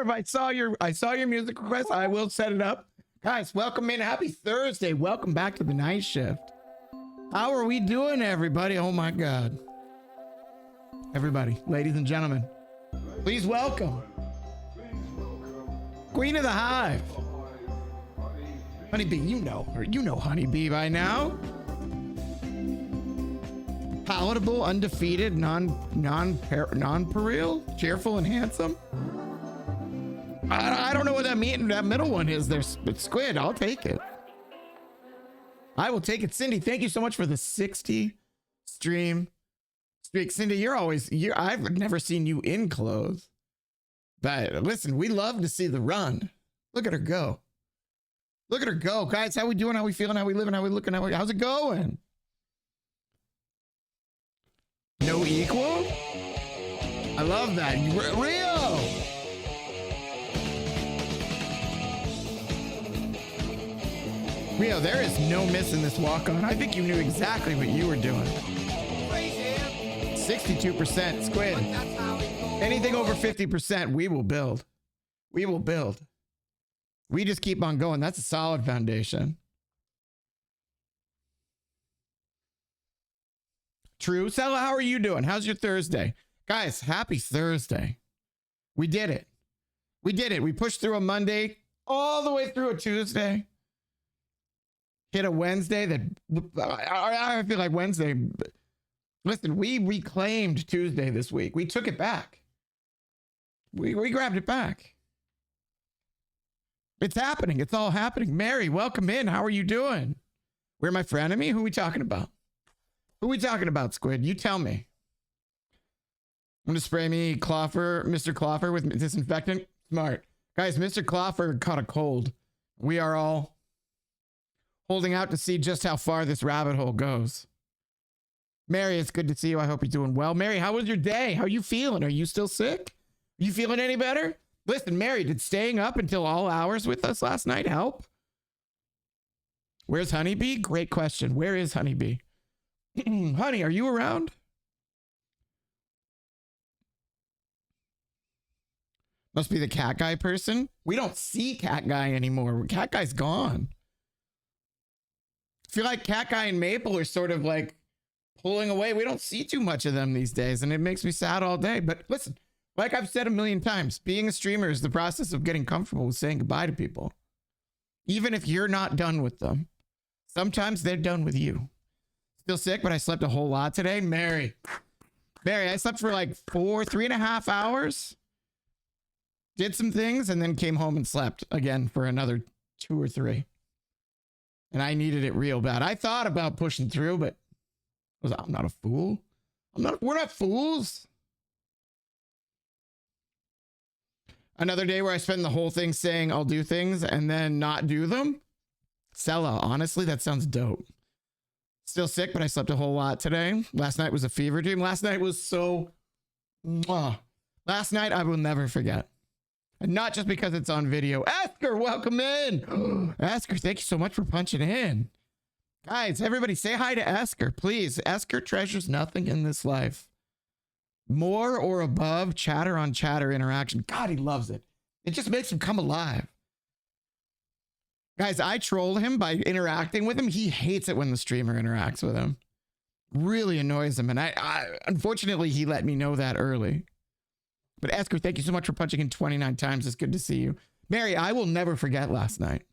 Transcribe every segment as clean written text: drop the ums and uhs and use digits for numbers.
Marv, I saw your music request. I will set it up. Guys, welcome in. Happy Thursday. Welcome back to the night shift. How are we doing, everybody? Oh my God. Everybody, ladies and gentlemen, please welcome Queen of the Hive. Honeybee, you know her. You know Honeybee by now. Palatable, undefeated, non-pareil, cheerful and handsome. I don't know what that means. That middle one is there, but Squid, I'll take it. I will take it. Cindy, thank you so much for the 60 stream streak. Cindy, I've never seen you in clothes. But listen, we love to see the run. Look at her go. Look at her go. Guys, how we doing? How we feeling? How we living? How we looking? How's it going? No equal? I love that. Rio! Rio, there is no missing this walk-on. I think you knew exactly what you were doing. 62% Squid. Anything over 50%, we will build. We will build. We just keep on going. That's a solid foundation. True. Sella, how are you doing? How's your Thursday? Guys, happy Thursday. We did it. We did it. We pushed through a Monday all the way through a Tuesday. Hit a Wednesday that I feel like Wednesday. Listen, we reclaimed Tuesday this week. We took it back. We grabbed it back. It's happening. It's all happening. Mary, welcome in. How are you doing? We're my frenemy? Who are we talking about? Who are we talking about, Squid? You tell me. I'm going to spray me Mr. Cloffer with disinfectant. Smart. Guys, Mr. Cloffer caught a cold. We are all holding out to see just how far this rabbit hole goes. Mary, it's good to see you. I hope you're doing well. Mary, how was your day? How are you feeling? Are you still sick? Are you feeling any better? Listen, Mary, did staying up until all hours with us last night help? Where's Honeybee? Great question. Where is Honeybee? Honey, are you around? Must be the cat guy person. We don't see cat guy anymore. Cat guy's gone. I feel like cat guy and Maple are sort of like pulling away. We don't see too much of them these days, and it makes me sad all day. But listen, like I've said a million times, being a streamer is the process of getting comfortable with saying goodbye to people. Even if you're not done with them, sometimes they're done with you. Still sick, but I slept a whole lot today. Mary, I slept for like 3.5 hours. Did some things and then came home and slept again for another 2 or 3. And I needed it real bad. I thought about pushing through, but I'm not a fool. We're not fools. Another day where I spend the whole thing saying I'll do things and then not do them. Sella, honestly, that sounds dope. Still sick, but I slept a whole lot today. Last night was a fever dream. Last night was so... Last night I will never forget. And not just because it's on video. Esker, welcome in. Esker, thank you so much for punching in. Guys, everybody say hi to Esker, please. Esker treasures nothing in this life more or above chatter on chatter interaction. God, he loves it. It just makes him come alive. Guys, I troll him by interacting with him. He hates it when the streamer interacts with him. Really annoys him. And I unfortunately, he let me know that early. But Esker, thank you so much for punching in 29 times. It's good to see you. Mary, I will never forget last night.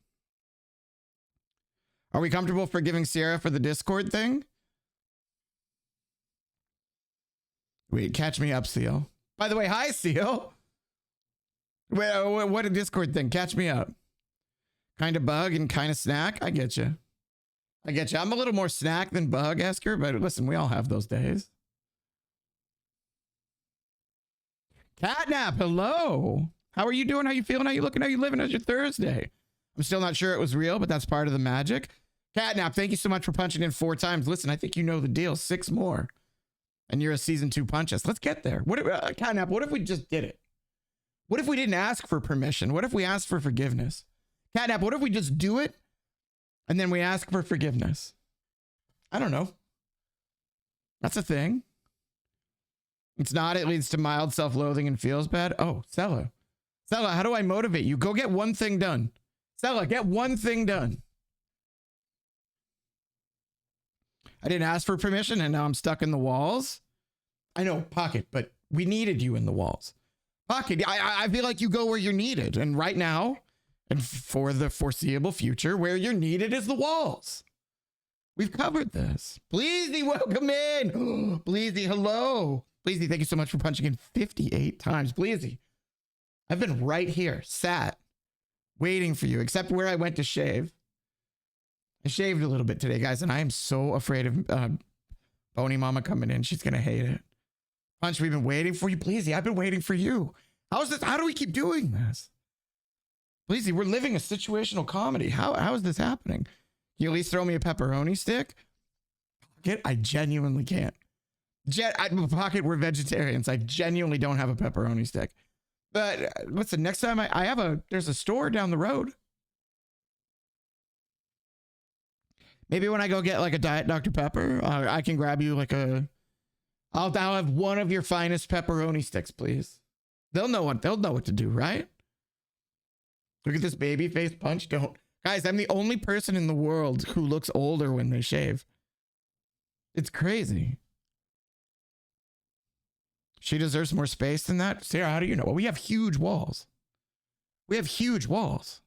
Are we comfortable forgiving Sierra for the Discord thing? Wait, catch me up, Seal. By the way, hi, Seal. Wait, what a Discord thing. Catch me up. Kind of bug and kind of snack. I get you. I'm a little more snack than bug, Esker, but listen, we all have those days. Catnap, hello. How are you doing? How you feeling? How you looking? How you living? How's your Thursday? I'm still not sure it was real, but that's part of the magic. Catnap, thank you so much for punching in 4 times. Listen, I think you know the deal. 6 more. And you're a season 2 punches. Let's get there. Catnap, what if we just did it? What if we didn't ask for permission? What if we asked for forgiveness? Catnap, what if we just do it and then we ask for forgiveness? I don't know. That's a thing. It's not, it leads to mild self-loathing and feels bad. Oh, Sella. Stella, how do I motivate you? Go get one thing done. Stella, get one thing done. I didn't ask for permission and now I'm stuck in the walls. I know, Pocket, but we needed you in the walls. Pocket, I feel like you go where you're needed. And right now, and for the foreseeable future, where you're needed is the walls. We've covered this. Bleezy, welcome in. Bleezy, hello. Bleezy, thank you so much for punching in 58 times. Bleezy, I've been right here, sat, waiting for you, except where I went to shave. I shaved a little bit today, guys, and I am so afraid of Bony Mama coming in. She's going to hate it. Punch, we've been waiting for you. Bleezy, I've been waiting for you. How's this? How do we keep doing this? Bleezy, we're living a situational comedy. How is this happening? Can you at least throw me a pepperoni stick? Pocket, I genuinely can't. Pocket, we're vegetarians. I genuinely don't have a pepperoni stick. But what's the next time there's a store down the road. Maybe when I go get like a Diet Dr. Pepper, I can grab you like I'll have one of your finest pepperoni sticks, please. They'll know what to do, right? Look at this baby face Punch. Guys, I'm the only person in the world who looks older when they shave. It's crazy. She deserves more space than that. Sarah, how do you know? Well, we have huge walls. We have huge walls.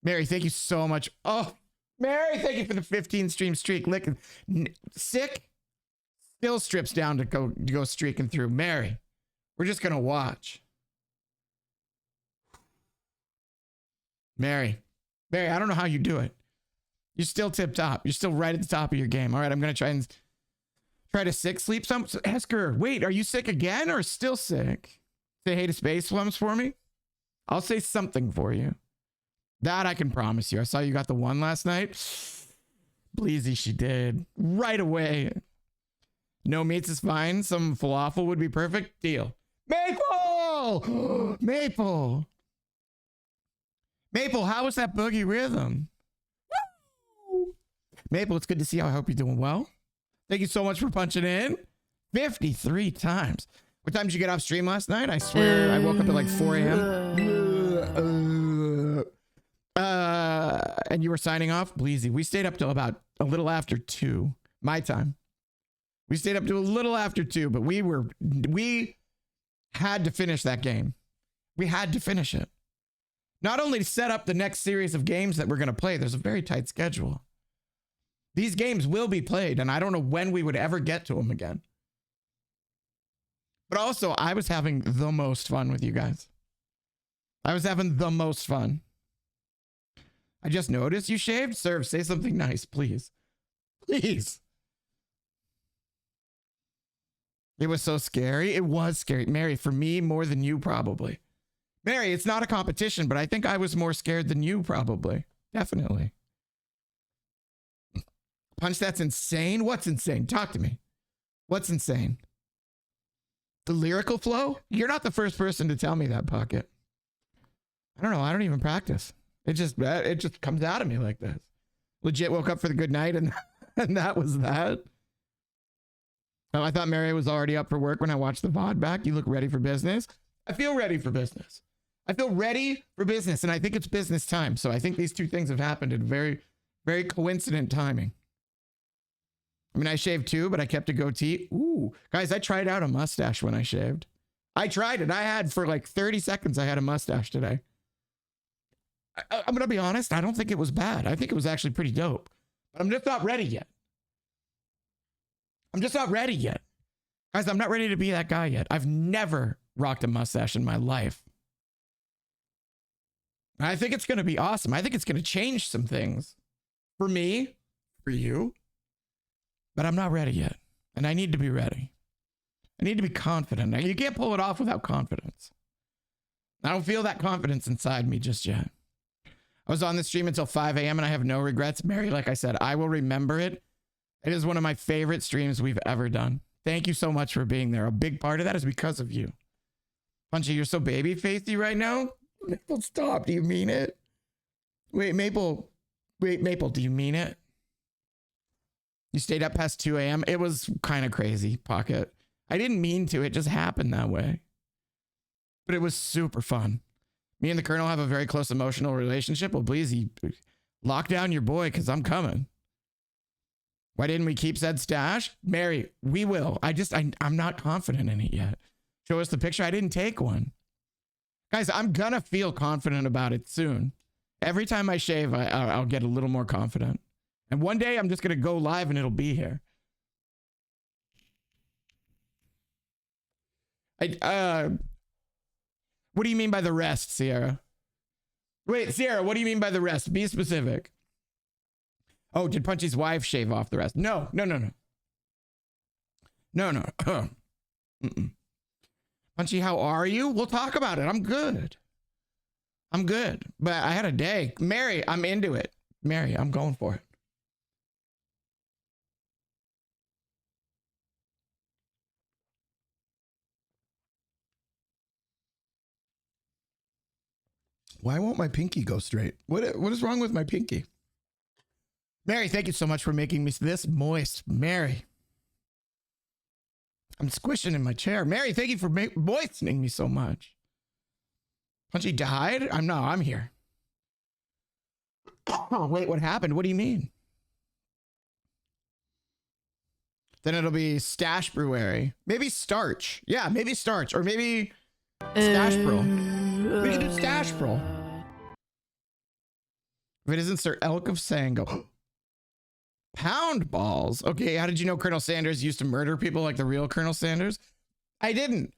Mary, thank you so much. Oh, Mary, thank you for the 15 stream streak. Sick still strips down to go streaking through. Mary, we're just gonna watch. Mary, I don't know how you do it. You're still tip top. You're still right at the top of your game. All right, I'm gonna try to sick sleep some. So ask her, wait, are you sick again or still sick? Say hey to Space Slums for me. I'll say something for you. That I can promise you. I saw you got the one last night. Bleezy, she did. Right away. No meats is fine. Some falafel would be perfect. Deal. Maple! Maple! Maple, how was that boogie rhythm? Woo! Maple, it's good to see you. I hope you're doing well. Thank you so much for punching in. 53 times. What time did you get off stream last night? I swear I woke up at like 4 a.m. And you were signing off? Bleezy, we stayed up till about a little after 2. My time. We stayed up to a little after 2, but we had to finish that game. We had to finish it. Not only to set up the next series of games that we're going to play, there's a very tight schedule. These games will be played, and I don't know when we would ever get to them again. But also, I was having the most fun with you guys. I was having the most fun. I just noticed you shaved. Serve, say something nice, please. Please. It was so scary. It was scary. Mary, for me, more than you, probably. Mary, it's not a competition, but I think I was more scared than you, probably. Definitely. Punch, that's insane? What's insane? Talk to me. What's insane? The lyrical flow? You're not the first person to tell me that, Pocket. I don't know. I don't even practice. It just comes out of me like this. Legit woke up for the good night and that was that. Oh, I thought Mary was already up for work when I watched the VOD back. You look ready for business. I feel ready for business. I feel ready for business, and I think it's business time. So I think these two things have happened at very, very coincident timing. I mean, I shaved too, but I kept a goatee. Ooh, guys, I tried out a mustache when I shaved. I tried it. I had for like 30 seconds, I had a mustache today. I'm going to be honest. I don't think it was bad. I think it was actually pretty dope, but I'm just not ready yet. I'm just not ready yet. Guys, I'm not ready to be that guy yet. I've never rocked a mustache in my life. I think it's going to be awesome. I think it's going to change some things for me, for you, but I'm not ready yet. And I need to be ready. I need to be confident. Now, you can't pull it off without confidence. I don't feel that confidence inside me just yet. I was on the stream until 5 a.m. and I have no regrets. Mary, like I said, I will remember it. It is one of my favorite streams we've ever done. Thank you so much for being there. A big part of that is because of you. Punchy, you're so baby-facey right now. Maple, stop. Do you mean it? Wait, Maple, do you mean it? You stayed up past 2 a.m. It was kind of crazy, Pocket. I didn't mean to. It just happened that way. but it was super fun. Me and the Colonel have a very close emotional relationship. Well, please, lock down your boy, because I'm coming. Why didn't we keep said stash? Mary, we will. I'm not confident in it yet. Show us the picture. I didn't take one. Guys, I'm gonna feel confident about it soon. Every time I shave, I'll get a little more confident. And one day I'm just gonna go live and it'll be here. What do you mean by the rest, Sierra? Wait, Sierra, what do you mean by the rest? Be specific. Oh, did Punchy's wife shave off the rest? No. Punchy, how are you? We'll talk about it. I'm good. But I had a day. Mary, I'm into it. Mary, I'm going for it. Why won't my pinky go straight? What is wrong with my pinky? Mary, thank you so much for making me this moist. Mary. I'm squishing in my chair. Mary, thank you for moistening me so much. Punchy died? I'm here. Oh, wait, what happened? What do you mean? Then it'll be Stash Brewery. Maybe Starch. Yeah, maybe Starch. Or maybe Stash Pro. We can do Stash Pro. If it isn't Sir Elk of Sango. Pound balls. Okay, how did you know Colonel Sanders used to murder people like the real Colonel Sanders? I didn't.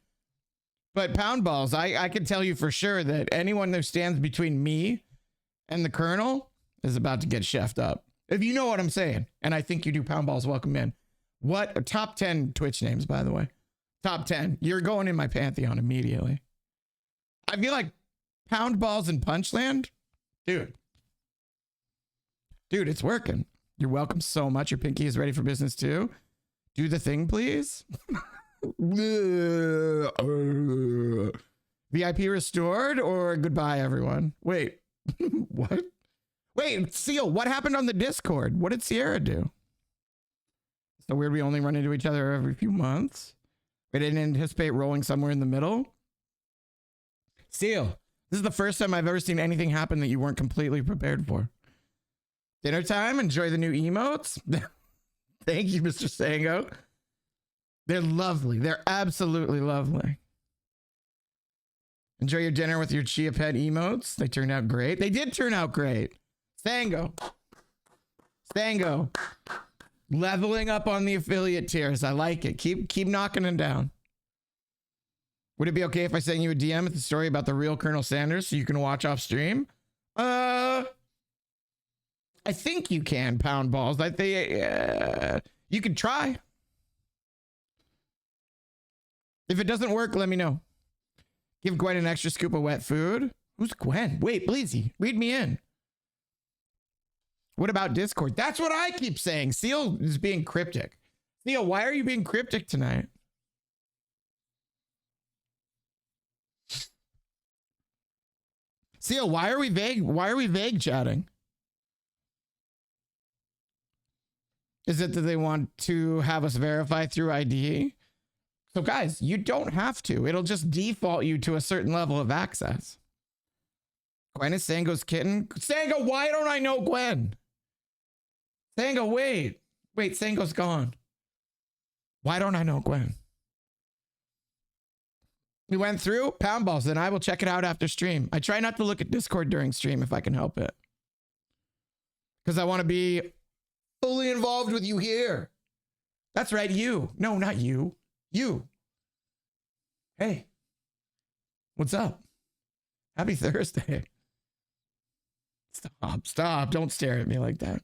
But pound balls, I can tell you for sure that anyone who stands between me and the Colonel is about to get chefed up. If you know what I'm saying. And I think you do. Pound balls, welcome in. What? Top 10 Twitch names, by the way. Top 10. You're going in my pantheon immediately. I feel like pound balls in Punchland. Dude, it's working. You're welcome so much. Your pinky is ready for business too. Do the thing, please. VIP restored or goodbye, everyone? Wait, what? Wait, Seal, what happened on the Discord? What did Sierra do? So weird we only run into each other every few months. We didn't anticipate rolling somewhere in the middle. Seal, this is the first time I've ever seen anything happen that you weren't completely prepared for. Dinner time, enjoy the new emotes. Thank you, Mr. Sango. They're lovely. They're absolutely lovely. Enjoy your dinner with your Chia Pet emotes. They turned out great. They did turn out great. Sango. Leveling up on the affiliate tiers. I like it. Keep knocking them down. Would it be okay if I sent you a DM with the story about the real Colonel Sanders so you can watch off stream? I think you can, pound balls. I think you could try. If it doesn't work, let me know. Give Gwen an extra scoop of wet food. Who's Gwen? Wait, Bleezy, read me in. What about Discord? That's what I keep saying. Seal is being cryptic. Seal, why are you being cryptic tonight? Seal, why are we vague? Why are we vague chatting? Is it that they want to have us verify through ID? So guys, you don't have to. It'll just default you to a certain level of access. Gwen is Sango's kitten. Sango, why don't I know Gwen? Sango, wait. Wait, Sango's gone. Why don't I know Gwen? We went through pound balls, then I will check it out after stream. I try not to look at Discord during stream if I can help it. Because I want to be fully involved with you here. That's right, you. No, not you. You. Hey. What's up? Happy Thursday. Stop. Don't stare at me like that.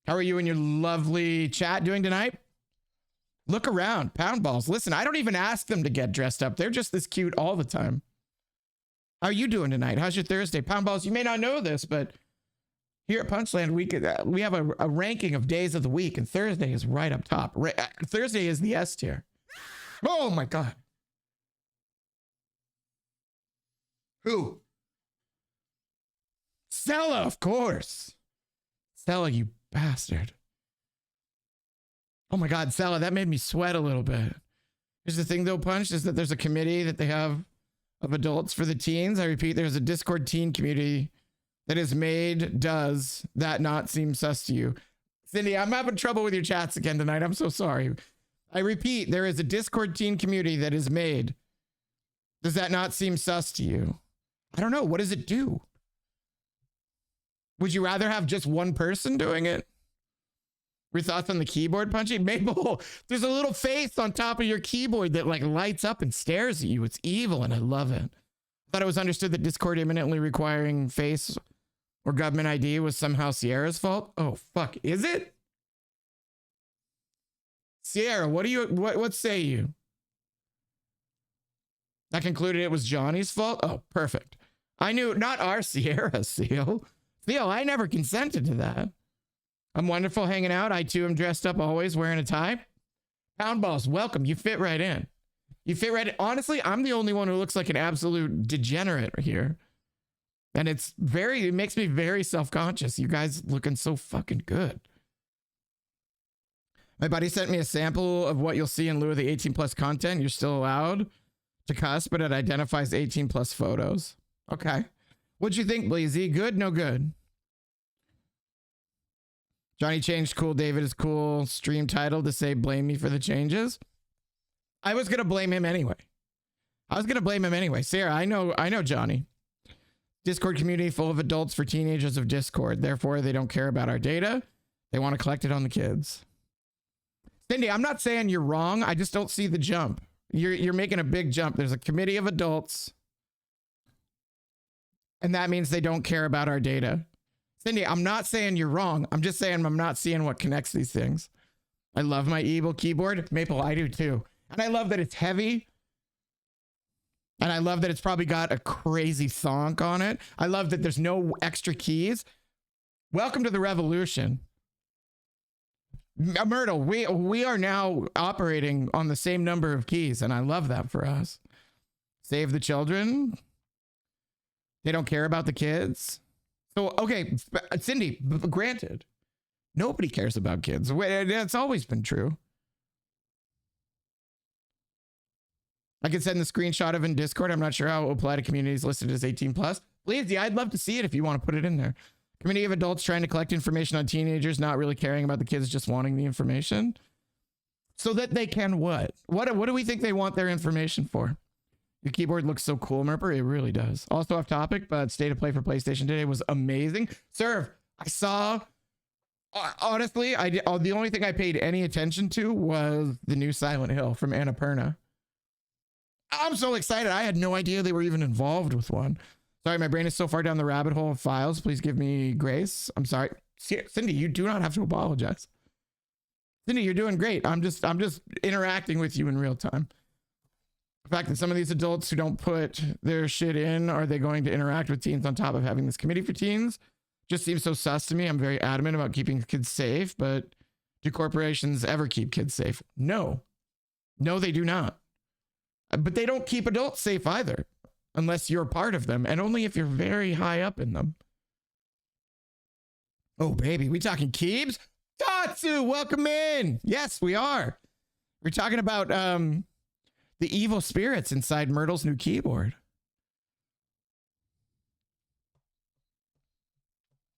How are you and your lovely chat doing tonight? Look around. Pound balls. Listen, I don't even ask them to get dressed up. They're just this cute all the time. How are you doing tonight? How's your Thursday? Pound balls, you may not know this, but here at Punchland, we have a ranking of days of the week, and Thursday is right up top. Thursday is the S tier. Oh my God. Who? Stella, of course. Stella, you bastard. Oh my God, Stella, that made me sweat a little bit. Here's the thing though, Punch, is that there's a committee that they have of adults for the teens. I repeat, there's a Discord teen community that is made. Does that not seem sus to you? Cindy, I'm having trouble with your chats again tonight. I'm so sorry. I repeat, there is a Discord teen community that is made. Does that not seem sus to you? I don't know. What does it do? Would you rather have just one person doing it? Your thoughts on the keyboard punching? Maple, there's a little face on top of your keyboard that like lights up and stares at you. It's evil and I love it. I thought it was understood that Discord imminently requiring face or government ID was somehow Sierra's fault. Oh, fuck. Is it? Sierra, what say you? I concluded it was Johnny's fault. Oh, perfect. I knew, not our Sierra, Seal. Theo, I never consented to that. I'm wonderful hanging out. I too am dressed up always wearing a tie. Pound balls, welcome. You fit right in. You fit right in. Honestly, I'm the only one who looks like an absolute degenerate here. And it makes me very self-conscious. You guys looking so fucking good. My buddy sent me a sample of what you'll see in lieu of the 18 plus content. You're still allowed to cuss, but it identifies 18 plus photos. Okay. What'd you think, Bleezy? Good? No good? Johnny changed cool. David is cool. Stream title to say blame me for the changes. I was going to blame him anyway. Sarah, I know Johnny. Discord community full of adults for teenagers of Discord. Therefore, they don't care about our data. They want to collect it on the kids. Cindy, I'm not saying you're wrong. I just don't see the jump. You're making a big jump. There's a committee of adults. And that means they don't care about our data. Cindy, I'm not saying you're wrong. I'm just saying I'm not seeing what connects these things. I love my evil keyboard. Maple, I do too. And I love that it's heavy. And I love that it's probably got a crazy thonk on it. I love that there's no extra keys. Welcome to the revolution. Myrtle, we are now operating on the same number of keys, and I love that for us. Save the children. They don't care about the kids. So, okay, Cindy, granted, nobody cares about kids. That's always been true. I can send the screenshot of in Discord. I'm not sure how it will apply to communities listed as 18 plus. Please, yeah, I'd love to see it if you want to put it in there. Community of adults trying to collect information on teenagers, not really caring about the kids, just wanting the information. So that they can what? What do we think they want their information for? Your keyboard looks so cool, Merper. It really does. Also off topic, but State of Play for PlayStation today was amazing. Serve, I saw, honestly, the only thing I paid any attention to was the new Silent Hill from Annapurna. I'm so excited. I had no idea they were even involved with one. Sorry, my brain is so far down the rabbit hole of files. Please give me grace. I'm sorry. Cindy, you do not have to apologize. Cindy, you're doing great. I'm just interacting with you in real time. The fact that some of these adults who don't put their shit in, are they going to interact with teens on top of having this committee for teens? Just seems so sus to me. I'm very adamant about keeping kids safe, but do corporations ever keep kids safe? No. No, they do not. But they don't keep adults safe either, unless you're part of them, and only if you're very high up in them. Oh, baby, we talking Keebs? Tatsu, welcome in. Yes, we are. We're talking about the evil spirits inside Myrtle's new keyboard.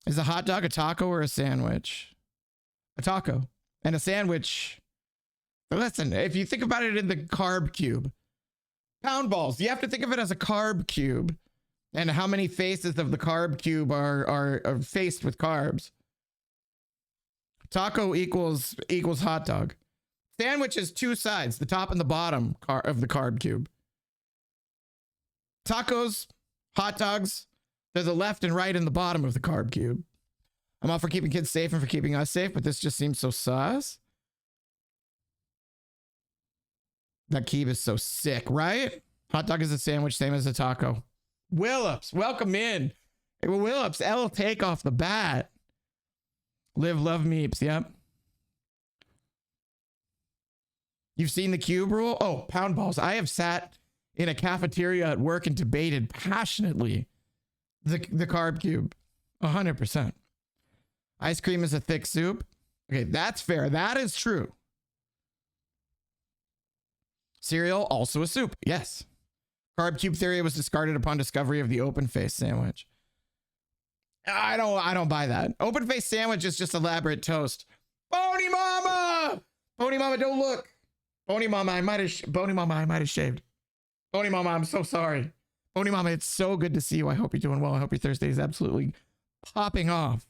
Is a hot dog a taco or a sandwich? A taco. And a sandwich. Listen, if you think about it in the carb cube, pound balls, you have to think of it as a carb cube. And how many faces of the carb cube are faced with carbs. Taco equals hot dog. Sandwich is two sides, the top and the bottom of the carb cube. Tacos, hot dogs, they're the left and right and the bottom of the carb cube. I'm all for keeping kids safe and for keeping us safe, but this just seems so sus. That Keeb is so sick, right? Hot dog is a sandwich, same as a taco. Willops, welcome in. Hey, Willops, L take off the bat. Live, love, meeps, yep. You've seen the cube rule? Oh, pound balls. I have sat in a cafeteria at work and debated passionately the carb cube. 100%. Ice cream is a thick soup. Okay, that's fair. That is true. Cereal, also a soup. Yes. Carb cube theory was discarded upon discovery of the open face sandwich. I don't buy that. Open face sandwich is just elaborate toast. Bony mama! Bony mama, don't look. Bony mama, I might have shaved. Bony mama, I'm so sorry. Bony mama, it's so good to see you. I hope you're doing well. I hope your Thursday is absolutely popping off.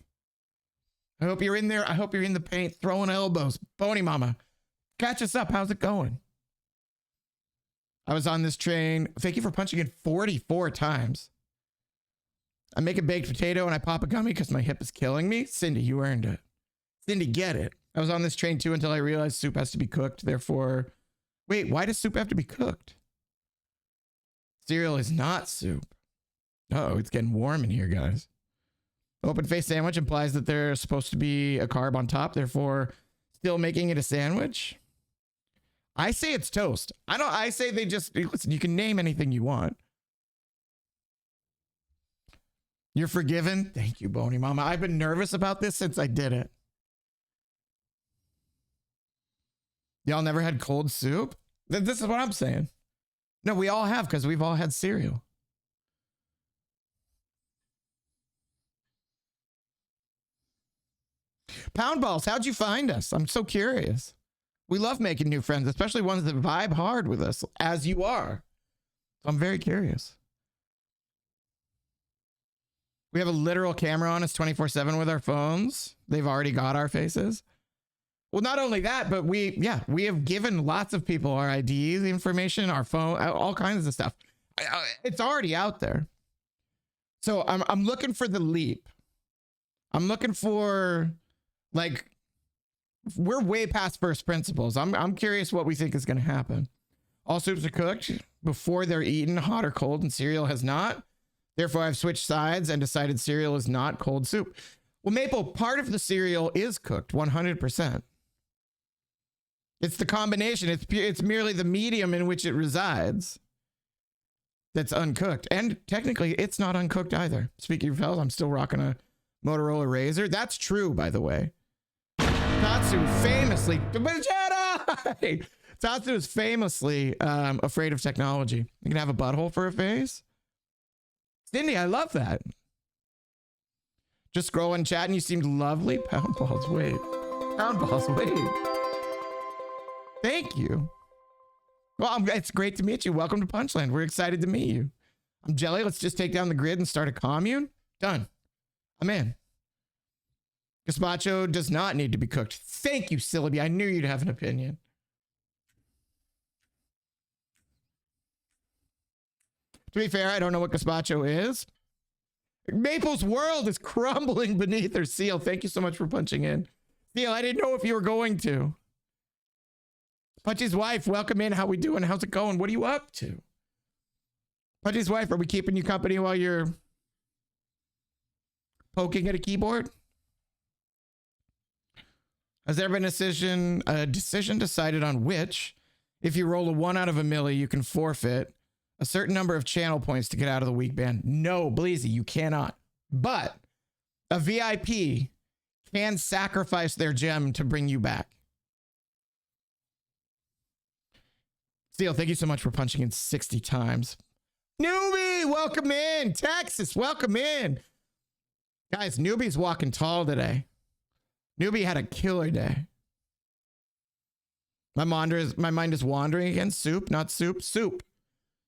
I hope you're in there. I hope you're in the paint throwing elbows. Bony mama, catch us up. How's it going? I was on this train. Thank you for punching in 44 times. I make a baked potato and I pop a gummy because my hip is killing me. Cindy, you earned it. Cindy, get it. I was on this train too until I realized soup has to be cooked. Therefore, wait, why does soup have to be cooked? Cereal is not soup. Uh-oh, it's getting warm in here, guys. Open face sandwich implies that there's supposed to be a carb on top. Therefore, still making it a sandwich. I say it's toast. I say they just, listen, you can name anything you want. You're forgiven. Thank you, Bony Mama. I've been nervous about this since I did it. Y'all never had cold soup? This is what I'm saying. No, we all have because we've all had cereal. Pound Balls, how'd you find us? I'm so curious. We love making new friends, especially ones that vibe hard with us, as you are. So I'm very curious. We have a literal camera on us 24/7 with our phones. They've already got our faces. Well, not only that, but we have given lots of people our IDs, information, our phone, all kinds of stuff. It's already out there. So I'm looking for the leap. I'm looking for, like, we're way past first principles. I'm curious what we think is going to happen. All soups are cooked before they're eaten, hot or cold, and cereal has not. Therefore, I've switched sides and decided cereal is not cold soup. Well, Maple, part of the cereal is cooked 100%. It's the combination. It's merely the medium in which it resides that's uncooked. And technically, it's not uncooked either. Speaking of health, I'm still rocking a Motorola Razr. That's true, by the way. Tatsu famously... Jedi! Tatsu is famously afraid of technology. You can have a butthole for a face? Cindy, I love that. Just scrolling, chatting, you seemed lovely. Pound balls, wait. Pound balls, wait. Thank you. Well, it's great to meet you. Welcome to Punchland. We're excited to meet you. I'm Jelly. Let's just take down the grid and start a commune. Done. I'm in. Gazpacho does not need to be cooked. Thank you, Syllabi. I knew you'd have an opinion. To be fair, I don't know what gazpacho is. Maple's world is crumbling beneath her. Seal, thank you so much for punching in. Seal, I didn't know if you were going to. Punchy's wife, welcome in. How we doing? How's it going? What are you up to? Punchy's wife, are we keeping you company while you're poking at a keyboard? Has there been a decision decided on which, if you roll a 1 out of a milli, you can forfeit a certain number of channel points to get out of the weak band? No, Bleezy, you cannot. But a VIP can sacrifice their gem to bring you back. Steel, thank you so much for punching in 60 times. Newbie, welcome in. Texas, welcome in. Guys, Newbie's walking tall today. Newbie had a killer day. My mind is wandering again. Soup, not soup. Soup.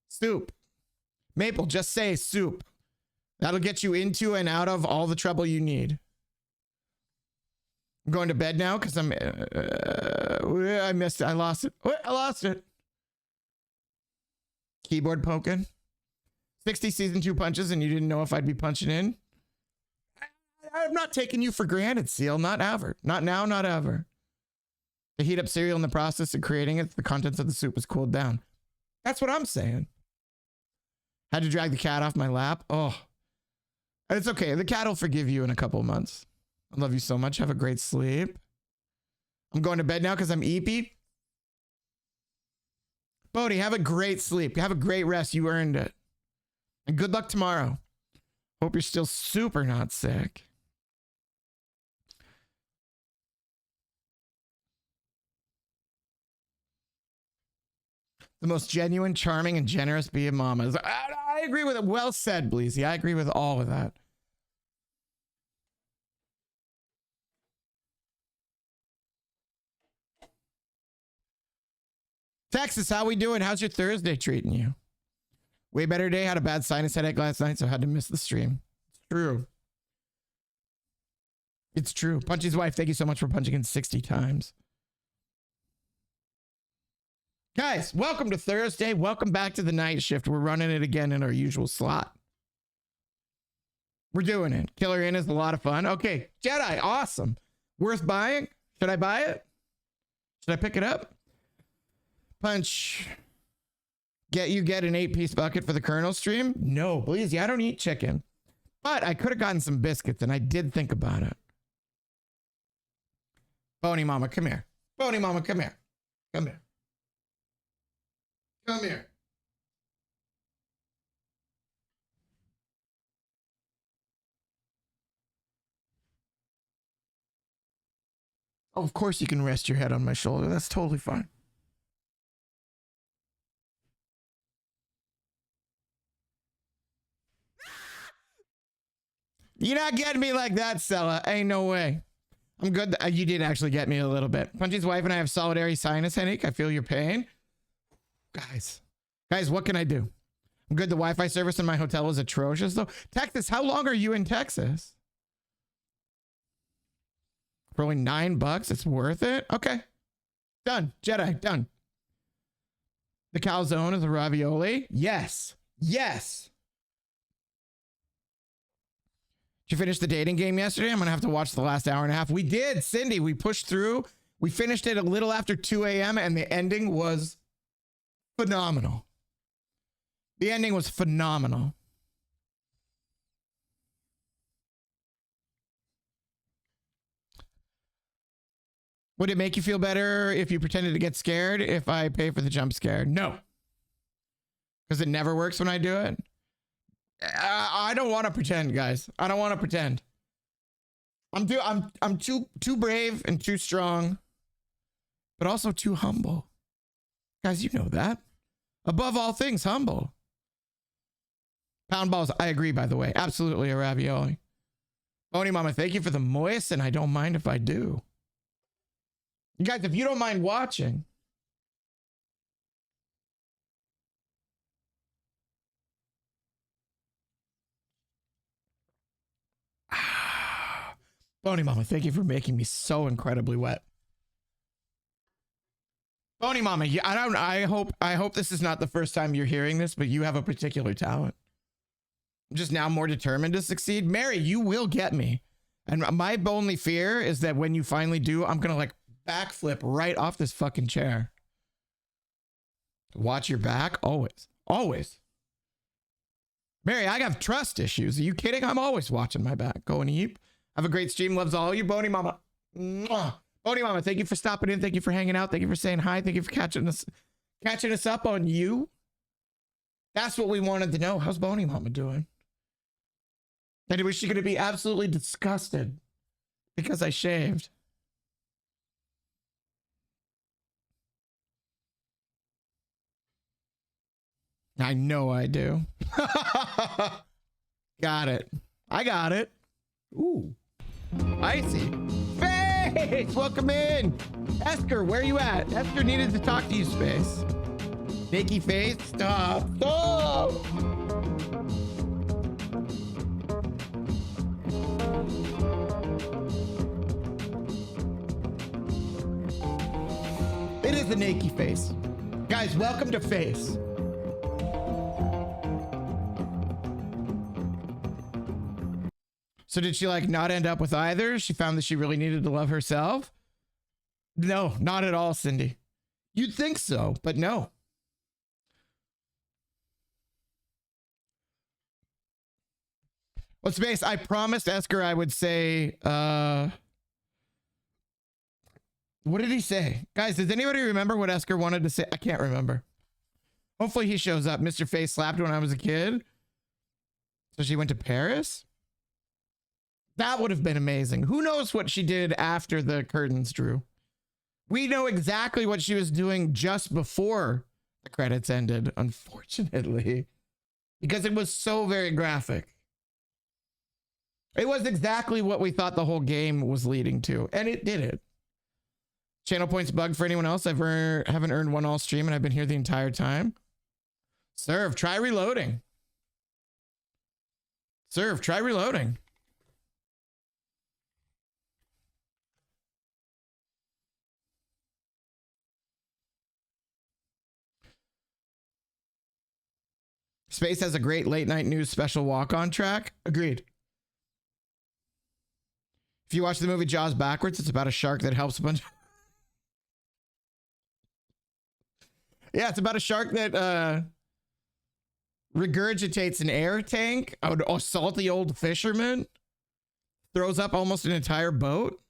Soup. Maple, just say soup. That'll get you into and out of all the trouble you need. I'm going to bed now because I missed it. I lost it. I lost it. Keyboard poking. 60 season 2 punches and you didn't know if I'd be punching in. I'm not taking you for granted, Seal. Not ever. Not now, not ever. To heat up cereal in the process of creating it, the contents of the soup is cooled down. That's what I'm saying. Had to drag the cat off my lap. Oh, it's okay. The cat will forgive you in a couple of months. I love you so much. Have a great sleep. I'm going to bed now because I'm eepy. Bodhi, have a great sleep. Have a great rest. You earned it. And good luck tomorrow. Hope you're still super not sick. The most genuine, charming, and generous bee of mamas. I agree with it. Well said, Bleezy. I agree with all of that. Texas, how we doing? How's your Thursday treating you? Way better day. Had a bad sinus headache last night, so I had to miss the stream. It's true. It's true. Punchy's wife, thank you so much for punching in 60 times. Guys, welcome to Thursday. Welcome back to the night shift. We're running it again in our usual slot. We're doing it. Killer Inn is a lot of fun. Okay, Jedi, awesome. Worth buying? Should I buy it? Should I pick it up? Punch. Get an 8-piece bucket for the Colonel stream? No, please. I don't eat chicken. But I could have gotten some biscuits, and I did think about it. Bony Mama, come here. Bony Mama, come here. Come here. Come here. Oh, of course you can rest your head on my shoulder. That's totally fine. You're not getting me like that, Sella. Ain't no way. I'm good. You did actually get me a little bit. Punchy's wife and I have solitary sinus headache. I feel your pain. Guys, what can I do? I'm good. The Wi-Fi service in my hotel is atrocious, though. Texas, how long are you in Texas? For only $9, it's worth it? Okay. Done. Jedi, done. The calzone is a ravioli? Yes. Yes. Did you finish the dating game yesterday? I'm going to have to watch the last hour and a half. We did, Cindy. We pushed through. We finished it a little after 2 a.m. and the ending was phenomenal. The ending was phenomenal. Would it make you feel better if you pretended to get scared if I pay for the jump scare? No. Because it never works when I do it. I don't want to pretend, guys. I don't want to pretend. I'm too brave and too strong, but also too humble. Guys, you know that. Above all things, humble. Pound balls, I agree, by the way. Absolutely a ravioli. Bony Mama, thank you for the moist, and I don't mind if I do. You guys, if you don't mind watching, Bony Mama, thank you for making me so incredibly wet. Bony Mama, I hope this is not the first time you're hearing this, but you have a particular talent. I'm just now more determined to succeed. Mary, you will get me. And my only fear is that when you finally do, I'm going to like backflip right off this fucking chair. Watch your back. Always. Always. Mary, I have trust issues. Are you kidding? I'm always watching my back. Go and eat. Have a great stream. Loves all of you. Bony Mama. Mwah. Bony Mama, thank you for stopping in. Thank you for hanging out. Thank you for saying hi. Thank you for catching us up on you. That's what we wanted to know. How's Bony Mama doing? And was she going to be absolutely disgusted because I shaved? I know I do. Got it. I got it. Ooh. Icy. Face! Welcome in. Esker, where you at? Esker needed to talk to you, Space. Nakey Face, stop. Stop! It is a nakey Face. Guys, welcome to Face. So did she like not end up with either? She found that she really needed to love herself? No, not at all, Cindy. You'd think so, but no. Well, Space, I promised Esker I would say, what did he say? Guys, does anybody remember what Esker wanted to say? I can't remember. Hopefully he shows up. Mr. Face slapped when I was a kid. So she went to Paris? That would have been amazing. Who knows what she did after the curtains drew? We know exactly what she was doing just before The credits ended, unfortunately, because it was so very graphic. It was exactly what we thought the whole game was leading to, and it did it. Channel points bugged for anyone else. Haven't earned one all stream, and I've been here the entire time. Serve, try reloading. Serve, try reloading. Space has a great late night news special walk-on track. Agreed. If you watch the movie Jaws backwards, it's about a shark that helps a bunch. Yeah, it's about a shark that regurgitates an air tank, a salty old fisherman, throws up almost an entire boat.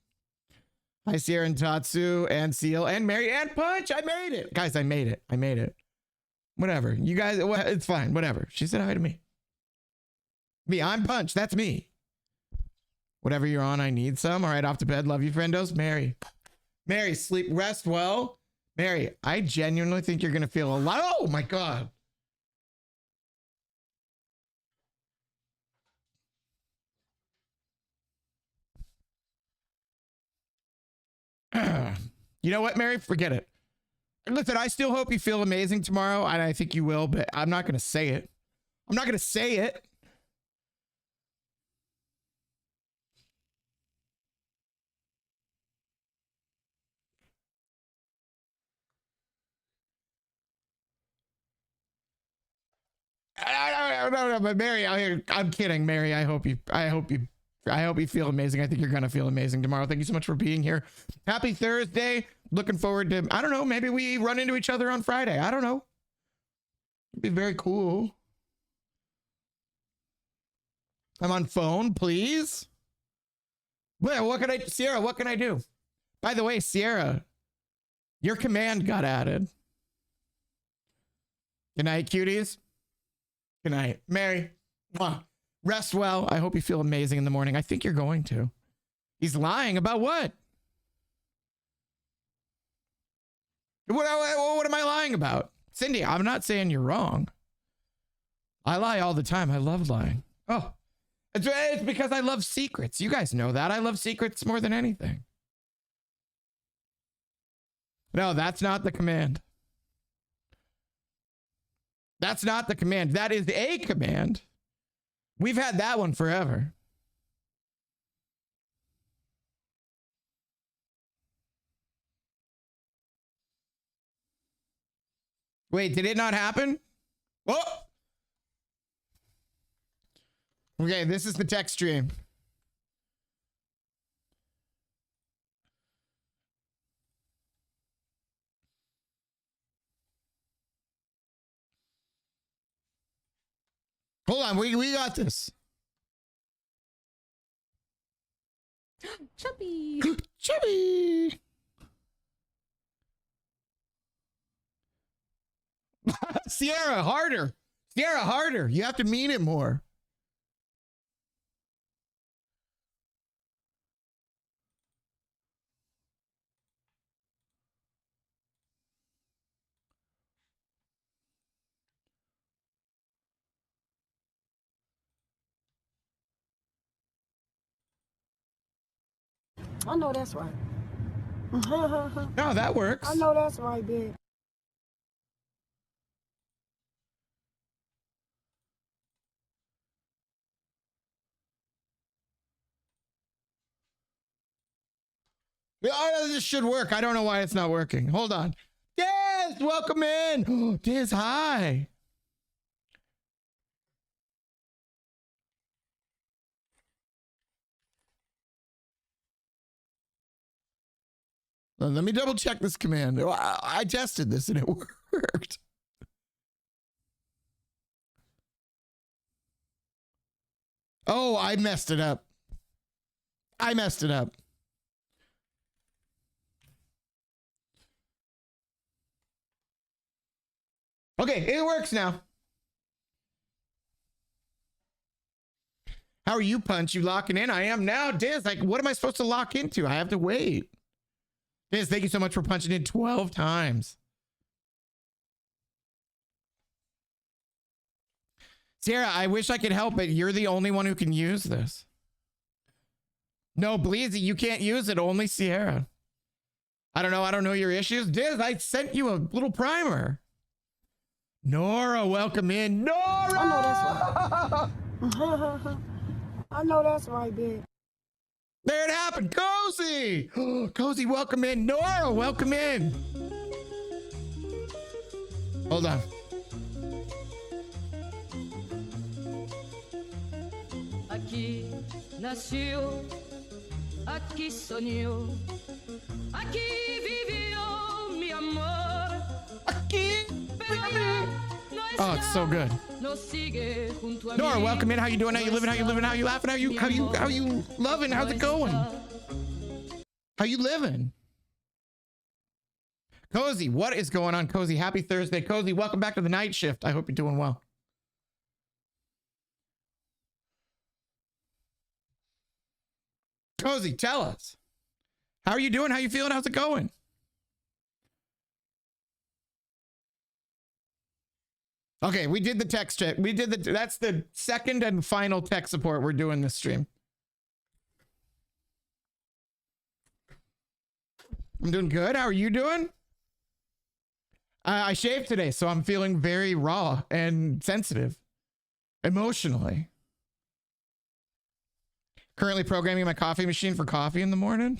Hi, Sierra and Tatsu and Seal and Mary and Punch. I made it. Guys, I made it. I made it. Whatever. You guys, it's fine. Whatever. She said hi to me. Me, I'm Punch. That's me. Whatever you're on, I need some. All right, off to bed. Love you, friendos. Mary. Mary, sleep, rest well. Mary, I genuinely think you're going to feel a lot. Oh, my God. You know what, Mary? Forget it. Listen, I still hope you feel amazing tomorrow, and I think you will, but I'm not going to say it. I'm not going to say it. No, but Mary, I'm kidding, Mary. I hope you feel amazing. I think you're gonna feel amazing tomorrow. Thank you so much for being here. Happy Thursday. Looking forward to, I don't know, maybe we run into each other on Friday. I don't know. It'd be very cool. I'm on phone, please. Well, what can I, Sierra, what can I do? By the way, Sierra, your command got added. Good night, cuties. Good night. Mary, rest well. I hope you feel amazing in the morning. I think you're going to. He's lying about what? What am I lying about? Cindy, I'm not saying you're wrong. I lie all the time. I love lying. Oh, it's because I love secrets. You guys know that. I love secrets more than anything. No, that's not the command. That's not the command. That is a command. We've had that one forever. Wait, did it not happen? Oh! Okay, this is the text stream. Hold on, we got this. Chubby. Chubby. Sierra, harder. Sierra, harder. You have to mean it more. I know that's right. No, that works. I know that's right, babe. Oh, this should work. I don't know why it's not working. Hold on. Diz, welcome in. Oh, Diz, hi. Let me double check this command. I tested this and it worked. Oh, I messed it up. I messed it up. Okay, it works now. How are you, Punch? You locking in? I am now. Diz, like, what am I supposed to lock into? I have to wait. Diz, thank you so much for punching in 12 times. Sierra, I wish I could help, but you're the only one who can use this. No, Bleezy, you can't use it. Only Sierra. I don't know your issues. Diz, I sent you a little primer. Nora, welcome in. Nora! I know that's right. I know that's right, bitch. There it happened. Cozy! Cozy, welcome in. Nora, welcome in. Hold on. Aqui nasceu, aqui sonhou, aqui viveu meu amor. Aqui. Oh, it's so good. Nora, welcome in. How you doing? How you living? How you living? How you laughing? How you loving? How's it going? How you living? Cozy, what is going on? Cozy, happy Thursday. Cozy, welcome back to the night shift. I hope you're doing well. Cozy, tell us. How are you doing? How you feeling? How's it going? Okay, we did the text check. That's the second and final tech support we're doing this stream. I'm doing good. How are you doing? I shaved today, so I'm feeling very raw and sensitive emotionally. Currently programming my coffee machine for coffee in the morning.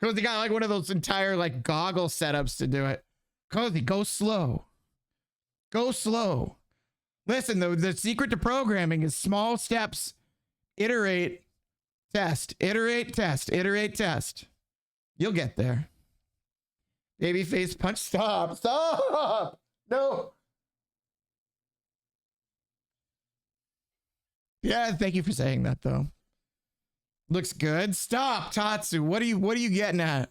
Cozy got like one of those entire like goggle setups to do it. Cozy, go slow. Go slow. Listen, the secret to programming is small steps. Iterate, test, iterate, test, iterate, test. You'll get there. Babyface punch. Stop. Stop. No. Yeah, thank you for saying that though. Looks good. Stop, Tatsu. What are you getting at?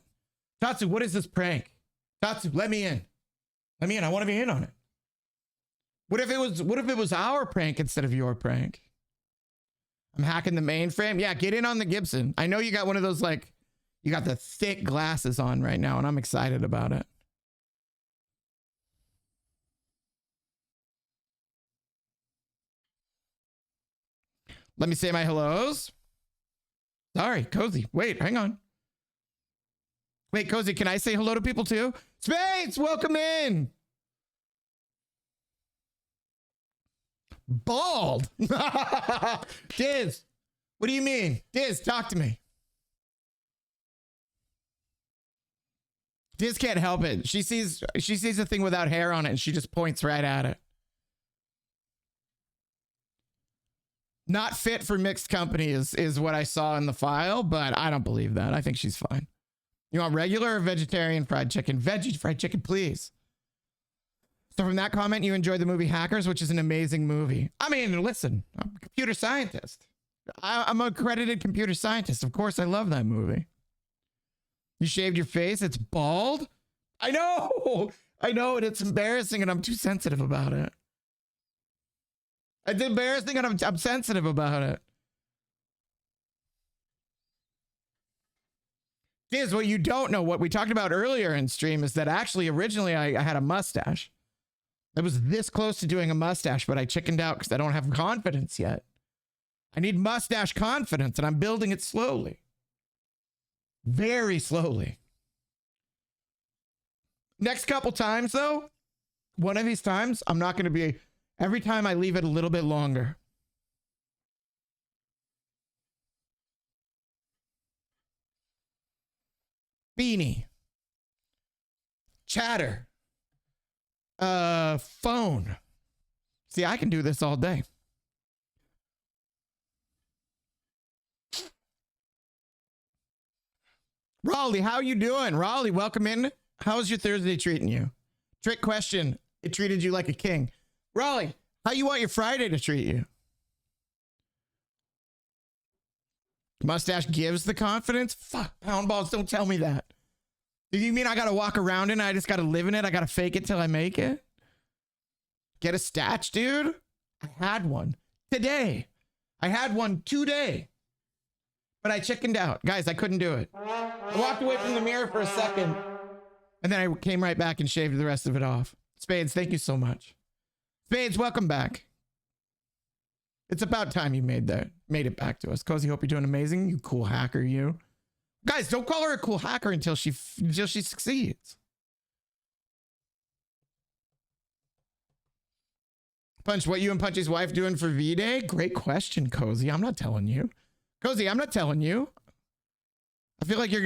Tatsu, what is this prank? Tatsu, let me in. Let me in. I want to be in on it. What if it was our prank instead of your prank? I'm hacking the mainframe. Yeah, get in on the Gibson. I know you got one of those, like, you got the thick glasses on right now, and I'm excited about it. Let me say my hellos. Sorry, Cozy. Wait, hang on. Wait, Cozy, can I say hello to people too? Spades, welcome in. Bald. Diz, what do you mean? Diz, talk to me. Diz can't help it. She sees a thing without hair on it and she just points right at it. Not fit for mixed company is what I saw in the file, but I don't believe that. I think she's fine. You want regular or vegetarian fried chicken? Veggie fried chicken, please. So from that comment, you enjoyed the movie Hackers, which is an amazing movie. I mean, listen, I'm a computer scientist. I'm an accredited computer scientist. Of course, I love that movie. You shaved your face. It's bald. I know, and it's embarrassing, and I'm too sensitive about it. It's embarrassing and I'm sensitive about it. Diz, what you don't know, what we talked about earlier in stream is that actually originally I had a mustache. I was this close to doing a mustache, but I chickened out because I don't have confidence yet. I need mustache confidence and I'm building it slowly. Very slowly. Next couple times though, one of these times I'm not going to be... Every time I leave it a little bit longer. Beanie. Chatter. Phone. See, I can do this all day. Raleigh, how you doing? Raleigh, welcome in. How's your Thursday treating you? Trick question. It treated you like a king. Raleigh, how you want your Friday to treat you? Mustache gives the confidence? Fuck, pound balls, don't tell me that. Do you mean I gotta walk around in it? I just gotta live in it? I gotta fake it till I make it? Get a statch, dude? I had one today. I had one today. But I chickened out. Guys, I couldn't do it. I walked away from the mirror for a second. And then I came right back and shaved the rest of it off. Spades, thank you so much. Spades, welcome back. It's about time you made it back to us. Cozy, hope you're doing amazing. You cool hacker, you. Guys, don't call her a cool hacker until she succeeds. Punch, what you and Punchy's wife doing for V-Day? Great question, Cozy. I'm not telling you. Cozy, I'm not telling you. I feel like you're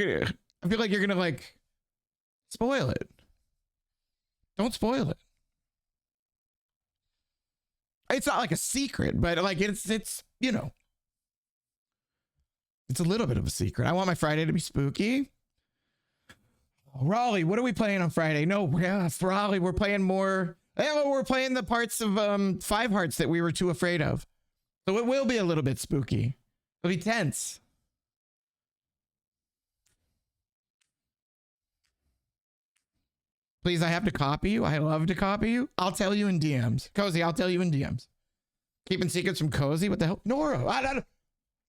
gonna like spoil it. Don't spoil it. It's not like a secret, but like it's you know, it's a little bit of a secret. I want my Friday to be spooky. Raleigh, what are we playing on Friday? No, Raleigh, we're playing more. Yeah, we're playing the parts of Five Hearts that we were too afraid of. So it will be a little bit spooky. It'll be tense. Please, I have to copy you. I love to copy you. I'll tell you in DMs. Cozy, I'll tell you in DMs. Keeping secrets from Cozy? What the hell? Nora,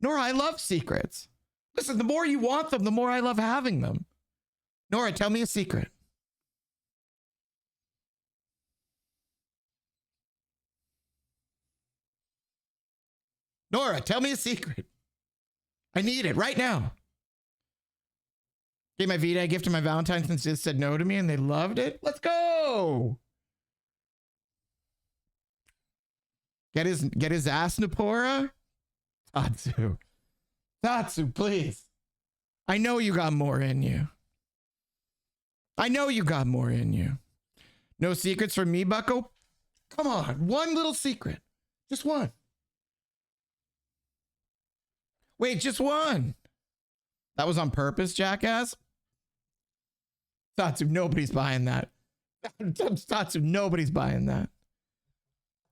Nora, I love secrets. Listen, the more you want them, the more I love having them. Nora, tell me a secret. Nora, tell me a secret. I need it right now. Gave my V-Day gift to my Valentine's and just said no to me and they loved it. Let's go. Get his ass, Napora. Tatsu, please. I know you got more in you. I know you got more in you. No secrets from me, Bucko? Come on, one little secret. Just one. Wait, just one. That was on purpose, jackass? Tatsu, nobody's buying that. Tatsu, nobody's buying that.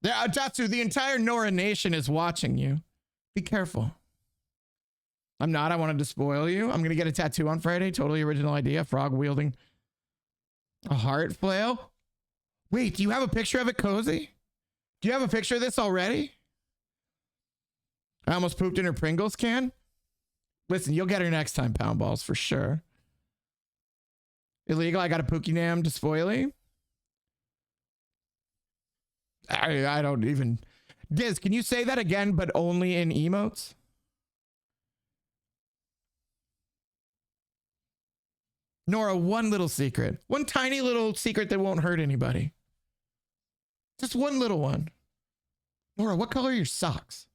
Tatsu, the entire Nora Nation is watching you. Be careful. I'm not. I wanted to spoil you. I'm going to get a tattoo on Friday. Totally original idea. Frog wielding a heart flail. Wait, do you have a picture of it, Cozy? Do you have a picture of this already? I almost pooped in her Pringles can. Listen, you'll get her next time, Pound Balls, for sure. Illegal, I got a Pookie-Nam to spoily. I don't even... Diz, can you say that again, but only in emotes? Nora, one little secret. One tiny little secret that won't hurt anybody. Just one little one. Nora, what color are your socks?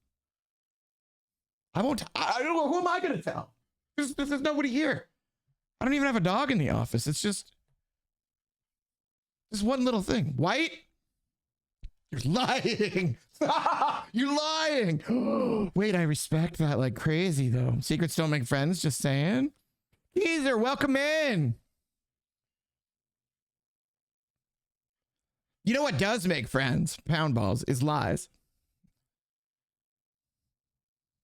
I won't. I don't know. Who am I going to tell? There's nobody here. I don't even have a dog in the office. It's just one little thing. White? You're lying. You're lying. Wait, I respect that like crazy though. Secrets don't make friends. Just saying. Geezer, welcome in. You know what does make friends? Pound Balls is lies.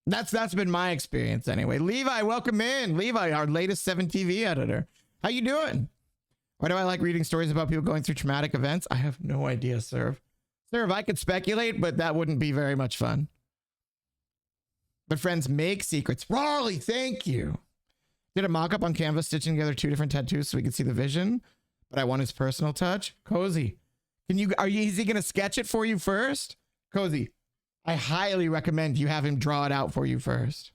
That's been my experience anyway. Levi, welcome in. Levi, our latest 7TV editor. How you doing? Why do I like reading stories about people going through traumatic events? I have no idea, Serve. Serve, I could speculate, but that wouldn't be very much fun. But friends make secrets. Raleigh, thank you. Did a mock-up on Canva stitching together 2 different tattoos so we could see the vision, but I want his personal touch. Cozy, is he going to sketch it for you first? Cozy, I highly recommend you have him draw it out for you first.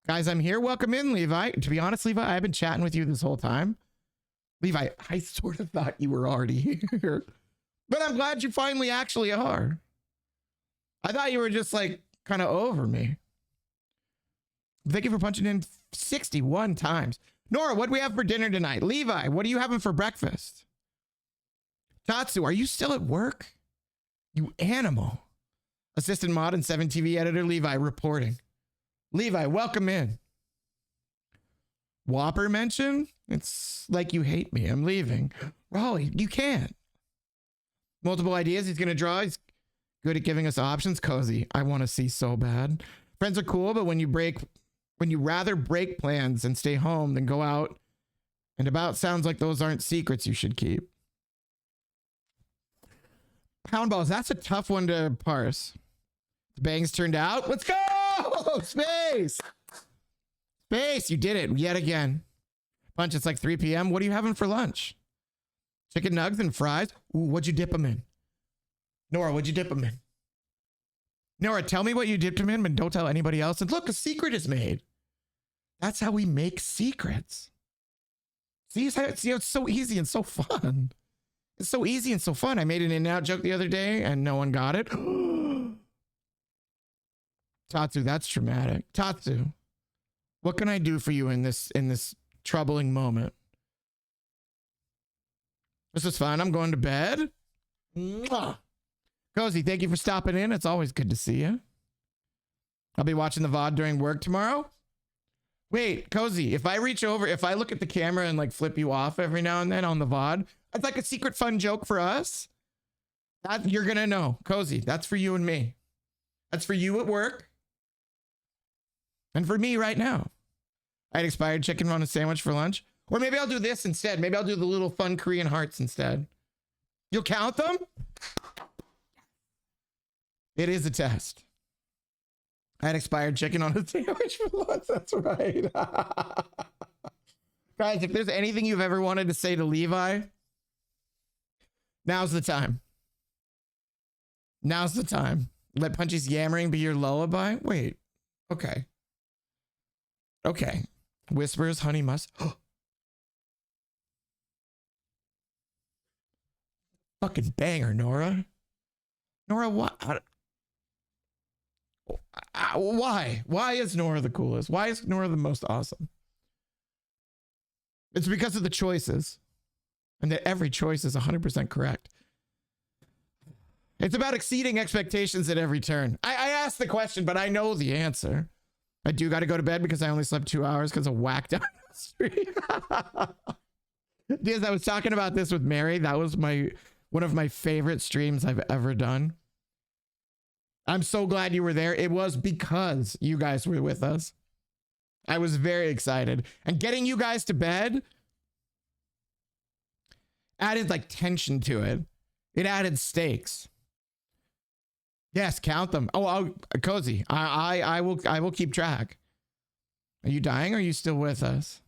Guys, I'm here. Welcome in, Levi. To be honest, Levi, I've been chatting with you this whole time. Levi, I sort of thought you were already here, but I'm glad you finally actually are. I thought you were just like kind of over me. Thank you for punching in 61 times. Nora, what do we have for dinner tonight? Levi, what are you having for breakfast? Tatsu, are you still at work? You animal. Assistant mod and 7TV editor Levi reporting. Levi, welcome in. Whopper mention? It's like you hate me. I'm leaving. Raleigh, you can't. Multiple ideas he's going to draw. He's good at giving us options. Cozy, I want to see so bad. Friends are cool, but when you rather break plans and stay home than go out and about, sounds like those aren't secrets you should keep. Pound Balls, that's a tough one to parse. The bangs turned out. Let's go! Space! Space, you did it yet again. Punch, it's like 3 p.m. What are you having for lunch? Chicken nugs and fries. Ooh, what'd you dip them in? Nora, what'd you dip them in? Nora, tell me what you dipped them in, but don't tell anybody else. And look, a secret is made. That's how we make secrets. See, it's so easy and so fun. It's so easy and so fun. I made an In-N-Out joke the other day and no one got it. Tatsu, that's traumatic. Tatsu, what can I do for you in this troubling moment? This is fun. I'm going to bed. Mwah. Cozy, thank you for stopping in. It's always good to see you. I'll be watching the VOD during work tomorrow. Wait, Cozy, if I reach over, if I look at the camera and like flip you off every now and then on the VOD, it's like a secret fun joke for us. That you're gonna know. Cozy, that's for you and me. That's for you at work. And for me right now. I had expired chicken on a sandwich for lunch. Or maybe I'll do this instead. Maybe I'll do the little fun Korean hearts instead. You'll count them? It is a test. I had expired chicken on a sandwich for lunch. That's right. Guys, if there's anything you've ever wanted to say to Levi, now's the time. Now's the time. Let Punchy's yammering be your lullaby. Wait. Okay. Okay. Whispers, honey must. Fucking banger, Nora. Nora, what? Why? Why is Nora the coolest? Why is Nora the most awesome? It's because of the choices. And that every choice is 100% correct. It's about exceeding expectations at every turn. I asked the question, but I know the answer. I do got to go to bed because I only slept 2 hours because of whacked out stream. Diaz, I was talking about this with Mary. That was one of my favorite streams I've ever done. I'm so glad you were there. It was because you guys were with us. I was very excited. And getting you guys to bed added like tension to it. It added stakes. Yes, count them. Oh, Cozy, I will keep track. Are you dying or are you still with us?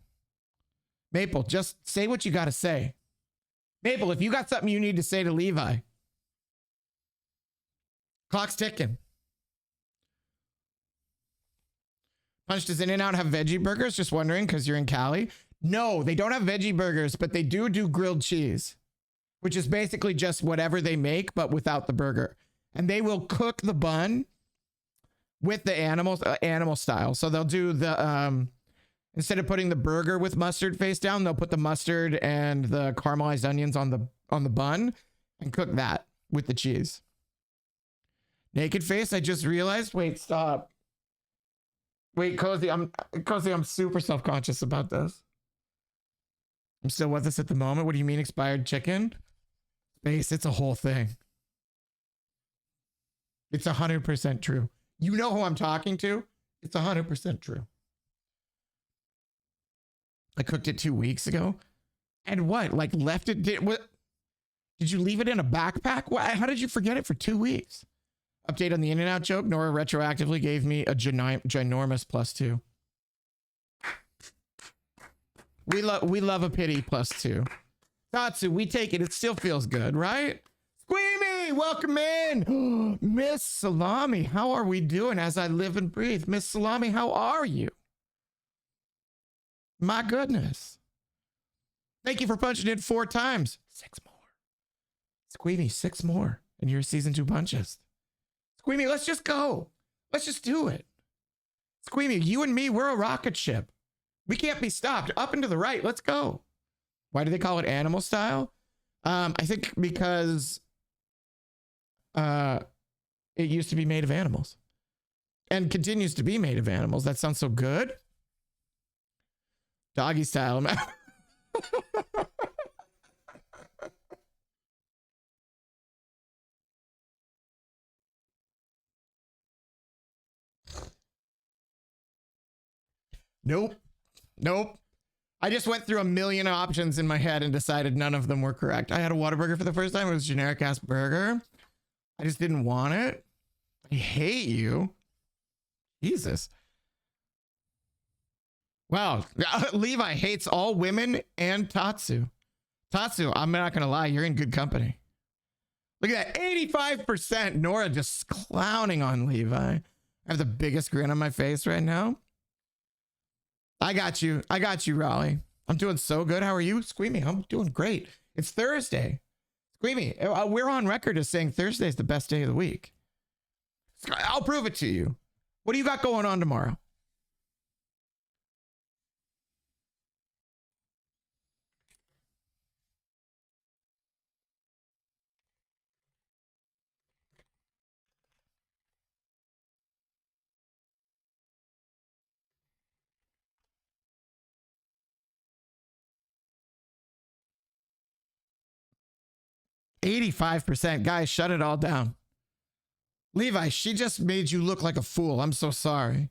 Maple, just say what you got to say. Maple, if you got something you need to say to Levi. Clock's ticking. Punch, does In-N-Out have veggie burgers? Just wondering because you're in Cali. No, they don't have veggie burgers, but they do grilled cheese, which is basically just whatever they make, but without the burger. And they will cook the bun with the animal style. So they'll do the, instead of putting the burger with mustard face down, they'll put the mustard and the caramelized onions on the bun and cook that with the cheese. Naked face, I just realized. Wait, stop. Wait, Cozy, I'm super self-conscious about this. I'm still with us at the moment. What do you mean expired chicken? Space, it's a whole thing. It's 100% true. You know who I'm talking to? It's 100% true. I cooked it 2 weeks ago. And what? Like left it? Did you leave it in a backpack? How did you forget it for 2 weeks? Update on the In-N-Out joke. Nora retroactively gave me a ginormous +2. We love a pity +2. Tatsu, we take it. It still feels good, right? Squeamy, welcome in. Miss Salami, how are we doing as I live and breathe? Miss Salami, how are you? My goodness. Thank you for punching in 4 times. 6 more. Squeamy, 6 more. And you're season 2 punches. Squeamy, let's just go. Let's just do it. Squeamy, you and me, we're a rocket ship. We can't be stopped. Up and to the right. Let's go. Why do they call it animal style? I think because it used to be made of animals and continues to be made of animals. That sounds so good. Doggy style. Nope. I just went through a million options in my head and decided none of them were correct. I had a Whataburger for the first time. It was a generic ass burger. I just didn't want it. I hate you. Jesus. Wow. Levi hates all women and Tatsu. Tatsu, I'm not gonna lie, you're in good company. Look at that, 85%. Nora just clowning on Levi. I have the biggest grin on my face right now. I got you, Raleigh. I'm doing so good. How are you? Squeamy, I'm doing great. It's Thursday. Squeamy, we're on record as saying Thursday is the best day of the week. I'll prove it to you. What do you got going on tomorrow? %. Guys, shut it all down. Levi, she just made you look like a fool. I'm so sorry.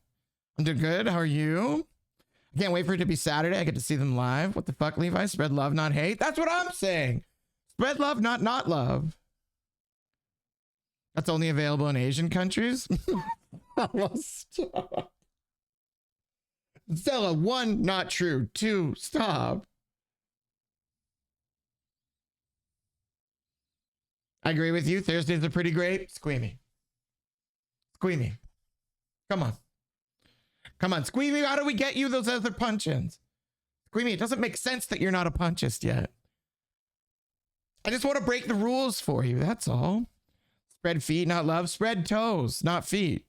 I'm doing good. How are you? I can't wait for it to be Saturday. I get to see them live. What the fuck, Levi? Spread love, not hate. That's what I'm saying. Spread love, not love. That's only available in Asian countries. Stop. Stella, 1, not true. 2, stop. I agree with you. Thursdays are pretty great. Squeamy. Squeamy. Come on. Come on. Squeamy, how do we get you those other punch-ins? Squeamy, it doesn't make sense that you're not a punchist yet. I just want to break the rules for you. That's all. Spread feet, not love. Spread toes, not feet.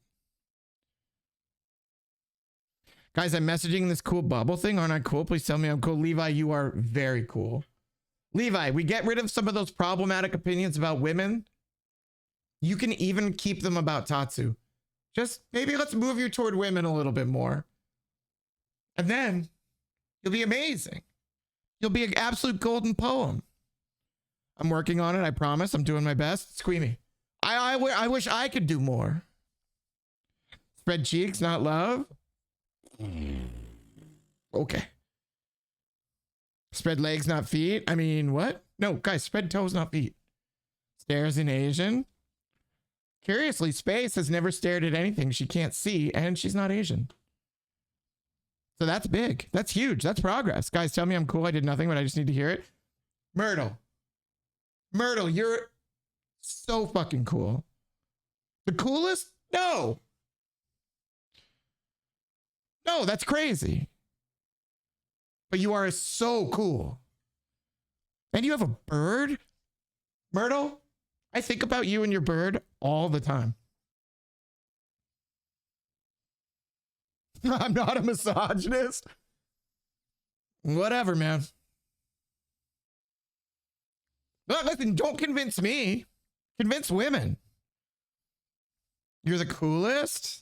Guys, I'm messaging this cool bubble thing. Aren't I cool? Please tell me I'm cool. Levi, you are very cool. Levi, we get rid of some of those problematic opinions about women. You can even keep them about Tatsu. Just maybe let's move you toward women a little bit more. And then you'll be amazing. You'll be an absolute golden poem. I'm working on it. I promise. I'm doing my best. Squeamy. I wish I could do more. Spread cheeks, not love. Okay. Spread legs, not feet. I mean, what? No, guys, spread toes, not feet. Stares in Asian. Curiously, Space has never stared at anything she can't see, and she's not Asian. So that's big. That's huge. That's progress. Guys, tell me I'm cool. I did nothing, but I just need to hear it. Myrtle. Myrtle, you're so fucking cool. The coolest? No. No, that's crazy. But you are so cool. And you have a bird? Myrtle, I think about you and your bird all the time. I'm not a misogynist. Whatever, man. But listen, don't convince me. Convince women. You're the coolest?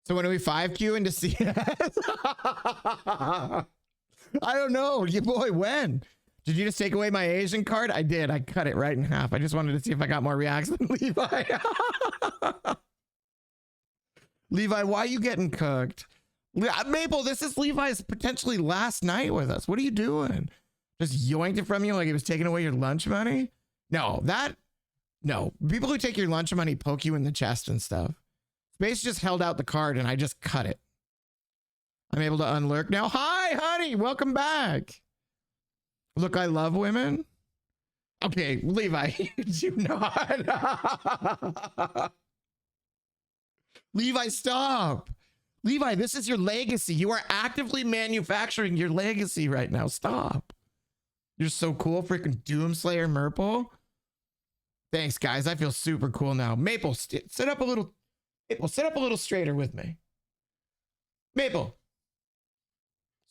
So when do we 5Q into CS? I don't know. You boy, when? Did you just take away my Asian card? I did. I cut it right in half. I just wanted to see if I got more reacts than Levi. Levi, why are you getting cooked? Maple, this is Levi's potentially last night with us. What are you doing? Just yoinked it from you like he was taking away your lunch money? No, no. People who take your lunch money poke you in the chest and stuff. Space just held out the card and I just cut it. I'm able to unlurk now. Hi, honey. Welcome back. Look, I love women. Okay, Levi, you not. Levi, stop. Levi, this is your legacy. You are actively manufacturing your legacy right now. Stop. You're so cool. Freaking Doomslayer Merple. Thanks, guys. I feel super cool now. Maple, sit up a little. Maple, sit up a little straighter with me. Maple,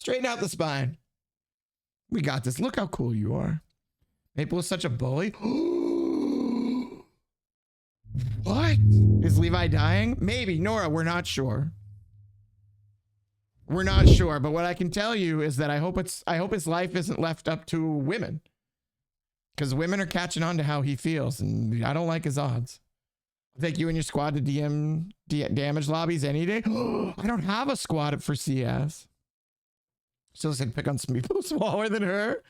straighten out the spine. We got this. Look how cool you are. Maple is such a bully. What? Is Levi dying? Maybe. Nora, we're not sure. We're not sure, but what I can tell you is that I hope his life isn't left up to women. Because women are catching on to how he feels, and I don't like his odds. I'll take you and your squad to damage lobbies any day. I don't have a squad for CS. Still said pick on some people smaller than her.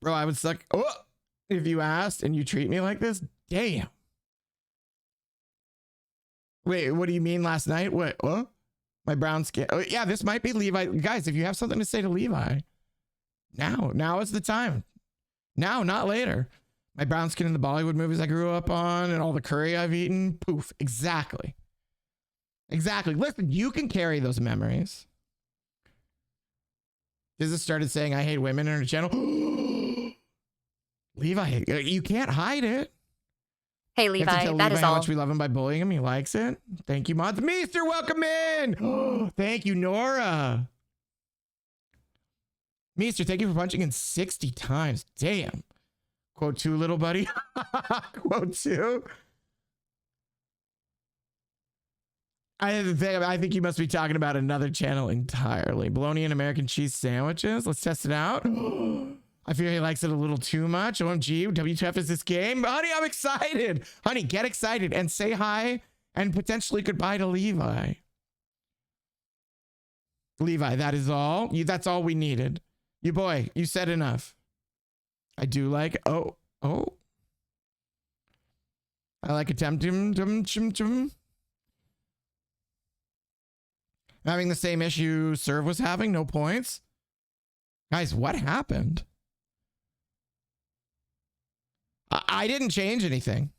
Bro, I would suck. Oh, if you asked and you treat me like this, damn. Wait, what do you mean last night? What? My brown skin. Oh, yeah, this might be Levi. Guys, if you have something to say to Levi, now is the time. Now, not later. My brown skin in the Bollywood movies I grew up on and all the curry I've eaten. Poof. Exactly. Exactly. Listen, you can carry those memories. Jesus started saying I hate women in her channel. Levi, you can't hide it. Hey, You have to Levi, tell that Levi is how all. much we love him by bullying him. He likes it. Thank you, Mod. Meester, welcome in. Thank you, Nora. Meester, thank you for punching in 60 times. Damn. Quote 2, little buddy. Quote 2. I think you must be talking about another channel entirely. Bologna and American cheese sandwiches. Let's test it out. I fear he likes it a little too much. OMG, WTF is this game? Honey, I'm excited. Honey, get excited and say hi and potentially goodbye to Levi. Levi, that is all. That's all we needed. You boy, you said enough. I do like, oh. I like a temtum. Having the same issue Serve was having, no points. Guys, what happened? I didn't change anything.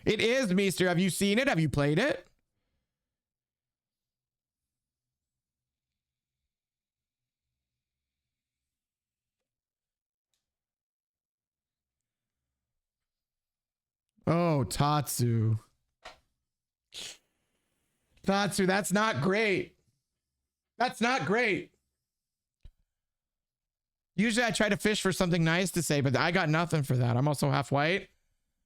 It is, Meester. Have you seen it? Have you played it? Oh, Tatsu. Tatsu, that's not great. That's not great. Usually I try to fish for something nice to say, but I got nothing for that. I'm also half white.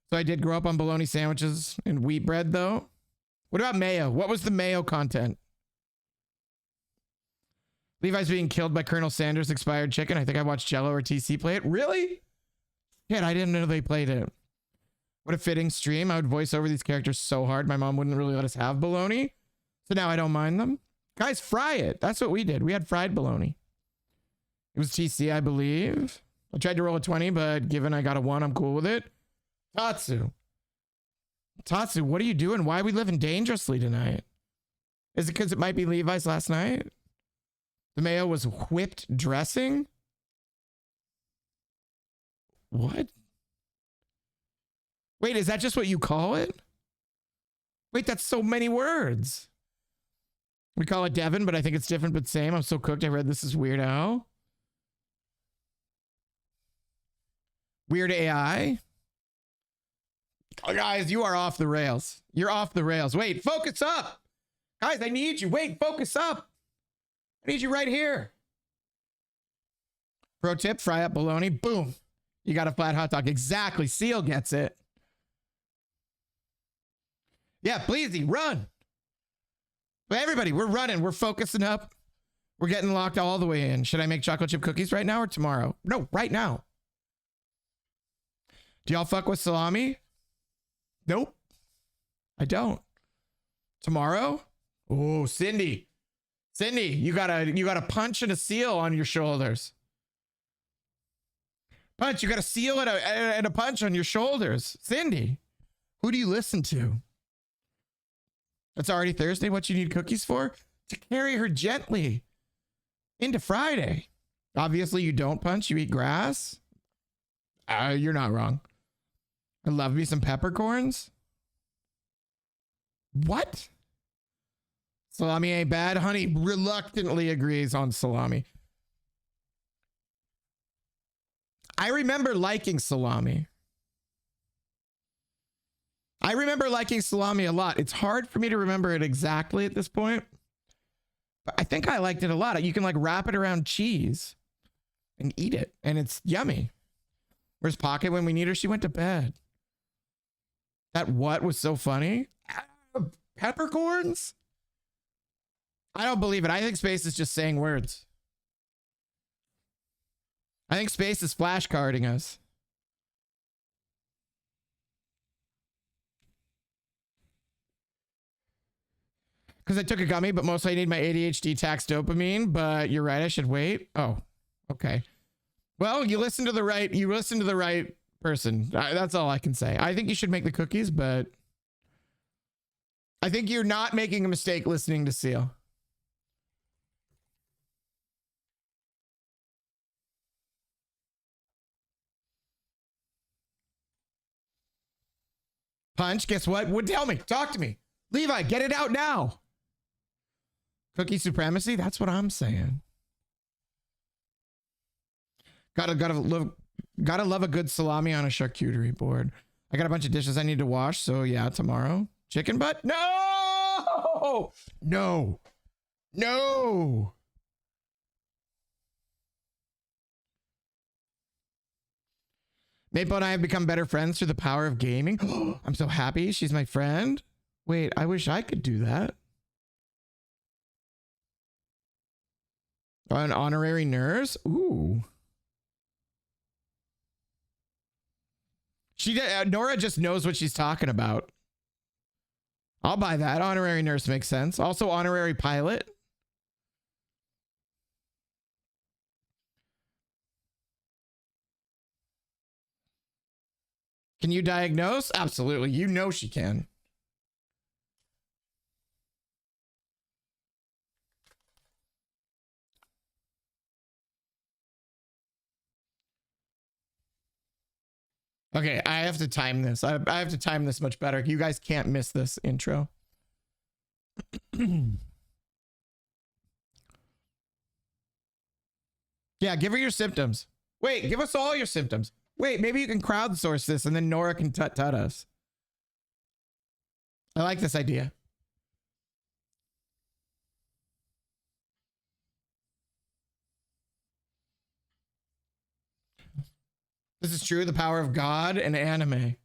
So I did grow up on bologna sandwiches and wheat bread, though. What about mayo? What was the mayo content? Levi's being killed by Colonel Sanders' expired chicken. I think I watched Jello or TC play it. Really? Yeah, I didn't know they played it. What a fitting stream. I would voice over these characters so hard. My mom wouldn't really let us have bologna. So now I don't mind them. Guys, fry it. That's what we did. We had fried bologna. It was TC, I believe. I tried to roll a 20, but given I got a 1, I'm cool with it. Tatsu, what are you doing? Why are we living dangerously tonight? Is it because it might be Levi's last night? The mayo was whipped dressing? What? Wait, is that just what you call it? Wait, that's so many words. We call it Devin, but I think it's different but same. I'm so cooked. I read this is Weird Al. Weird AI. Oh, guys, you are off the rails. You're off the rails. Wait, focus up. Guys, I need you. Wait, focus up. I need you right here. Pro tip, fry up bologna. Boom. You got a flat hot dog. Exactly. Seal gets it. Yeah, Bleezy, run. But everybody, we're running. We're focusing up. We're getting locked all the way in. Should I make chocolate chip cookies right now or tomorrow? No, right now. Do y'all fuck with salami? Nope. I don't. Tomorrow? Oh, Cindy. Cindy, you got a punch and a seal on your shoulders. Punch, you got a seal and a punch on your shoulders. Cindy, who do you listen to? It's already Thursday. What you need cookies for? To carry her gently into Friday. Obviously, you don't punch. You eat grass. You're not wrong. I love me some peppercorns. What? Salami ain't bad. Honey reluctantly agrees on salami. I remember liking salami. I remember liking salami a lot. It's hard for me to remember it exactly at this point. But I think I liked it a lot. You can like wrap it around cheese and eat it. And it's yummy. Where's Pocket when we need her? She went to bed. That what was so funny? Peppercorns? I don't believe it. I think Space is just saying words. I think Space is flashcarding us. Because I took a gummy, but mostly I need my ADHD tax dopamine. But you're right, I should wait. Oh, okay. Well, you listen to the right person. That's all I can say. I think you should make the cookies, but I think you're not making a mistake listening to Seal. Punch, guess what? Would tell me. Talk to me. Levi, get it out now. Cookie supremacy? That's what I'm saying. Gotta love a good salami on a charcuterie board. I got a bunch of dishes I need to wash, so yeah, tomorrow. Chicken butt? No! No. No. Maple and I have become better friends through the power of gaming. I'm so happy she's my friend. Wait, I wish I could do that. An honorary nurse? Ooh. Nora just knows what she's talking about. I'll buy that. Honorary nurse makes sense. Also honorary pilot. Can you diagnose? Absolutely. You know she can. Okay, I have to time this. I have to time this much better. You guys can't miss this intro. Yeah, give her your symptoms. Wait, give us all your symptoms. Wait, maybe you can crowdsource this and then Nora can tut us. I like this idea. This is true. The power of God and anime.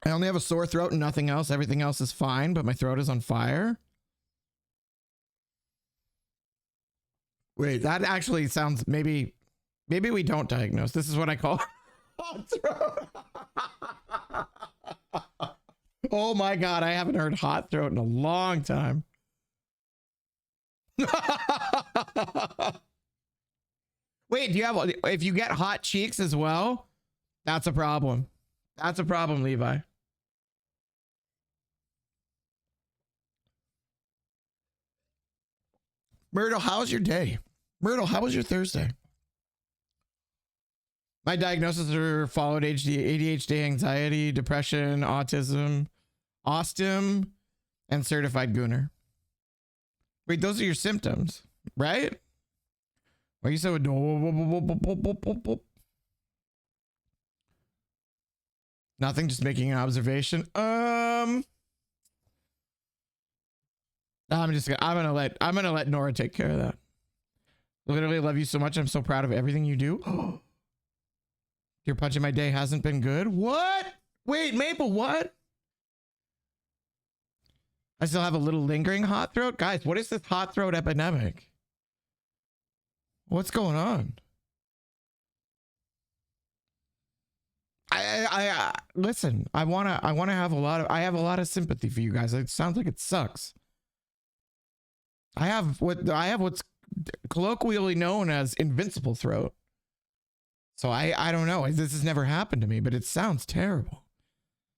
I only have a sore throat and nothing else. Everything else is fine, but my throat is on fire. Wait, that actually sounds maybe we don't diagnose. This is what I call hot throat. Oh my God, I haven't heard hot throat in a long time. Wait, do you have, if you get hot cheeks as well, that's a problem. That's a problem, Levi. Myrtle, how's your day? Myrtle, how was your Thursday? My diagnoses are followed ADHD, anxiety, depression, autism, Ostim, and certified gooner. Wait, those are your symptoms, right? Why you so nothing, just making an observation. I'm gonna let Nora take care of that. Literally love you so much. I'm so proud of everything you do. Your punch in my day hasn't been good. What? Wait, Maple, what? I still have a little lingering hot throat. Guys, what is this hot throat epidemic? What's going on? I listen, I want to have I have a lot of sympathy for you guys. It sounds like it sucks. I have what's colloquially known as invincible throat. So I don't know. This has never happened to me, but it sounds terrible.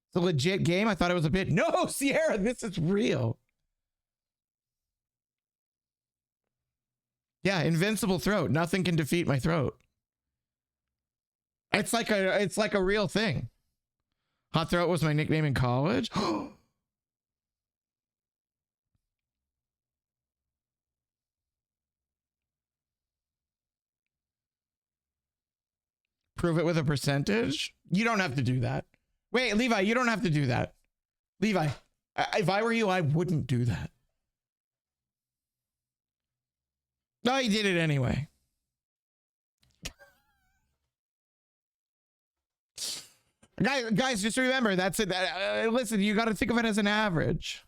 It's a legit game. I thought it was a bit. No, Sierra, this is real. Yeah, invincible throat. Nothing can defeat my throat. It's like a real thing. Hot throat was my nickname in college. Prove it with a percentage? You don't have to do that. Wait, Levi, you don't have to do that. Levi, if I were you, I wouldn't do that. No, he did it anyway. Guys, just remember, that's it. Listen, you got to think of it as an average.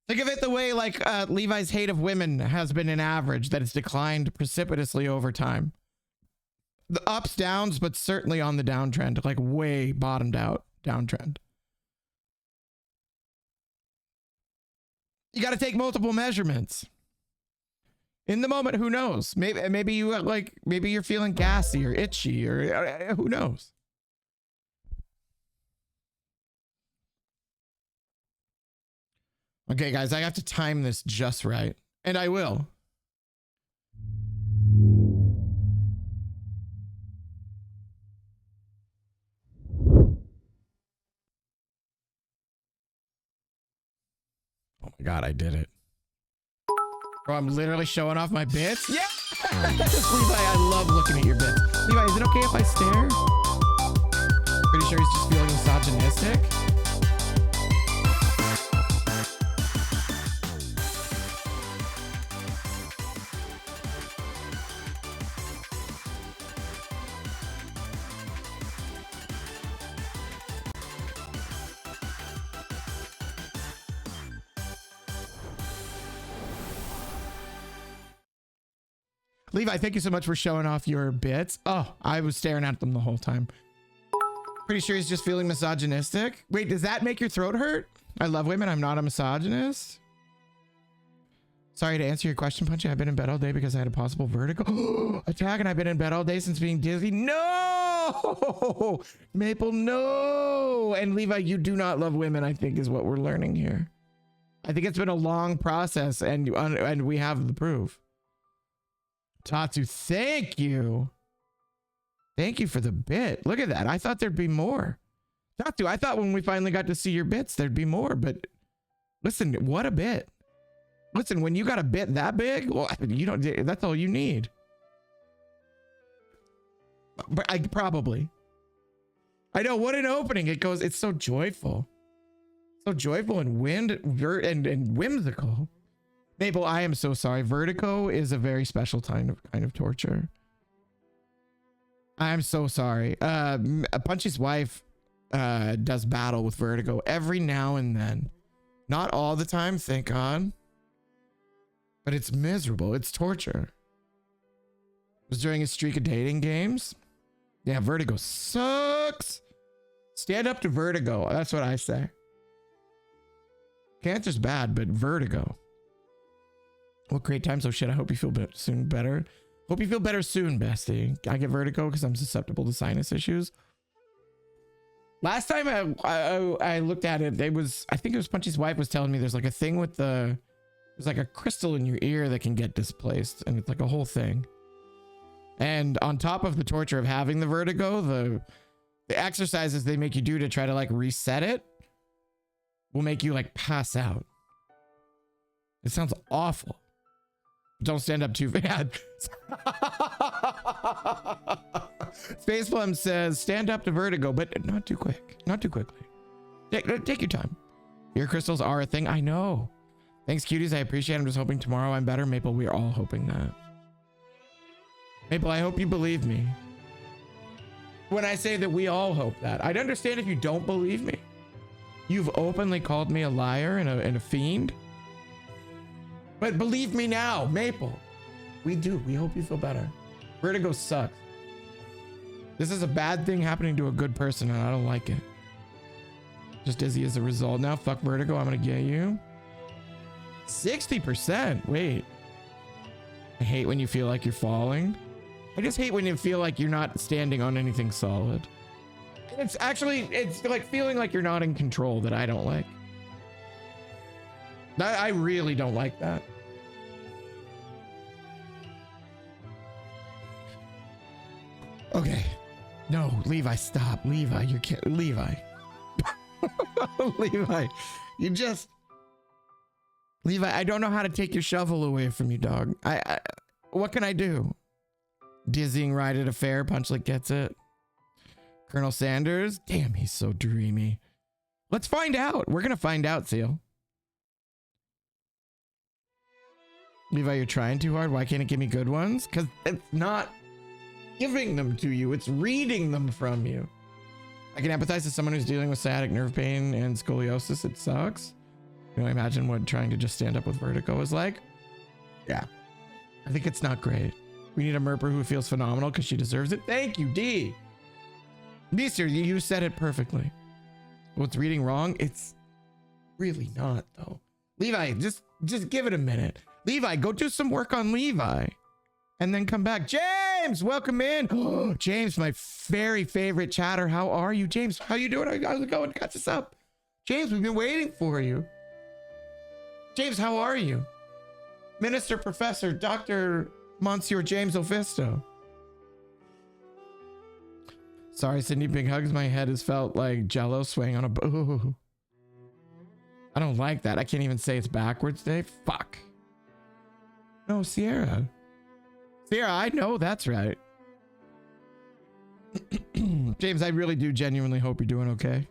Think of it the way like Levi's hate of women has been an average that has declined precipitously over time. The ups, downs, but certainly on the downtrend, like way bottomed out downtrend. You got to take multiple measurements. In the moment, who knows? Maybe you maybe you're feeling gassy or itchy or who knows? Okay, guys, I have to time this just right. And I will. Oh my God, I did it. Bro, I'm literally showing off my bits. Yeah! Levi, I love looking at your bits. Levi, is it okay if I stare? Pretty sure he's just feeling misogynistic. Levi, thank you so much for showing off your bits. Oh, I was staring at them the whole time. Pretty sure he's just feeling misogynistic. Wait, does that make your throat hurt? I love women. I'm not a misogynist. Sorry to answer your question, Punchy. I've been in bed all day because I had a possible vertigo attack, and I've been in bed all day since being dizzy. No! Maple, no! And Levi, you do not love women, I think, is what we're learning here. I think it's been a long process, and we have the proof. Tatsu, thank you. Thank you for the bit. Look at that. I thought there'd be more. Tatsu, I thought when we finally got to see your bits, there'd be more. But listen, what a bit. Listen, when you got a bit that big, well, you don't. That's all you need. But I probably. I know, what an opening. It goes. It's so joyful. So joyful and and whimsical. Maple, I am so sorry. Vertigo is a very special kind of torture. I'm so sorry. Punchy's wife does battle with vertigo every now and then. Not all the time, thank God. But it's miserable. It's torture. It was during a streak of dating games. Yeah, vertigo sucks. Stand up to vertigo. That's what I say. Cancer's bad, but vertigo. What great time. So shit, I hope you feel soon better. Hope you feel better soon, bestie. I get vertigo because I'm susceptible to sinus issues. Last time I looked at it, I think it was Punchy's wife was telling me there's like a thing with there's like a crystal in your ear that can get displaced, and it's like a whole thing. And on top of the torture of having the vertigo, the exercises they make you do to try to like reset it will make you like pass out. It sounds awful. Don't stand up too bad. Spaceplum says, stand up to vertigo, but not too quick. Not too quickly. Take your time. Ear crystals are a thing. I know. Thanks, cuties. I appreciate it. I'm just hoping tomorrow I'm better. Maple, we are all hoping that. Maple, I hope you believe me when I say that we all hope that. I'd understand if you don't believe me. You've openly called me a liar and a fiend. But believe me now, Maple, we do. We hope you feel better. Vertigo sucks. This is a bad thing happening to a good person, and I don't like it. Just dizzy as a result now. Fuck vertigo. I'm gonna get you. 60%. Wait. I hate when you feel like you're falling. I just hate when you feel like you're not standing on anything solid. It's like feeling like you're not in control that I don't like. I really don't like that. Okay. No, Levi, stop. Levi, you're kidding. Levi. Levi, you just... Levi, I don't know how to take your shovel away from you, dog. What can I do? Dizzying ride at a fair. Punchlet gets it. Colonel Sanders. Damn, he's so dreamy. Let's find out. We're going to find out, Seal. Levi, you're trying too hard. Why can't it give me good ones? Because it's not giving them to you. It's reading them from you. I can empathize with someone who's dealing with sciatic nerve pain and scoliosis. It sucks. You know, imagine what trying to just stand up with vertigo is like. Yeah. I think it's not great. We need a Merper who feels phenomenal because she deserves it. Thank you, D. D, sir, you said it perfectly. What's reading wrong? It's really not, though. Levi, just give it a minute. Levi, go do some work on Levi and then come back. James, welcome in. Oh, James, my very favorite chatter. How are you, James? How you doing? How's it going? Catch us up. James, we've been waiting for you. James, how are you? Minister, Professor, Dr. Monsieur James Ofisto. Sorry, Sydney, big hugs. My head has felt like jello swaying on a boo. I don't like that. I can't even say it's backwards today. Fuck. No, Sierra. Sierra, I know that's right. James, I really do genuinely hope you're doing okay.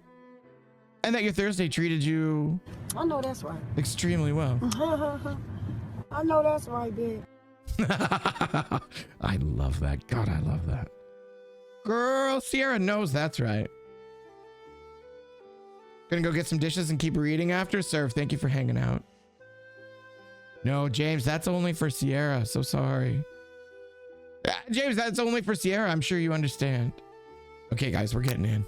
And that your Thursday treated you... I know that's right. extremely well. I know that's right, babe. I love that. God, I love that. Girl, Sierra knows that's right. Gonna go get some dishes and keep reading after? Serve, thank you for hanging out. No, James, that's only for Sierra. So sorry. James, that's only for Sierra. I'm sure you understand. Okay, guys, we're getting in.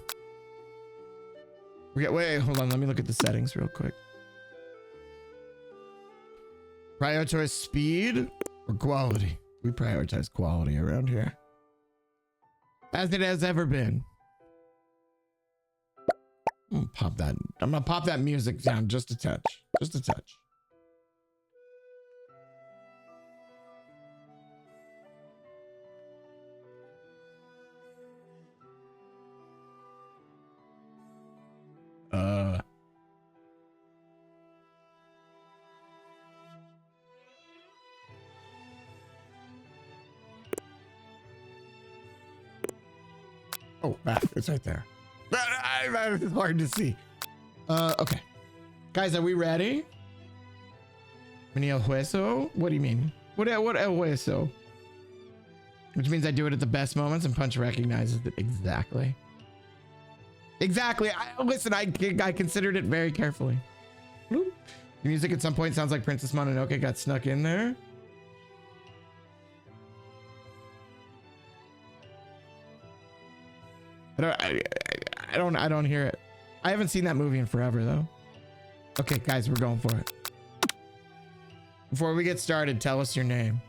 Wait, hold on. Let me look at the settings real quick. Prioritize speed or quality? We prioritize quality around here. As it has ever been. I'm gonna pop that. I'm gonna pop that music down just a touch. Just a touch. Oh, it's right there. It's hard to see. Okay. Guys, are we ready? Mini el hueso? What do you mean? What el hueso? Which means I do it at the best moments and Punch recognizes it exactly. Exactly. Listen, I considered it very carefully. The music at some point sounds like Princess Mononoke got snuck in there. I don't hear it. I haven't seen that movie in forever though. Okay, guys, we're going for it. Before we get started, tell us your name.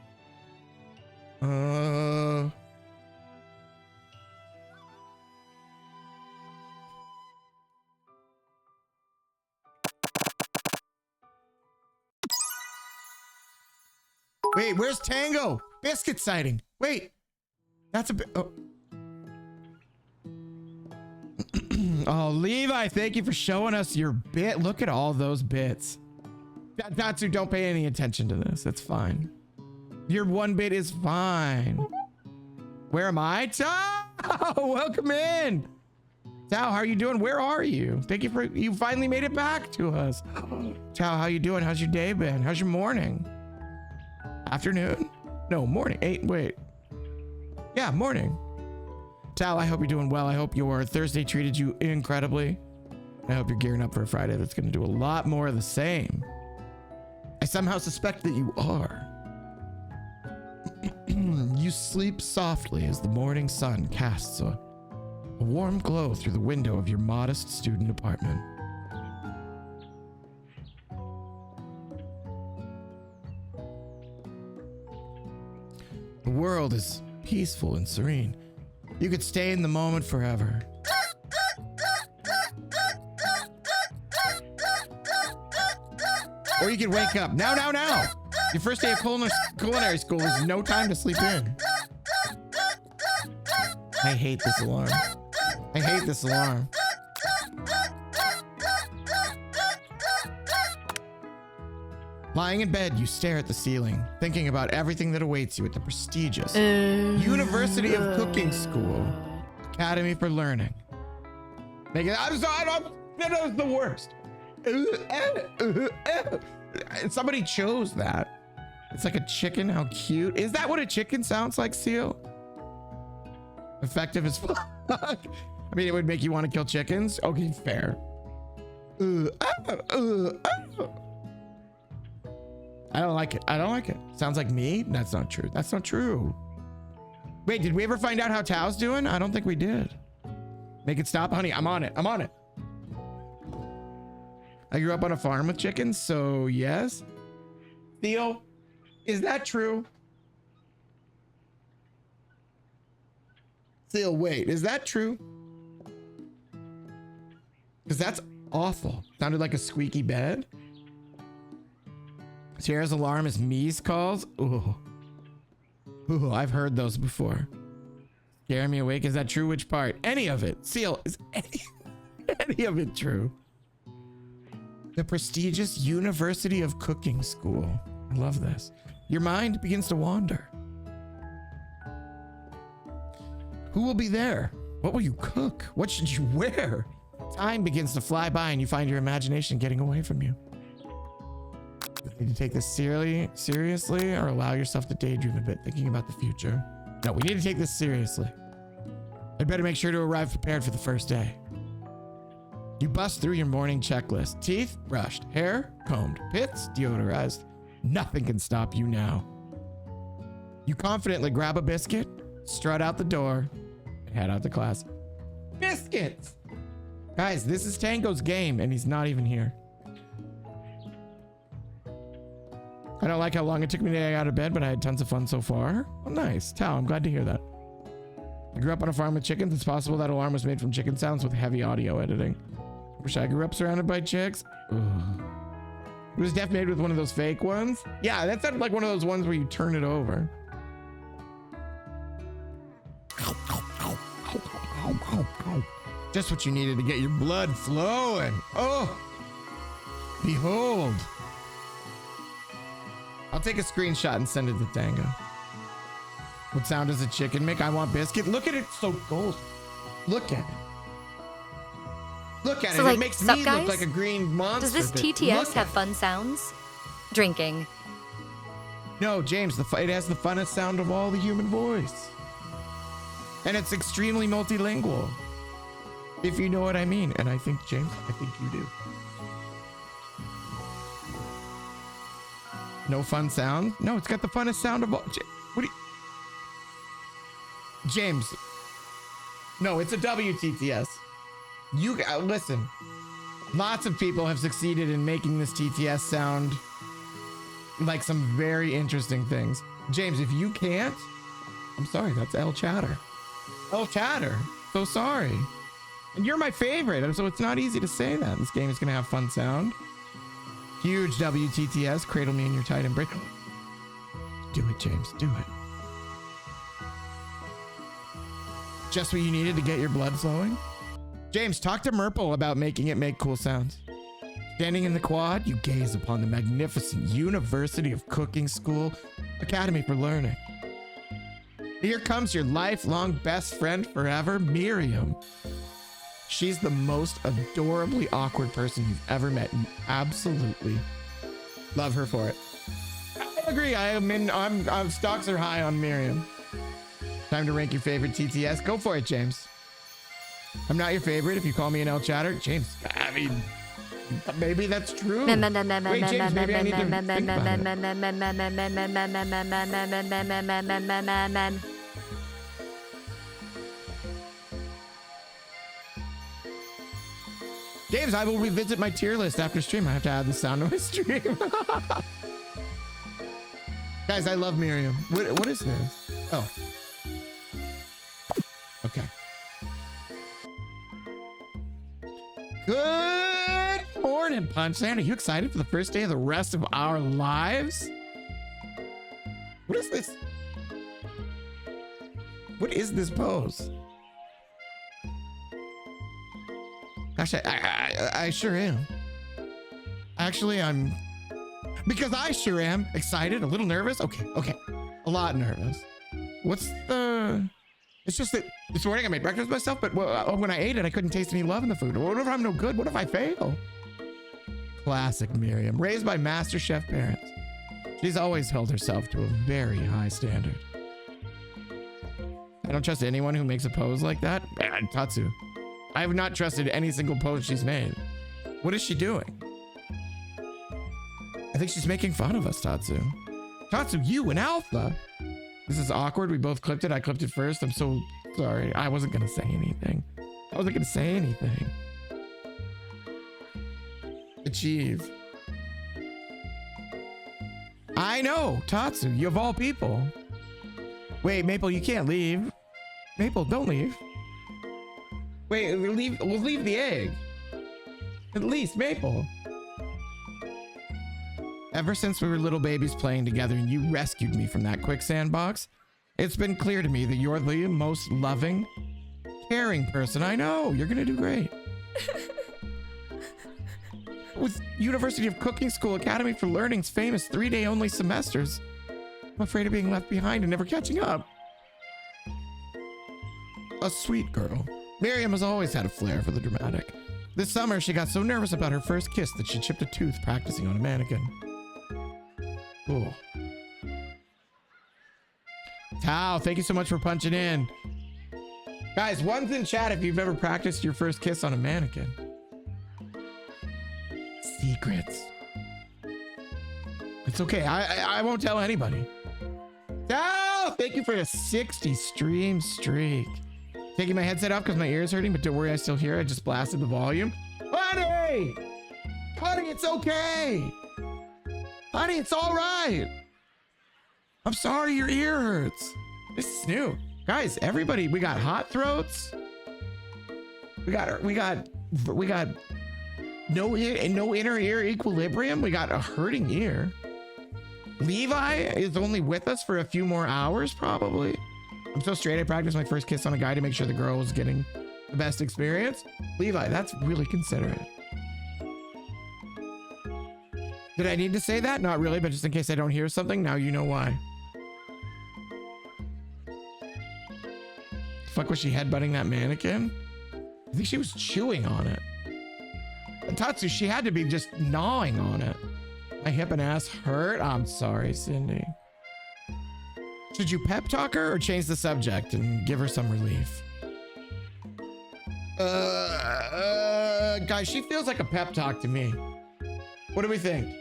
Wait, where's Tango? Biscuit sighting. Wait, that's a bit. Oh. Oh, Levi, thank you for showing us your bit. Look at all those bits. Natsu, don't pay any attention to this. It's fine. Your one bit is fine. Where am I? Tao, welcome in. Tao, how are you doing? Where are you? Thank you for, you finally made it back to us. Tao, how you doing? How's your day been? How's your morning? Afternoon? No, morning. Wait. Yeah, morning. Tao, I hope you're doing well. I hope your Thursday treated you incredibly. I hope you're gearing up for a Friday that's going to do a lot more of the same. I somehow suspect that you are. You sleep softly as the morning sun casts a warm glow through the window of your modest student apartment. The world is peaceful and serene. You could stay in the moment forever. Or you could wake up. Now. Your first day of culinary school is no time to sleep in. I hate this alarm. I hate this alarm. Lying in bed, you stare at the ceiling, thinking about everything that awaits you at the prestigious University of Cooking School, Academy for Learning. That was the worst. Somebody chose that. It's like a chicken. How cute. Is that what a chicken sounds like, Seal? Effective as fuck. I mean, it would make you want to kill chickens. Okay, fair. I don't like it. I don't like it. Sounds like me? That's not true. That's not true. Wait, did we ever find out how Tao's doing? I don't think we did. Make it stop, honey. I'm on it. I'm on it. I grew up on a farm with chickens, so yes. Theo, is that true? Theo, wait, is that true? Because that's awful. Sounded like a squeaky bed. Sierra's alarm is Me's calls. Ooh. Ooh, I've heard those before. Scare me awake. Is that true? Which part? Any of it. Seal, is any of it true? The prestigious University of Cooking School. I love this. Your mind begins to wander. Who will be there? What will you cook? What should you wear? Time begins to fly by and you find your imagination getting away from you. You need to take this seriously or allow yourself to daydream a bit, thinking about the future. No, we need to take this seriously. I'd better make sure to arrive prepared for the first day. You bust through your morning checklist. Teeth brushed, hair combed, pits deodorized. Nothing can stop you now. You confidently grab a biscuit, strut out the door, and head out to class. Biscuits! Guys, this is Tango's game, and he's not even here. I don't like how long it took me to get out of bed, but I had tons of fun so far. Oh, nice. Tao, I'm glad to hear that. I grew up on a farm with chickens. It's possible that alarm was made from chicken sounds with heavy audio editing. Wish I grew up surrounded by chicks. Ugh. It was definitely made with one of those fake ones. Yeah, that sounded like one of those ones where you turn it over. Just what you needed to get your blood flowing. Oh, behold. I'll take a screenshot and send it to Tango. What sound does a chicken make? I want biscuit. Look at it, so gold. Look at it. Look at it. Like, it makes me look like a green monster. Does this TTS have fun sounds? Drinking. No, James, it has the funnest sound of all the human voice. And it's extremely multilingual. If you know what I mean. And I think, James, I think you do. No fun sound? No, it's got the funnest sound of all. What do you... James. No, it's a WTTS. You listen. Lots of people have succeeded in making this TTS sound like some very interesting things. James, if you can't, I'm sorry, that's El Chatter. El Chatter. So sorry. And you're my favorite, so it's not easy to say that. This game is going to have fun sound. Huge WTTS. Cradle me in your tight embrace. Do it, James. Do it. Just what you needed to get your blood flowing? James, talk to Merple about making it make cool sounds. Standing in the quad, you gaze upon the magnificent University of Cooking School Academy for Learning. Here comes your lifelong best friend forever, Miriam. She's the most adorably awkward person you've ever met. You absolutely love her for it. I agree. I'm stocks are high on Miriam. Time to rank your favorite TTS. Go for it, James. I'm not your favorite if you call me an El Chatter. James, I mean, maybe that's true. Wait, James, maybe I need to think about it. James, I will revisit my tier list after stream. I have to add the sound to my stream. Guys, I love Miriam. What is this? Oh. Okay. Good morning, Punchland. Are you excited for the first day of the rest of our lives? What is this? What is this pose? Actually, I sure am. Actually, because I sure am excited, a little nervous. Okay. A lot nervous. It's just that this morning I made breakfast myself, but when I ate it, I couldn't taste any love in the food. What if I'm no good? What if I fail? Classic Miriam, raised by Master Chef parents. She's always held herself to a very high standard. I don't trust anyone who makes a pose like that. Tatsu. I have not trusted any single pose she's made. What is she doing? I think she's making fun of us, Tatsu. Tatsu, you and Alpha. This is awkward. We both clipped it. I clipped it first. I'm so sorry. I wasn't going to say anything. Achieve. I know, Tatsu, you of all people. Wait, Maple, you can't leave. Maple, don't leave. Wait, we'll leave the egg. At least, Maple. Ever since we were little babies playing together and you rescued me from that quicksand box, it's been clear to me that you're the most loving, caring person I know. You're gonna do great. With University of Cooking School Academy for Learning's famous 3-day only semesters, I'm afraid of being left behind and never catching up. A sweet girl. Miriam has always had a flair for the dramatic. This summer, she got so nervous about her first kiss that she chipped a tooth practicing on a mannequin. Cool. Tao, thank you so much for punching in. Guys, one's in chat if you've ever practiced your first kiss on a mannequin. Secrets. It's okay. I won't tell anybody. Tao, thank you for a 60 stream streak. Taking my headset off because my ear is hurting, but don't worry, I still hear it. I just blasted the volume. Honey! Honey, it's okay. Honey, it's all right. I'm sorry your ear hurts. This is new. Guys, everybody, we got hot throats. We got no inner ear equilibrium. We got a hurting ear. Levi is only with us for a few more hours, probably. I'm so straight, I practiced my first kiss on a guy to make sure the girl was getting the best experience. Levi, that's really considerate. Did I need to say that? Not really, but just in case I don't hear something, now you know why. Fuck, was she headbutting that mannequin? I think she was chewing on it. Tatsu, she had to be just gnawing on it. My hip and ass hurt. I'm sorry, Cindy. Should you pep talk her or change the subject and give her some relief? Guys, she feels like a pep talk to me. What do we think?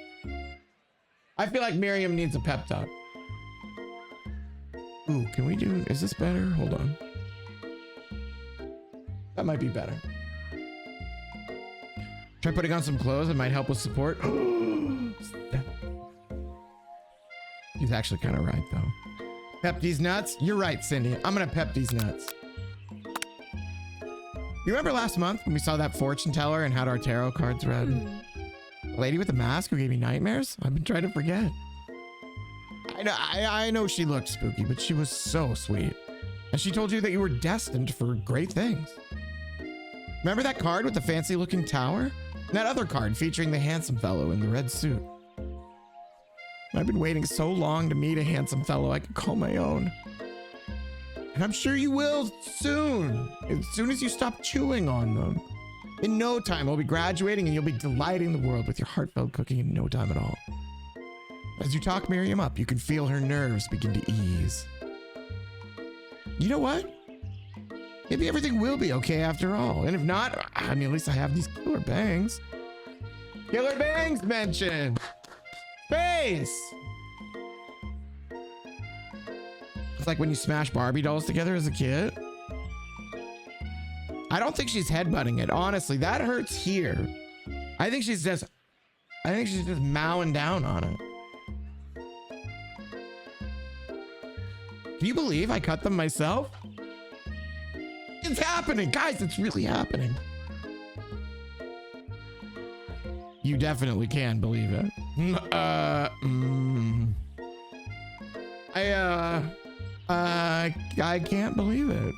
I feel like Miriam needs a pep talk. Ooh, can we do, is this better? Hold on. That might be better. Try putting on some clothes. It might help with support. He's actually kind of right, though. Pep these nuts? You're right, Cindy. I'm going to pep these nuts. You remember last month when we saw that fortune teller and had our tarot cards read? The lady with the mask who gave me nightmares? I've been trying to forget. I know she looked spooky, but she was so sweet. And she told you that you were destined for great things. Remember that card with the fancy looking tower? And that other card featuring the handsome fellow in the red suit. I've been waiting so long to meet a handsome fellow I could call my own. And I'm sure you will soon. As soon as you stop chewing on them. In no time, we'll be graduating and you'll be delighting the world with your heartfelt cooking in no time at all. As you talk Miriam up, you can feel her nerves begin to ease. You know what? Maybe everything will be okay after all. And if not, I mean, at least I have these killer bangs. Killer bangs mentioned. Space. It's like when you smash Barbie dolls together as a kid. I don't think she's headbutting it. Honestly, that hurts here. I think she's just mowing down on it. Can you believe I cut them myself? It's happening, guys. It's really happening. You definitely can believe it. I can't believe it.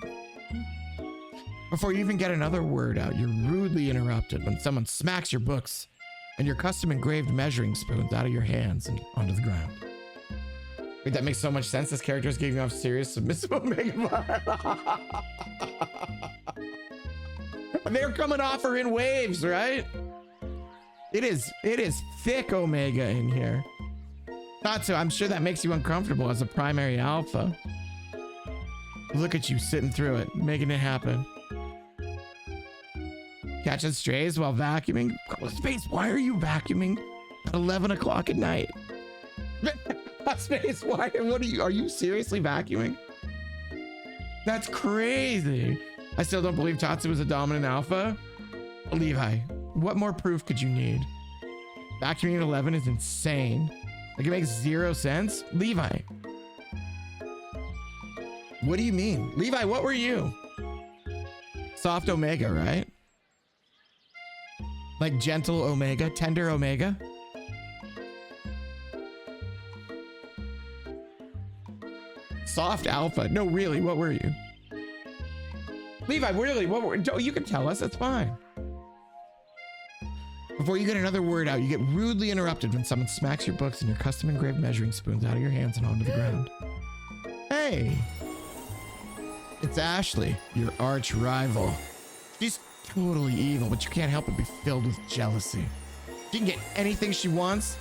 Before you even get another word out, you're rudely interrupted when someone smacks your books and your custom engraved measuring spoons out of your hands and onto the ground. Wait, that makes so much sense. This character is giving off serious submissive Omega. They're coming off her in waves, right? It is thick Omega in here. Thought so. I'm sure that makes you uncomfortable as a primary alpha. Look at you sitting through it, making it happen. Catching strays while vacuuming. Space, why are you vacuuming at 11 o'clock at night? Space, why? Are you seriously vacuuming? That's crazy. I still don't believe Tatsu is a dominant alpha. Levi, what more proof could you need? Vacuuming at 11 is insane. Like, it makes zero sense. Levi. What do you mean? Levi, what were you? Soft Omega, right? Like gentle Omega, tender Omega? Soft alpha. No, really, what were you? Levi, really, what were you? Can tell us, it's fine. Before you get another word out, you get rudely interrupted when someone smacks your books and your custom engraved measuring spoons out of your hands and onto the ground. Hey, it's Ashley, your arch rival. She's totally evil, but you can't help but be filled with jealousy. She can get anything she wants,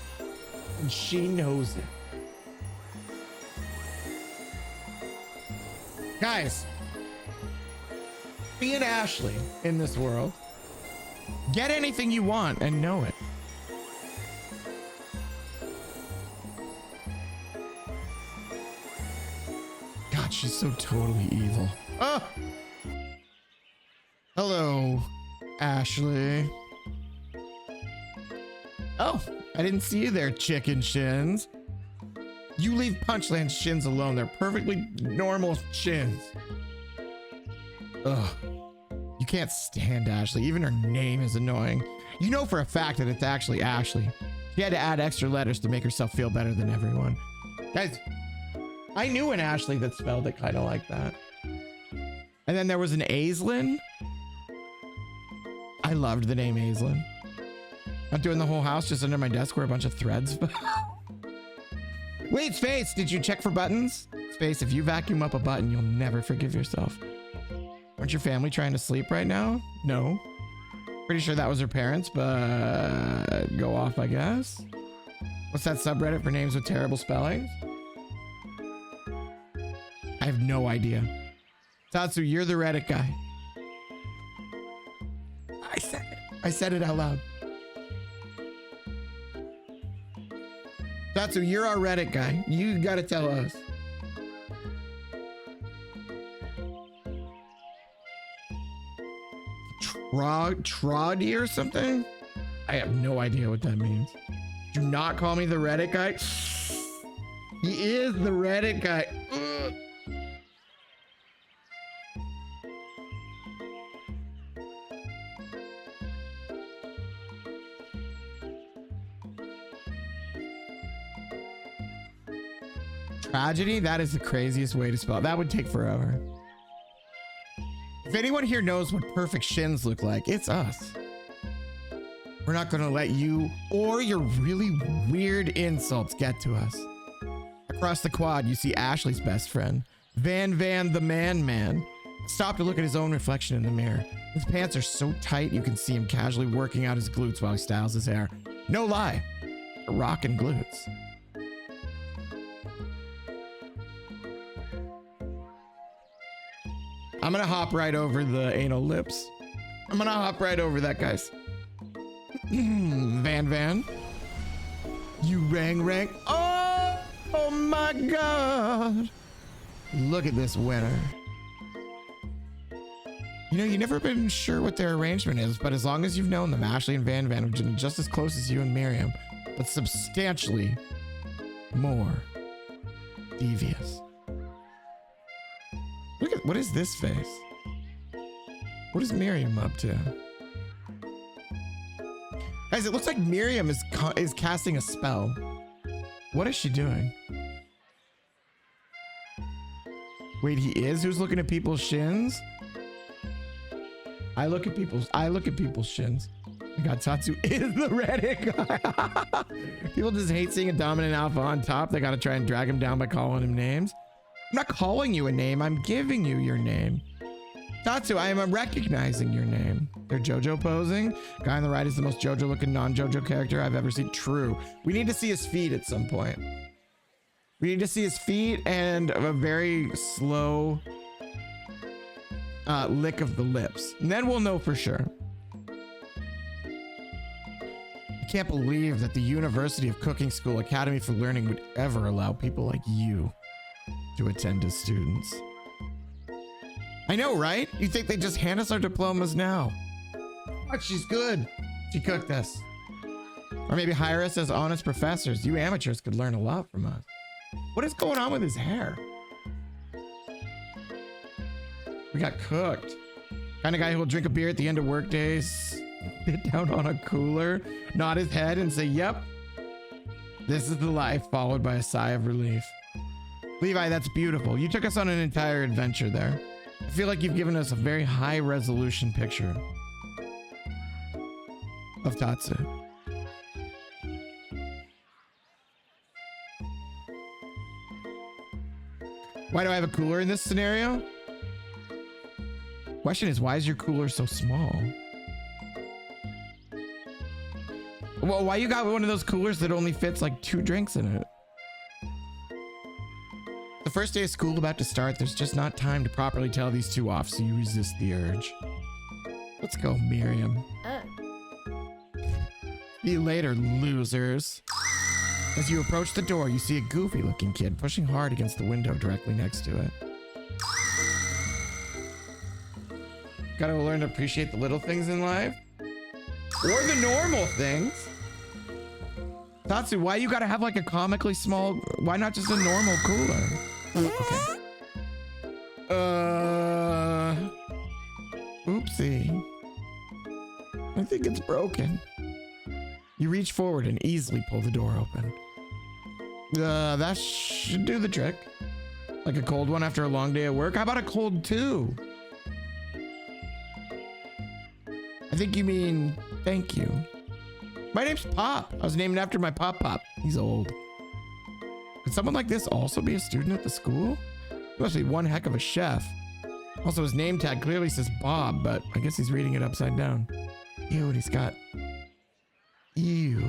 and she knows it. Guys, be an Ashley in this world. Get anything you want and know it. God, she's so totally evil. Oh! Hello, Ashley. Oh, I didn't see you there, chicken shins. You leave Punchland shins alone. They're perfectly normal shins. Ugh. You can't stand Ashley. Even her name is annoying. You know for a fact that it's actually Ashley. She had to add extra letters to make herself feel better than everyone. Guys, I knew an Ashley that spelled it kind of like that. And then there was an Aislinn. I loved the name Aislinn. I'm doing the whole house just under my desk where a bunch of threads. Wait, Space, did you check for buttons? Space, if you vacuum up a button, you'll never forgive yourself. Aren't your family trying to sleep right now? No. Pretty sure that was her parents, but go off, I guess. What's that subreddit for names with terrible spellings? I have no idea. Tatsu, you're the Reddit guy. I said it. I said it out loud. Tatsu, you're our Reddit guy. You gotta tell us. Troddy or something? I have no idea what that means. Do not call me the Reddit guy. He is the Reddit guy. Ugh. Tragedy? That is the craziest way to spell it. That would take forever. If anyone here knows what perfect shins look like, it's us. We're not going to let you or your really weird insults get to us. Across the quad, you see Ashley's best friend, Van the Man. Stop to look at his own reflection in the mirror. His pants are so tight you can see him casually working out his glutes while he styles his hair. No lie, rockin' glutes. I'm gonna hop right over the anal lips. I'm gonna hop right over that, guys. Van. You rang. Oh my God. Look at this winner. You know, you've never been sure what their arrangement is, but as long as you've known them, Ashley and Van have been just as close as you and Miriam, but substantially more devious. Look at, what is this face? What is Miriam up to? Guys, it looks like Miriam is casting a spell. What is she doing? Wait, he is? Who's looking at people's shins? I look at people's shins. My God, Tatsu is the Reddit guy. People just hate seeing a dominant alpha on top. They gotta try and drag him down by calling him names. I'm not calling you a name, I'm giving you your name. Tatsu, I am recognizing your name. They're JoJo posing. Guy on the right is the most JoJo looking non-JoJo character I've ever seen. True. We need to see his feet at some point. We need to see his feet and a very slow lick of the lips. And then we'll know for sure. I can't believe that the University of Cooking School Academy for Learning would ever allow people like you to attend as students. I know, right? You think they just hand us our diplomas now? But she's good. She cooked us. Or maybe hire us as honest professors. You amateurs could learn a lot from us. What is going on with his hair? We got cooked. Kind of guy who will drink a beer at the end of work days, sit down on a cooler, nod his head and say, yep, this is the life, followed by a sigh of relief. Levi, that's beautiful. You took us on an entire adventure there. I feel like you've given us a very high resolution picture of Tatsu. Why do I have a cooler in this scenario? Question is, why is your cooler so small? Well, why you got one of those coolers that only fits like 2 drinks in it? The first day of school about to start, there's just not time to properly tell these two off, so you resist the urge. Let's go, Miriam. See you later, losers. As you approach the door, you see a goofy-looking kid pushing hard against the window directly next to it. Gotta learn to appreciate the little things in life. Or the normal things. Tatsu, why you gotta have like a comically small... Why not just a normal cooler? Okay. Oopsie. I think it's broken. You reach forward and easily pull the door open. That should do the trick. Like a cold one after a long day at work. How about a cold 2? I think you mean thank you. My name's Pop. I was named after my Pop. He's old. Could someone like this also be a student at the school? He must be one heck of a chef. Also, his name tag clearly says Bob, but I guess he's reading it upside down. Ew, what he's got. Ew.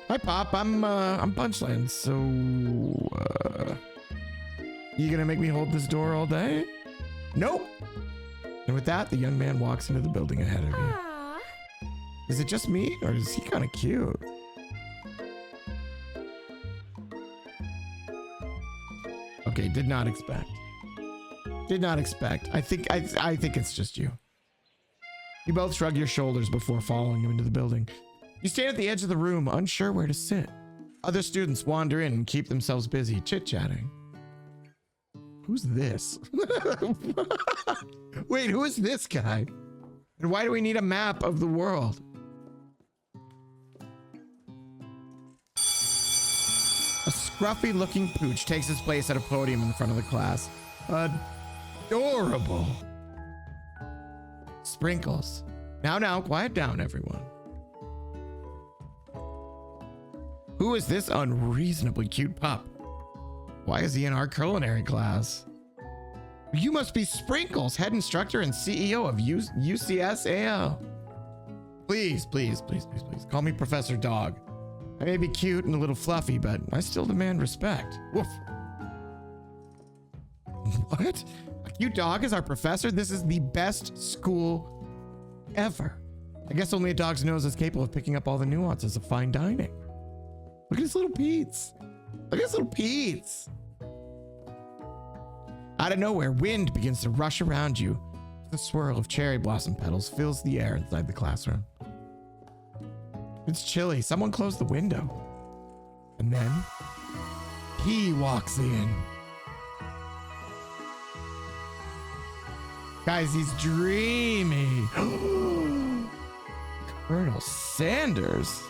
Hi, Pop. I'm Punchland. So, you gonna make me hold this door all day? Nope. And with that, the young man walks into the building ahead of you. Is it just me, or is he kind of cute? Okay, did not expect. Did not expect. I think it's just you. You both shrug your shoulders before following him into the building. You stand at the edge of the room, unsure where to sit. Other students wander in and keep themselves busy, chit-chatting. Who's this? Wait, who is this guy? And why do we need a map of the world? A scruffy looking pooch takes his place at a podium in the front of the class. Adorable. Sprinkles. Now, quiet down, everyone. Who is this unreasonably cute pup? Why is he in our culinary class? You must be Sprinkles, head instructor and CEO of UCSAO. Please, call me Professor Dog. I may be cute and a little fluffy, but I still demand respect. Woof. What? A cute dog is our professor? This is the best school ever. I guess only a dog's nose is capable of picking up all the nuances of fine dining. Look at his little Pete's. Look at his little Pete's. Out of nowhere, wind begins to rush around you. The swirl of cherry blossom petals fills the air inside the classroom. It's chilly. Someone close the window. And then he walks in. Guys, he's dreamy. Colonel Sanders.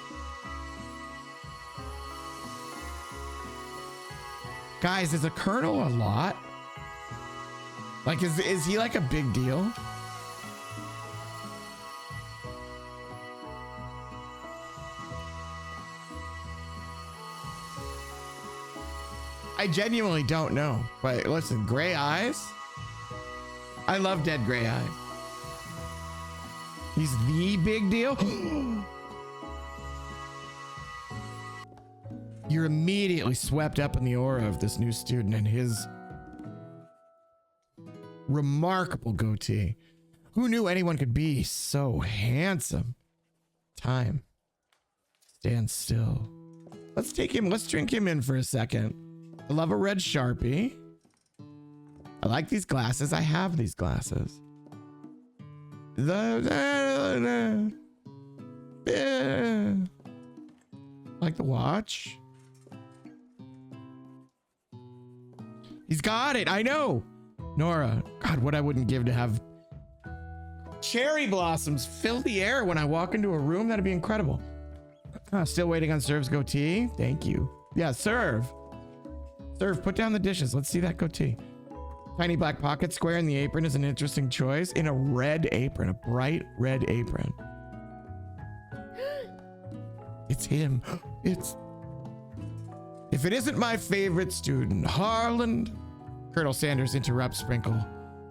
Guys, is a colonel a lot? Like, is he like a big deal? I genuinely don't know. But listen, gray eyes? I love dead gray eyes. He's the big deal? You're immediately swept up in the aura of this new student and his remarkable goatee. Who knew anyone could be so handsome? Time stands still. Let's drink him in for a second. I love a red Sharpie. I like these glasses. I have these glasses. Like the watch. He's got it. I know. Nora, God, what I wouldn't give to have cherry blossoms fill the air when I walk into a room. That'd be incredible. Still waiting on Serve's goatee. Thank you. Yeah, Serve. Serve, put down the dishes. Let's see that goatee. Tiny black pocket square in the apron is an interesting choice. In a red apron, a bright red apron. It's him. If it isn't my favorite student, Harland. Colonel Sanders interrupts Sprinkle.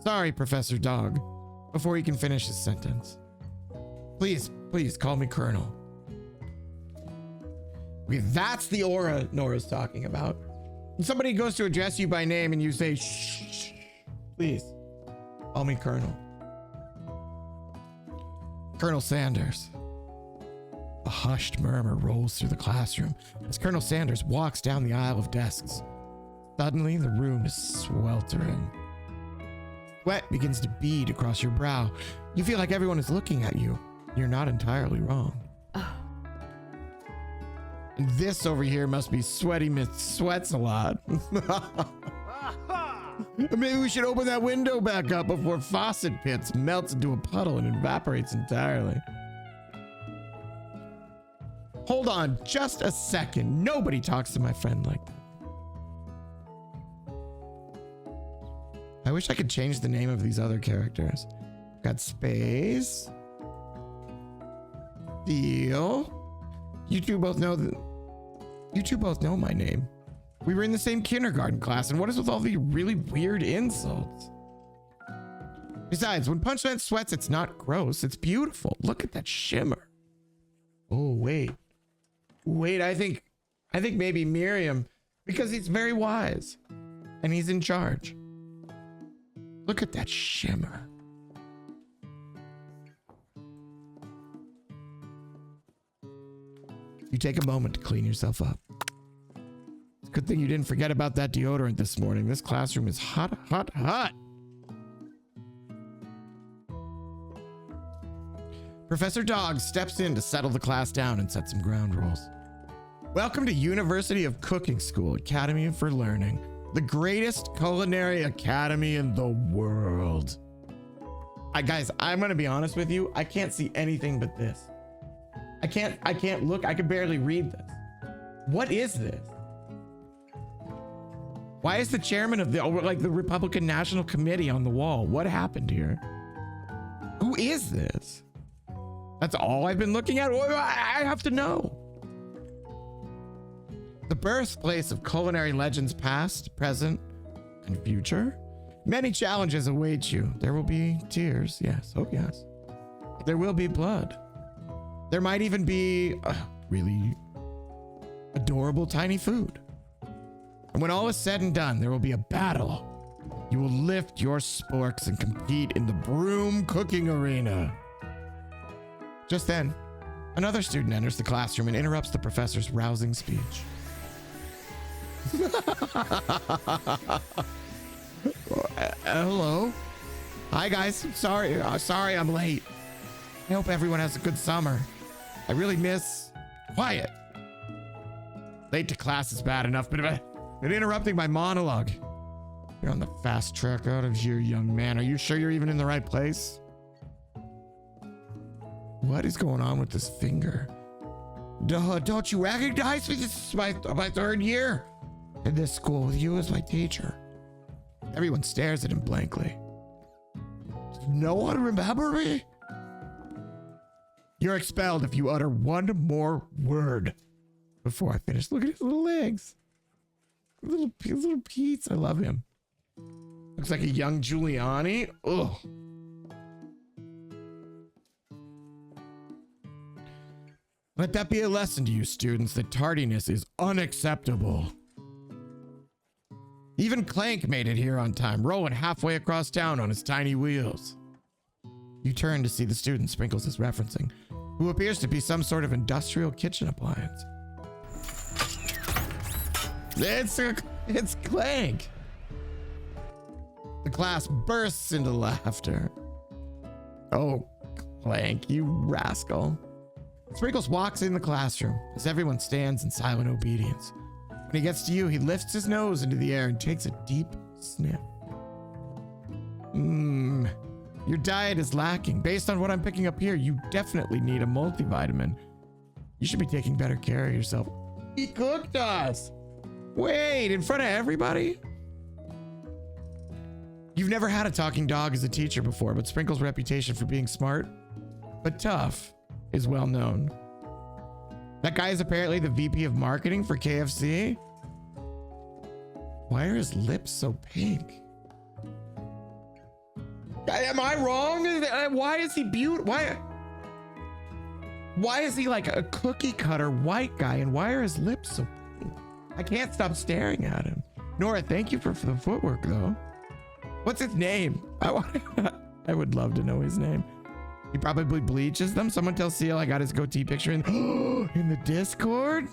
Sorry, Professor Dog. Before he can finish his sentence. Please call me Colonel. Okay, that's the aura Nora's talking about. When somebody goes to address you by name and you say, shh, please, call me Colonel. Colonel Sanders. A hushed murmur rolls through the classroom as Colonel Sanders walks down the aisle of desks. Suddenly, the room is sweltering. Sweat begins to bead across your brow. You feel like everyone is looking at you. You're not entirely wrong. And this over here must be Sweaty Myth Sweats a lot. Maybe we should open that window back up before Faucet Pits melts into a puddle and evaporates entirely. Hold on just a second. Nobody talks to my friend like that. I wish I could change the name of these other characters. Got Space. Deal. You two both know my name. We were in the same kindergarten class, and what is with all the really weird insults? Besides, when Punchland sweats, it's not gross, it's beautiful. Look at that shimmer. Oh, wait. I think maybe Miriam, because he's very wise and he's in charge. Look at that shimmer. You take a moment to clean yourself up. It's a good thing you didn't forget about that deodorant this morning. This classroom is hot, hot, hot. Professor Dog steps in to settle the class down and set some ground rules. Welcome to University of Cooking School, Academy for Learning, the greatest culinary academy in the world. Guys, I'm gonna be honest with you. I can't see anything but this. I can't look. I can barely read this. What is this? Why is the chairman of the Republican National Committee on the wall? What happened here? Who is this? That's all I've been looking at? I have to know. The birthplace of culinary legends past, present, and future. Many challenges await you. There will be tears, yes. Oh, yes. There will be blood. There might even be really adorable tiny food. And when all is said and done, there will be a battle. You will lift your sporks and compete in the broom cooking arena. Just then, another student enters the classroom and interrupts the professor's rousing speech. Hello. Hi guys. Sorry I'm late. I hope everyone has a good summer. I really miss quiet. Late to class is bad enough, but interrupting my monologue. You're on the fast track out of here, young man. Are you sure you're even in the right place? What is going on with this finger? Don't you recognize me? This is my third year in this school with you as my teacher. Everyone stares at him blankly. Does no one remember me? You're expelled if you utter one more word before I finish. Look at his little legs. Little Pete's. I love him. Looks like a young Giuliani. Ugh. Let that be a lesson to you students that tardiness is unacceptable. Even Clank made it here on time, rolling halfway across town on his tiny wheels. You turn to see the student Sprinkles is referencing, who appears to be some sort of industrial kitchen appliance. It's Clank. The class bursts into laughter. Oh, Clank, you rascal. Sprinkles walks in the classroom as everyone stands in silent obedience. When he gets to you, he lifts his nose into the air and takes a deep sniff. Your diet is lacking. Based on what I'm picking up here, you definitely need a multivitamin. You should be taking better care of yourself. He cooked us. Wait, in front of everybody? You've never had a talking dog as a teacher before, but Sprinkle's reputation for being smart but tough is well known. That guy is apparently the VP of marketing for KFC. Why are his lips so pink? Am I wrong? Why is he beautiful? Why is he like a cookie cutter white guy, and why are his lips so pink? I can't stop staring at him. Nora, thank you for the footwork though. What's his name? I would love to know his name. He probably bleaches them. Someone tell Seal I got his goatee picture in the Discord.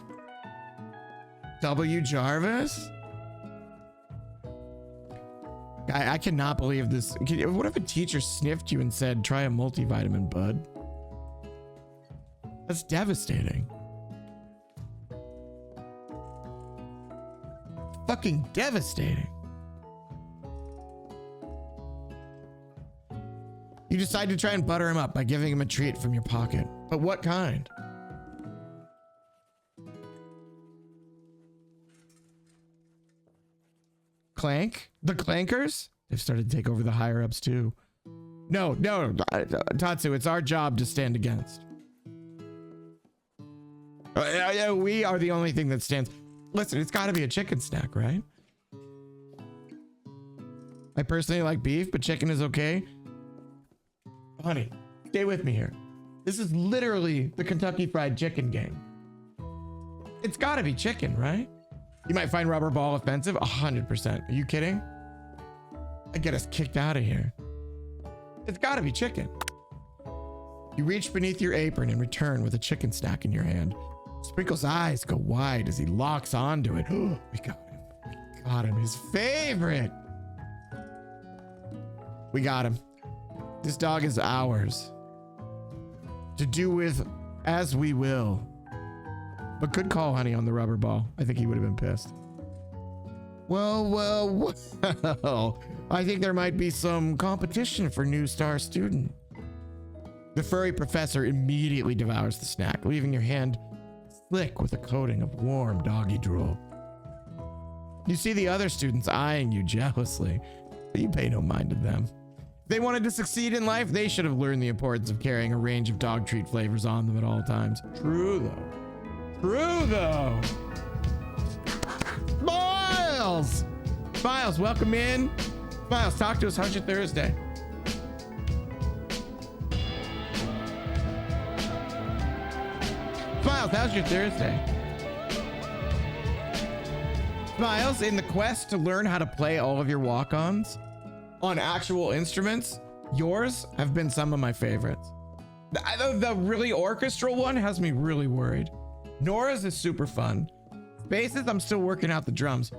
W Jarvis. I cannot believe this. What if a teacher sniffed you and said, try a multivitamin, bud? That's devastating. Fucking devastating. You decide to try and butter him up by giving him a treat from your pocket. But what kind? Clank? The Clankers? They've started to take over the higher ups too. No, Tatsu, it's our job to stand against. We are the only thing that stands. Listen, it's got to be a chicken snack, right? I personally like beef, but chicken is okay. Honey, stay with me here. This is literally the Kentucky Fried Chicken game. It's got to be chicken, right? You might find rubber ball offensive. 100%. Are you kidding? I'd get us kicked out of here. It's got to be chicken. You reach beneath your apron and return with a chicken snack in your hand. Sprinkle's eyes go wide as he locks onto it. We got him. We got him. His favorite. We got him. This dog is ours. To do with as we will. But good call, honey, on the rubber ball. I think he would have been pissed. Well. I think there might be some competition for new star student. The furry professor immediately devours the snack, leaving your hand slick with a coating of warm doggy drool. You see the other students eyeing you jealously, but you pay no mind to them. If they wanted to succeed in life, they should have learned the importance of carrying a range of dog treat flavors on them at all times. True though. Smiles, welcome in. Smiles, talk to us. How's your Thursday? Smiles, how's your Thursday? Smiles, in the quest to learn how to play all of your walk-ons on actual instruments, yours have been some of my favorites. The really orchestral one has me really worried. Nora's is super fun. Basses, I'm still working out the drums.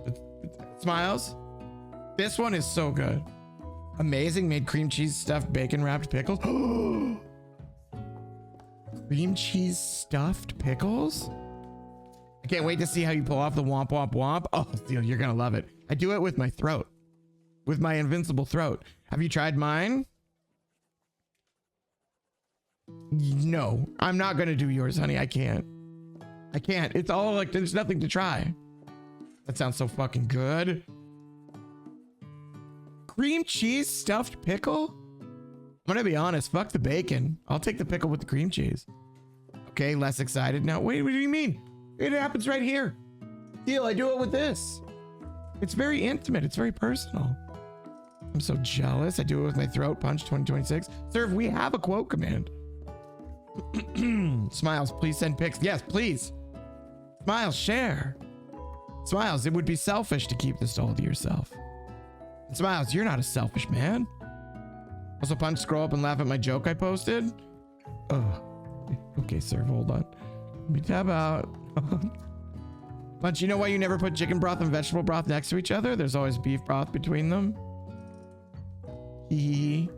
Smiles, this one is so good. Amazing, made cream cheese stuffed bacon wrapped pickles. Cream cheese stuffed pickles? I can't wait to see how you pull off the womp womp womp. Oh, Theo, you're gonna love it. I do it with my throat. With my invincible throat. Have you tried mine? No, I'm not gonna do yours, honey. I can't. It's all like, there's nothing to try. That sounds so fucking good. Cream cheese stuffed pickle? I'm gonna be honest, fuck the bacon. I'll take the pickle with the cream cheese. Okay, less excited now. Wait, what do you mean? It happens right here. Deal, I do it with this. It's very intimate. It's very personal. I'm so jealous. I do it with my throat. Punch 2026. Sir, we have a quote command. Smiles, please send pics. Yes, please. Smiles, share. Smiles, it would be selfish to keep this all to yourself. And Smiles, you're not a selfish man. Also, Punch, scroll up and laugh at my joke I posted. Oh, okay, sir, hold on. Let me tab out. Punch, you know why you never put chicken broth and vegetable broth next to each other? There's always beef broth between them. Hee.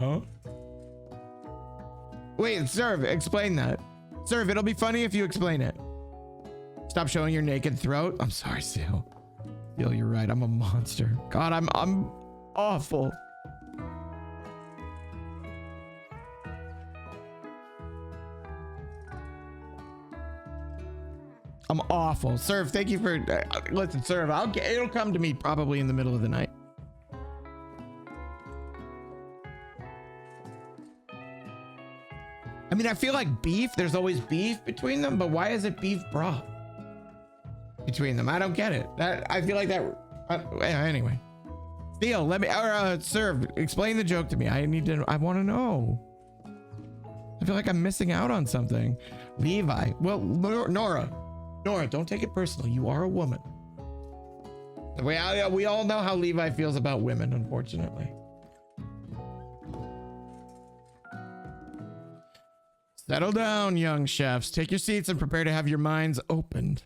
Huh? Wait, Serve, explain that. Serve, it'll be funny if you explain it. Stop showing your naked throat. I'm sorry, Seal. feel you're right. I'm a monster. God, I'm awful. I'm awful. Serve, thank you for listen, Serve. It'll come to me probably in the middle of the night. I mean, I feel like beef, there's always beef between them, but why is it beef broth between them? I don't get it. I feel like that anyway. Theo, let me Serve, explain the joke to me. I want to know. I feel like I'm missing out on something. Levi. Well, Nora, don't take it personally. You are a woman. We all know how Levi feels about women, unfortunately. Settle down, young chefs. Take your seats and prepare to have your minds opened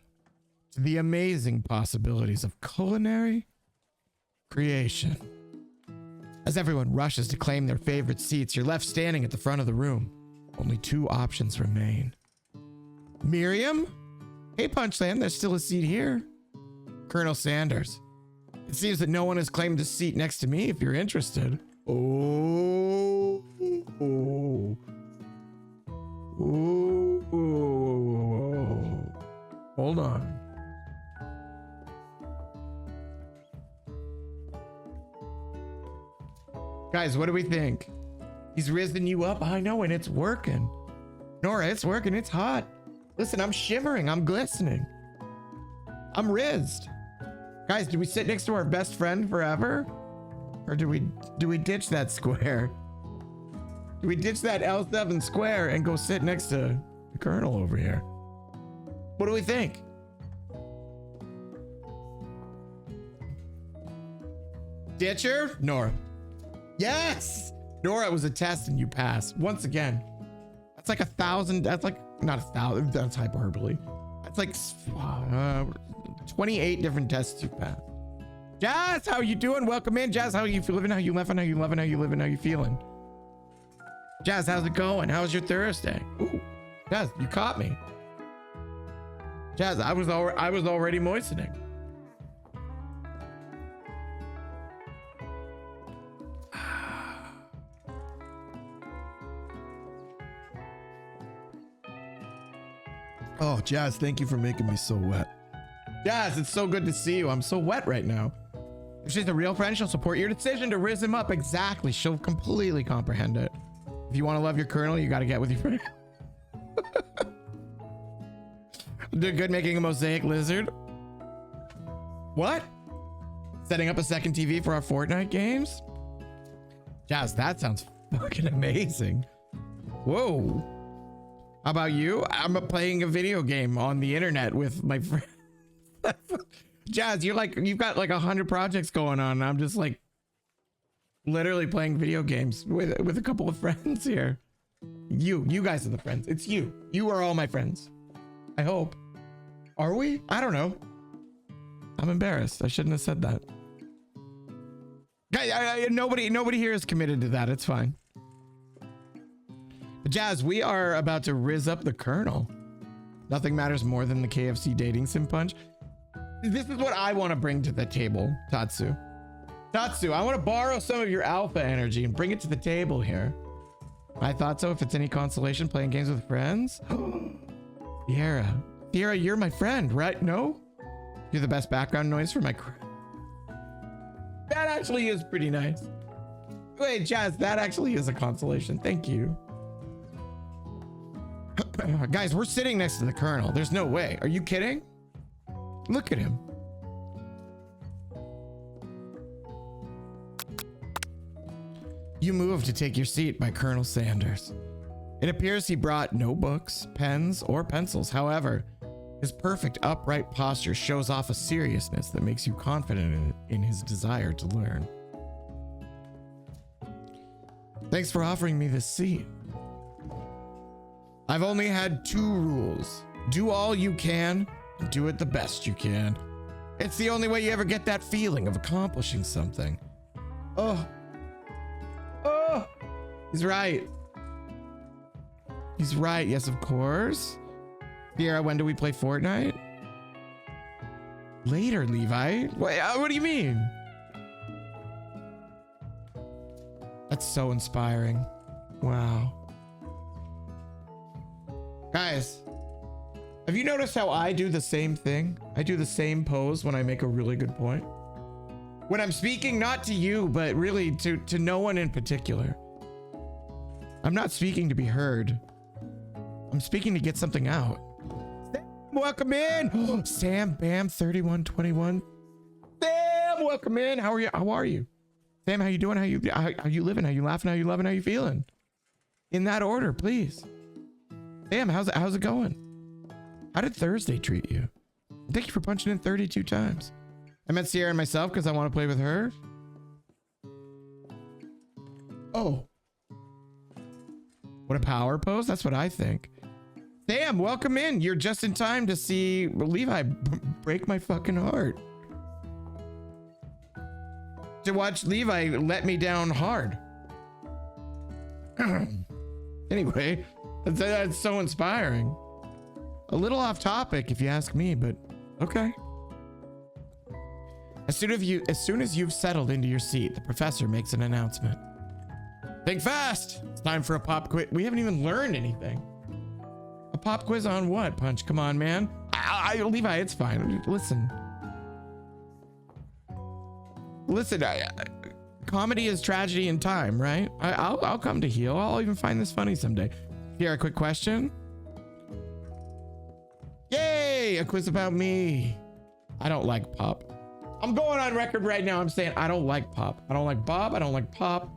to the amazing possibilities of culinary creation. As everyone rushes to claim their favorite seats, you're left standing at the front of the room. Only two options remain. Miriam? Hey, Punchland, there's still a seat here. Colonel Sanders. It seems that no one has claimed a seat next to me if you're interested. Oh. Hold on. Guys, what do we think? He's risen you up. I know, and it's working. Nora, it's working. It's hot. Listen, I'm shivering. I'm glistening. I'm rizzed. Guys, do we sit next to our best friend forever? Or do we ditch that square? Do we ditch that L7 square and go sit next to the Colonel over here? What do we think? Ditcher? Nora. Yes! Nora, it was a test and you passed. Once again. That's like 1,000. That's like, not 1,000. That's hyperbole. That's like 28 different tests you passed. Jazz, how you doing? Welcome in. Jazz, how you living? How you living? How you loving? How you living? How you feeling? Jazz, how's it going? How's your Thursday? Ooh, Jazz, you caught me. Jazz, I was already moistening. Oh, Jazz, thank you for making me so wet. Jazz, it's so good to see you. I'm so wet right now. If she's a real friend, she'll support your decision to rizz him up. Exactly. She'll completely comprehend it. If you want to love your Colonel, you got to get with your friend. Did good making a mosaic lizard. What? Setting up a second TV for our Fortnite games? Jazz, that sounds fucking amazing. Whoa. How about you? I'm playing a video game on the internet with my friend. Jazz, you've got like 100 projects going on. And I'm just like literally playing video games with a couple of friends here. You guys are the friends. It's you. You are all my friends. I hope. Are we? I don't know. I'm embarrassed. I shouldn't have said that. Nobody here is committed to that. It's fine. But Jazz, we are about to rizz up the Colonel. Nothing matters more than the KFC dating sim punch. This is what I want to bring to the table, Tatsu. Tatsu, I want to borrow some of your alpha energy and bring it to the table here. I thought so. If it's any consolation, playing games with friends. Sierra, you're my friend, right? No? You're the best background noise for my That actually is pretty nice. Wait, Jazz, that actually is a consolation. Thank you. Guys, we're sitting next to the Colonel. There's no way. Are you kidding? Look at him. You move to take your seat by Colonel Sanders. It appears he brought no books, pens, or pencils. However, his perfect upright posture shows off a seriousness that makes you confident in his desire to learn. Thanks for offering me this seat. I've only had 2 rules. Do all you can, and do it the best you can. It's the only way you ever get that feeling of accomplishing something. Oh, he's right. He's right, yes, of course. Sierra, when do we play Fortnite? Later, Levi. What do you mean? That's so inspiring. Wow. Guys, have you noticed how I do the same thing? I do the same pose when I make a really good point. When I'm speaking not to you, but really to no one in particular. I'm not speaking to be heard. I'm speaking to get something out. Welcome in. Sam Bam 3121. Sam, welcome in. How are you? Sam, how you doing? How you living? How you laughing? How you loving? How you feeling? In that order, please. Sam, how's it going? How did Thursday treat you? Thank you for punching in 32 times. I meant Sierra and myself because I want to play with her. Oh. What a power pose. That's what I think. Sam, welcome in. You're just in time to see Levi break my fucking heart. To watch Levi let me down hard. Anyway, that's so inspiring. A little off topic if you ask me, but okay. As soon as you've settled into your seat, the professor makes an announcement. Think fast. It's time for a pop quiz. We haven't even learned anything. A pop quiz on what, Punch? Come on, man. Levi, it's fine. Listen, comedy is tragedy in time, right? I'll come to heal. I'll even find this funny someday. Here, a quick question. Yay, a quiz about me. I don't like pop. I'm going on record right now. I'm saying I don't like pop. I don't like Bob. I don't like pop.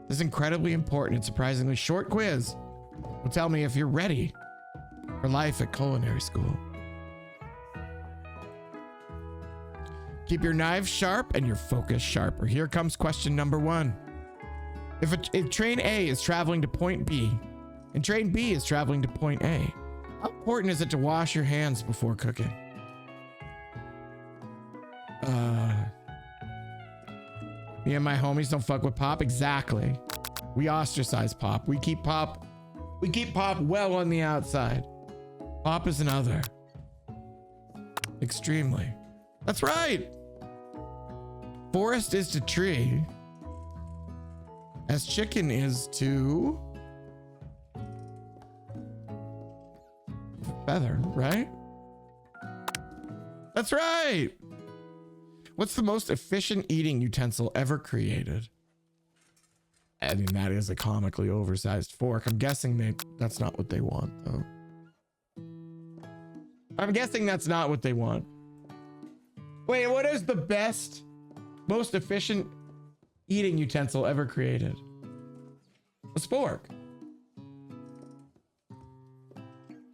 This incredibly important and surprisingly short quiz will tell me if you're ready for life at culinary school. Keep your knives sharp and your focus sharper. Here comes question number 1. If train A is traveling to point B and train B is traveling to point A, how important is it to wash your hands before cooking? Me and my homies don't fuck with pop. Exactly. We ostracize pop. We keep pop well on the outside. Pop is another. Extremely. That's right. Forest is to tree as chicken is to feather, right? That's right. What's the most efficient eating utensil ever created? I mean, that is a comically oversized fork. I'm guessing that's not what they want, though. I'm guessing that's not what they want. Wait, what is the best, most efficient eating utensil ever created? A spork.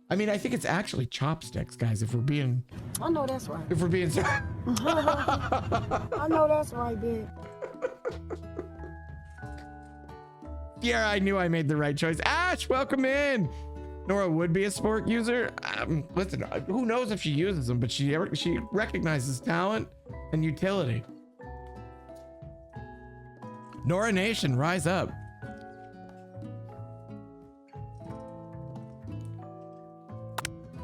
I mean, I think it's actually chopsticks, guys, if we're being... I know that's right. If we're being... I know that's right, babe. Yeah, I knew I made the right choice. Ash, welcome in. Nora would be a spork user. Listen, who knows if she uses them, but she recognizes talent and utility. Nora Nation, rise up.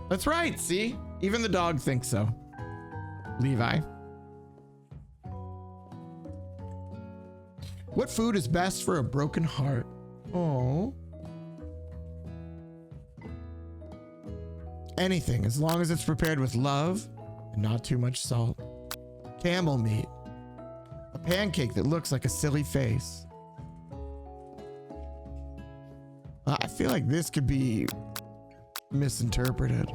That's right, see? Even the dog thinks so. Levi. What food is best for a broken heart? Oh. Anything, as long as it's prepared with love and not too much salt. Camel meat. A pancake that looks like a silly face. I feel like this could be misinterpreted. You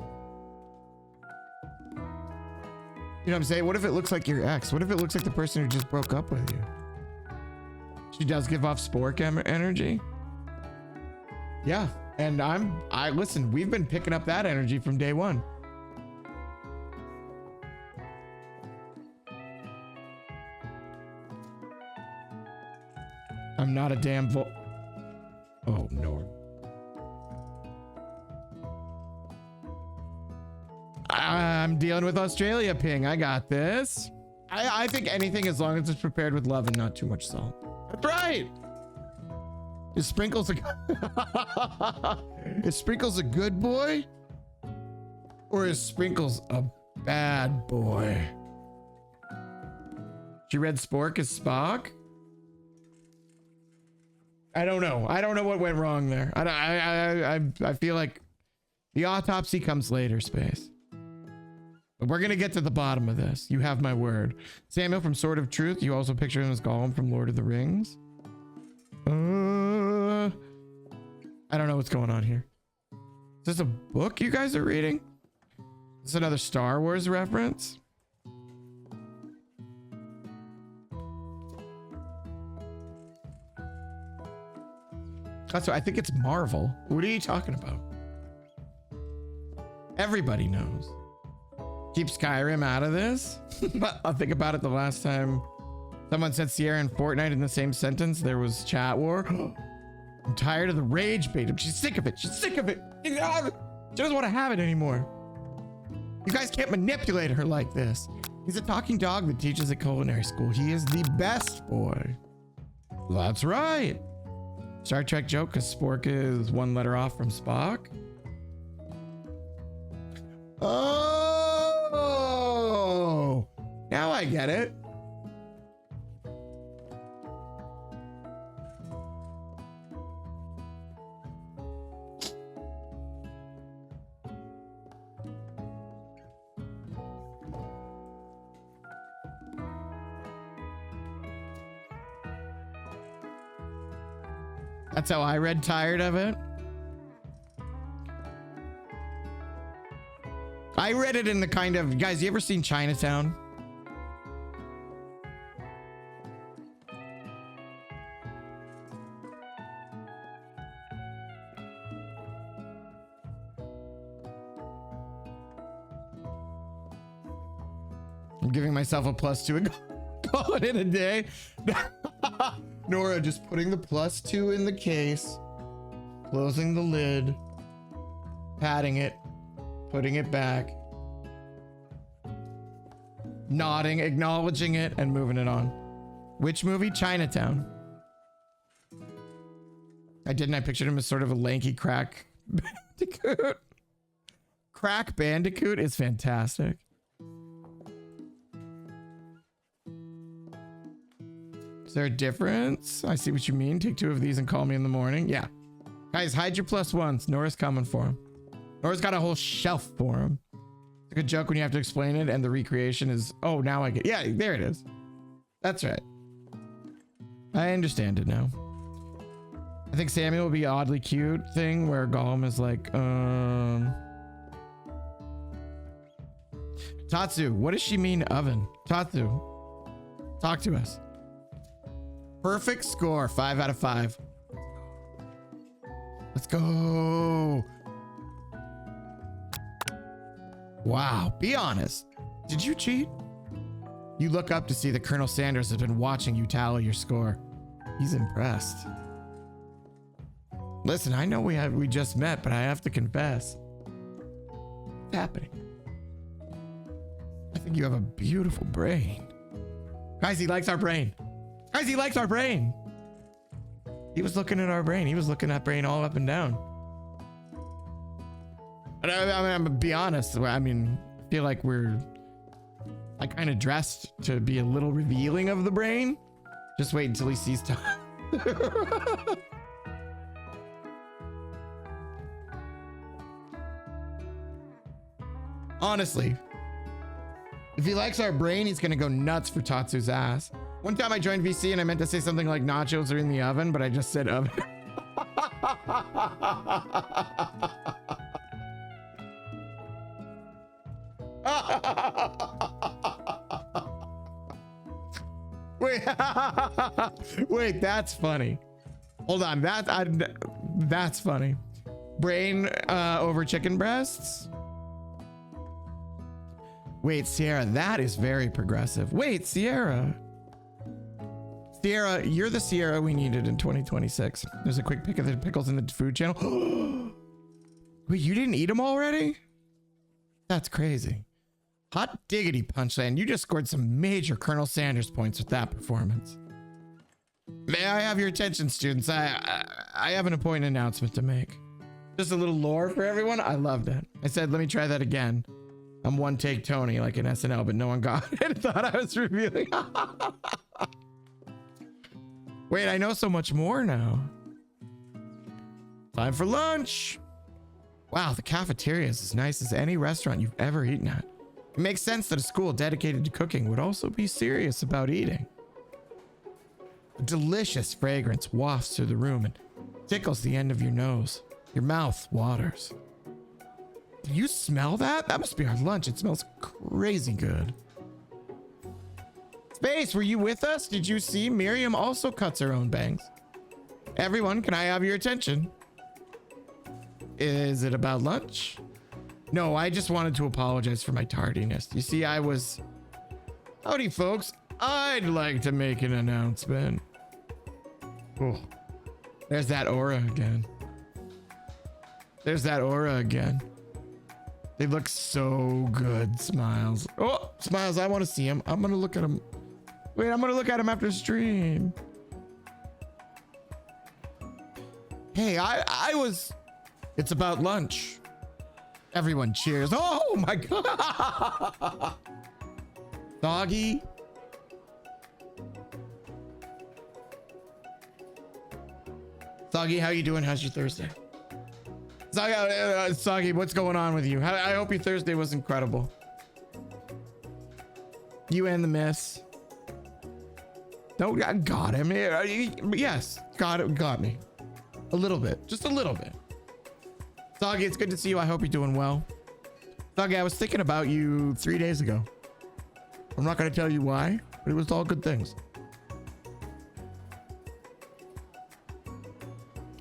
know what I'm saying? What if it looks like your ex? What if it looks like the person who just broke up with you? She does give off spork energy. Yeah, and listen, we've been picking up that energy from day one. I'm not a damn oh no. I'm dealing with Australia ping. I got this. I think anything as long as it's prepared with love and not too much salt. That's right. Is Sprinkles a good boy? Or is Sprinkles a bad boy? She read Spork as Spock? I don't know. I don't know what went wrong there. I feel like the autopsy comes later, Space. But we're going to get to the bottom of this. You have my word. Samuel from Sword of Truth. You also picture him as Gollum from Lord of the Rings. I don't know what's going on here. Is this a book you guys are reading? Is this another Star Wars reference? That's what I think it's Marvel. What are you talking about? Everybody knows. Keep Skyrim out of this. I'll think about it the last time someone said Sierra and Fortnite in the same sentence. There was chat war. I'm tired of the rage bait. She's sick of it. She's sick of it. She doesn't want to have it anymore. You guys can't manipulate her like this. He's a talking dog that teaches at culinary school. He is the best boy. That's right. Star Trek joke because Spork is one letter off from Spock. Oh, now I get it. That's how I read tired of it. I read it in the kind of, guys, you ever seen Chinatown? I'm giving myself a +2 and call it in a day. Nora just putting the +2 in the case, closing the lid, patting it, putting it back, nodding, acknowledging it, and moving it on. Which movie? Chinatown. I pictured him as sort of a lanky crack bandicoot. Crack bandicoot is fantastic. Is there a difference? I see what you mean. Take 2 of these and call me in the morning. Yeah. Guys, hide your +1s. Nora's coming for him. Nora's got a whole shelf for him. It's a good joke when you have to explain it and the recreation is, oh, now I get, yeah, there it is. That's right. I understand it now. I think Samuel will be oddly cute thing where Gollum is like, Tatsu, what does she mean oven? Tatsu, talk to us. Perfect score, 5 out of 5. Let's go. Wow, be honest. Did you cheat? You look up to see that Colonel Sanders has been watching you tally your score. He's impressed. Listen, I know we just met, but I have to confess. What's happening? I think you have a beautiful brain. Guys, he likes our brain. Guys, he likes our brain. He was looking at our brain. He was looking at brain all up and down. But I'm gonna be honest. I mean, I feel like I kind of dressed to be a little revealing of the brain. Just wait until he sees time. Honestly, if he likes our brain, he's gonna go nuts for Tatsu's ass. One time I joined VC and I meant to say something like nachos are in the oven, but I just said oven. Wait, that's funny. Hold on, that's funny. Brain over chicken breasts? Wait, Sierra, that is very progressive. Wait, Sierra, you're the Sierra we needed in 2026. There's a quick pic of the pickles in the food channel. Wait, you didn't eat them already? That's crazy. Hot diggity, Punchland. You just scored some major Colonel Sanders points with that performance. May I have your attention, students? I have an important announcement to make. Just a little lore for everyone. I love that. I said, let me try that again. I'm one take Tony like in SNL, but no one got it. Thought I was revealing. Wait, I know so much more now. Time for lunch. Wow, the cafeteria is as nice as any restaurant you've ever eaten at. It makes sense that a school dedicated to cooking would also be serious about eating. A delicious fragrance wafts through the room and tickles the end of your nose. Your mouth waters. Can you smell that? That must be our lunch. It smells crazy good. Space, were you with us? Did you see Miriam also cuts her own bangs? Everyone, can I have your attention? Is it about lunch? No, I just wanted to apologize for my tardiness. You see, I was... Howdy, folks. I'd like to make an announcement. Oh, there's that aura again. There's that aura again. They look so good, Smiles. Oh, Smiles, I want to see him. I'm going to look at him. Wait, I'm going to look at him after stream. Hey, I was... It's about lunch. Everyone cheers. Oh my God. Doggy. Soggy, how you doing? How's your Thursday? Soggy, what's going on with you? I hope your Thursday was incredible. You and the miss. No, I got him. Yes, got me. A little bit, just a little bit. Soggy, it's good to see you. I hope you're doing well. Soggy, I was thinking about you 3 days ago. I'm not going to tell you why, but it was all good things.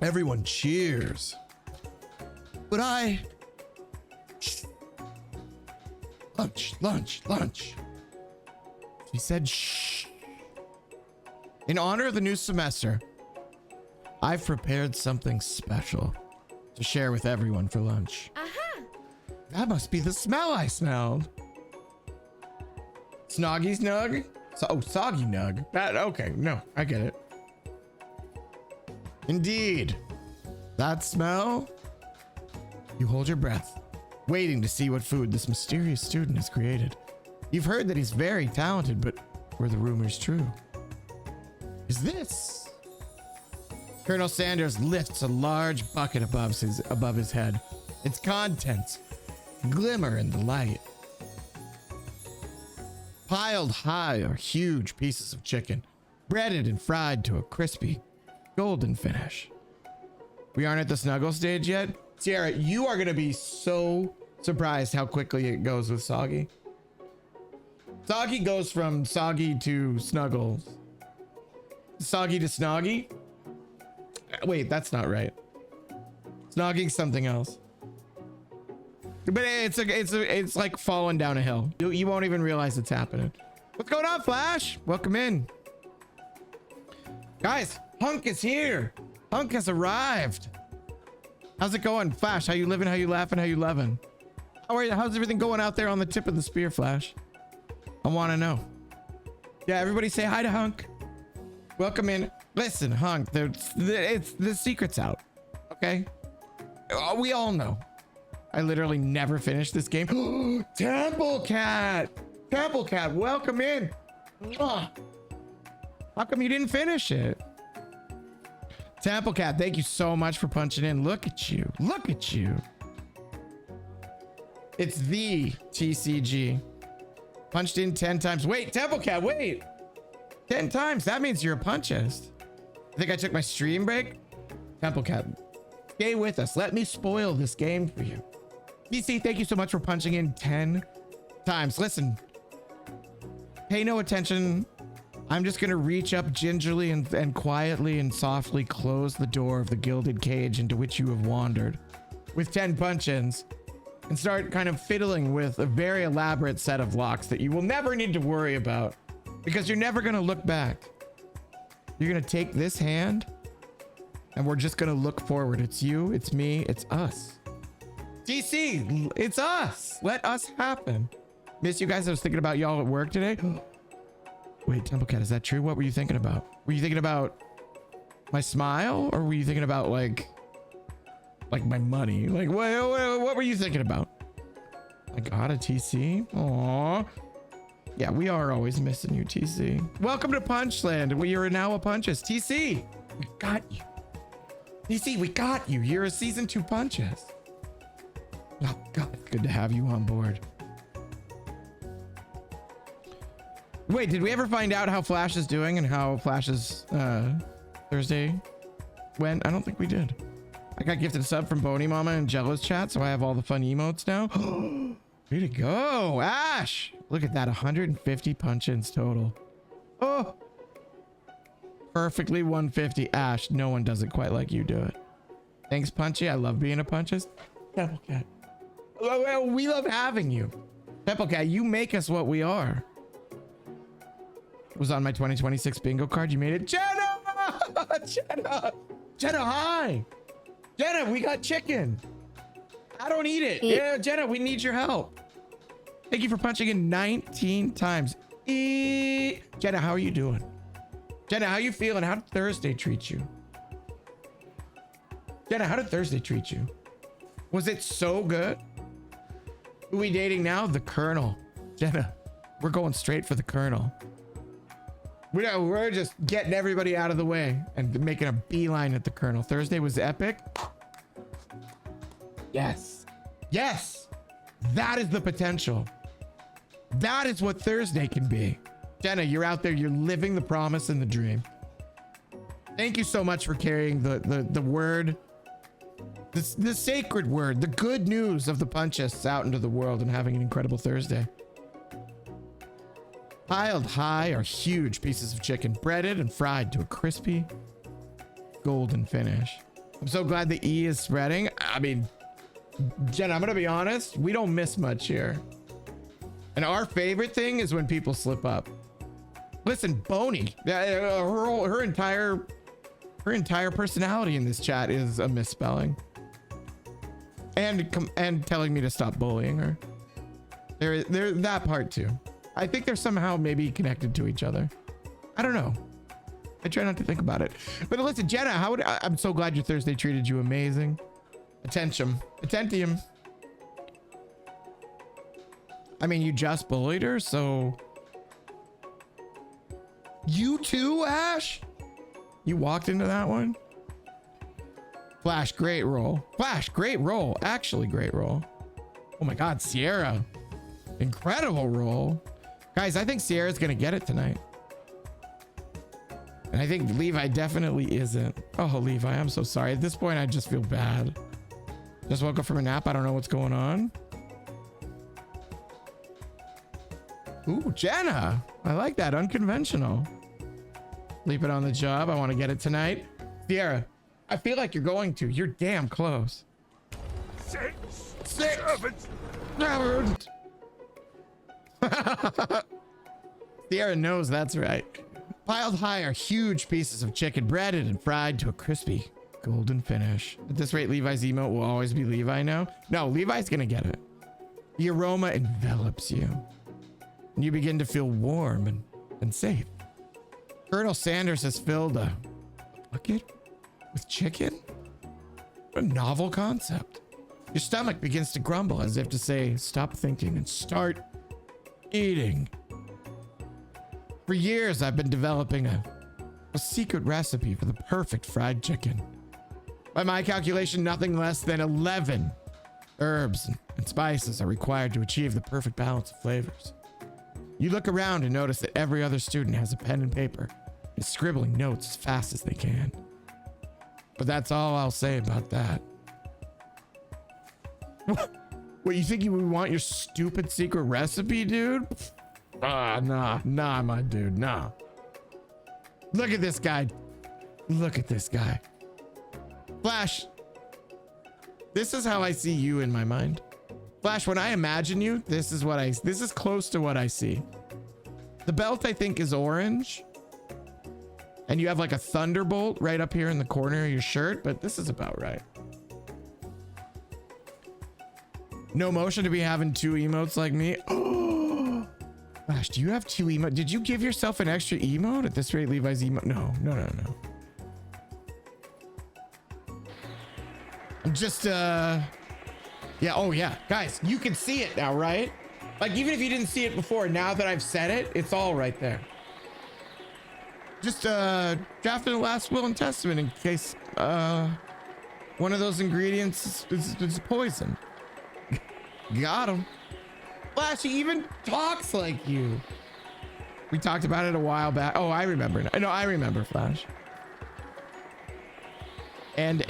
Everyone cheers. But lunch. She said, shh. In honor of the new semester, I've prepared something special to share with everyone for lunch. That must be the smell I smelled. Snoggy Snug? Soggy Nug. Okay, no, I get it. Indeed. That smell? You hold your breath, waiting to see what food this mysterious student has created. You've heard that he's very talented, but were the rumors true? Is this? Colonel Sanders lifts a large bucket above his head. Its contents glimmer in the light. Piled high are huge pieces of chicken, breaded and fried to a crispy, golden finish. We aren't at the snuggle stage yet. Sierra, you are going to be so surprised how quickly it goes with Soggy. Soggy goes from soggy to snuggles. Soggy to snoggy. Wait, that's not right. Snogging's something else. But it's like falling down a hill. You won't even realize it's happening. What's going on, Flash? Welcome in. Guys, Hunk is here. Hunk has arrived. How's it going, Flash? How you living? How you laughing? How you loving? How's everything going out there on the tip of the spear, Flash? I want to know. Yeah, everybody say hi to Hunk. Welcome in. Listen, Hunk, the secret's out. Okay? We all know. I literally never finished this game. Temple Cat! Temple Cat, welcome in. How come you didn't finish it? Temple Cat, thank you so much for punching in. Look at you. Look at you. It's the TCG. Punched in 10 times. Wait, Temple Cat, wait. 10 times. That means you're a punchist. I think I took my stream break. Temple Cat, stay with us. Let me spoil this game for you. DC, thank you so much for punching in 10 times. Listen, pay no attention. I'm just going to reach up gingerly and quietly and softly close the door of the gilded cage into which you have wandered with 10 punch-ins and start kind of fiddling with a very elaborate set of locks that you will never need to worry about because you're never going to look back. You're going to take this hand and we're just going to look forward. It's you, it's me, it's us. DC, it's us. Let us happen. Miss you guys. I was thinking about y'all at work today. Wait, Temple Cat, is that true? What were you thinking about? Were you thinking about my smile or were you thinking about like Like my money. Like what were you thinking about? I got a TC. Aw. Yeah, we are always missing you, TC. Welcome to Punchland. We are now a Punches. TC, we got you. TC, we got you. You're a season 2 Punches. Oh God, it's good to have you on board. Wait, did we ever find out how Flash is doing and how Flash's Thursday went? I don't think we did. I got gifted a sub from Boney Mama and Jealous chat, so I have all the fun emotes now. Way to go, Ash! Look at that, 150 punch-ins total. Oh, perfectly 150. Ash, no one does it quite like you do it. Thanks, Punchy. I love being a Punches. Pepple Cat. Well, we love having you. Pepple Cat, you make us what we are. Was on my 2026 bingo card. You made it. Jenna! Jenna! Jenna, hi! Jenna, we got chicken. I don't eat it. Yeah, Jenna, we need your help. Thank you for punching in 19 times. Jenna, how are you doing? Jenna, how you feeling? How did Thursday treat you? Jenna, how did Thursday treat you? Was it so good? Who we dating now? The Colonel. Jenna, we're going straight for the Colonel. We're just getting everybody out of the way and making a beeline at the Colonel. Thursday was epic. Yes. Yes. That is the potential. That is what Thursday can be. Jenna, you're out there. You're living the promise and the dream. Thank you so much for carrying the word, the sacred word, the good news of the Punchists out into the world and having an incredible Thursday. Piled high are huge pieces of chicken, breaded and fried to a crispy golden finish. I'm so glad the E is spreading. I mean, Jenna, I'm gonna be honest, we don't miss much here. And our favorite thing is when people slip up. Listen, Boney, her entire personality in this chat is a misspelling. And telling me to stop bullying her. There that part too. I think they're somehow maybe connected to each other. I don't know. I try not to think about it. But listen, Jenna, I'm so glad your Thursday treated you amazing. Attentium. I mean, you just bullied her, so... You too, Ash? You walked into that one? Flash, great roll. Flash, great roll. Actually, great roll. Oh my God, Sierra. Incredible roll. Guys, I think Sierra's gonna get it tonight. And I think Levi definitely isn't. Oh, Levi, I'm so sorry. At this point, I just feel bad. Just woke up from a nap. I don't know what's going on. Ooh, Jenna. I like that. Unconventional. Leave it on the job. I want to get it tonight. Sierra, I feel like you're going to. You're damn close. Six. Seven. Sierra knows that's right. Piled high are huge pieces of chicken, breaded and fried to a crispy golden finish. At this rate, Levi's emote will always be Levi now. No, Levi's gonna get it. The aroma envelops you, and you begin to feel warm and safe. Colonel Sanders has filled a bucket with chicken. What a novel concept. Your stomach begins to grumble as if to say, stop thinking and start eating. For years, I've been developing a secret recipe for the perfect fried chicken. By my calculation, nothing less than 11 herbs and spices are required to achieve the perfect balance of flavors. You look around and notice that every other student has a pen and paper and is scribbling notes as fast as they can. But that's all I'll say about that. What, you think we want your stupid secret recipe, dude? Nah, my dude, nah. Look at this guy. Look at this guy. Flash, this is how I see you in my mind. Flash, when I imagine you, this is close to what I see. The belt, I think, is orange. And you have like a thunderbolt right up here in the corner of your shirt, but this is about right. No motion to be having 2 emotes like me. Oh, Flash, do you have 2 emotes? Did you give yourself an extra emote? At this rate, Levi's emote. No. Just yeah, oh yeah, guys, you can see it now, right? Like, even if you didn't see it before, now that I've said it, it's all right there. Just drafting the last will and testament in case one of those ingredients is poison. Got him. Flash, he even talks like you. We talked about it a while back. Oh, I remember. No, I remember, Flash. And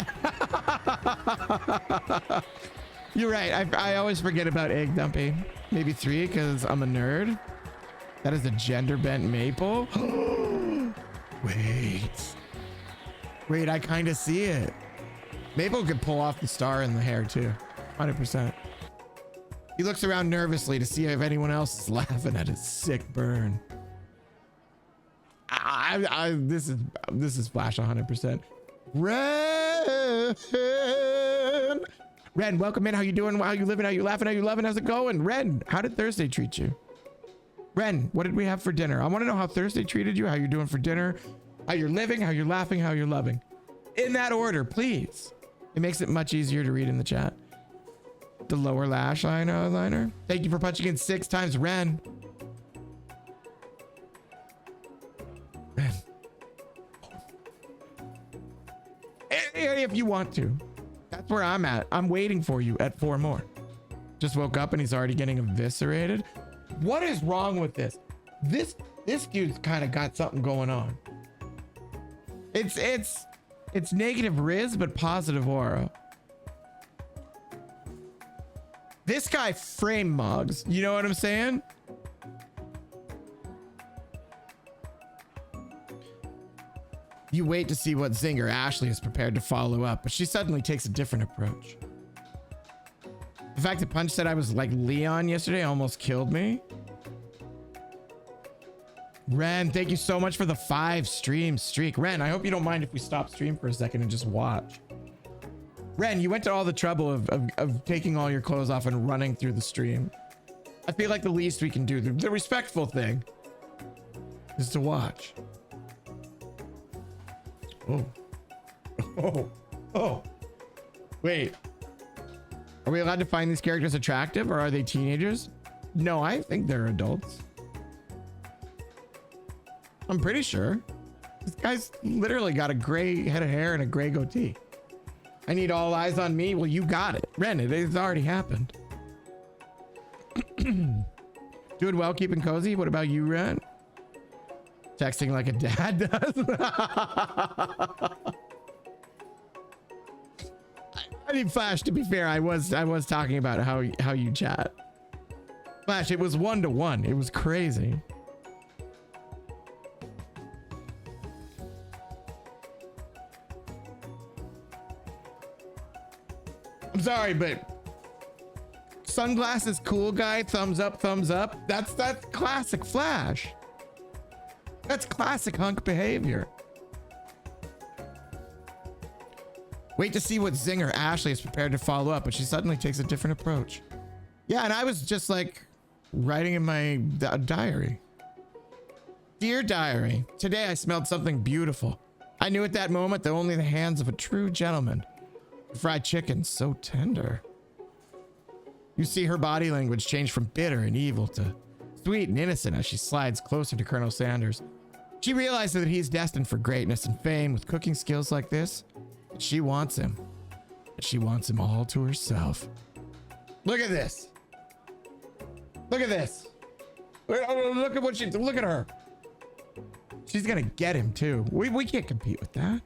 you're right. I always forget about egg dumping. Maybe 3 because I'm a nerd. That is a gender bent maple. Wait, I kind of see it. Maple could pull off the star in the hair too. 100%. He looks around nervously to see if anyone else is laughing at his sick burn. This is Flash 100%. Ren, welcome in. How you doing? How you living? How you laughing? How you loving? How's it going? Ren, how did Thursday treat you? Ren, what did we have for dinner? I want to know how Thursday treated you, how you're doing for dinner, how you're living, how you're laughing, how you're loving. In that order, please. It makes it much easier to read in the chat. The lower lash line eyeliner. Thank you for punching in 6 times, Ren. Ren. If you want to. That's where I'm at. I'm waiting for you at 4 more. Just woke up and he's already getting eviscerated. What is wrong with this? This dude's kind of got something going on. It's negative Riz, but positive aura. This guy frame mugs. You know what I'm saying? You wait to see what zinger Ashley is prepared to follow up, but she suddenly takes a different approach. The fact that Punch said I was like Leon yesterday almost killed me. Ren, thank you so much for the 5 stream streak. Ren, I hope you don't mind if we stop stream for a second and just watch. Ren, you went to all the trouble of taking all your clothes off and running through the stream. I feel like the least we can do, the respectful thing, is to watch. Oh. Wait. Are we allowed to find these characters attractive, or are they teenagers? No, I think they're adults. I'm pretty sure. This guy's literally got a gray head of hair and a gray goatee. I need all eyes on me. Well, you got it. Ren, it's already happened. Doing well, keeping cozy. What about you, Ren? Texting like a dad does. I mean, Flash, to be fair, I was talking about how you chat. Flash, it was 1-to-1. It was crazy. I'm sorry, but sunglasses cool guy, thumbs up, thumbs up. That's classic Flash. That's classic hunk behavior. Wait to see what zinger Ashley is prepared to follow up, but she suddenly takes a different approach. Yeah, and I was just like writing in my diary. Dear diary, today I smelled something beautiful. I knew at that moment that only the hands of a true gentleman. Fried chicken, so tender. You see her body language change from bitter and evil to sweet and innocent as she slides closer to Colonel Sanders. She realizes that he's destined for greatness and fame with cooking skills like this. And she wants him. And she wants him all to herself. Look at this. Look at this. Look at what look at her. She's gonna get him too. We can't compete with that.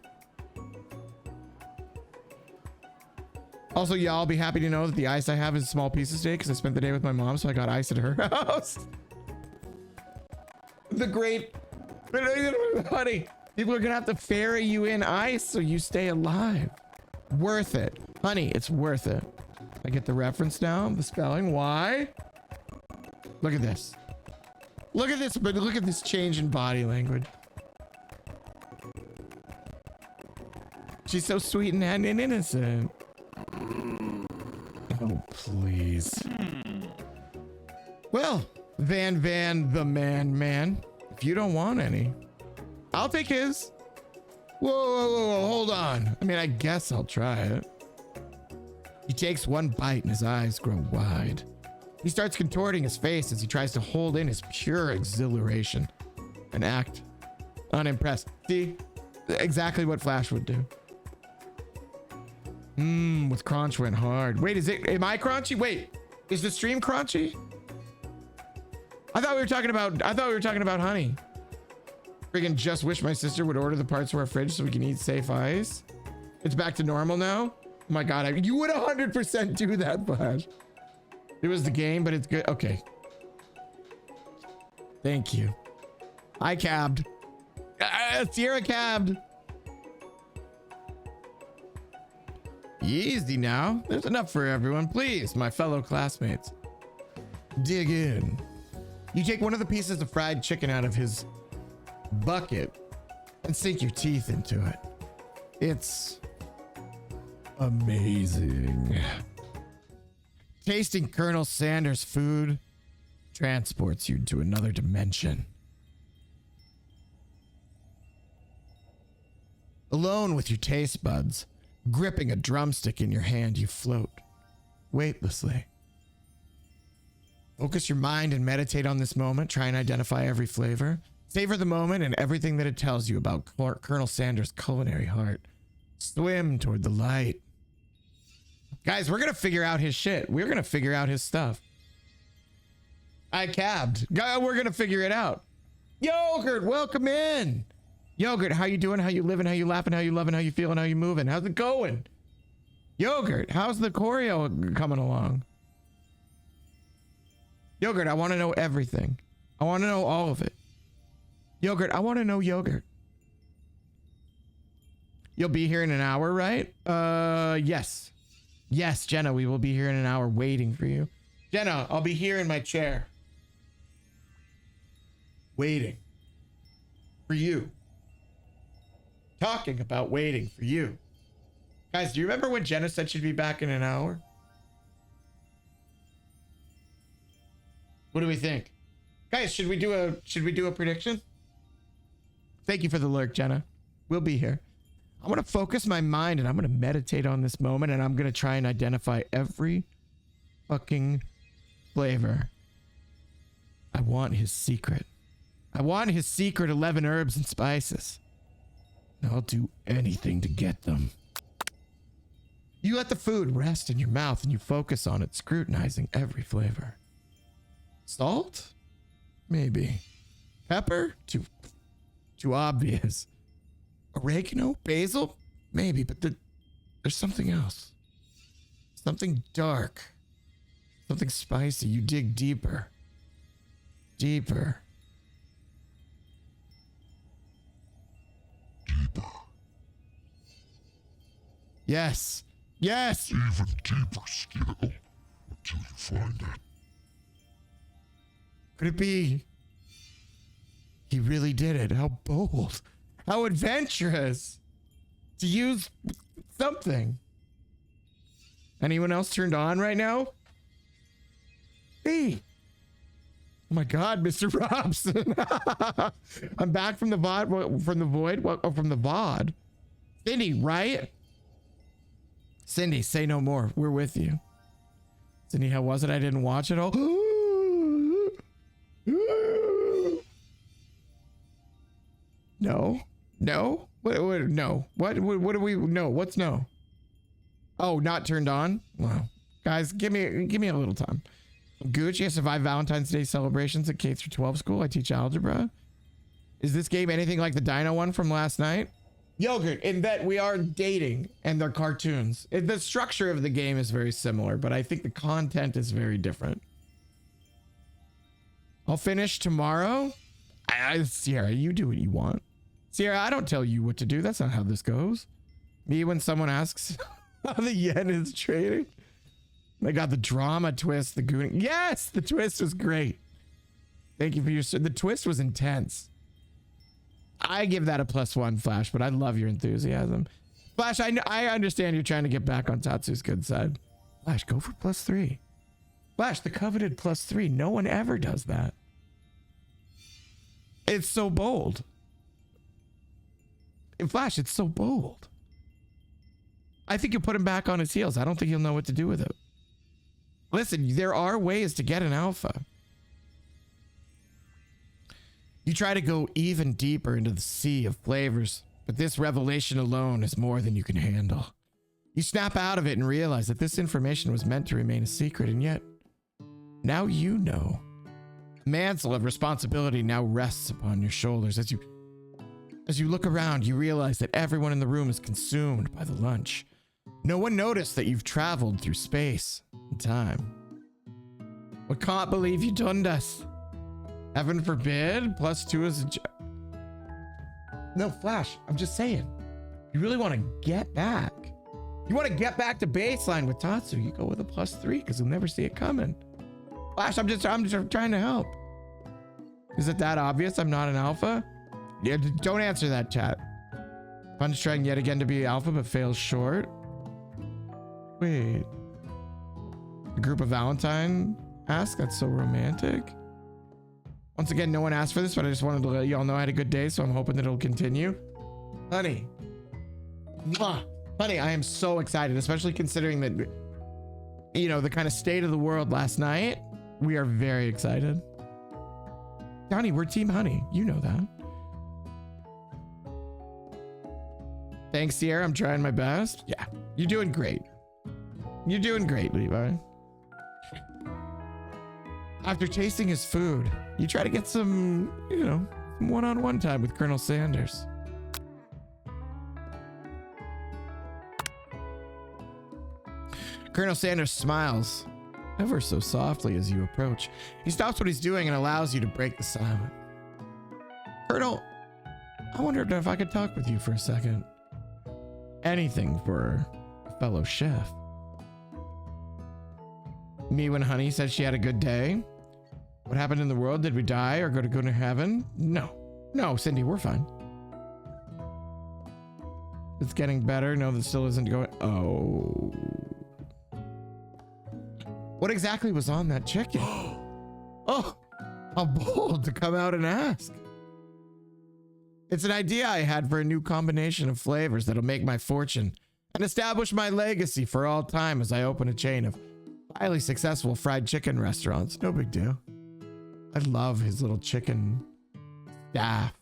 Also, y'all be happy to know that the ice I have is small pieces today because I spent the day with my mom, so I got ice at her house. The great, honey, people are gonna have to ferry you in ice so you stay alive. Worth it, honey. It's worth it. I get the reference now, the spelling. Why? Look at this. Look at this, but look at this change in body language. She's so sweet and innocent. Oh, please. Well, Van the man. If you don't want any, I'll take his. Whoa, hold on. I mean, I guess I'll try it. He takes one bite and his eyes grow wide. He starts contorting his face as he tries to hold in his pure exhilaration and act unimpressed. See? Exactly what Flash would do. With crunch went hard. Wait, am I crunchy? Wait, is the stream crunchy? I thought we were talking about honey. Friggin' just wish my sister would order the parts for our fridge so we can eat safe ice. It's back to normal now. Oh my God, you would 100% do that, Flash. It was the game, but it's good. Okay. Thank you. I cabbed. Sierra cabbed. Easy now. There's enough for everyone. Please, my fellow classmates. Dig in. You take one of the pieces of fried chicken out of his bucket and sink your teeth into it. It's amazing. Tasting Colonel Sanders' food transports you to another dimension. Alone with your taste buds, gripping a drumstick in your hand, you float weightlessly. Focus your mind and meditate on this moment. Try and identify every flavor. Savor the moment and everything that it tells you about Colonel Sanders' culinary heart. Swim toward the light. Guys, we're going to figure out his shit. We're going to figure out his stuff. I cabbed. We're going to figure it out. Yogurt, welcome in. Yogurt, how you doing? How you living? How you laughing? How you loving? How you feeling? How you moving? How's it going? Yogurt, how's the choreo coming along? Yogurt, I want to know everything. I want to know all of it. Yogurt, I want to know yogurt. You'll be here in an hour, right? Yes. Yes, Jenna, we will be here in an hour waiting for you. Jenna, I'll be here in my chair. Waiting. For you. Talking about waiting for you. Guys, do you remember when Jenna said she'd be back in an hour? What do we think? Guys, should we do a prediction? Thank you for the lurk, Jenna. We'll be here. I'm going to focus my mind and I'm going to meditate on this moment and I'm going to try and identify every fucking flavor. I want his secret. I want his secret 11 herbs and spices. And I'll do anything to get them. You let the food rest in your mouth and you focus on it, scrutinizing every flavor. Salt? Maybe. Pepper? Too obvious. Oregano? Basil? Maybe, but there's something else. Something dark. Something spicy. You dig deeper. Deeper. Deeper. Yes. Yes. Even deeper still until you find it. Could it be? He really did it. How bold. How adventurous. To use something. Anyone else turned on right now? Hey. Oh my God, Mr. Robson. I'm back from the VOD. From the void? Oh, from the VOD. Cindy, right? Cindy, say no more. We're with you. Cindy, how was it? I didn't watch it all. No. No? What, no. What do we no? What's no? Oh, not turned on? Wow. Guys, give me a little time. Gucci, I survived Valentine's Day celebrations at K through 12 school. I teach algebra. Is this game anything like the Dino one from last night? Yogurt, in that we are dating and they're cartoons. The structure of the game is very similar, but I think the content is very different. I'll finish tomorrow. Sierra, you do what you want. Sierra, I don't tell you what to do. That's not how this goes. Me, when someone asks how the yen is trading. They got the drama twist, the gooning. Yes, the twist was great. Thank you for your... The twist was intense. I give that a +1, Flash, but I love your enthusiasm. Flash, I understand you're trying to get back on Tatsu's good side. Flash, go for +3. Flash, the coveted +3. No one ever does that. It's so bold. In Flash, it's so bold. I think you put him back on his heels. I don't think he'll know what to do with it. Listen, there are ways to get an alpha. You try to go even deeper into the sea of flavors, but this revelation alone is more than you can handle. You snap out of it and realize that this information was meant to remain a secret, and yet, now you know. The mantle of responsibility now rests upon your shoulders. As you look around, you realize that everyone in the room is consumed by the lunch. No one noticed that you've traveled through space and time. We can't believe you done this. Heaven forbid, +2 is No, Flash, I'm just saying. You really want to get back. You want to get back to baseline with Tatsu, you go with a +3 because you'll never see it coming. Flash, I'm just trying to help. Is it that obvious I'm not an alpha? Yeah, don't answer that, chat. Punch trying yet again to be alpha but fails short. Wait. The group of Valentine ask? That's so romantic. Once again, no one asked for this, but I just wanted to let y'all know I had a good day, so I'm hoping that it'll continue. Honey. Mwah. Honey, I am so excited, especially considering that, you know, the kind of state of the world last night. We are very excited. Donnie, we're Team Honey. You know that. Thanks, Sierra. I'm trying my best. Yeah, you're doing great. You're doing great, Levi. After tasting his food, you try to get some, you know, some one-on-one time with Colonel Sanders. Colonel Sanders smiles ever so softly as you approach. He stops what he's doing and allows you to break the silence. Colonel, I wondered if I could talk with you for a second. Anything for a fellow chef. Me when Honey said she had a good day. What happened in the world? Did we die or go to heaven? No, Cindy, we're fine. It's getting better. No, that still isn't going. Oh. What exactly was on that chicken? Oh, how bold to come out and ask. It's an idea I had for a new combination of flavors that'll make my fortune and establish my legacy for all time as I open a chain of highly successful fried chicken restaurants. No big deal. I love his little chicken staff.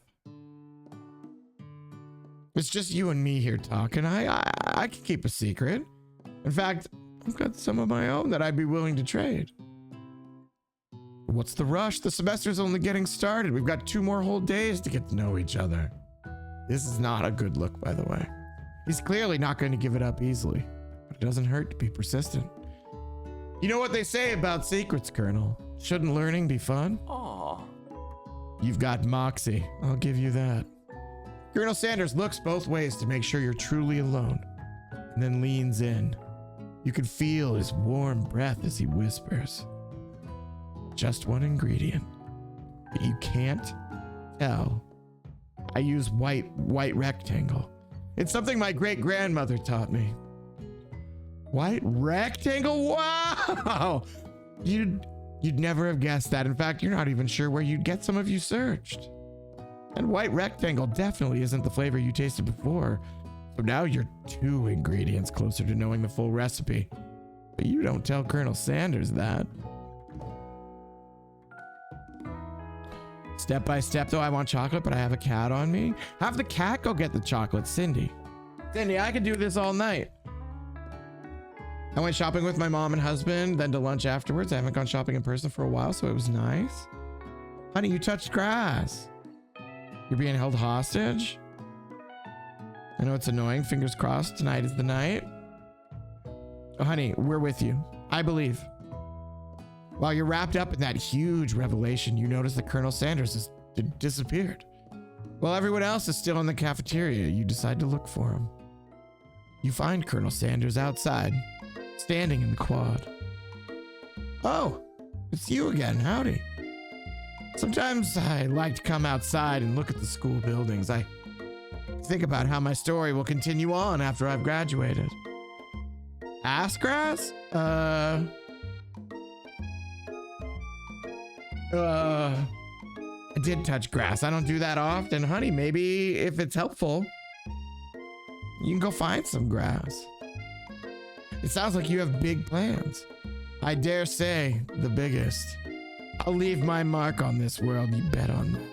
It's just you and me here talking. I can keep a secret. In fact, I've got some of my own that I'd be willing to trade. What's the rush? The semester's only getting started. We've got 2 more whole days to get to know each other. This is not a good look, by the way. He's clearly not going to give it up easily, but it doesn't hurt to be persistent. You know what they say about secrets, Colonel? Shouldn't learning be fun? Aw. You've got moxie. I'll give you that. Colonel Sanders looks both ways to make sure you're truly alone, and then leans in. You can feel his warm breath as he whispers. Just one ingredient, but you can't tell. I use white rectangle. It's something my great-grandmother taught me. White rectangle? Wow! You'd never have guessed that. In fact, you're not even sure where you'd get some of you searched. And white rectangle definitely isn't the flavor you tasted before. So now you're 2 ingredients closer to knowing the full recipe. But you don't tell Colonel Sanders that. Step by step, though, I want chocolate, but I have a cat on me. Have the cat go get the chocolate, Cindy. Cindy, I could do this all night. I went shopping with my mom and husband, then to lunch afterwards. I haven't gone shopping in person for a while, so it was nice. Honey, you touched grass. You're being held hostage? I know it's annoying. Fingers crossed. Tonight is the night. Oh, honey, we're with you. I believe. While you're wrapped up in that huge revelation, you notice that Colonel Sanders has disappeared. While everyone else is still in the cafeteria, you decide to look for him. You find Colonel Sanders outside, standing in the quad. Oh, it's you again. Howdy. Sometimes I like to come outside and look at the school buildings. I think about how my story will continue on after I've graduated. Ass grass? I did touch grass. I don't do that often. Honey, maybe if it's helpful, you can go find some grass. It sounds like you have big plans. I dare say the biggest. I'll leave my mark on this world, you bet on that.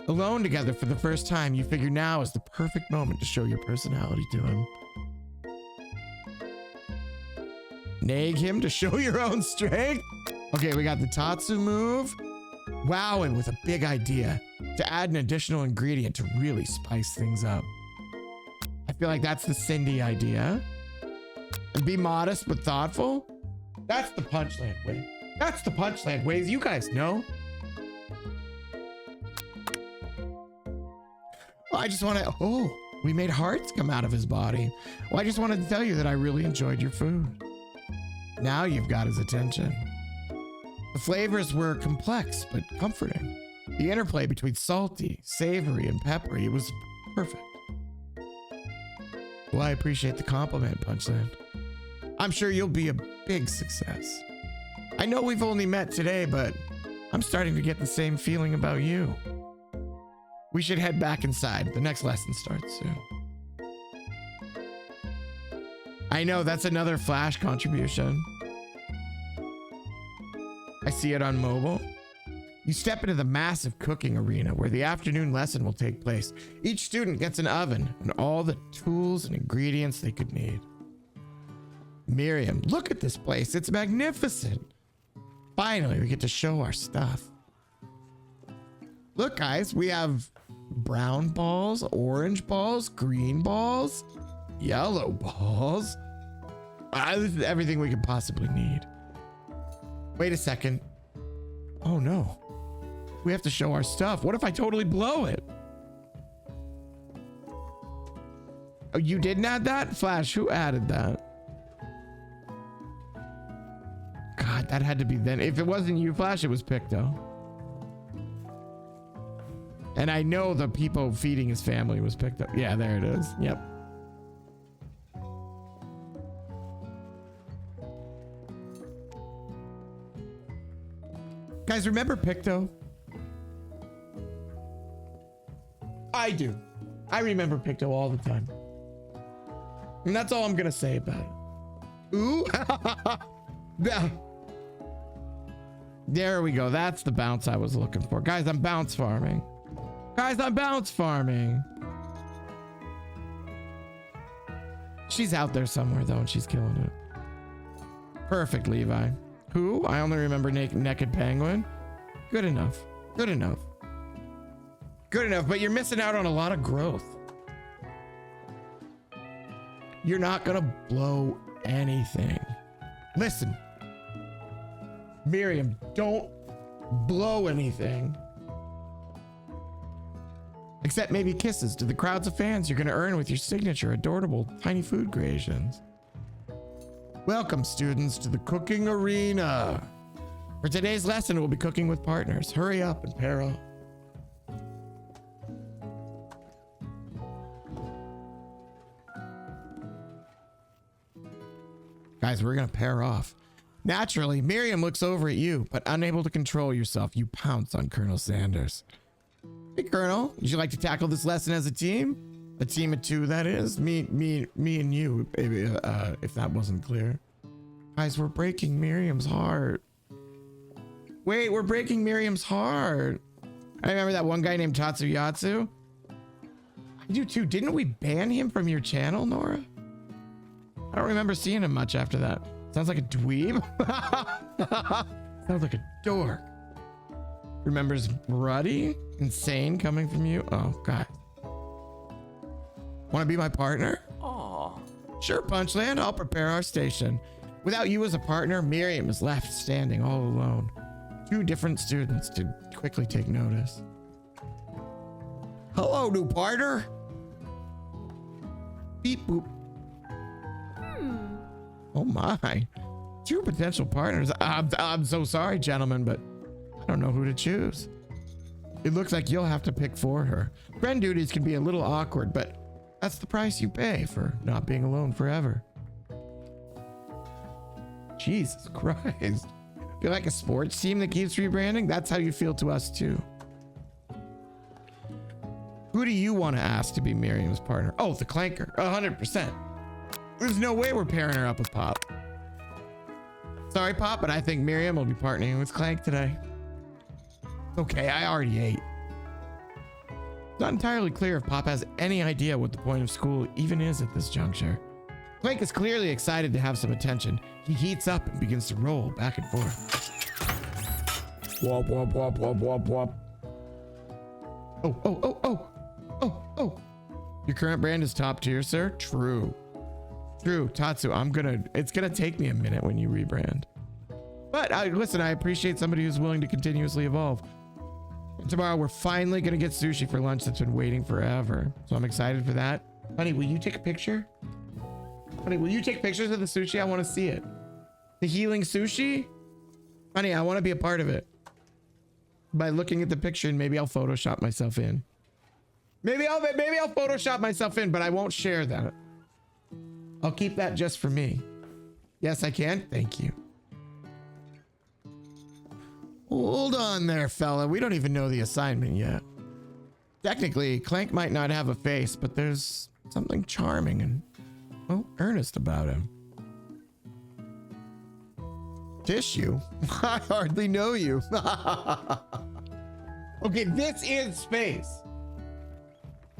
Alone together for the first time, you figure now is the perfect moment to show your personality to him. Nag him to show your own strength. Okay, we got the Tatsu move. Wow, and with a big idea to add an additional ingredient to really spice things up. I feel like that's the Cindy idea. And be modest but thoughtful. That's the Punchland way. That's the Punchland ways. You guys know. Well, I just want to. Oh, we made hearts come out of his body. Well, I just wanted to tell you that I really enjoyed your food. Now you've got his attention. The flavors were complex but comforting. The interplay between salty, savory, and peppery, it was perfect. Well, I appreciate the compliment, Punchland. I'm sure you'll be a big success. I know we've only met today, but I'm starting to get the same feeling about you. We should head back inside. The next lesson starts soon. I know, that's another Flash contribution. I see it on mobile. You step into the massive cooking arena where the afternoon lesson will take place. Each student gets an oven and all the tools and ingredients they could need. Miriam, look at this place. It's magnificent. Finally, we get to show our stuff. Look, guys, we have brown balls, orange balls, green balls, yellow balls. This is everything we could possibly need. Wait a second. Oh no. We have to show our stuff. What if I totally blow it? Oh, you didn't add that? Flash, who added that? God, that had to be then. If it wasn't you, Flash, it was Picto. And I know the people feeding his family was Picto. Yeah, there it is. Yep. Guys, remember Picto? I do. I remember Picto all the time. And that's all I'm gonna say about it. Ooh. There we go. That's the bounce I was looking for. Guys, I'm bounce farming. Guys, I'm bounce farming. She's out there somewhere, though, and she's killing it. Perfect, Levi. Who? I only remember Naked Penguin. Good enough. Good enough. Good enough, but you're missing out on a lot of growth. You're not gonna blow anything. Listen. Miriam, don't blow anything. Except maybe kisses to the crowds of fans you're gonna earn with your signature adorable tiny food creations. Welcome, students, to the cooking arena. For today's lesson, we'll be cooking with partners. Hurry up and pair up. Guys, we're gonna pair off. Naturally, Miriam looks over at you, but unable to control yourself, you pounce on Colonel Sanders. Hey, Colonel, would you like to tackle this lesson as a team? A team of two, that is. Me and you, if that wasn't clear. Guys, we're breaking Miriam's heart. Wait, we're breaking Miriam's heart. I remember that one guy named Tatsuyatsu. I do too. Didn't we ban him from your channel, Nora? I don't remember seeing him much after that. Sounds like a dweeb. Sounds like a dork. Remembers Ruddy? Insane coming from you? Oh, God. Want to be my partner? Aw. Sure, Punchland. I'll prepare our station. Without you as a partner, Miriam is left standing all alone. Two different students to quickly take notice. Hello, new partner. Beep boop. Oh my. Two potential partners. I'm so sorry, gentlemen, but I don't know who to choose. It looks like you'll have to pick for her. Friend duties can be a little awkward, but that's the price you pay for not being alone forever. Jesus Christ. Feel like a sports team that keeps rebranding? That's how you feel to us too. Who do you want to ask to be Miriam's partner? Oh, the Clanker. 100%. There's no way we're pairing her up with Pop. Sorry, Pop, but I think Miriam will be partnering with Clank today. Okay, I already ate. It's not entirely clear if Pop has any idea what the point of school even is at this juncture. Clank is clearly excited to have some attention. He heats up and begins to roll back and forth. Wop, wop, wop, wop, wop, wop. Oh, oh, oh, oh, oh, oh. Your current brand is top tier, sir? True. True, Tatsu, it's gonna take me a minute when you rebrand. But listen, I appreciate somebody who's willing to continuously evolve. And tomorrow we're finally gonna get sushi for lunch that's been waiting forever. So I'm excited for that. Honey, will you take a picture? Honey, will you take pictures of the sushi? I wanna see it. The healing sushi? Honey, I wanna be a part of it. By looking at the picture and maybe I'll Photoshop myself in. Maybe I'll Photoshop myself in, but I won't share that. I'll keep that just for me. Yes, I can. Thank you. Hold on there, fella. We don't even know the assignment yet. Technically, Clank might not have a face, but there's something charming and, well, earnest about him. Tissue? I hardly know you. Okay, this is space.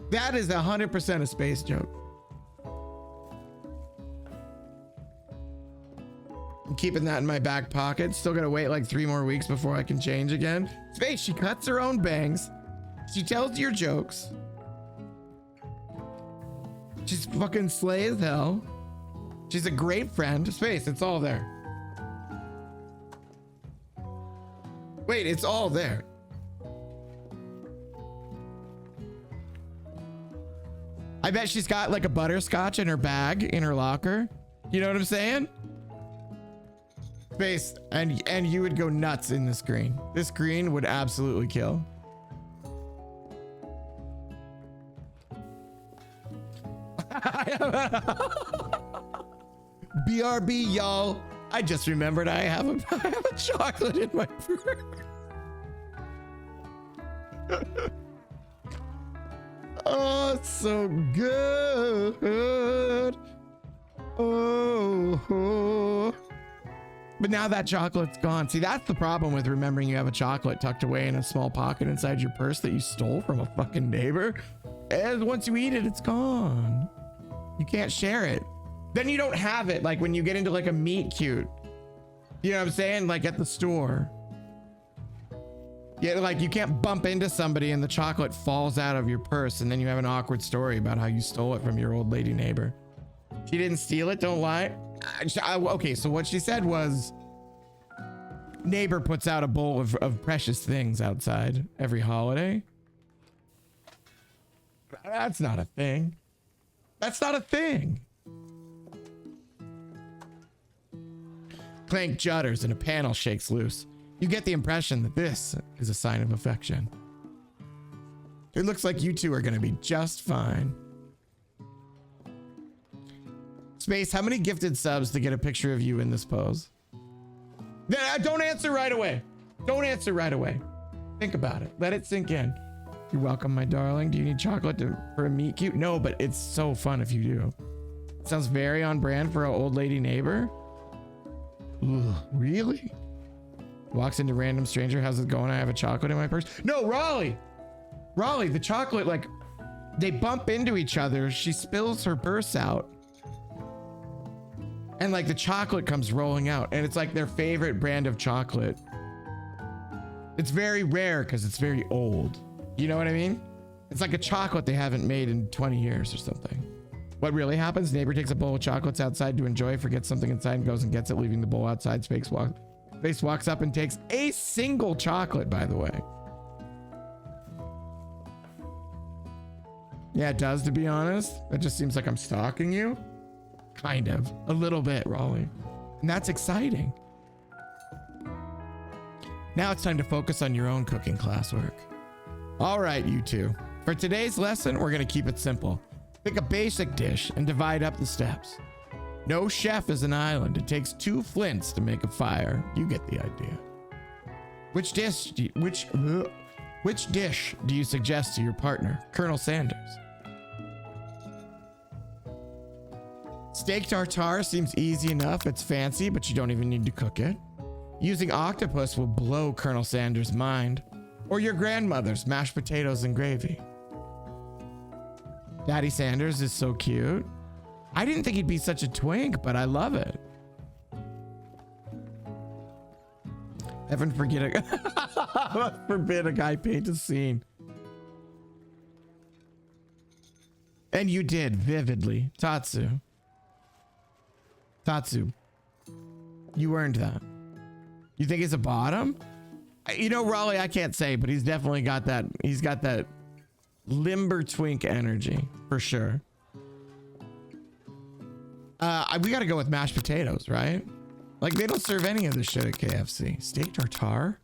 That is 100% a space joke. I'm keeping that in my back pocket. Still gonna wait like 3 more weeks before I can change again. Space, she cuts her own bangs. She tells your jokes. She's fucking slay as hell. She's a great friend. Space, it's all there. Wait, it's all there. I bet she's got like a butterscotch in her bag in her locker. You know what I'm saying? Space, and you would go nuts in this green. This green would absolutely kill. BRB, y'all. I just remembered I have a chocolate in my purse. Oh, it's so good. Oh. But now that chocolate's gone. See, that's the problem with remembering you have a chocolate tucked away in a small pocket inside your purse that you stole from a fucking neighbor. And once you eat it, it's gone. You can't share it. Then you don't have it. Like when you get into like a meet cute, you know what I'm saying? Like at the store. Yeah, like you can't bump into somebody and the chocolate falls out of your purse and then you have an awkward story about how you stole it from your old lady neighbor. She didn't steal it, don't lie. Okay, so what she said was neighbor puts out a bowl of precious things outside every holiday. That's not a thing. That's not a thing. Clank judders and a panel shakes loose. You get the impression that this is a sign of affection. It looks like you two are going to be just fine. Space, how many gifted subs to get a picture of you in this pose? Don't answer right away. Don't answer right away. Think about it. Let it sink in. You're welcome, my darling. Do you need chocolate for a meet cute? No, but it's so fun if you do. It sounds very on brand for an old lady neighbor. Ugh, really? Walks into random stranger. How's it going? I have a chocolate in my purse. No, Raleigh. Raleigh, the chocolate, like, they bump into each other. She spills her purse out. And like the chocolate comes rolling out. And it's like their favorite brand of chocolate. It's very rare because it's very old. You know what I mean? It's like a chocolate they haven't made in 20 years or something. What really happens? Neighbor takes a bowl of chocolates outside to enjoy, forgets something inside and goes and gets it, leaving the bowl outside. Space walks up and takes a single chocolate, by the way. Yeah, it does, to be honest. It just seems like I'm stalking you. Kind of. A little bit, Raleigh. And that's exciting. Now it's time to focus on your own cooking classwork. All right, you two. For today's lesson, we're going to keep it simple. Pick a basic dish and divide up the steps. No chef is an island. It takes 2 flints to make a fire. You get the idea. Which dish do you suggest to your partner, Colonel Sanders? Steak tartare seems easy enough. It's fancy, but you don't even need to cook it. Using octopus will blow Colonel Sanders' mind. Or your grandmother's mashed potatoes and gravy. Daddy Sanders is so cute. I didn't think he'd be such a twink, but I love it. Heaven forbid a guy paint a scene. And you did vividly. Tatsu. You earned that. You think he's a bottom? You know, Raleigh, I can't say, but he's definitely got that. He's got that limber twink energy for sure. We got to go with mashed potatoes, right? Like, they don't serve any of this shit at KFC. Steak tartare?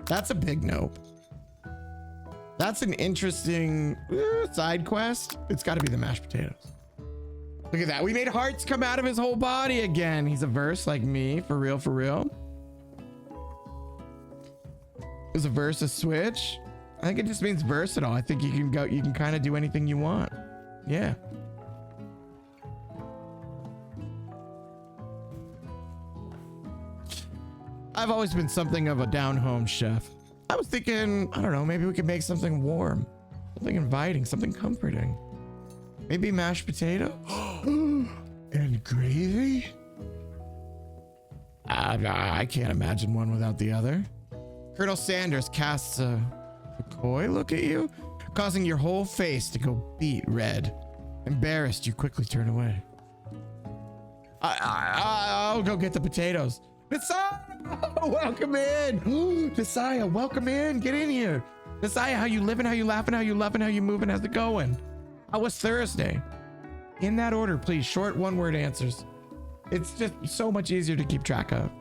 That's a big nope. That's an interesting side quest. It's got to be the mashed potatoes. Look at that. We made hearts come out of his whole body again. He's a verse like me. For real, for real. Is a verse a switch? I think it just means versatile. I think you can kind of do anything you want. Yeah. I've always been something of a down-home chef. I was thinking, I don't know, maybe we could make something warm, something inviting, something comforting. Maybe mashed potato and gravy? I can't imagine one without the other. Colonel Sanders casts a coy look at you, causing your whole face to go beet red. Embarrassed, you quickly turn away. I'll go get the potatoes. Messiah, welcome in. Messiah, welcome in. Get in here. Messiah, how you living? How you laughing? How you loving? How you moving? How's it going? How was Thursday? In that order, please. Short one-word answers. It's just so much easier to keep track of.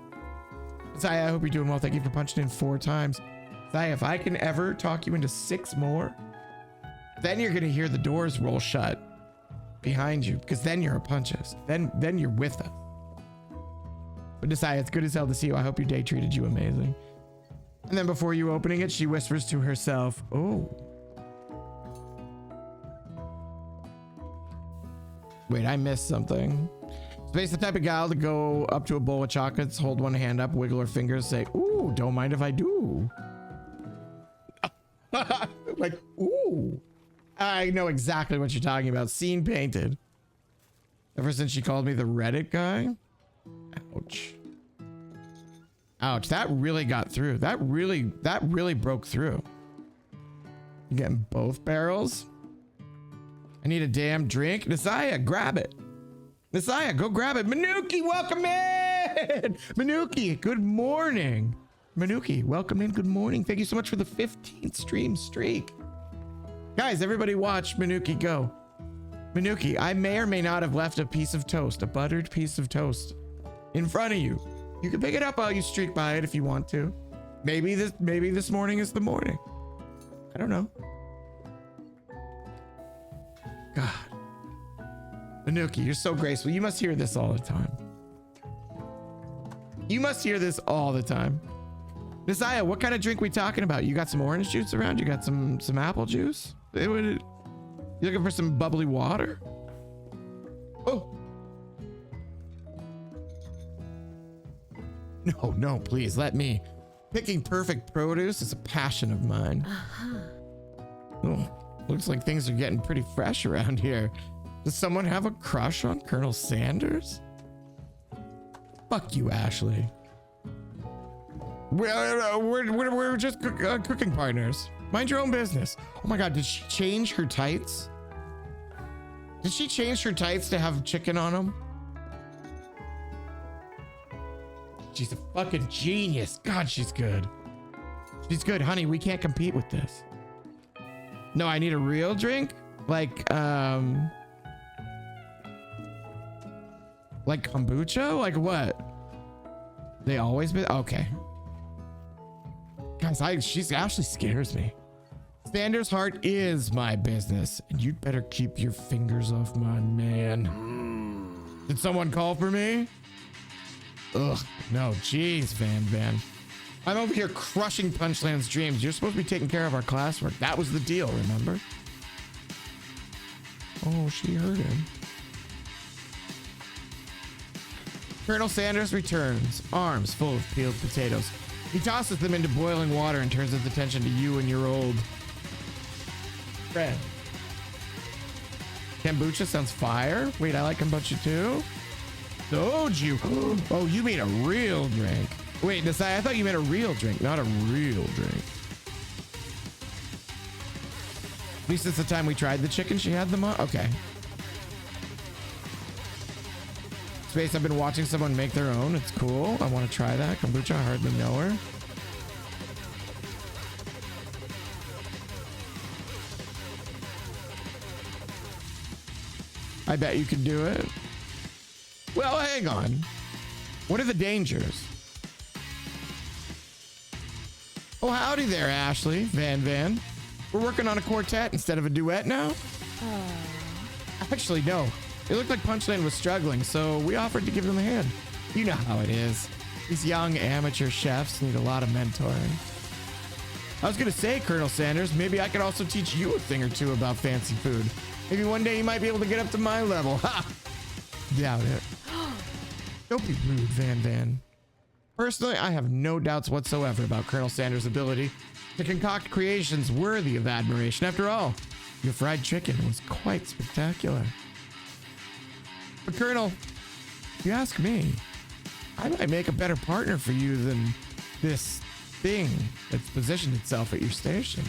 Messiah, I hope you're doing well. Thank you for punching in 4 times. Messiah, if I can ever talk you into 6 more, then you're going to hear the doors roll shut behind you, because then you're a punchist. Then you're with us. But Messiah, it's good as hell to see you. I hope your day treated you amazing. And then before you opening it, she whispers to herself, oh. Wait, I missed something. Space the type of gal to go up to a bowl of chocolates, hold one hand up, wiggle her fingers, say, ooh, don't mind if I do. Like, ooh. I know exactly what you're talking about. Scene painted. Ever since she called me the Reddit guy. Ouch. Ouch. That really got through. That really broke through. You getting both barrels? I need a damn drink. Messiah, grab it. Messiah, go grab it. Manuki, welcome in. Manuki, good morning. Manuki, welcome in. Good morning. Thank you so much for the 15th stream streak. Guys, everybody watch Manuki go. Manuki, I may or may not have left a piece of toast, a buttered piece of toast in front of you. You can pick it up while you streak by it if you want to. Maybe this morning is the morning. I don't know. God. Manuki, you're so graceful. You must hear this all the time. You must hear this all the time. Messiah, what kind of drink we talking about? You got some orange juice around? You got some apple juice? You looking for some bubbly water? Oh. No, please, let me. Picking perfect produce is a passion of mine. Oh, looks like things are getting pretty fresh around here. Does someone have a crush on Colonel Sanders? Fuck you, Ashley. We're just cooking partners. Mind your own business. Oh my God, did she change her tights? Did she change her tights to have chicken on them? She's a fucking genius. God, she's good. She's good, honey. We can't compete with this. No, I need a real drink. Like kombucha? Like what? They always been okay. Guys, Ashley scares me. Sanders' heart is my business, and you'd better keep your fingers off my man. Did someone call for me? Ugh, no, jeez, Van. I'm over here crushing Punchland's dreams. You're supposed to be taking care of our classwork. That was the deal, remember? Oh, she hurt him. Colonel Sanders returns, arms full of peeled potatoes. He tosses them into boiling water and turns his attention to you and your old friend. Kombucha sounds fire. Wait, I like kombucha too. Soju. Oh, you mean a real drink. Wait, Nasai, I thought you meant a real drink, not a real drink. At least it's the time we tried the chicken, she had them on. Okay. Space, I've been watching someone make their own. It's cool. I want to try that. Kombucha, I hardly know her. I bet you could do it. Well, hang on. What are the dangers? Oh, howdy there, Ashley. Van. We're working on a quartet instead of a duet now? Actually, no. It looked like Punchland was struggling, so we offered to give them a hand. You know how it is. These young amateur chefs need a lot of mentoring. I was gonna say, Colonel Sanders, maybe I could also teach you a thing or two about fancy food. Maybe one day you might be able to get up to my level. Ha! Doubt it. Don't be rude, Van. Personally, I have no doubts whatsoever about Colonel Sanders' ability to concoct creations worthy of admiration. After all, your fried chicken was quite spectacular. But Colonel, if you ask me, I might make a better partner for you than this thing that's positioned itself at your station.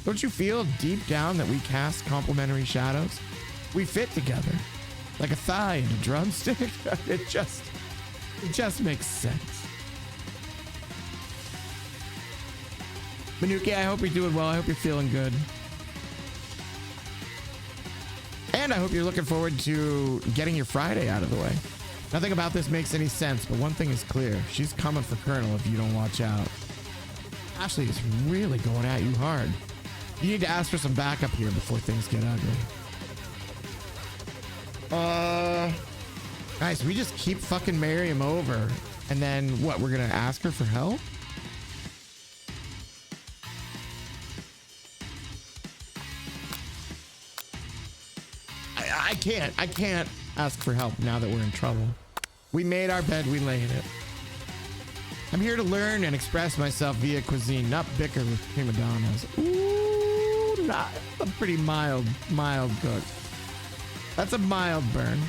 Don't you feel deep down that we cast complementary shadows? We fit together like a thigh and a drumstick. It just makes sense. Manuki, I hope you're doing well. I hope you're feeling good. And I hope you're looking forward to getting your Friday out of the way. Nothing about this makes any sense, but one thing is clear. She's coming for Colonel if you don't watch out. Ashley is really going at you hard. You need to ask for some backup here before things get ugly. Guys, we just keep fucking Miriam over. And then what? We're going to ask her for help? I can't ask for help now that we're in trouble. We made our bed, we laid it. I'm here to learn and express myself via cuisine, not bicker with prima donnas. Ooh, not a pretty mild cook. That's a mild burn.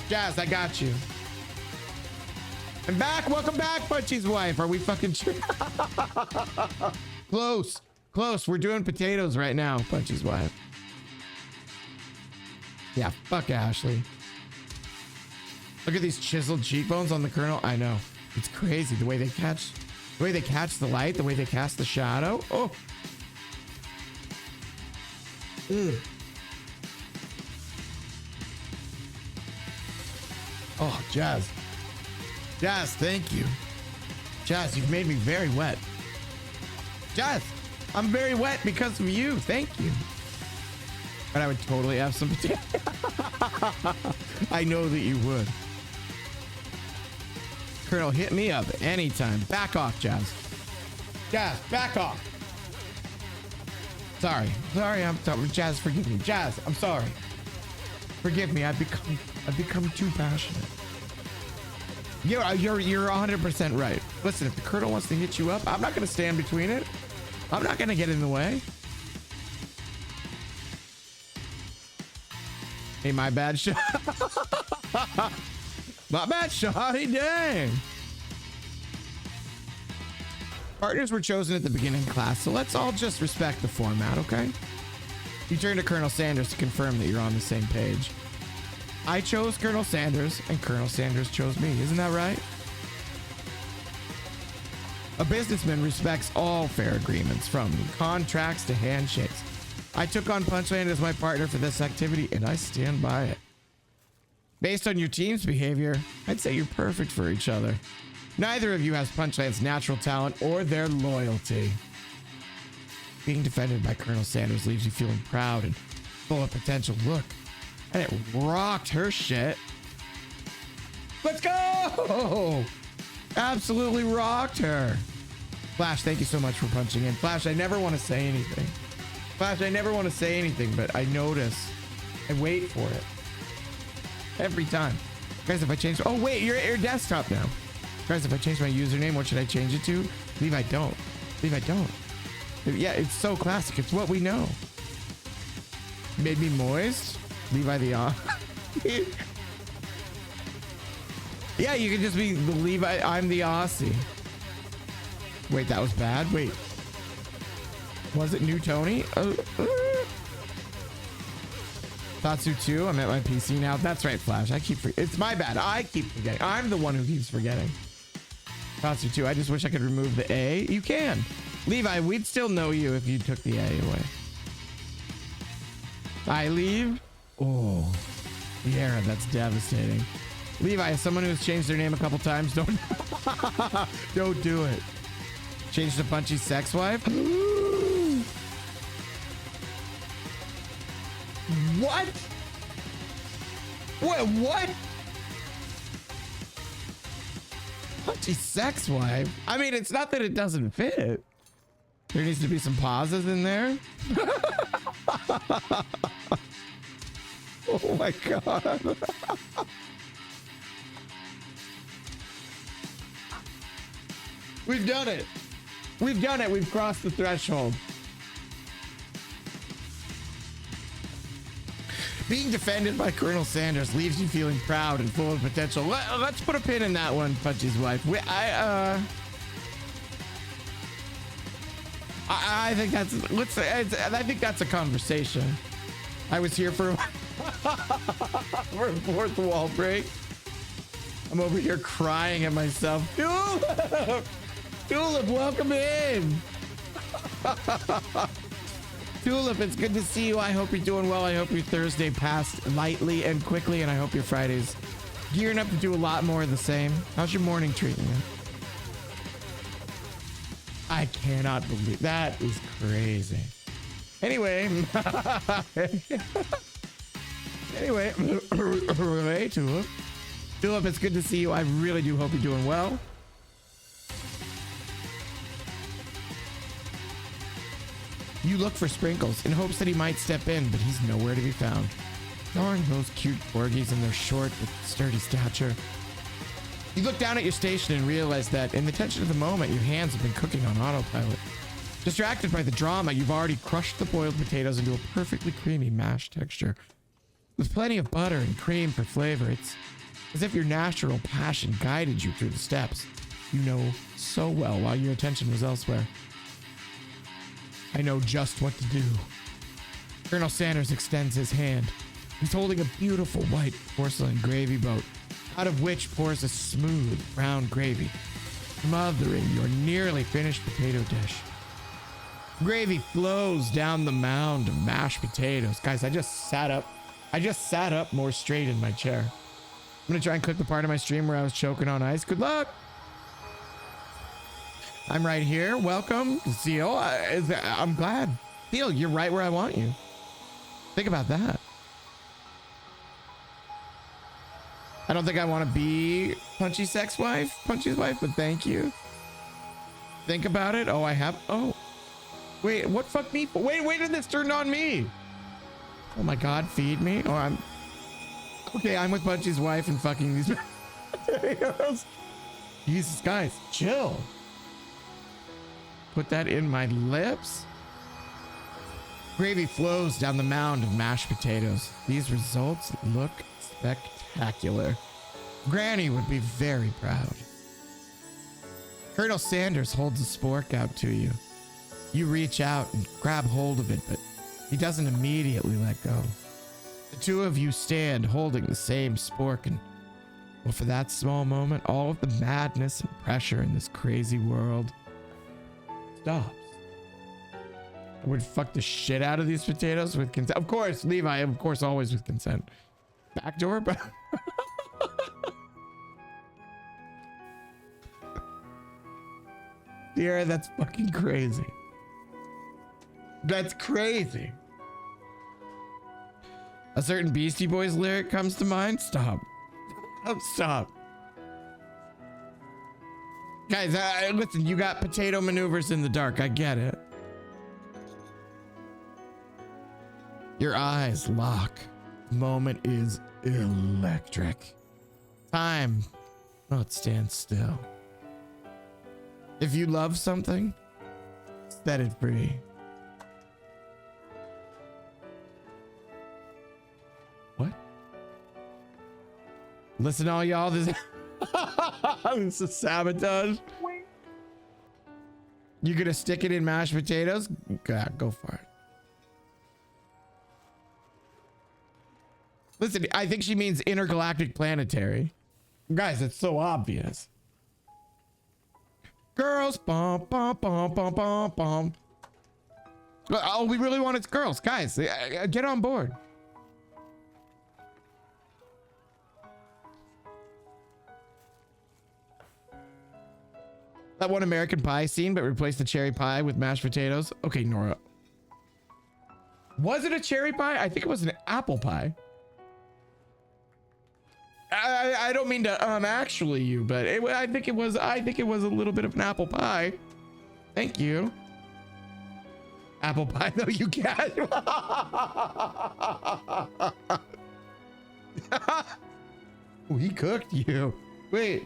Jazz, I got you. I'm back. Welcome back, Punchy's wife. Are we fucking Close. We're doing potatoes right now, Punchy's wife. Yeah, fuck Ashley. Look at these chiseled cheekbones on the Colonel. I know. It's crazy the way they catch the light, the way they cast the shadow. Oh. Oh, Jazz. Jazz, thank you. Jazz, you've made me very wet. Jazz, I'm very wet because of you. Thank you. But I would totally have some potato. I know that you would. Colonel, hit me up anytime. Back off, Jazz. Jazz, back off. Sorry, I'm sorry. Jazz, forgive me. Jazz, I'm sorry. Forgive me. I've become too passionate. You're 100% right. Listen, if the Colonel wants to hit you up, I'm not going to stand between it. I'm not going to get in the way. Hey, my bad shot. My bad shot. Hey, dang. Partners were chosen at the beginning class, so let's all just respect the format, okay? You turn to Colonel Sanders to confirm that you're on the same page. I chose Colonel Sanders, and Colonel Sanders chose me. Isn't that right? A businessman respects all fair agreements, from contracts to handshakes. I took on Punchland as my partner for this activity, and I stand by it. Based on your team's behavior, I'd say you're perfect for each other. Neither of you has Punchland's natural talent or their loyalty. Being defended by Colonel Sanders leaves you feeling proud and full of potential. Look, and it rocked her shit. Let's go! Absolutely rocked her. Flash, thank you so much for punching in. Flash, I never want to say anything. Flash, I never want to say anything, but I notice. I wait for it. Every time. Guys, if I change... Oh, wait, you're at your desktop now. Guys, if I change my username, what should I change it to? Levi, don't. Levi, don't. Yeah, it's so classic. It's what we know. Made me moist. Levi the Yeah, you can just be the Levi. I'm the Aussie. Wait, that was bad. Wait. Was it New Tony? Tatsu 2. I'm at my PC now. That's right, Flash. I keep it's my bad. I keep forgetting. I'm the one who keeps forgetting. Tatsu 2. I just wish I could remove the A. You can. Levi, we'd still know you if you took the A away. I leave. Oh, yeah, that's devastating. Levi, as someone who's changed their name a couple times, don't do it. Change to Punchy Sex Wife. What? What? Punchy Sex Wife? I mean, it's not that it doesn't fit. There needs to be some pauses in there. Oh my God. We've done it. We've done it. We've crossed the threshold. Being defended by Colonel Sanders leaves you feeling proud and full of potential. Let's put a pin in that one, Punchy's wife. I think that's I think that's a conversation. I was here for for a fourth wall break. I'm over here crying at myself. Tulip, welcome in. Tulip, it's good to see you. I hope you're doing well. I hope your Thursday passed lightly and quickly, and I hope your Friday's gearing up to do a lot more of the same. How's your morning treating you? I cannot believe that is crazy. Anyway, hey, Tulip. Tulip, it's good to see you. I really do hope you're doing well. You look for Sprinkles in hopes that he might step in, but he's nowhere to be found. Darn those cute corgis and their short but sturdy stature. You look down at your station and realize that in the tension of the moment, your hands have been cooking on autopilot. Distracted by the drama, you've already crushed the boiled potatoes into a perfectly creamy mash texture. With plenty of butter and cream for flavor, it's as if your natural passion guided you through the steps you know so well while your attention was elsewhere. I know just what to do. Colonel Sanders extends his hand. He's holding a beautiful white porcelain gravy boat, out of which pours a smooth brown gravy, smothering your nearly finished potato dish. Gravy flows down the mound of mashed potatoes. Guys, I just sat up more straight in my chair. I'm gonna try and clip the part of my stream where I was choking on ice. Good luck. I'm right here. Welcome, Seal. I'm glad. Seal, you're right where I want you. Think about that. I don't think I want to be Punchy's wife, but thank you. Think about it. Oh, I have. Oh, wait, what fucked me? Wait, did this turn on me? Oh my God, feed me. Oh, I'm okay. I'm with Punchy's wife and fucking these potatoes. Jesus, guys, chill. Put that in my lips. Gravy flows down the mound of mashed potatoes. These results look spectacular. Granny would be very proud. Colonel Sanders holds a spork out to you. You reach out and grab hold of it, but he doesn't immediately let go. The two of you stand holding the same spork, and well, for that small moment, all of the madness and pressure in this crazy world stops. I would fuck the shit out of these potatoes with consent. Of course, Levi, of course, always with consent. Backdoor, but yeah, that's fucking crazy. That's crazy. A certain Beastie Boys lyric comes to mind. Stop. Stop. Guys, listen, you got potato maneuvers in the dark. I get it. Your eyes lock. The moment is electric. Time, well, it stands still. If you love something, set it free. What? Listen, all y'all, this this is sabotage. You gonna stick it in mashed potatoes? God, go for it. Listen, I think she means intergalactic planetary. Guys, it's so obvious. Girls, bum, bum, bum, bum, bum, bum. Oh, we really want it's girls. Guys, get on board. That one American Pie scene, but replace the cherry pie with mashed potatoes. Okay, Nora. Was it a cherry pie? I think it was an apple pie. I don't mean to actually you, but I think it was a little bit of an apple pie. Thank you. Apple pie, though, you can't. We cooked you. Wait.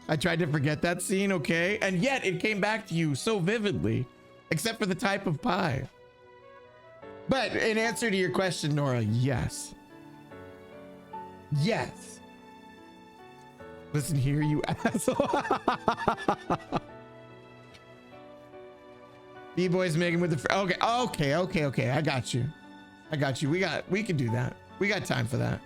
I tried to forget that scene, okay? And yet it came back to you so vividly, except for the type of pie. But in answer to your question, Nora, yes. Yes. Listen here, you asshole. B-boys making with the okay. I got you. We can do that. We got time for that.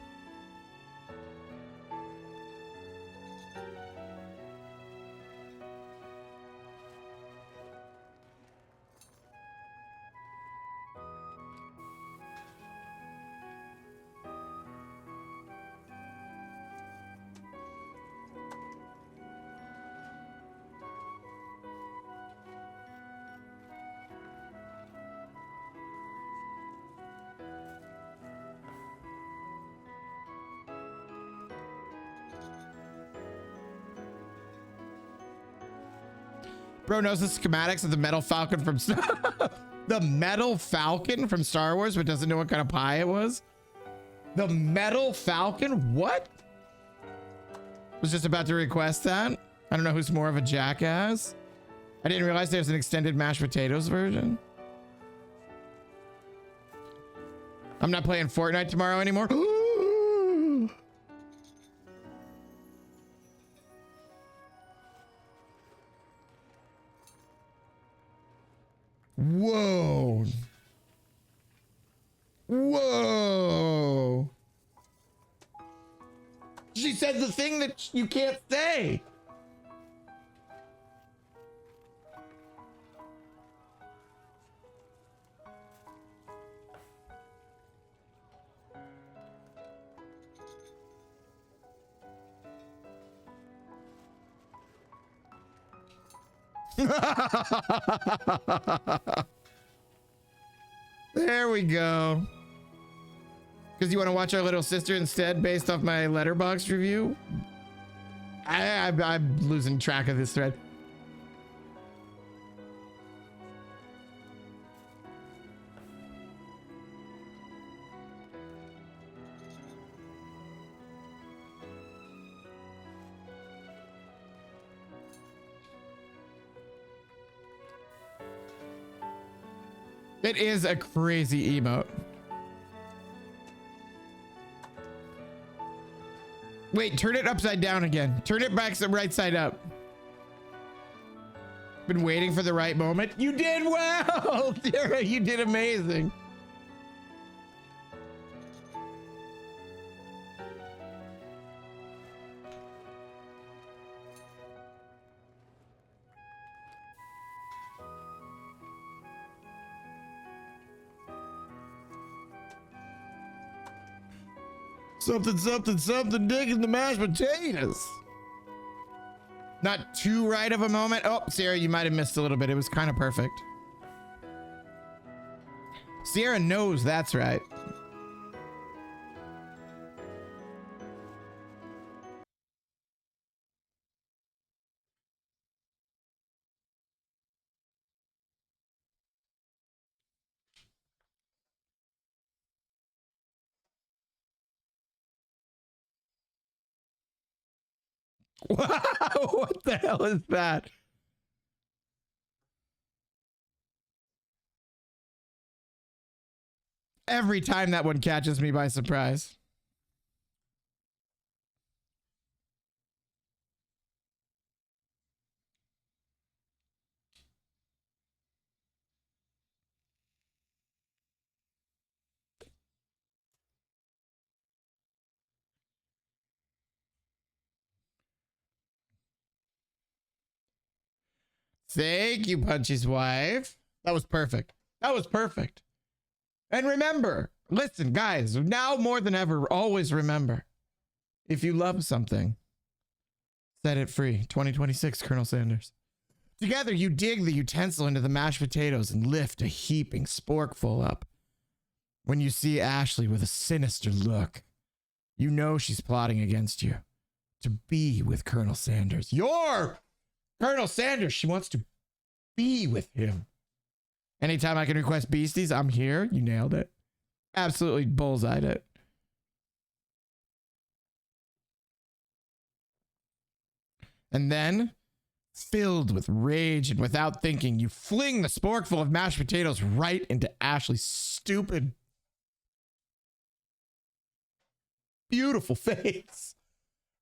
Bro knows the schematics of the metal falcon from the metal falcon from Star Wars, but doesn't know what kind of pie it was. The metal falcon? What? Was just about to request that. I don't know who's more of a jackass. I didn't realize there's an extended mashed potatoes version. I'm not playing Fortnite tomorrow anymore. Whoa. Whoa. She said the thing that you can't say. There we go. Because you want to watch our little sister instead based off my letterbox review? I'm losing track of this thread. It is a crazy emote. Wait, turn it upside down again. Turn it back the right side up. Been waiting for the right moment. You did well, Tara. You did amazing. Something, something, something, digging the mashed potatoes. Not too right of a moment. Oh, Sierra, you might have missed a little bit. It was kind of perfect. Sierra knows that's right. What the hell is that? Every time that one catches me by surprise. Thank you, Punchy's wife. That was perfect. That was perfect. And remember, listen, guys, now more than ever, always remember, if you love something, set it free. 2026, Colonel Sanders. Together, you dig the utensil into the mashed potatoes and lift a heaping sporkful up. When you see Ashley with a sinister look, you know she's plotting against you to be with Colonel Sanders. You're Colonel Sanders. She wants to be with him. Anytime I can request beasties, I'm here. You nailed it. Absolutely bullseyed it. And then, filled with rage and without thinking, you fling the sporkful of mashed potatoes right into Ashley's stupid, beautiful face.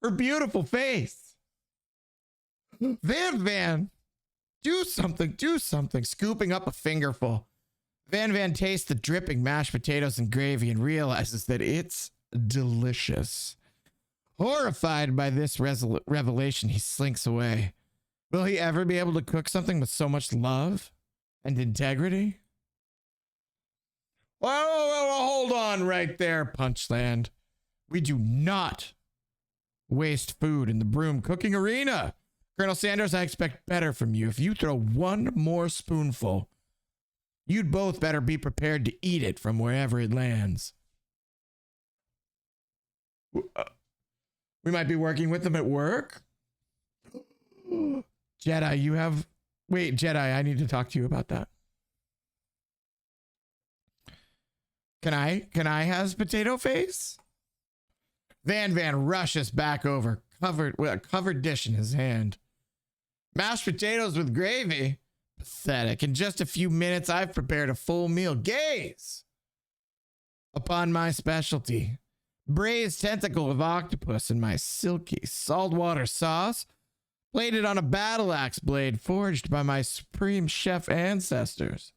Her beautiful face. Van, do something. Scooping up a fingerful. Van tastes the dripping mashed potatoes and gravy and realizes that it's delicious. Horrified by this revelation, he slinks away. Will he ever be able to cook something with so much love and integrity? Whoa, hold on right there, Punchland. We do not waste food in the broom cooking arena. Colonel Sanders, I expect better from you. If you throw one more spoonful, you'd both better be prepared to eat it from wherever it lands. We might be working with them at work. Jedi, you have... Wait, Jedi, I need to talk to you about that. Can I has potato face? Van rushes back over, covered with a covered dish in his hand. Mashed potatoes with gravy? Pathetic. In just a few minutes, I've prepared a full meal. Gaze upon my specialty. Braised tentacle of octopus in my silky saltwater sauce, plated on a battle axe blade forged by my supreme chef ancestors.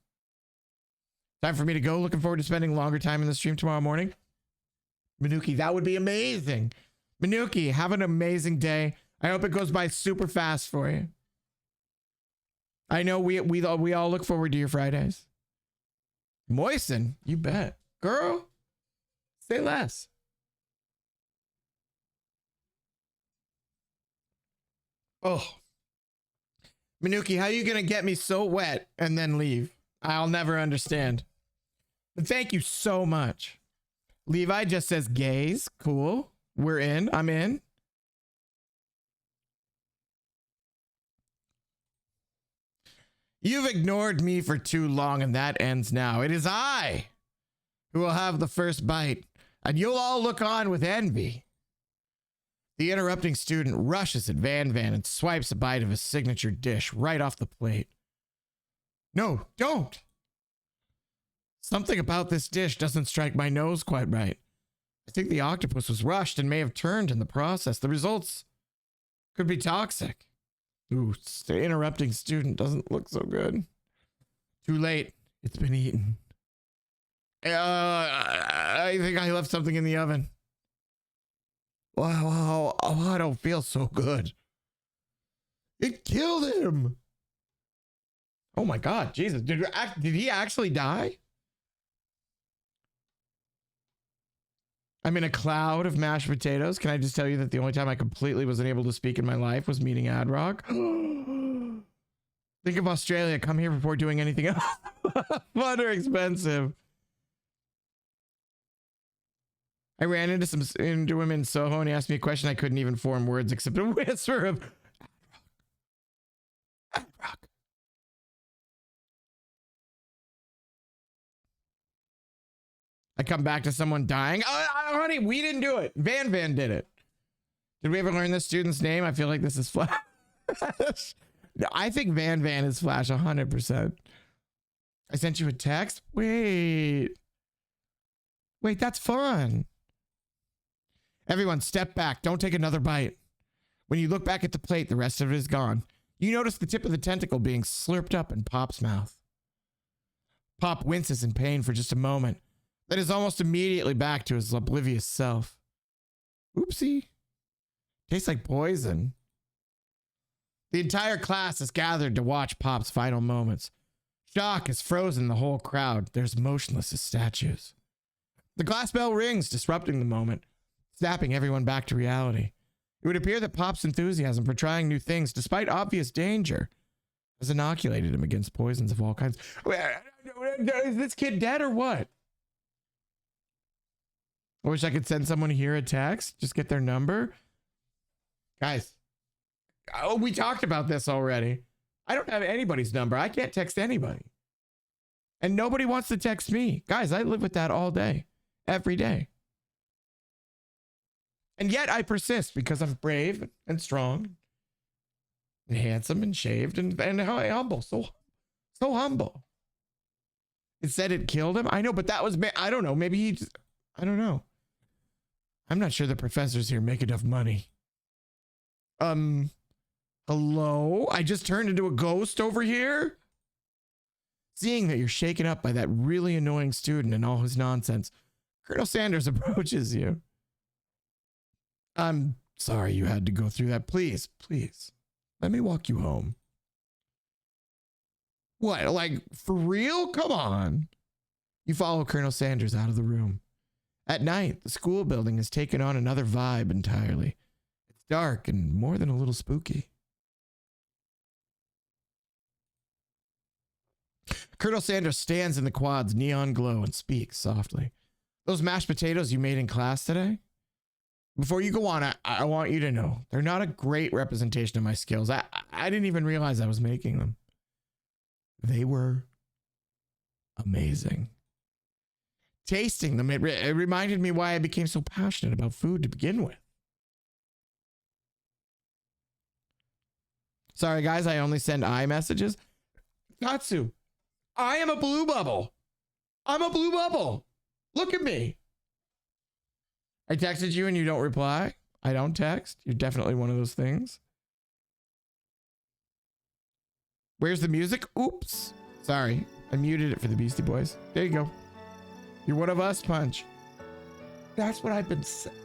Time for me to go. Looking forward to spending longer time in the stream tomorrow morning. Manuki, that would be amazing. Manuki, have an amazing day. I hope it goes by super fast for you. I know we all look forward to your Fridays. Moisten, you bet. Girl, say less. Oh. Manuki, how are you going to get me so wet and then leave? I'll never understand. But thank you so much. Levi just says gays. Cool. We're in. I'm in. You've ignored me for too long, and that ends now. It is I who will have the first bite, and you'll all look on with envy. The interrupting student rushes at Van and swipes a bite of his signature dish right off the plate. No, don't. Something about this dish doesn't strike my nose quite right. I think the octopus was rushed and may have turned in the process. The results could be toxic. Ooh, the interrupting student doesn't look so good. Too late. It's been eaten. I think I left something in the oven. Wow, oh, I don't feel so good. It killed him. Oh my God, Jesus. Did he actually die? I'm in a cloud of mashed potatoes. Can I just tell you that the only time I completely wasn't able to speak in my life was meeting Adrock? Think of Australia. Come here before doing anything else. Fun or expensive. I ran into him in Soho and he asked me a question. I couldn't even form words except a whisper of Adrock. I come back to someone dying. Honey, we didn't do it. Van did it. Did we ever learn this student's name? I feel like this is Flash. No, I think Van is Flash 100%. I sent you a text. Wait, that's fun. Everyone, step back. Don't take another bite. When you look back at the plate, the rest of it is gone. You notice the tip of the tentacle being slurped up in Pop's mouth. Pop winces in pain for just a moment, then is almost immediately back to his oblivious self. Oopsie. Tastes like poison. The entire class is gathered to watch Pop's final moments. Shock has frozen the whole crowd. They're as motionless as statues. The glass bell rings, disrupting the moment, snapping everyone back to reality. It would appear that Pop's enthusiasm for trying new things, despite obvious danger, has inoculated him against poisons of all kinds. Is this kid dead or what? I wish I could send someone here a text. Just get their number. Guys. Oh, we talked about this already. I don't have anybody's number. I can't text anybody. And nobody wants to text me. Guys, I live with that all day. Every day. And yet I persist because I'm brave and strong and handsome and shaved and humble. So humble. It said it killed him. I know, but that was, I don't know. Maybe he just, I don't know. I'm not sure the professors here make enough money. Hello? I just turned into a ghost over here? Seeing that you're shaken up by that really annoying student and all his nonsense, Colonel Sanders approaches you. I'm sorry you had to go through that. Please, let me walk you home. What, like, for real? Come on. You follow Colonel Sanders out of the room. At night, the school building has taken on another vibe entirely. It's dark and more than a little spooky. Colonel Sanders stands in the quad's neon glow and speaks softly. Those mashed potatoes you made in class today? Before you go on, I want you to know they're not a great representation of my skills. I didn't even realize I was making them. They were amazing. Tasting them, it reminded me why I became so passionate about food to begin with. Sorry, guys, I only send iMessages. Tatsu, I am a blue bubble. I'm a blue bubble. Look at me. I texted you and you don't reply. I don't text. You're definitely one of those things. Where's the music? Oops. Sorry. I muted it for the Beastie Boys. There you go. You're one of us, Punch. That's what I've been saying.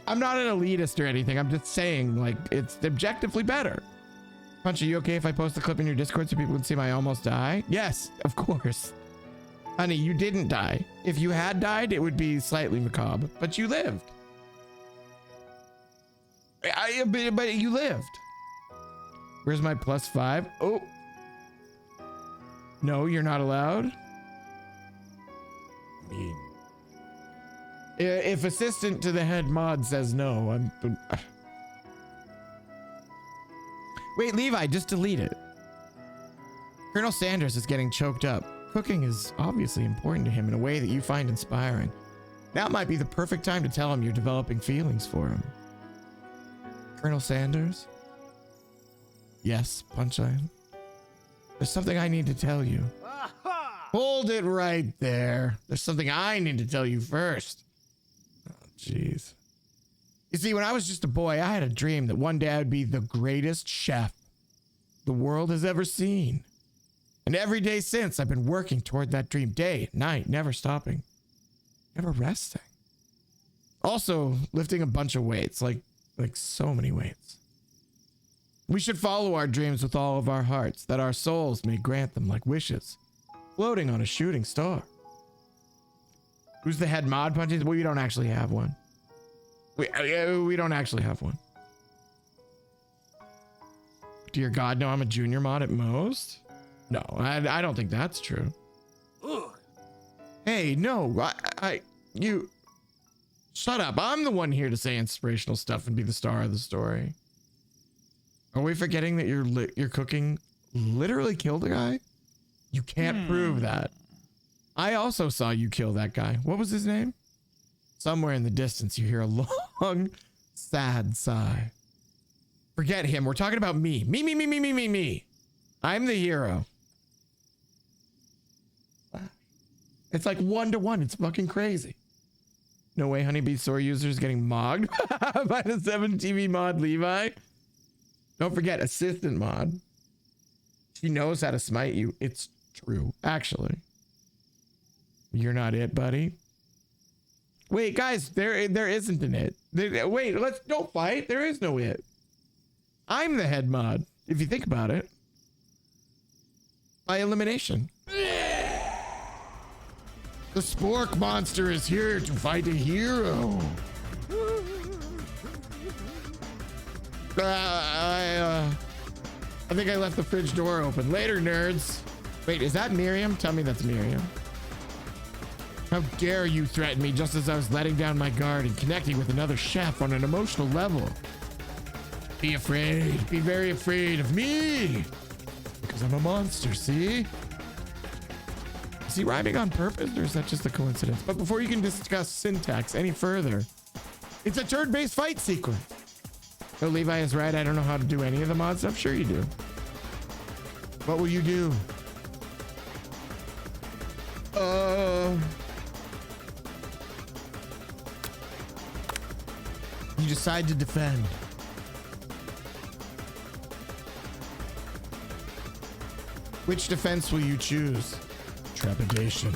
I'm not an elitist or anything. I'm just saying, like, it's objectively better. Punch, are you okay if I post the clip in your Discord so people can see my almost die? Yes, of course. Honey, you didn't die. If you had died, it would be slightly macabre, but you lived. But you lived. Where's my +5? Oh. No, you're not allowed. If assistant to the head mod says no, I'm... Wait, Levi, just delete it. Colonel Sanders is getting choked up. Cooking is obviously important to him in a way that you find inspiring. Now might be the perfect time to tell him you're developing feelings for him. Colonel Sanders? Yes, Punchline. There's something I need to tell you. Hold it right there. There's something I need to tell you first. Oh, jeez. You see, when I was just a boy, I had a dream that one day I would be the greatest chef the world has ever seen. And every day since, I've been working toward that dream, day, night, never stopping, never resting. Also, lifting a bunch of weights, like so many weights. We should follow our dreams with all of our hearts, that our souls may grant them like wishes, floating on a shooting star. Who's the head mod, Punches? We don't actually have one. We don't actually have one. Dear God, no, I'm a junior mod at most. No, I don't think that's true. Ugh. Hey, no, you shut up. I'm the one here to say inspirational stuff and be the star of the story. Are we forgetting that your cooking literally killed a guy? You can't prove that. I also saw you kill that guy. What was his name? Somewhere in the distance, you hear a long, sad sigh. Forget him. We're talking about me. Me. I'm the hero. It's like 1-to-1. It's fucking crazy. No way Honeybee Store users getting mogged by the 7TV mod Levi. Don't forget assistant mod. She knows how to smite you. It's true, actually. You're not it, buddy. Wait, guys, there isn't an it. Wait, don't fight. There is no it. I'm the head mod, if you think about it. By elimination. The Spork monster is here to fight a hero. I think I left the fridge door open. Later, nerds. Wait, is that Miriam? Tell me that's Miriam. How dare you threaten me just as I was letting down my guard and connecting with another chef on an emotional level. Be afraid. Be very afraid of me. Because I'm a monster, see? Is he rhyming on purpose or is that just a coincidence? But before you can discuss syntax any further, it's a turn-based fight sequence. So Levi is right. I don't know how to do any of the mod stuff. Sure you do. What will you do? You decide to defend. Which defense will you choose? Trepidation.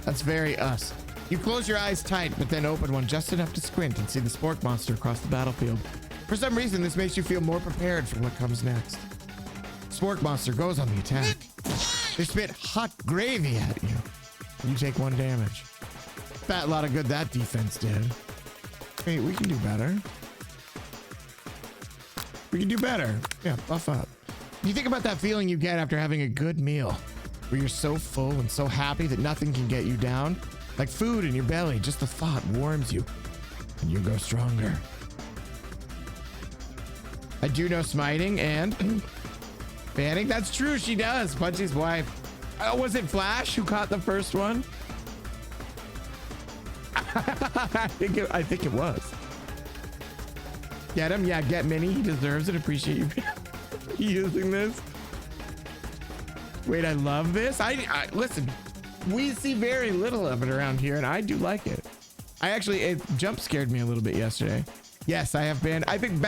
That's very us. You close your eyes tight, but then open one just enough to squint and see the Spork monster across the battlefield. For some reason, this makes you feel more prepared for what comes next. Spork monster goes on the attack. They spit hot gravy at you. You take 1 damage. Fat lot of good that defense did. Wait, we can do better. We can do better. Yeah, buff up. You think about that feeling you get after having a good meal, where you're so full and so happy that nothing can get you down. Like food in your belly, just the thought warms you, and you go stronger. I do know smiting and banning. That's true, she does. Punchy's wife. Oh, was it Flash who caught the first one? I think it was. Get him? Yeah, get Minnie. He deserves it. Appreciate you using this. Wait, I love this. I listen, we see very little of it around here, and I do like it. It jump scared me a little bit yesterday. Yes, I have been. I think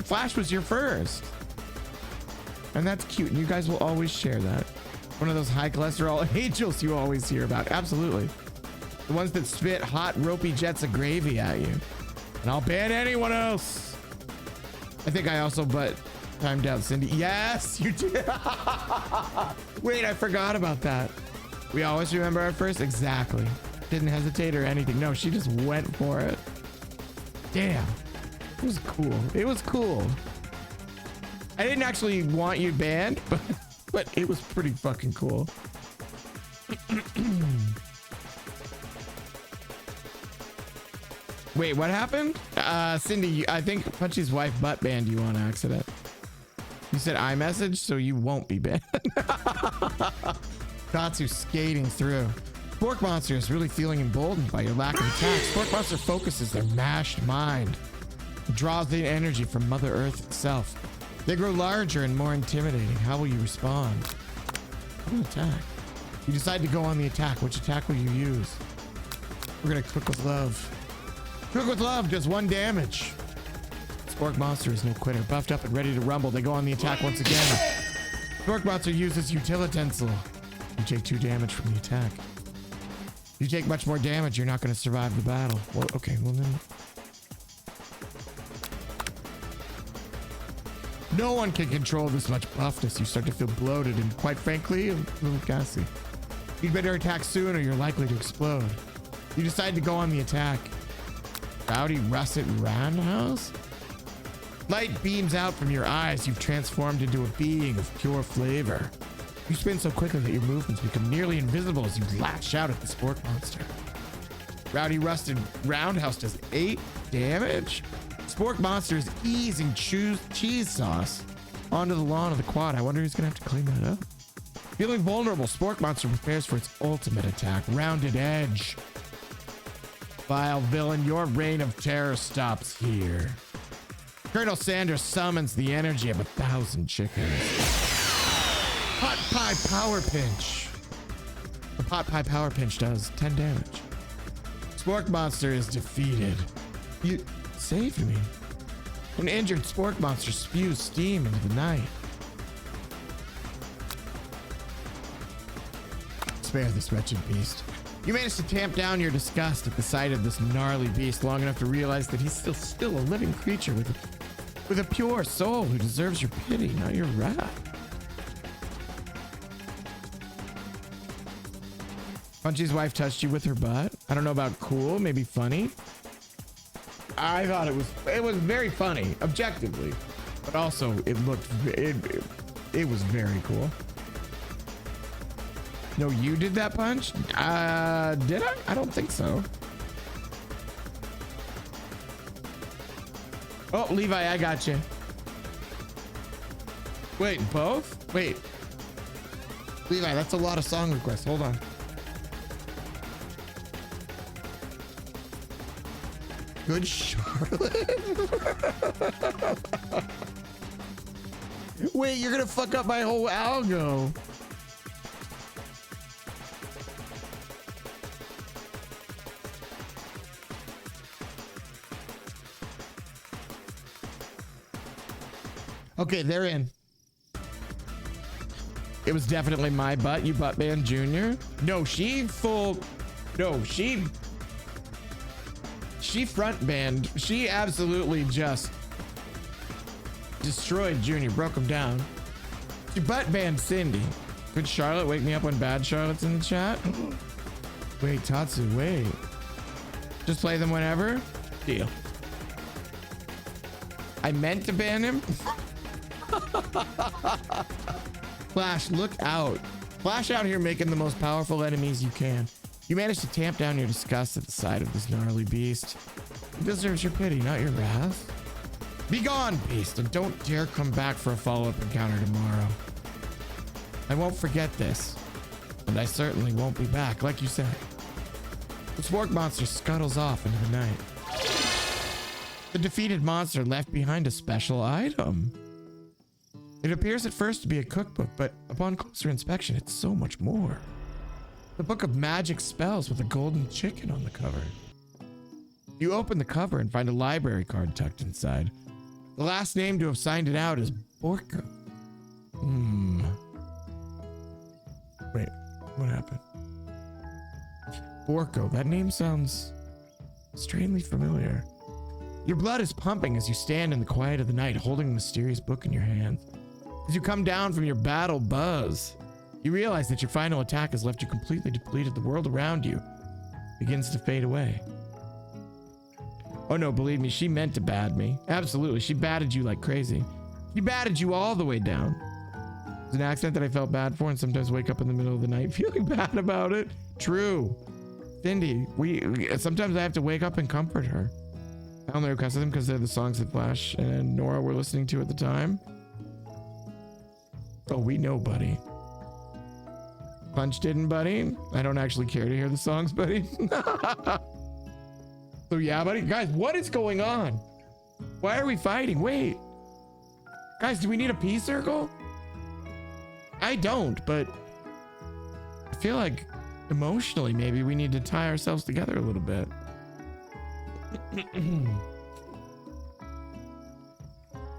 Flash was your first. And that's cute. And you guys will always share that. One of those high cholesterol angels you always hear about. Absolutely. The ones that spit hot, ropey jets of gravy at you. And I'll ban anyone else. I think I also timed out Cindy. Yes, you did. Wait, I forgot about that. We always remember our first. Exactly. Didn't hesitate or anything. No, she just went for it. Damn. It was cool. It was cool. I didn't actually want you banned, but it was pretty fucking cool. Wait, what happened? Cindy, I think Punchy's wife butt banned you on accident. You said iMessage, so you won't be banned. Katsu skating through. Spork Monster is really feeling emboldened by your lack of attack. Spork Monster focuses their mashed mind. It draws the energy from Mother Earth itself. They grow larger and more intimidating. How will you respond? What attack? You decide to go on the attack. Which attack will you use? We're gonna cook with love. Cook with love does 1 damage. Spork Monster is no quitter. Buffed up and ready to rumble. They go on the attack once again. Spork Monster uses Utilitencil. You take 2 damage from the attack. You take much more damage, you're not going to survive the battle. Well, okay, well then. No one can control this much buffness. You start to feel bloated and, quite frankly, a little gassy. You'd better attack soon or you're likely to explode. You decide to go on the attack. Rowdy Russet Roundhouse? Light beams out from your eyes. You've transformed into a being of pure flavor. You spin so quickly that your movements become nearly invisible as you lash out at the Spork Monster. Rowdy Rusted Roundhouse does 8 damage. Spork Monster is easing cheese sauce onto the lawn of the quad. I wonder who's gonna have to clean that up. Feeling vulnerable, Spork Monster prepares for its ultimate attack, Rounded Edge. Vile villain, your reign of terror stops here. Colonel Sanders summons the energy of 1,000 chickens. Pot pie power pinch. The pot pie power pinch does 10 damage. Spork monster is defeated. You saved me. An injured spork monster spews steam into the night. Spare this wretched beast. You managed to tamp down your disgust at the sight of this gnarly beast long enough to realize that he's still a living creature with a pure soul who deserves your pity, not your wrath. Punchy's wife touched you with her butt. I don't know about cool, maybe funny. I thought it was very funny, objectively, but also it was very cool. No, you did that punch? Did I? I don't think so. Oh, Levi, I got you. Wait, both? Wait. Levi, that's a lot of song requests. Hold on. Good Charlotte. Wait, you're gonna fuck up my whole algo. Okay, they're in. It was definitely my butt, you butt band junior. No, she front band. She absolutely just destroyed Junior, broke him down. She butt band Cindy. Good Charlotte, wake me up when bad Charlotte's in the chat. Wait, Tatsu, wait. Just play them whenever? Deal. I meant to ban him. Flash, look out. Flash out here making the most powerful enemies you can. You managed to tamp down your disgust at the sight of this gnarly beast. He deserves your pity, not your wrath. Be gone, beast, and don't dare come back for a follow-up encounter tomorrow. I won't forget this, and I certainly won't be back, like you said. The spork monster scuttles off into the night. The defeated monster left behind a special item. It appears at first to be a cookbook, but upon closer inspection, it's so much more. The book of magic spells with a golden chicken on the cover. You open the cover and find a library card tucked inside. The last name to have signed it out is Borko. Wait, what happened? Borko, that name sounds strangely familiar. Your blood is pumping as you stand in the quiet of the night holding the mysterious book in your hands. As you come down from your battle buzz, you realize that your final attack has left you completely depleted. The world around you begins to fade away. Oh no, believe me, she meant to bad me. Absolutely, she batted you like crazy. She batted you all the way down. It's an accident that I felt bad for and sometimes wake up in the middle of the night feeling bad about it. True. Cindy, sometimes I have to wake up and comfort her. I only requested them because they're the songs that Flash and Nora were listening to at the time. Oh, we know, buddy. Punch didn't, buddy. I don't actually care to hear the songs, buddy. So yeah, buddy. Guys, what is going on? Why are we fighting? Wait. Guys, do we need a peace circle? I don't, but I feel like emotionally maybe we need to tie ourselves together a little bit.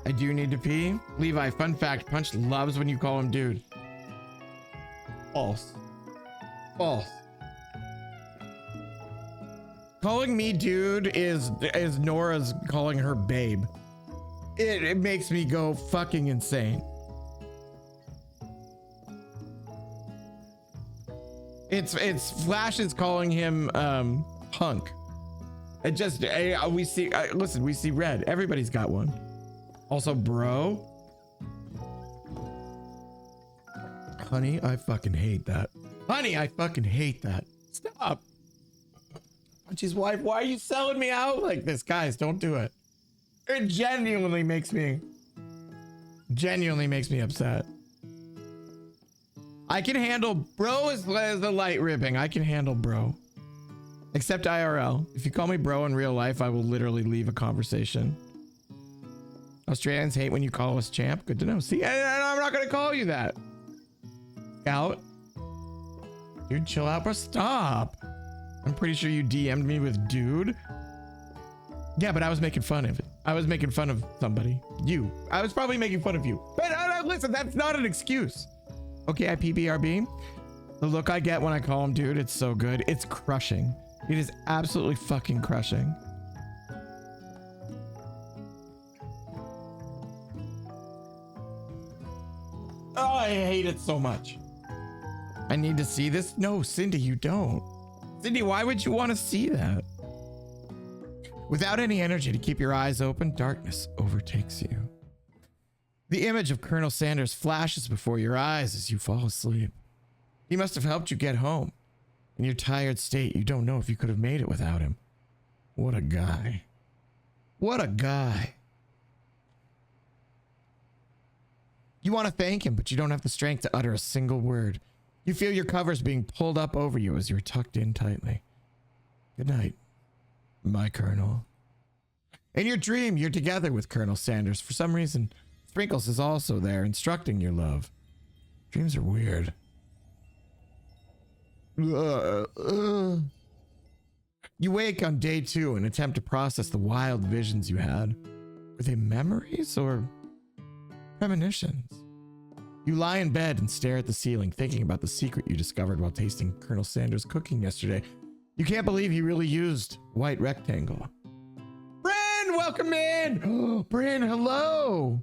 I do need to pee. Levi, fun fact, Punch loves when you call him dude. False. False. Calling me dude is Nora's calling her babe. It makes me go fucking insane. It's Flash is calling him hunk. It just we see listen, we see red. Everybody's got one. Also, bro. Honey, I fucking hate that. Honey, I fucking hate that. Stop. Punchy's wife, why are you selling me out like this? Guys, don't do it. It genuinely makes me upset. I can handle bro as the light ripping. I can handle bro. Except IRL. If you call me bro in real life, I will literally leave a conversation. Australians hate when you call us champ. Good to know. See, I'm not going to call you that. Scout. Dude, chill out, bro. Stop. I'm pretty sure you DM'd me with dude. Yeah, but I was making fun of it. I was making fun of somebody. You. I was probably making fun of you. But listen, that's not an excuse. Okay, I PBRB. The look I get when I call him dude, it's so good. It's crushing. It is absolutely fucking crushing. Oh, I hate it so much. I need to see this. No, Cindy, you don't. Cindy, why would you want to see that? Without any energy to keep your eyes open, darkness overtakes you. The image of Colonel Sanders flashes before your eyes as you fall asleep. He must have helped you get home. In your tired state, you don't know if you could have made it without him. What a guy. What a guy. You want to thank him, but you don't have the strength to utter a single word. You feel your covers being pulled up over you as you're tucked in tightly. Good night, my Colonel. In your dream, you're together with Colonel Sanders. For some reason, Sprinkles is also there, instructing your love. Dreams are weird. You wake on day 2 and attempt to process the wild visions you had. Were they memories or premonitions? You lie in bed and stare at the ceiling, thinking about the secret you discovered while tasting Colonel Sanders' cooking yesterday. You can't believe he really used white rectangle. Bryn, welcome in! Bryn, hello!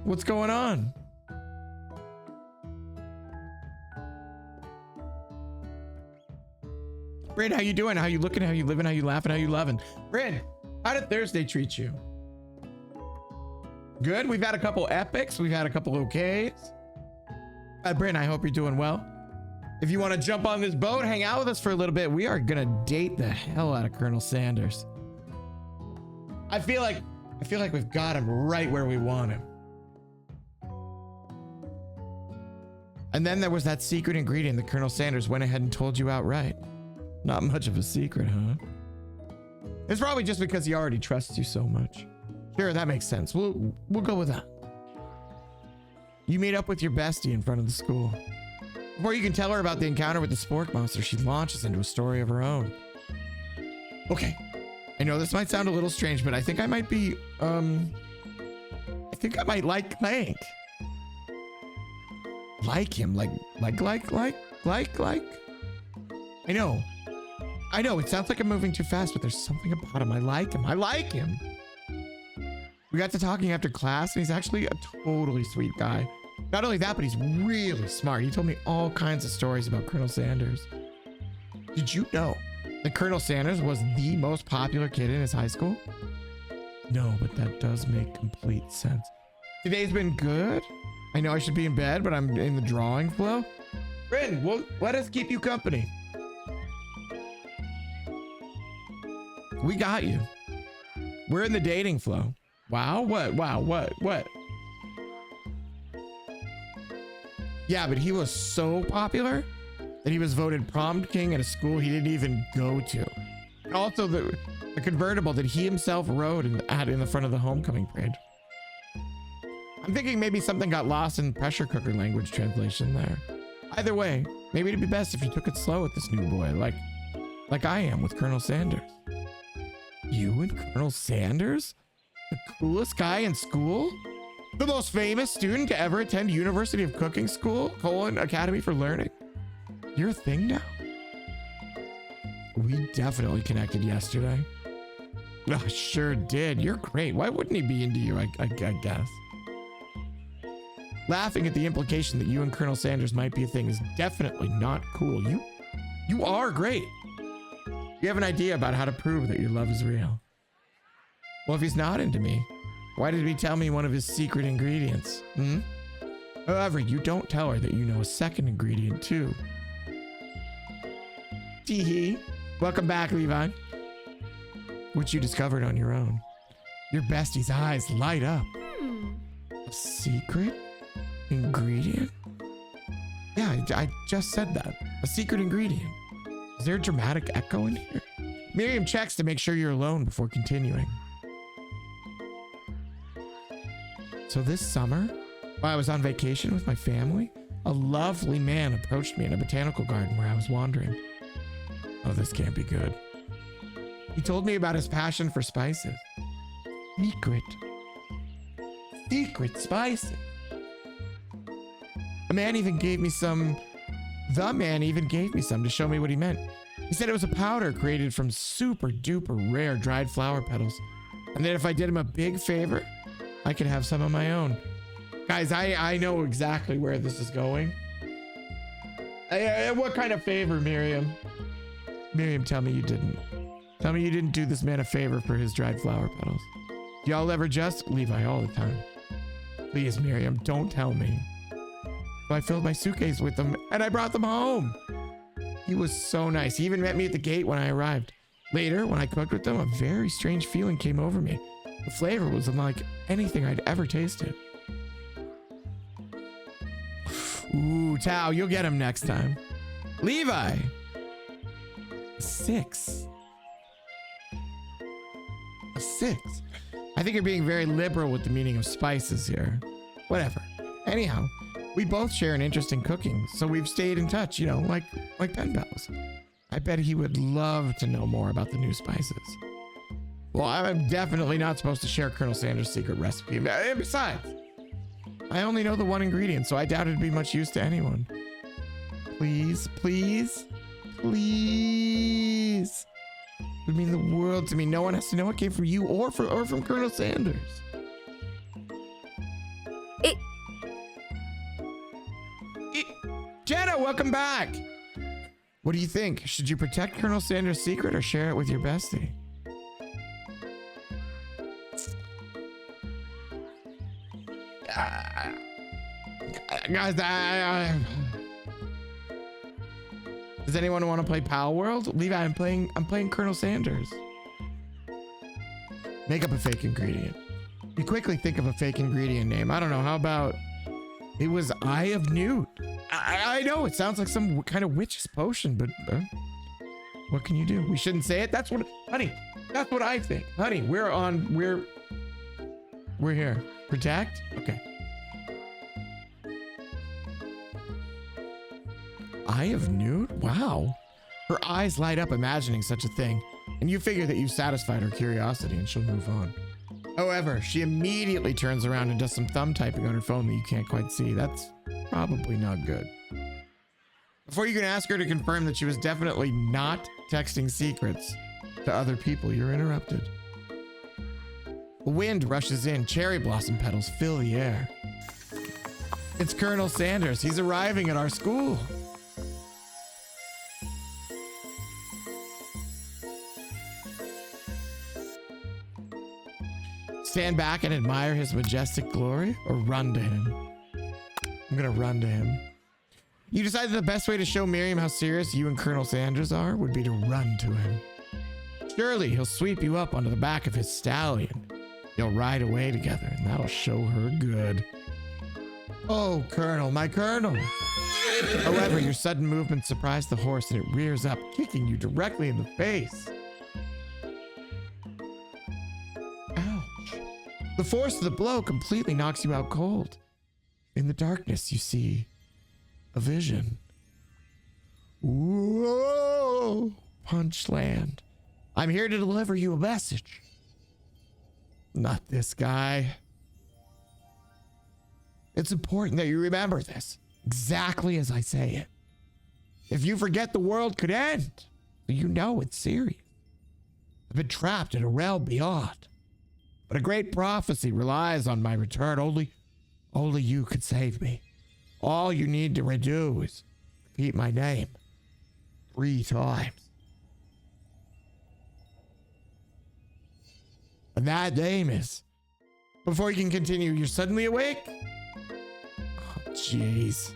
What's going on? Bryn, how you doing? How you looking? How you living? How you laughing? How you loving? Bryn, how did Thursday treat you? Good. We've had a couple epics. We've had a couple okays. Bryn, I hope you're doing well. If you want to jump on this boat, hang out with us for a little bit. We are going to date the hell out of Colonel Sanders. I feel like we've got him right where we want him. And then there was that secret ingredient that Colonel Sanders went ahead and told you outright. Not much of a secret, huh? It's probably just because he already trusts you so much. Sure, that makes sense. We'll go with that. You meet up with your bestie in front of the school. Before you can tell her about the encounter with the spork monster, she launches into a story of her own. Okay. I know this might sound a little strange, but I think I might be, I think I might like Clank. Like him, like. I know, it sounds like I'm moving too fast, but there's something about him. I like him. We got to talking after class, and he's actually a totally sweet guy. Not only that, but he's really smart. He told me all kinds of stories about Colonel Sanders. Did you know that Colonel Sanders was the most popular kid in his high school? No, but that does make complete sense. Today's been good. I know I should be in bed, but I'm in the drawing flow. Bryn, well, let us keep you company. We got you. We're in the dating flow. Wow, what? Yeah, but he was so popular that he was voted prom king at a school he didn't even go to. And also the convertible that he himself rode in the front of the homecoming parade. I'm thinking maybe something got lost in pressure cooker language translation there. Either way, maybe it'd be best if you took it slow with this new boy, like I am with Colonel Sanders. You and Colonel Sanders? The coolest guy in school? The most famous student to ever attend University of Cooking School, Academy for Learning? You're a thing now? We definitely connected yesterday. Oh, sure did. You're great. Why wouldn't he be into you, I guess? Laughing at the implication that you and Colonel Sanders might be a thing is definitely not cool. You are great. You have an idea about how to prove that your love is real. Well, if he's not into me, why did he tell me one of his secret ingredients? However, you don't tell her that you know a second ingredient too. Tee-hee. Welcome back, Levi. Which you discovered on your own. Your bestie's eyes light up. A secret ingredient? Yeah, I just said that. A secret ingredient. Is there a dramatic echo in here? Miriam checks to make sure you're alone before continuing. So this summer, while I was on vacation with my family, a lovely man approached me in a botanical garden where I was wandering. Oh, this can't be good. He told me about his passion for spices. Secret spices. The man even gave me some to show me what he meant. He said it was a powder created from super duper rare dried flower petals, and that if I did him a big favor, I could have some of my own. Guys, I know exactly where this is going. What kind of favor, Miriam? Miriam, tell me you didn't. Tell me you didn't do this man a favor for his dried flower petals. Do y'all ever just? Levi, all the time. Please, Miriam, don't tell me. So I filled my suitcase with them and I brought them home. He was so nice. He even met me at the gate when I arrived. Later, when I cooked with them, a very strange feeling came over me. The flavor was unlike anything I'd ever tasted. Ooh, Tao, you'll get him next time. Levi. 6. A 6. I think you're being very liberal with the meaning of spices here. Whatever. Anyhow, we both share an interest in cooking, so we've stayed in touch, you know, like pen pals. I bet he would love to know more about the new spices. Well, I'm definitely not supposed to share Colonel Sanders' secret recipe. And besides, I only know the one ingredient, so I doubt it'd be much use to anyone. Please, please, please. It would mean the world to me. No one has to know it came from you or from Colonel Sanders. Jenna, welcome back. What do you think? Should you protect Colonel Sanders' secret or share it with your bestie? Guys, does anyone want to play Pal World? Levi, I'm playing Colonel Sanders. Make up a fake ingredient. You quickly think of a fake ingredient name. I don't know. How about it was Eye of Newt? I know it sounds like some kind of witch's potion, but what can you do? We shouldn't say it. That's what, honey. That's what I think, honey. We're here. Protect. Okay. Eye of Newt? Wow. Her eyes light up imagining such a thing, and you figure that you've satisfied her curiosity and she'll move on. However, she immediately turns around and does some thumb typing on her phone that you can't quite see. That's probably not good. Before you can ask her to confirm that she was definitely not texting secrets to other people, you're interrupted. The wind rushes in, cherry blossom petals fill the air. It's Colonel Sanders. He's arriving at our school. Stand back and admire his majestic glory, or run to him? I'm gonna run to him. You decided the best way to show Miriam how serious you and Colonel Sanders are would be to run to him. Surely he'll sweep you up onto the back of his stallion. You'll ride away together, and that'll show her good. Oh, Colonel, my Colonel. However, your sudden movement surprised the horse, and it rears up, kicking you directly in the face. The force of the blow completely knocks you out cold. In the darkness, you see a vision. Whoa, Punchland. I'm here to deliver you a message. Not this guy. It's important that you remember this, exactly as I say it. If you forget, the world could end. You know it's serious. I've been trapped in a realm beyond. But a great prophecy relies on my return. Only you could save me. All you need to do is repeat my name 3 times. And that name is... Before you can continue, you're suddenly awake? Oh, jeez.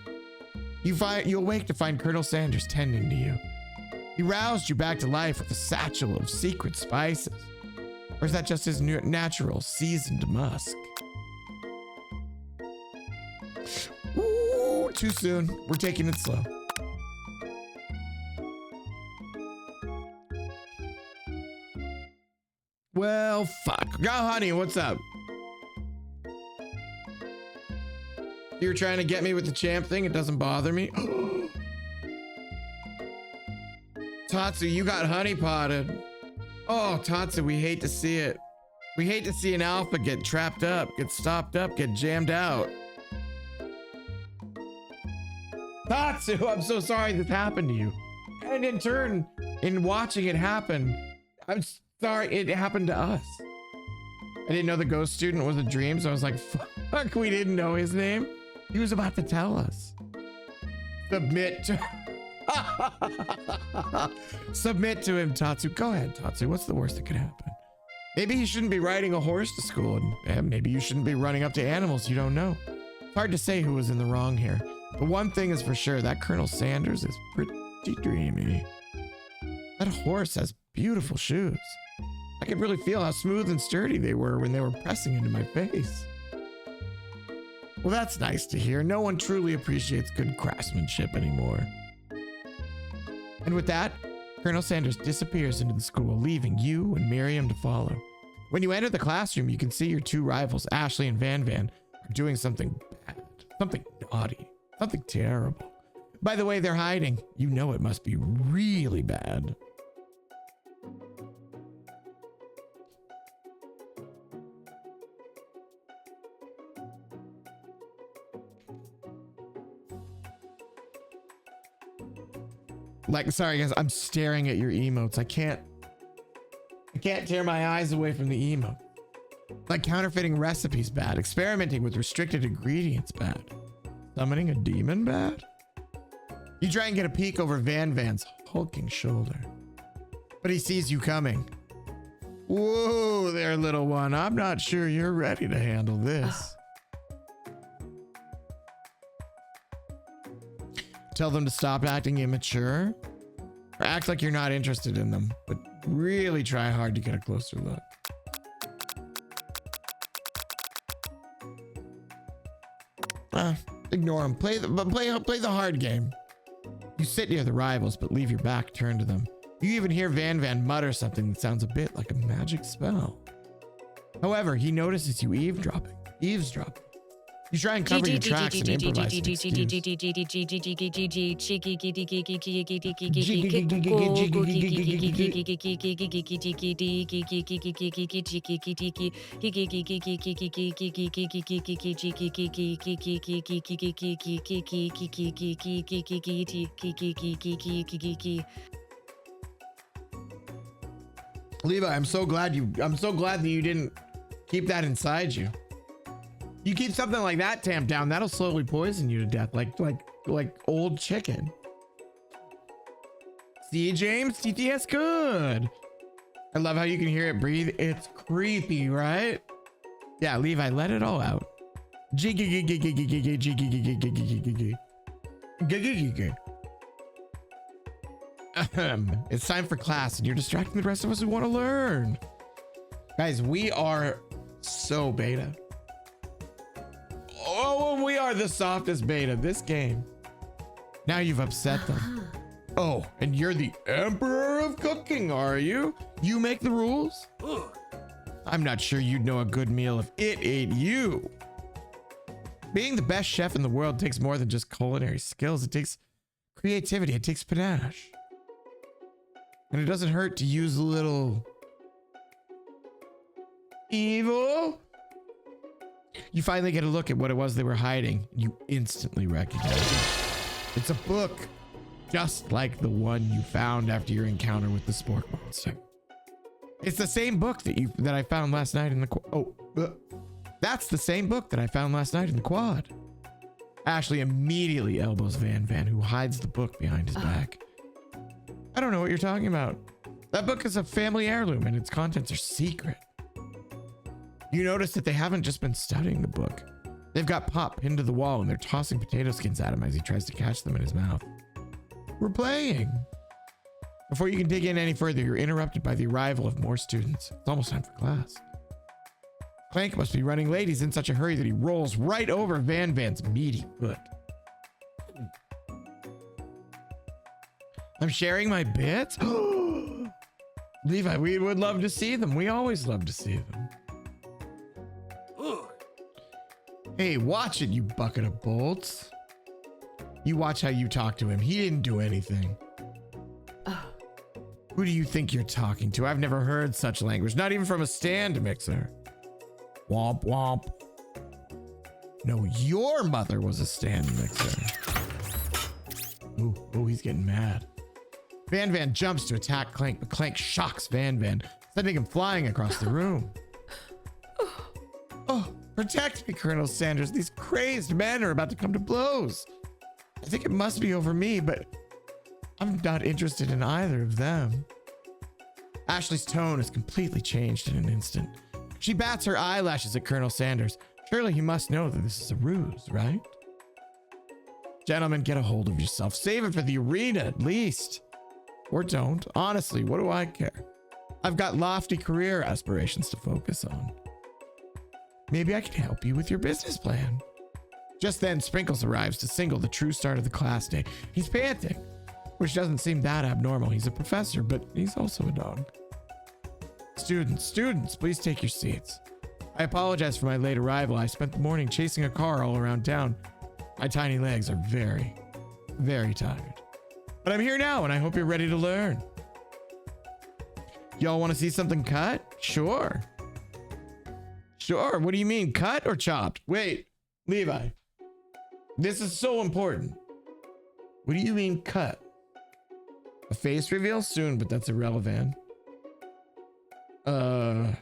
You awake to find Colonel Sanders tending to you. He roused you back to life with a satchel of secret spices. Or is that just his natural seasoned musk? Ooh, too soon. We're taking it slow. Well, fuck. Go, honey, what's up? You were trying to get me with the champ thing? It doesn't bother me. Tatsu, you got honey potted. Oh, Tatsu, we hate to see it. We hate to see an alpha get trapped up, get stopped up, get jammed out. Tatsu, I'm so sorry this happened to you. And in turn, in watching it happen, I'm sorry it happened to us. I didn't know the ghost student was a dream, so I was like, fuck, we didn't know his name. He was about to tell us. Submit to... Submit to him, Tatsu. Go ahead, Tatsu. What's the worst that could happen? Maybe he shouldn't be riding a horse to school, and maybe you shouldn't be running up to animals you don't know. It's hard to say who was in the wrong here. But one thing is for sure, that Colonel Sanders is pretty dreamy. That horse has beautiful shoes. I could really feel how smooth and sturdy they were when they were pressing into my face. Well, that's nice to hear. No one truly appreciates good craftsmanship anymore. And with that, Colonel Sanders disappears into the school, leaving you and Miriam to follow. When you enter the classroom, you can see your two rivals, Ashley and Van Van, are doing something bad, something naughty, something terrible. By the way, they're hiding. You know it must be really bad. Like, sorry guys, I'm staring at your emotes. I can't tear my eyes away from the emote. Like counterfeiting recipes bad. Experimenting with restricted ingredients bad. Summoning a demon bad? You try and get a peek over Van Van's hulking shoulder. But he sees you coming. Whoa there, little one. I'm not sure you're ready to handle this. Tell them to stop acting immature, or act like you're not interested in them, but really try hard to get a closer look. Ignore them. Play the hard game. You sit near the rivals, but leave your back turned to them. You even hear Van Van mutter something that sounds a bit like a magic spell. However, he notices you eavesdropping. You try and cover your tracks and improvise an excuse. Levi, I'm so glad that you didn't keep that inside you. You keep something like that tamped down, that'll slowly poison you to death, like old chicken. See, James? TTS good. I love how you can hear it breathe. It's creepy, right? Yeah, Levi, let it all out. It's time for class, and you're distracting the rest of us who want to learn. Guys, we are so beta. Oh, we are the softest beta this game. Now you've upset them. Oh, and you're the emperor of cooking, are you? You make the rules? I'm not sure you'd know a good meal if it ate you. Being the best chef in the world takes more than just culinary skills. It takes creativity. It takes panache. And it doesn't hurt to use a little evil. You finally get a look at what it was they were hiding. You instantly recognize it. It's a book, just like the one you found after your encounter with the spork monster. It's the same book that I found last night in the that's the same book that I found last night in the quad. Ashley immediately elbows Van Van, who hides the book behind his back. I don't know what you're talking about. That book is a family heirloom and its contents are secret. You notice that they haven't just been studying the book. They've got Pop pinned to the wall and they're tossing potato skins at him as he tries to catch them in his mouth. We're playing. Before you can dig in any further, you're interrupted by the arrival of more students. It's almost time for class. Clank must be running late. He's in such a hurry that he rolls right over Van Van's meaty foot. I'm sharing my bits? Levi, we would love to see them. We always love to see them. Hey, watch it, you bucket of bolts. You watch how you talk to him. He didn't do anything. Who do you think you're talking to? I've never heard such language, not even from a stand mixer. Womp womp. No, your mother was a stand mixer. Ooh, he's getting mad. Van Van jumps to attack Clank, but Clank shocks Van Van, sending him flying across the room. Oh, protect me, Colonel Sanders. These crazed men are about to come to blows. I think it must be over me, but I'm not interested in either of them. Ashley's tone has completely changed in an instant. She bats her eyelashes at Colonel Sanders. Surely he must know that this is a ruse, right? Gentlemen, get a hold of yourself. Save it for the arena at least. Or don't. Honestly, what do I care? I've got lofty career aspirations to focus on. Maybe I can help you with your business plan. Just then, Sprinkles arrives to signal the true start of the class day. He's panting, which doesn't seem that abnormal. He's a professor, but he's also a dog. Students, please take your seats. I apologize for my late arrival. I spent the morning chasing a car all around town. My tiny legs are very, very tired. But I'm here now, and I hope you're ready to learn. Y'all want to see something cut? Sure. Sure. What do you mean, cut or chopped? Wait, Levi. This is so important. What do you mean cut? A face reveal? Soon, but that's irrelevant. Well,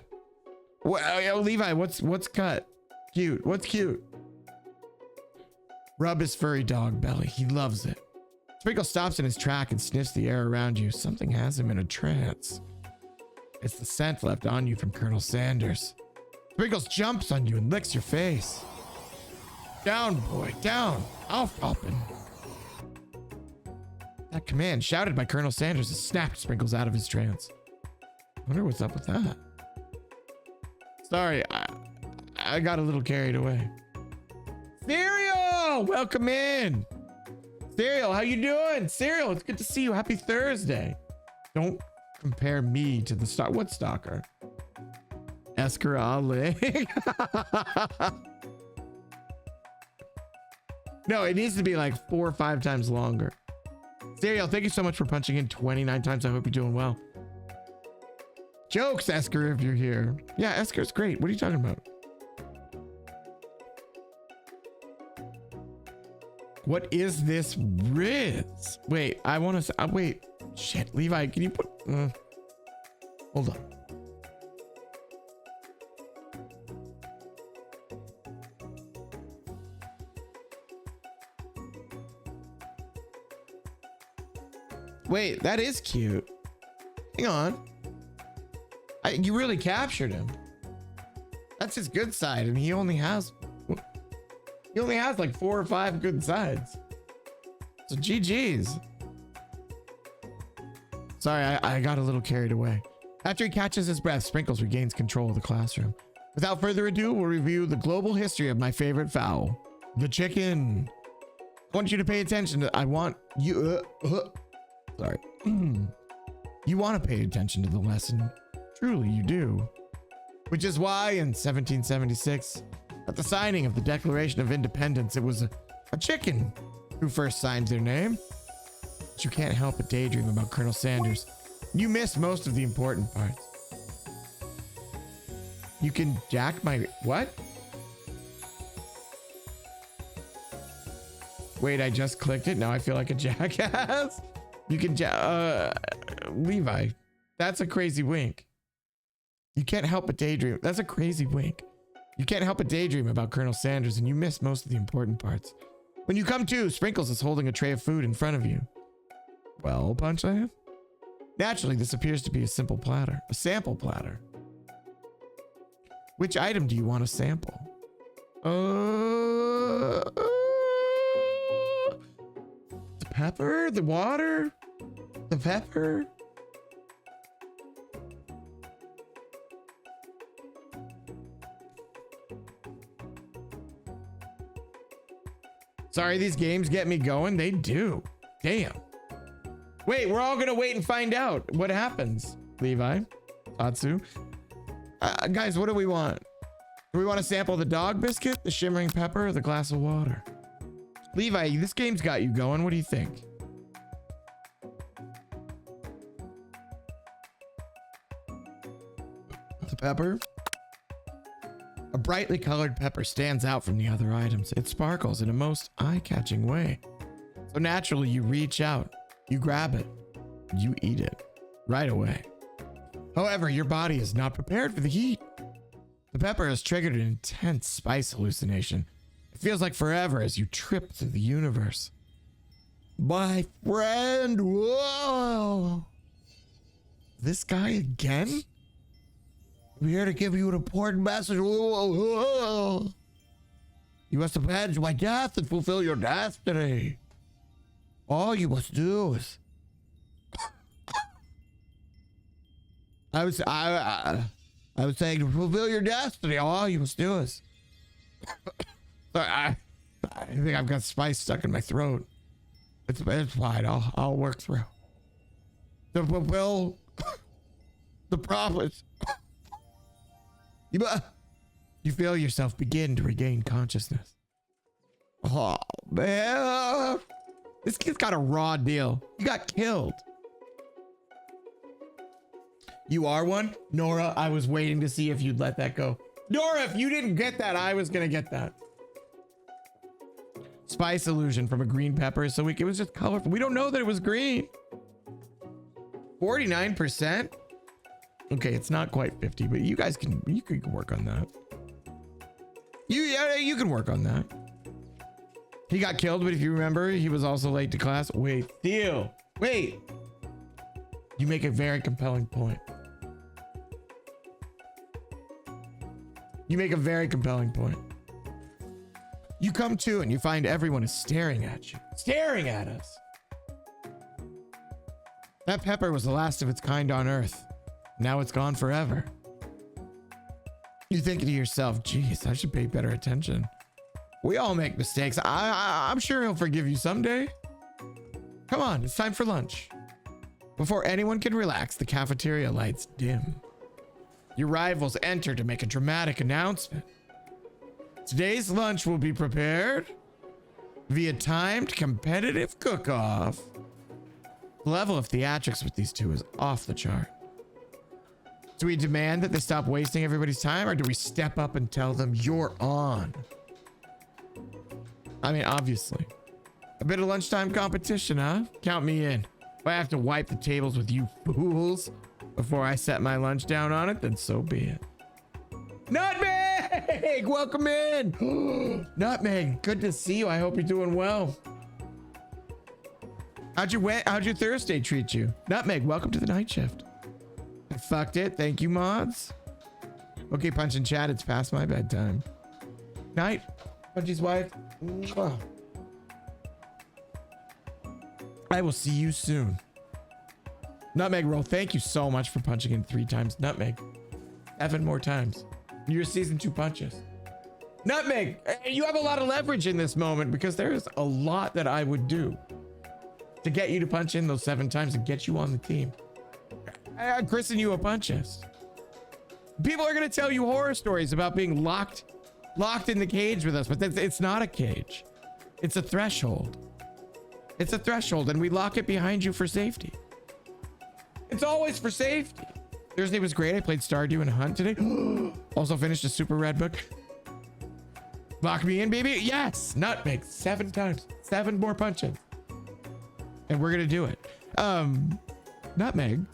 Levi, what's cut? Cute. What's cute? Rub his furry dog belly. He loves it. Sprinkle stops in his track and sniffs the air around you. Something has him in a trance. It's the scent left on you from Colonel Sanders. Sprinkles jumps on you and licks your face. Down, boy, down. Aufpoppen. That command, shouted by Colonel Sanders, has snapped Sprinkles out of his trance. I wonder what's up with that. Sorry, I got a little carried away. Cereal, welcome in. Cereal, how you doing? Cereal, it's good to see you. Happy Thursday. Don't compare me to the star. What stalker? Escarale. No, it needs to be like 4 or 5 times longer. Cereal, thank you so much for punching in 29 times. I hope you're doing well. Jokes, Esker, if you're here. Yeah, Esker's great. What are you talking about? What is this Riz? Wait, I want to... wait. Shit, Levi, can you put... hold on. Wait, that is cute. Hang on. You really captured him. That's his good side, and he only has like 4 or 5 good sides. So GG's. Sorry, I got a little carried away. After he catches his breath, Sprinkles regains control of the classroom. Without further ado, we'll review the global history of my favorite fowl, the chicken. I want you to pay attention to... I want you... sorry. You want to pay attention to the lesson. Truly, you do. Which is why in 1776, at the signing of the Declaration of Independence, it was a chicken who first signed their name. But you can't help but daydream about Colonel Sanders. You missed most of the important parts. You can jack my... what? Wait, I just clicked it. Now I feel like a jackass. You can Levi, that's a crazy wink. You can't help but daydream. That's a crazy wink. You can't help but daydream about Colonel Sanders, and you miss most of the important parts. When you come to, Sprinkles is holding a tray of food in front of you. Well, Punchland? Naturally, this appears to be a simple platter. A sample platter. Which item do you want to sample? The pepper? The water? The pepper? Sorry, these games get me going. They do. Damn. Wait, we're all gonna wait and find out what happens. Levi, Tatsu. Guys, what do we want? Do we want to sample the dog biscuit, the shimmering pepper, or the glass of water? Levi, this game's got you going. What do you think? The pepper. A brightly colored pepper stands out from the other items. It sparkles in a most eye-catching way. So naturally, you reach out, you grab it, you eat it right away. However, your body is not prepared for the heat. The pepper has triggered an intense spice hallucination. It feels like forever as you trip through the universe. My friend, whoa! This guy again? I'm here to give you an important message. Whoa. You must avenge my death and fulfill your destiny. All you must do is... I was saying to fulfill your destiny. All you must do is... Sorry, I think I've got spice stuck in my throat. It's fine. I'll work through. To fulfill the prophets. You feel yourself begin to regain consciousness. Oh man, this kid's got a raw deal. You got killed. You are one? Nora, I was waiting to see if you'd let that go. Nora, if you didn't get that, I was gonna get that. Spice illusion from a green pepper, so it was just colorful. We don't know that it was green. 49%? Okay, it's not quite 50, but you guys can work on that. You can work on that. He got killed, but if you remember, he was also late to class. Wait, Theo, wait. You make a very compelling point. You make a very compelling point. You come to and you find everyone is staring at you. Staring at us. That pepper was the last of its kind on Earth. Now it's gone forever. You think to yourself, geez, I should pay better attention. We all make mistakes. I'm sure he'll forgive you someday. Come on, it's time for lunch. Before anyone can relax, the cafeteria lights dim. Your rivals enter to make a dramatic announcement. Today's lunch will be prepared via timed competitive cook-off. The level of theatrics with these two is off the chart. Do we demand that they stop wasting everybody's time, or do we step up and tell them you're on? I mean, obviously. A bit of lunchtime competition, huh? Count me in. If I have to wipe the tables with you fools before I set my lunch down on it, then so be it. Nutmeg! Welcome in! Nutmeg, good to see you. I hope you're doing well. How'd your Thursday treat you? Nutmeg, welcome to the night shift. I fucked it. Thank you, mods. Okay, Punch and Chat, it's past my bedtime. Night, Punchy's wife. I will see you soon. Nutmeg roll, thank you so much for punching in 3 times. Nutmeg, 7 more times. Your season 2 punches. Nutmeg, you have a lot of leverage in this moment because there is a lot that I would do to get you to punch in those 7 times and get you on the team. I christen you a punchist. People are going to tell you horror stories about being locked in the cage with us, but it's not a cage. It's a threshold. It's a threshold, and we lock it behind you for safety. It's always for safety. Thursday was great. I played Stardew and Hunt today. Also finished a super red book. Lock me in, baby. Yes. Nutmeg 7 times. 7 more punches. And we're going to do it. Nutmeg,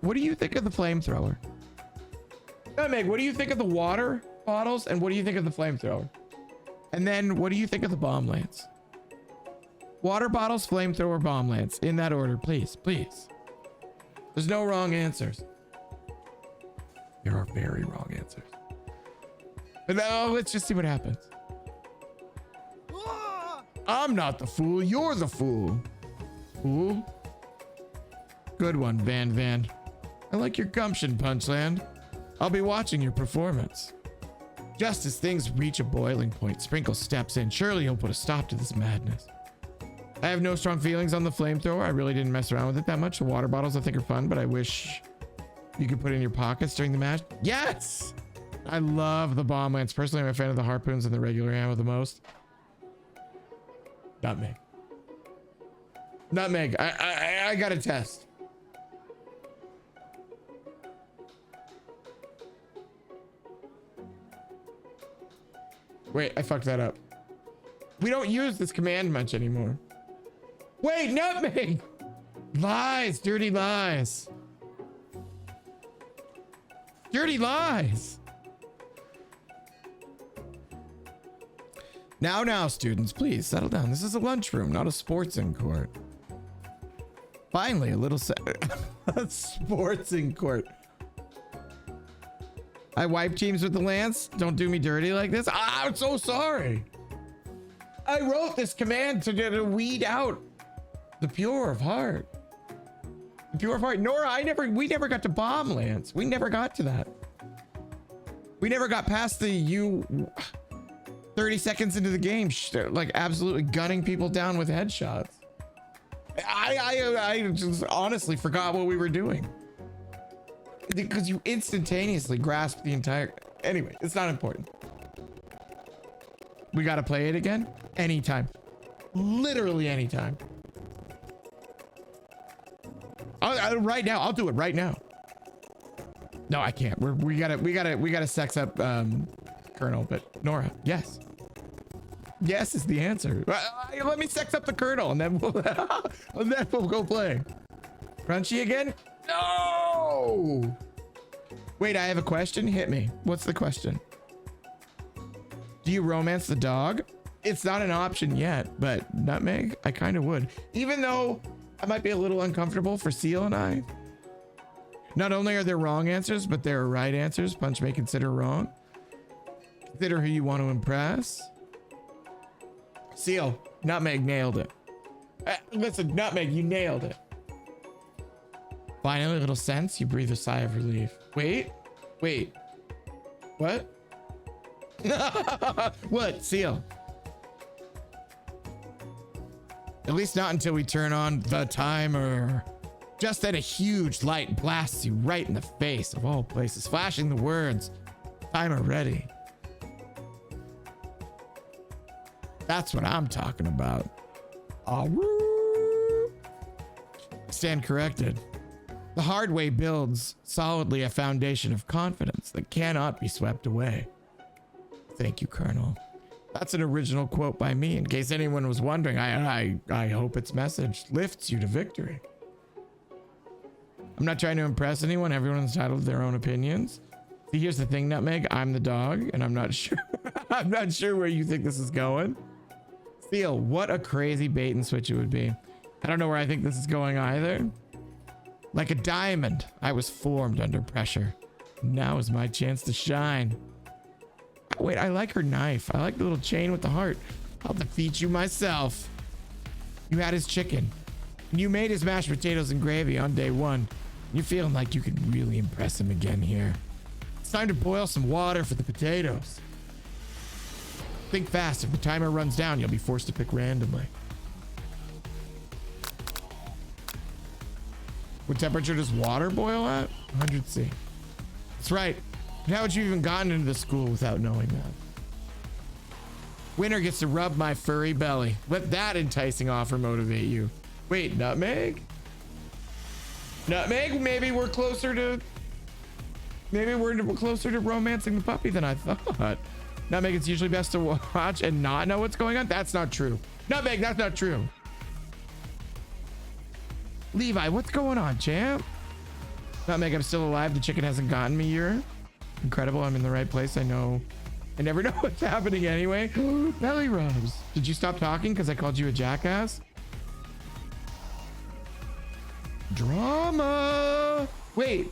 what do you think of the flamethrower? Nutmeg, what do you think of the water bottles? And what do you think of the flamethrower? And then what do you think of the bomb lance? Water bottles, flamethrower, bomb lance. In that order, please, please. There's no wrong answers. There are very wrong answers. But now let's just see what happens. I'm not the fool. You're the fool. Fool. Good one, Van. I like your gumption, Punchland. I'll be watching your performance. Just as things reach a boiling point, Sprinkle steps in. Surely he'll put a stop to this madness. I have no strong feelings on the flamethrower. I really didn't mess around with it that much. The water bottles I think are fun, but I wish you can put in your pockets during the match. Yes! I love the bomb lance. Personally, I'm a fan of the harpoons and the regular ammo the most. Nutmeg. Nutmeg. I got a test. Wait, I fucked that up. We don't use this command much anymore. Wait, nutmeg! Lies, dirty lies. Dirty lies. Now, students, please settle down. This is a lunchroom, not a sports in court. Finally, a little a sports in court. I wipe teams with the lance. Don't do me dirty like this. I'm so sorry. I wrote this command to weed out the pure of heart. The pure of heart. Nora, we never got to bomb lance. We never got to that. We never got past the 30 seconds into the game, like absolutely gunning people down with headshots. I just honestly forgot what we were doing because you instantaneously grasped the entire. Anyway, it's not important. We got to play it again anytime, literally anytime. Right now, I'll do it right now. No, I can't. We gotta sex up Colonel. But Nora, yes. Yes is the answer. Let me sex up the Colonel, and then we'll go play. Crunchy again? No. Wait, I have a question. Hit me. What's the question? Do you romance the dog? It's not an option yet, but nutmeg, I kind of would. Even though I might be a little uncomfortable for Seal and I. Not only are there wrong answers, but there are right answers. Punch may consider wrong. Consider who you want to impress. Seal, nutmeg nailed it. Listen, nutmeg, you nailed it. Finally, a little sense. You breathe a sigh of relief. Wait. What? What, Seal? At least not until we turn on the timer. Just then a huge light blasts you right in the face of all places, flashing the words, timer ready. That's what I'm talking about. Stand corrected. The hard way builds solidly a foundation of confidence that cannot be swept away. Thank you, Colonel. That's an original quote by me. In case anyone was wondering, I hope its message lifts you to victory. I'm not trying to impress anyone. Everyone's entitled to their own opinions. See, here's the thing, Nutmeg. I'm the dog, and I'm not sure. I'm not sure where you think this is going. Seal, what a crazy bait and switch it would be. I don't know where I think this is going either. Like a diamond, I was formed under pressure. Now is my chance to shine. Wait, I like her knife. I like the little chain with the heart. I'll defeat you myself. You had his chicken. And you made his mashed potatoes and gravy on day one. You're feeling like you can really impress him again here. It's time to boil some water for the potatoes. Think fast. If the timer runs down, you'll be forced to pick randomly. What temperature does water boil at? 100°C. That's right. And how would you even gotten into the school without knowing that? Winner gets to rub my furry belly. Let that enticing offer motivate you. Wait, nutmeg? Nutmeg? Maybe we're closer to romancing the puppy than I thought. Nutmeg, it's usually best to watch and not know what's going on. That's not true. Nutmeg, that's not true. Levi, what's going on, champ? Nutmeg, I'm still alive. The chicken hasn't gotten me. You're incredible. I'm in the right place. I know. I never know what's happening anyway. Belly rubs. Did you stop talking because I called you a jackass? Drama. Wait.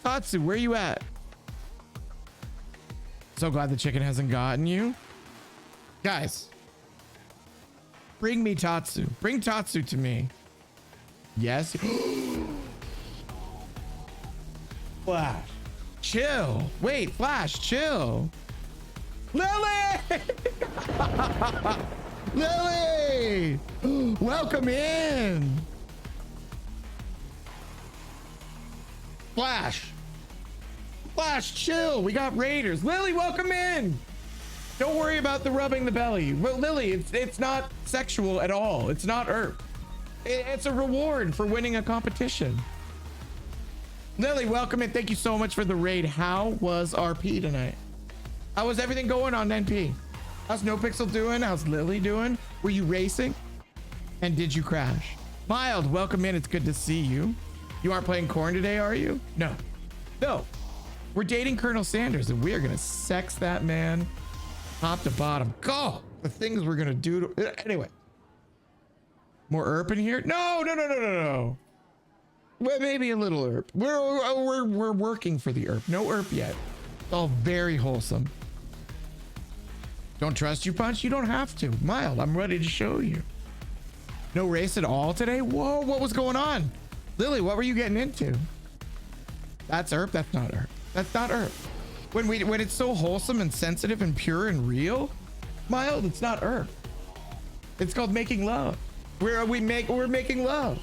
Tatsu, where you at? So glad the chicken hasn't gotten you. Guys. Bring me Tatsu. Bring Tatsu to me. Yes. Flash. Chill. Wait, Flash, chill. Lily! Lily! Welcome in. Flash. Flash, chill. We got raiders. Lily, welcome in. Don't worry about the rubbing the belly. Well, Lily, it's not sexual at all. It's not ERP. It's a reward for winning a competition. Lily, welcome in. Thank you so much for the raid. How was RP tonight? How was everything going on NP? How's NoPixel doing? How's Lily doing? Were you racing? And did you crash? Mild, welcome in. It's good to see you. You aren't playing corn today, are you? No. No. We're dating Colonel Sanders, and we are gonna sex that man top to bottom. Go! The things we're gonna do to... Anyway. More ERP in here? No, no, no, no, no, no. Well, maybe a little ERP. We're working for the ERP. No ERP yet. It's all very wholesome. Don't trust you, Punch? You don't have to. Mild, I'm ready to show you. No race at all today? Whoa, what was going on? Lily, what were you getting into? That's ERP? That's not ERP. That's not ERP. When it's so wholesome and sensitive and pure and real, Mild, it's not ERP. It's called making love. We're making love.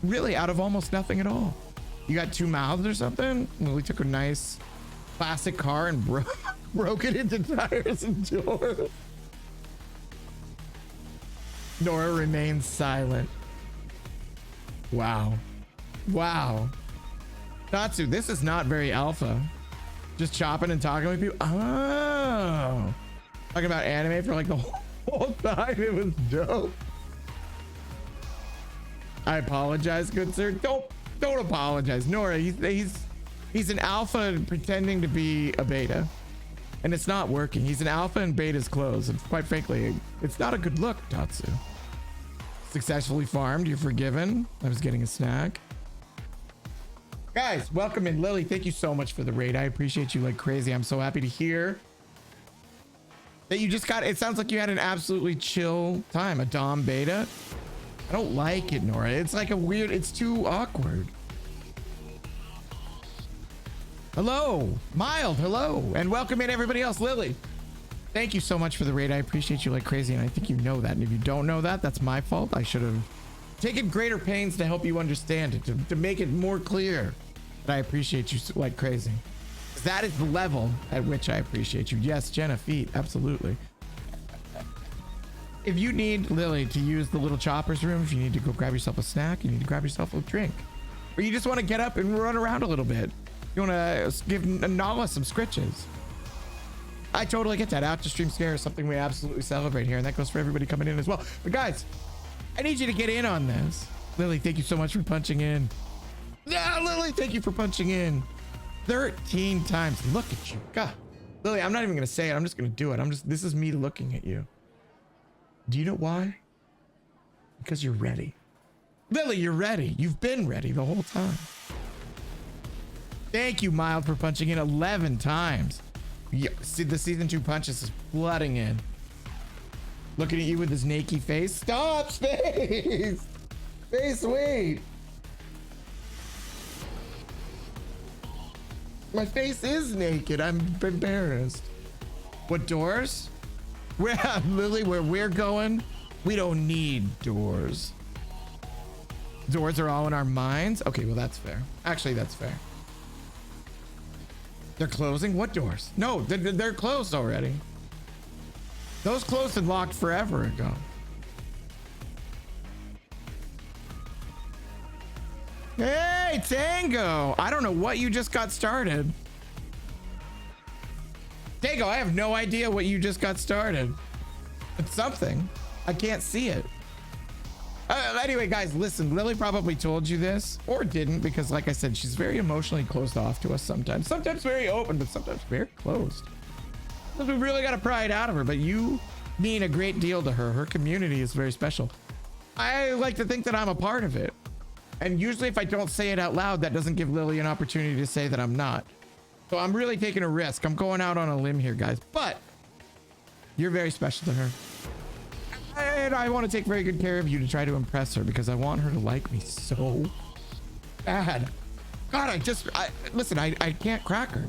Really, out of almost nothing at all. You got two mouths or something? Lily took a nice classic car and broke it into tires and doors. Nora remains silent. Wow. Wow. Natsu, this is not very alpha. Just chopping and talking with people. Oh. Talking about anime for like the whole time. It was dope. I apologize, good sir. Don't apologize. Nora, he's an alpha pretending to be a beta. And it's not working. He's an alpha and beta's clothes. And quite frankly, it's not a good look, Tatsu. Successfully farmed. You're forgiven. I was getting a snack. Guys, welcome in. Lily, thank you so much for the raid. I appreciate you like crazy. I'm so happy to hear that you just got... It sounds like you had an absolutely chill time. A Dom beta. I don't like it, Nora. It's like a weird... It's too awkward. Hello. Mild, hello. And welcome in everybody else. Lily, thank you so much for the raid. I appreciate you like crazy, and I think you know that. And if you don't know that, that's my fault. I should have taken greater pains to help you understand it, to make it more clear that I appreciate you like crazy. That is the level at which I appreciate you. Yes, Jenna, feet, absolutely. If you need Lily to use the little chopper's room, if you need to go grab yourself a snack, you need to grab yourself a drink, or you just want to get up and run around a little bit, you want to give Nala some scritches, I totally get that. Out to stream scare is something we absolutely celebrate here, and that goes for everybody coming in as well. But guys, I need you to get in on this. Lily, thank you so much for punching in. Yeah, Lily, thank you for punching in 13 times. Look at you. God, Lily, I'm not even gonna say it. I'm just gonna do it. This is me looking at you. Do you know why? Because you're ready. Lily, you're ready. You've been ready the whole time. Thank you, Mild, for punching in 11 times. Yeah, see, the season 2 punches is flooding in. Looking at you with his naked face. Stop, Space! Space, wait! My face is naked. I'm embarrassed. What doors? Lily, where we're going, we don't need doors. Doors are all in our minds? Okay, well, that's fair. Actually, that's fair. They're closing? What doors? No, they're closed already. Those closed and locked forever ago. Hey, Tango! I don't know what you just got started. Tango, I have no idea what you just got started. It's something. I can't see it. Anyway, guys, listen, Lily probably told you this, or didn't, because like I said, she's very emotionally closed off to us sometimes. Sometimes very open, but sometimes very closed. We really got to pry it out of her, but you mean a great deal to her. Her community is very special. I like to think that I'm a part of it. And usually if I don't say it out loud, that doesn't give Lily an opportunity to say that I'm not. So I'm really taking a risk. I'm going out on a limb here, guys, but you're very special to her. And I want to take very good care of you to try to impress her, because I want her to like me so bad. God, listen, I can't crack her.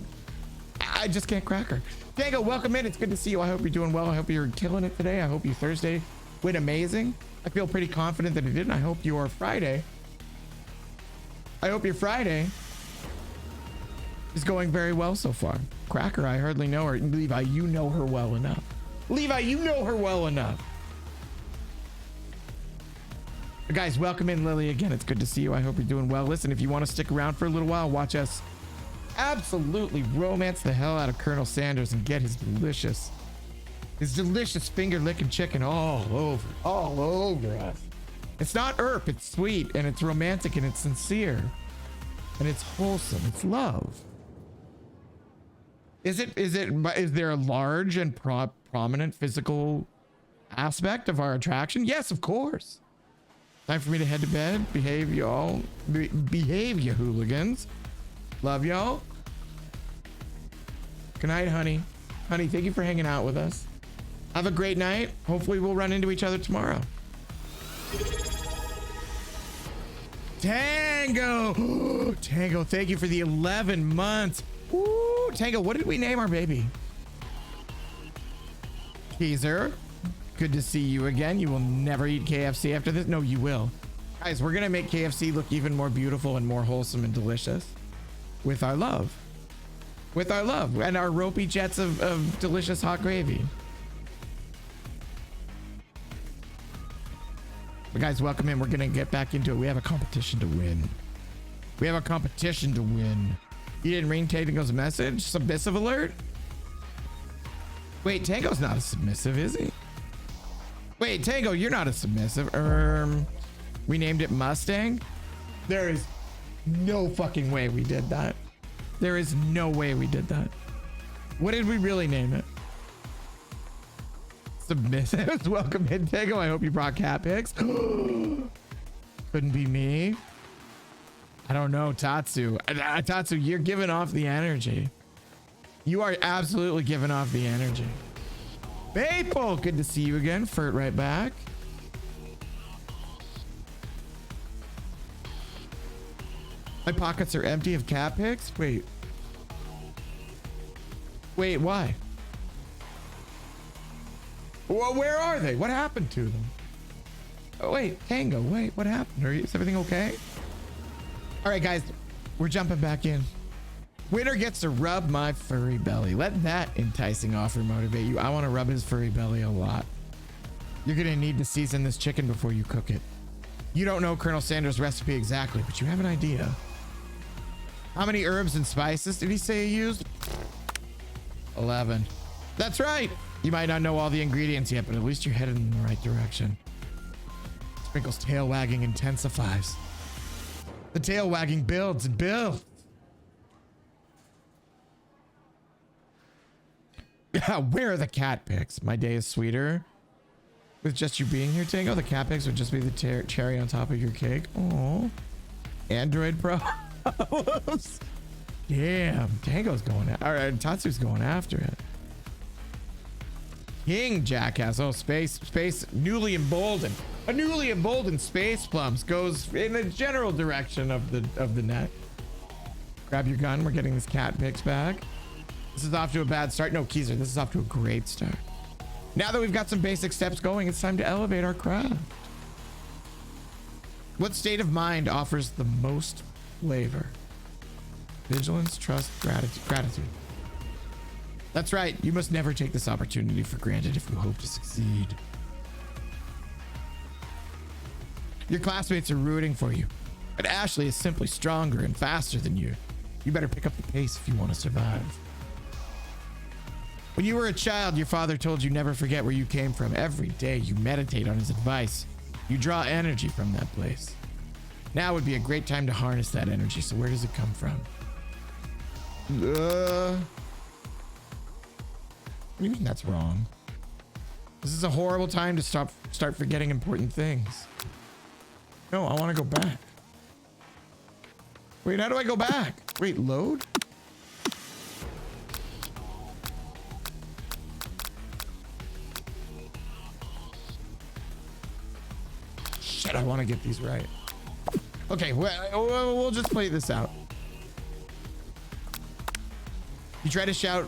I just can't crack her. Diego, welcome in. It's good to see you. I hope you're doing well. I hope you're killing it today. I hope your Thursday went amazing. I feel pretty confident that it did. And I hope your Friday is going very well so far. Cracker, I hardly know her. Levi, you know her well enough. Levi, you know her well enough. Guys, welcome in Lily again. It's good to see you. I hope you're doing well. Listen, if you want to stick around for a little while, watch us absolutely romance the hell out of Colonel Sanders and get his delicious finger licking chicken all over us. It's not erp, it's sweet and it's romantic and it's sincere and it's wholesome. It's love. Is there a large and prominent physical aspect of our attraction? Yes, of course. Time for me to head to bed. Behave, y'all. Behave, you hooligans. Love y'all. Good night, honey. Honey, thank you for hanging out with us. Have a great night. Hopefully we'll run into each other tomorrow. Tango. Tango, thank you for the 11 months. Ooh, Tango, what did we name our baby? Teaser. Good to see you again. You will never eat KFC after this. No, you will. Guys, we're gonna make KFC look even more beautiful and more wholesome and delicious with our love. With our love and our ropey jets of delicious hot gravy. But guys, welcome in. We're gonna get back into it. We have a competition to win. We have a competition to win. You didn't ring Tango's message? Submissive alert? Wait, Tango's not a submissive, is he? Wait, Tango, you're not a submissive. We named it Mustang. There is no fucking way we did that. There is no way we did that. What did we really name it? Submissive. Welcome in, Tango. I hope you brought cat pics. Couldn't be me. I don't know, Tatsu. Tatsu, you're giving off the energy. You are absolutely giving off the energy. Maple, good to see you again. Furt right back. My pockets are empty of cat pics. Wait, why? Well, where are they? What happened to them? Oh, wait, Tango, wait, what happened? Is everything okay? All right, guys, we're jumping back in. Winner gets to rub my furry belly. Let that enticing offer motivate you. I want to rub his furry belly a lot. You're going to need to season this chicken before you cook it. You don't know Colonel Sanders' recipe exactly, but you have an idea. How many herbs and spices did he say he used? 11. That's right. You might not know all the ingredients yet, but at least you're headed in the right direction. Sprinkle's tail wagging intensifies. The tail wagging builds and builds. Where are the cat pics? My day is sweeter with just you being here, Tango. The cat pics would just be the cherry on top of your cake. Oh, Android Pro. Damn, Tango's going. All right, Tatsu's going after it. King Jackass. Oh, space, newly emboldened. A newly emboldened Space Plums goes in the general direction of the net. Grab your gun. We're getting this cat pics back. This is off to a bad start. No, Keezer, this is off to a great start. Now that we've got some basic steps going, it's time to elevate our craft. What state of mind offers the most flavor? Vigilance, trust, gratitude. That's right. You must never take this opportunity for granted if you hope to succeed. Your classmates are rooting for you, but Ashley is simply stronger and faster than you. You better pick up the pace if you want to survive. When you were a child, your father told you never forget where you came from. Every day you meditate on his advice. You draw energy from that place. Now would be a great time to harness that energy. So where does it come from? What do you mean that's wrong? This is a horrible time to start forgetting important things. No, I want to go back. Wait, how do I go back? Wait, load? Shit, I want to get these right. Okay, we'll just play this out. You try to shout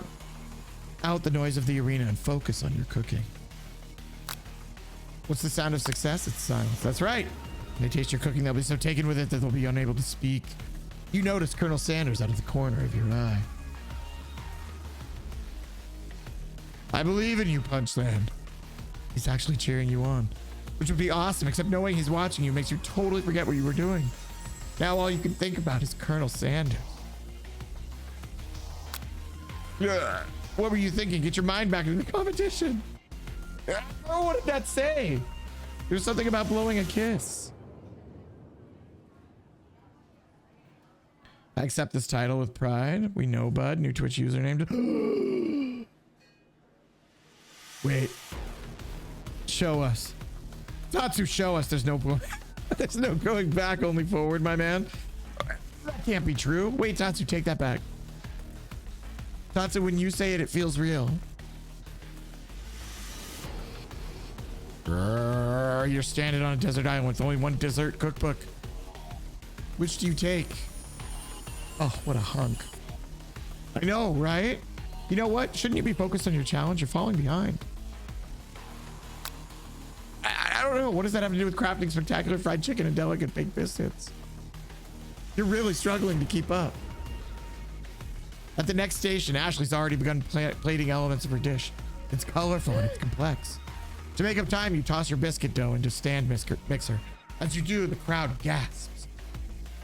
out the noise of the arena and focus on your cooking. What's the sound of success? It's silence. That's right. When they taste your cooking, they'll be so taken with it that they'll be unable to speak. You notice Colonel Sanders out of the corner of your eye. I believe in you, Punchland. He's actually cheering you on, which would be awesome, except knowing he's watching you makes you totally forget what you were doing. Now all you can think about is Colonel Sanders. What were you thinking? Get your mind back into the competition. Oh, what did that say? There's something about blowing a kiss. I accept this title with pride. We know, bud. New Twitch username. Wait. Show us. Tatsu, show us. There's no there's no going back, only forward, my man. That can't be true. Wait, Tatsu, take that back. Tatsu, when you say it, it feels real. You're stranded on a desert island with only one dessert cookbook. Which do you take? Oh, what a hunk. I know, right? You know what? Shouldn't you be focused on your challenge? You're falling behind. I don't know. What does that have to do with crafting spectacular fried chicken and delicate baked biscuits? You're really struggling to keep up. At the next station, Ashley's already begun plating elements of her dish. It's colorful and it's complex. To make up time, you toss your biscuit dough into stand mixer. As you do, the crowd gasps.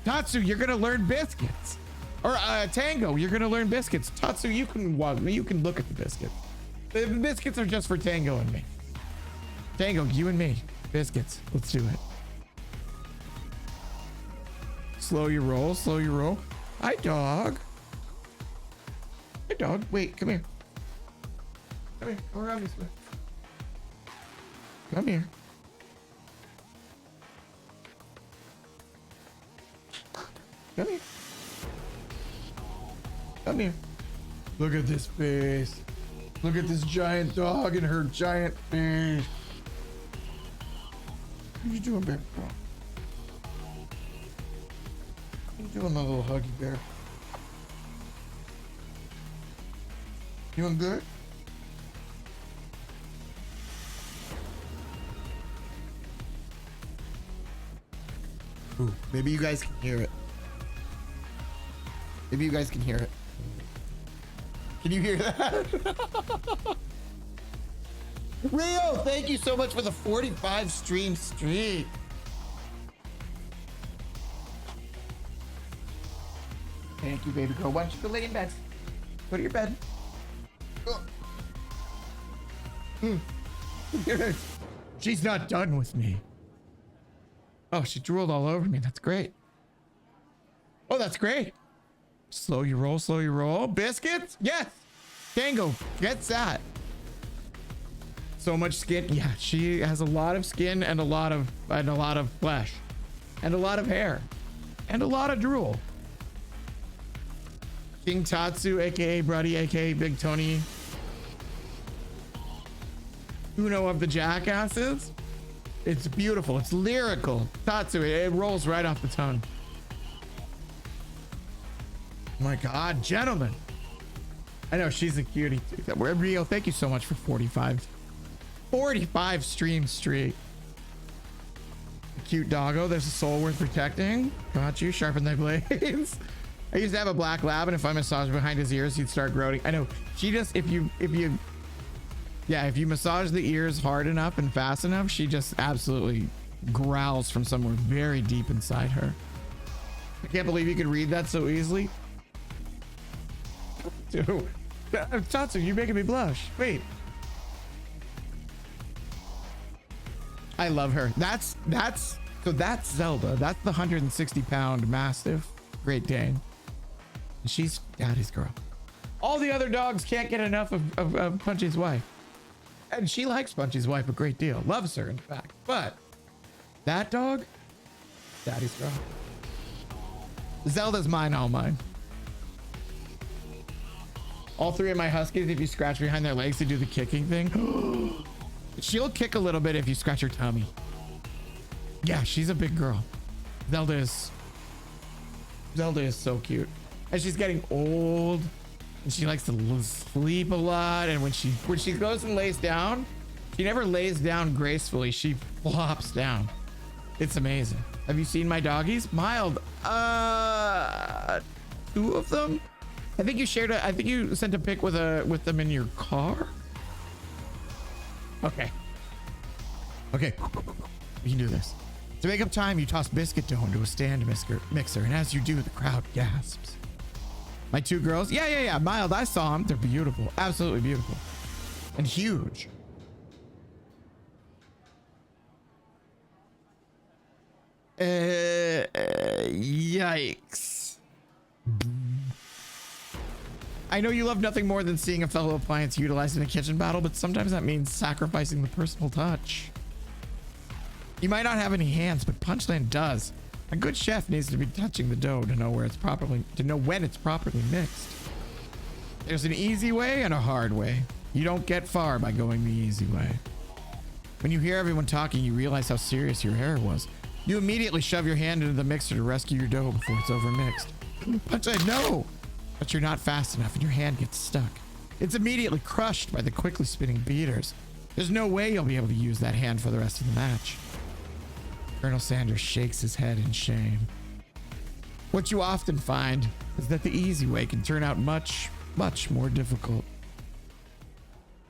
Tatsu, you're gonna learn biscuits. Or Tango, you're gonna learn biscuits. Tatsu, you can look at the biscuits. The biscuits are just for Tango and me. Tango, you and me. Biscuits. Let's do it. Slow your roll, slow your roll. Hi, dog. Hi, dog. Wait, come here. Come here. Come around this way. Come here. Come here. Come here. Look at this face. Look at this giant dog and her giant face. What are you doing, bear? What are you doing, my little huggy bear? Doing good? Ooh, maybe you guys can hear it. Maybe you guys can hear it. Can you hear that? Rio, thank you so much for the 45 stream streak. Thank you, baby girl. Why don't you go lay in bed? Go to your bed. She's not done with me. Oh, she drooled all over me. That's great. Oh, that's great. Slow your roll, slow your roll. Biscuits? Yes. Tango gets that. So much skin. Yeah, she has a lot of skin and a lot of flesh and a lot of hair and a lot of drool. King Tatsu, aka Bruddy, aka Big Tony. Uno of the Jackasses. It's beautiful. It's lyrical. Tatsu, it rolls right off the tongue. Oh my God, gentlemen. I know she's a cutie too. Rio, thank you so much for 45 stream streak. Cute doggo. There's a soul worth protecting. Got you. Sharpen thy blades. I used to have a black lab, and if I massaged behind his ears, he'd start growing. I know. She just if you massage the ears hard enough and fast enough, she just absolutely growls from somewhere very deep inside her. I can't believe you could read that so easily. Dude, Tatsu, you're making me blush. Wait. I love her. That's Zelda. That's the 160-pound Mastiff Great Dane. She's daddy's girl. All the other dogs can't get enough of Punchy's wife. And she likes Punchy's wife a great deal. Loves her, in fact. But that dog, daddy's girl. Zelda's mine, all mine. All three of my Huskies, if you scratch behind their legs to do the kicking thing, she'll kick a little bit if you scratch her tummy. Yeah, she's a big girl. Zelda is so cute. And she's getting old. And she likes to sleep a lot. And when she goes and lays down, she never lays down gracefully. She flops down. It's amazing. Have you seen my doggies? Mild. 2 of them. I think you shared I think you sent a pic with them in your car. Okay. Okay. We can do this. To make up time, you toss biscuit dough into a stand mixer, and as you do, the crowd gasps. My 2 girls? Yeah. Mild, I saw them. They're beautiful. Absolutely beautiful. And huge. Yikes. I know you love nothing more than seeing a fellow appliance utilized in a kitchen battle, but sometimes that means sacrificing the personal touch. You might not have any hands, but Punchland does. A good chef needs to be touching the dough to know when it's properly mixed. There's an easy way and a hard way. You don't get far by going the easy way. When you hear everyone talking, you realize how serious your error was. You immediately shove your hand into the mixer to rescue your dough before it's overmixed. Punchline, no! But you're not fast enough and your hand gets stuck. It's immediately crushed by the quickly spinning beaters. There's no way you'll be able to use that hand for the rest of the match. Colonel Sanders shakes his head in shame. What you often find is that the easy way can turn out much, much more difficult.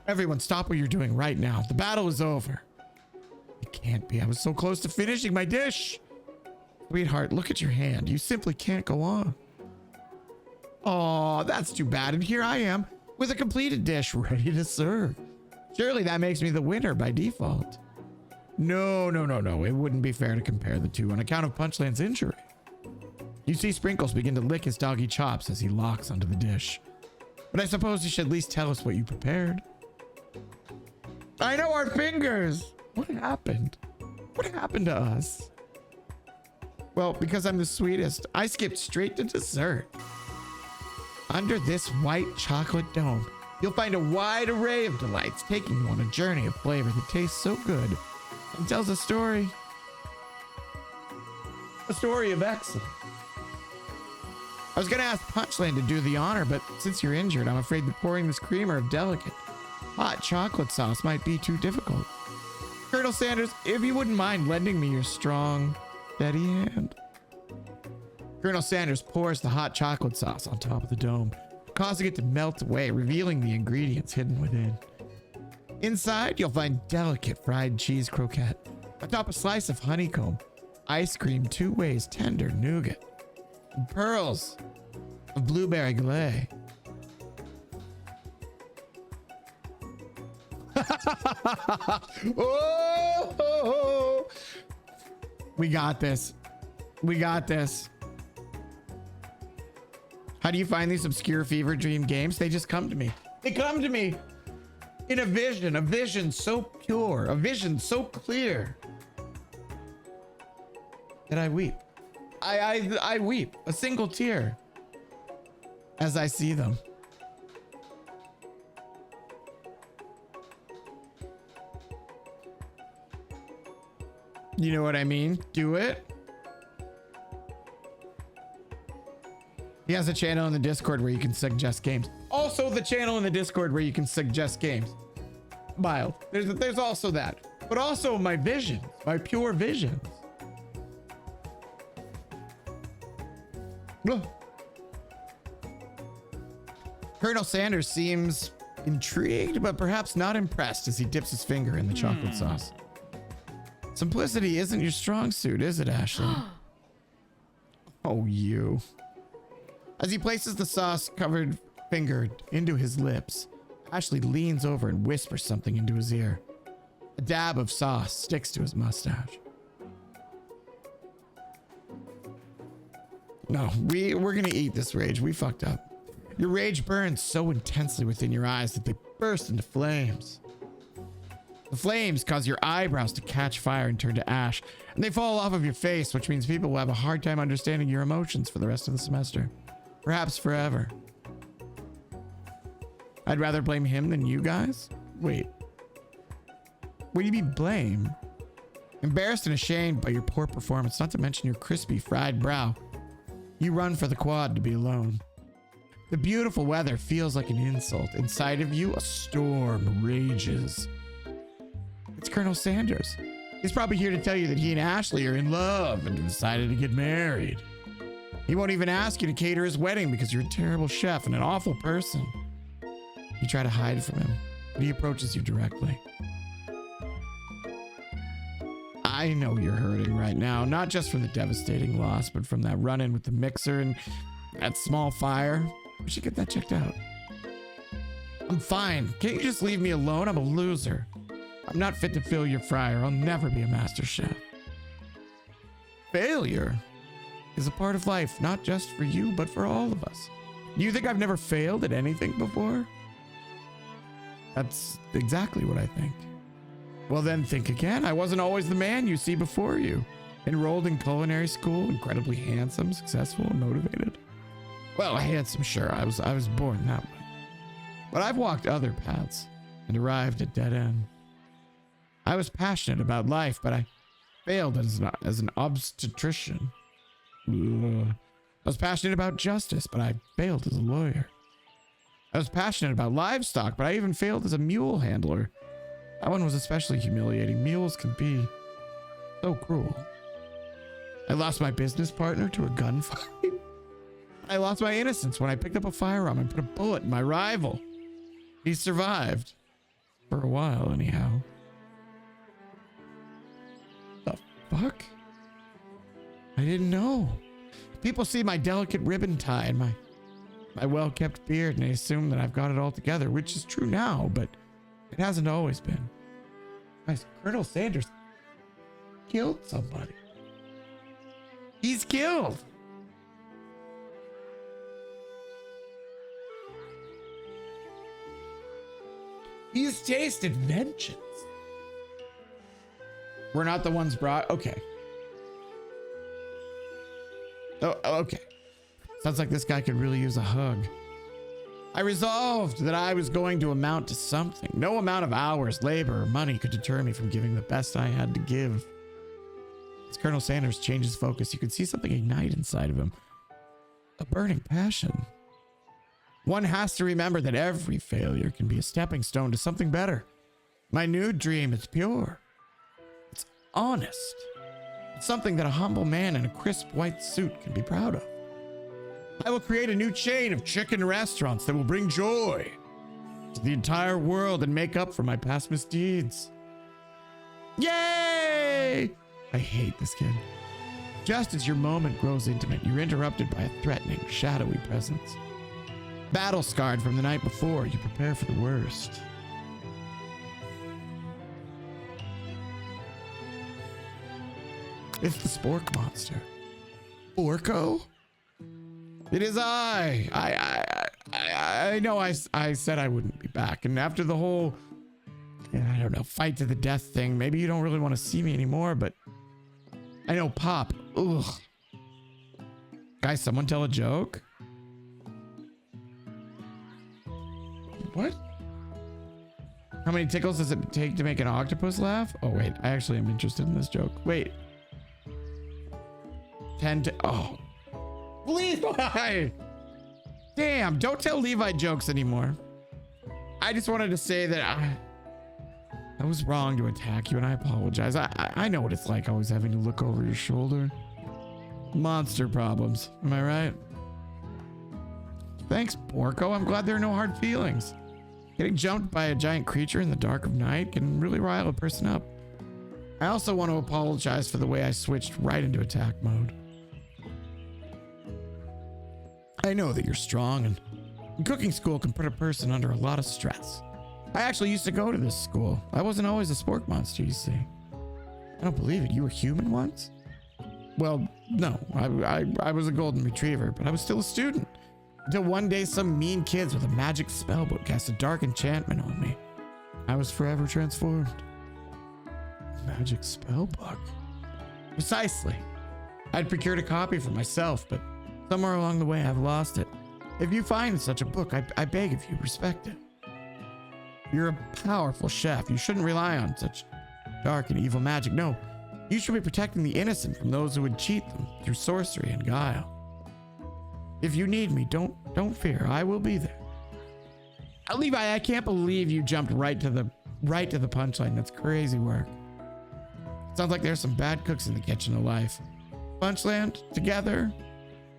Everyone, stop what you're doing right now. The battle is over. It can't be. I was so close to finishing my dish. Sweetheart, look at your hand. You simply can't go on. Oh, that's too bad. And here I am with a completed dish ready to serve. Surely that makes me the winner by default. No. It wouldn't be fair to compare the two on account of Punchland's injury. You see Sprinkles begin to lick his doggy chops as he locks onto the dish. But I suppose you should at least tell us what you prepared. I know our fingers. What happened? What happened to us? Well, because I'm the sweetest, I skipped straight to dessert. Under this white chocolate dome, you'll find a wide array of delights, taking you on a journey of flavor that tastes so good and tells a story. A story of excellence. I was going to ask Punchland to do the honor, but since you're injured, I'm afraid that pouring this creamer of delicate, hot chocolate sauce might be too difficult. Colonel Sanders, if you wouldn't mind lending me your strong, steady hand. Colonel Sanders pours the hot chocolate sauce on top of the dome, causing it to melt away, revealing the ingredients hidden within. Inside, you'll find delicate fried cheese croquette, atop a slice of honeycomb, ice cream 2 ways tender nougat, and pearls of blueberry glaze. Oh, we got this. We got this. How do you find these obscure fever dream games? They just come to me. They come to me in a vision so pure, a vision so clear that I weep. I weep a single tear as I see them. You know what I mean? Do it. He has a channel in the Discord where you can suggest games. Also the channel in the Discord where you can suggest games. Mild. There's also that. But also my visions, my pure visions. Ugh. Colonel Sanders seems intrigued, but perhaps not impressed as he dips his finger in the chocolate sauce. Simplicity isn't your strong suit, is it, Ashley? Oh, you. As he places the sauce-covered finger into his lips, Ashley leans over and whispers something into his ear. A dab of sauce sticks to his mustache. No, we're gonna eat this rage. We fucked up. Your rage burns so intensely within your eyes that they burst into flames. The flames cause your eyebrows to catch fire and turn to ash, and they fall off of your face, which means people will have a hard time understanding your emotions for the rest of the semester. Perhaps forever. I'd rather blame him than you guys? Wait. What do you mean blame? Embarrassed and ashamed by your poor performance, not to mention your crispy fried brow, you run for the quad to be alone. The beautiful weather feels like an insult. Inside of you, a storm rages. It's Colonel Sanders. He's probably here to tell you that he and Ashley are in love and decided to get married. He won't even ask you to cater his wedding because you're a terrible chef and an awful person. You try to hide from him, but he approaches you directly. I know you're hurting right now, not just from the devastating loss, but from that run-in with the mixer and that small fire. We should get that checked out. I'm fine. Can't you just leave me alone? I'm a loser. I'm not fit to fill your fryer. I'll never be a master chef. Failure is a part of life, not just for you, but for all of us. Do you think I've never failed at anything before? That's exactly what I think. Well, then think again. I wasn't always the man you see before you. Enrolled in culinary school, incredibly handsome, successful, and motivated. Well, handsome, sure. I was born that way. But I've walked other paths and arrived at dead end. I was passionate about life, but I failed as an obstetrician. I was passionate about justice, but I failed as a lawyer. I was passionate about livestock, but I even failed as a mule handler. That one was especially humiliating. Mules can be so cruel. I lost my business partner to a gunfight. I lost my innocence when I picked up a firearm and put a bullet in my rival. He survived. For a while, anyhow. The fuck? I didn't know. People see my delicate ribbon tie and my well-kept beard, and they assume that I've got it all together, which is true now, but it hasn't always been. Guys, Colonel Sanders killed somebody. He's killed. He's tasted vengeance. We're not the ones brought. Okay. Oh, okay. Sounds like this guy could really use a hug. I resolved that I was going to amount to something. No amount of hours, labor, or money could deter me from giving the best I had to give. As Colonel Sanders changed his focus, you could see something ignite inside of him. A burning passion. One has to remember that every failure can be a stepping stone to something better. My new dream is pure. It's honest. It's something that a humble man in a crisp white suit can be proud of. I will create a new chain of chicken restaurants that will bring joy to the entire world and make up for my past misdeeds. Yay! I hate this kid. Just as your moment grows intimate, you're interrupted by a threatening, shadowy presence. Battle scarred from the night before, you prepare for the worst. It's the Spork monster. Orko? It is I know I said I wouldn't be back. And after the whole, I don't know, fight to the death thing, maybe you don't really want to see me anymore, but I know Pop. Ugh. Guys, someone tell a joke? What? How many tickles does it take to make an octopus laugh? Oh, wait. I actually am interested in this joke. Wait. 10 to... Oh. Levi! Damn, don't tell Levi jokes anymore. I just wanted to say that I was wrong to attack you, and I apologize. I know what it's like always having to look over your shoulder. Monster problems. Am I right? Thanks, Porco. I'm glad there are no hard feelings. Getting jumped by a giant creature in the dark of night can really rile a person up. I also want to apologize for the way I switched right into attack mode. I know that you're strong, and cooking school can put a person under a lot of stress. I actually used to go to this school. I wasn't always a spork monster, you see. I don't believe it. You were human once? Well, no. I was a golden retriever, but I was still a student. Until one day some mean kids with a magic spellbook cast a dark enchantment on me. I was forever transformed. Magic spellbook? Precisely. I'd procured a copy for myself, but somewhere along the way I've lost it. If you find such a book, I beg of you, respect it. You're a powerful chef. You shouldn't rely on such dark and evil magic. No, you should be protecting the innocent from those who would cheat them through sorcery and guile. If you need me, don't fear. I will be there. Levi, I can't believe you jumped right to the punchline. That's crazy work. Sounds like there's some bad cooks in the kitchen of life. Punchland, together,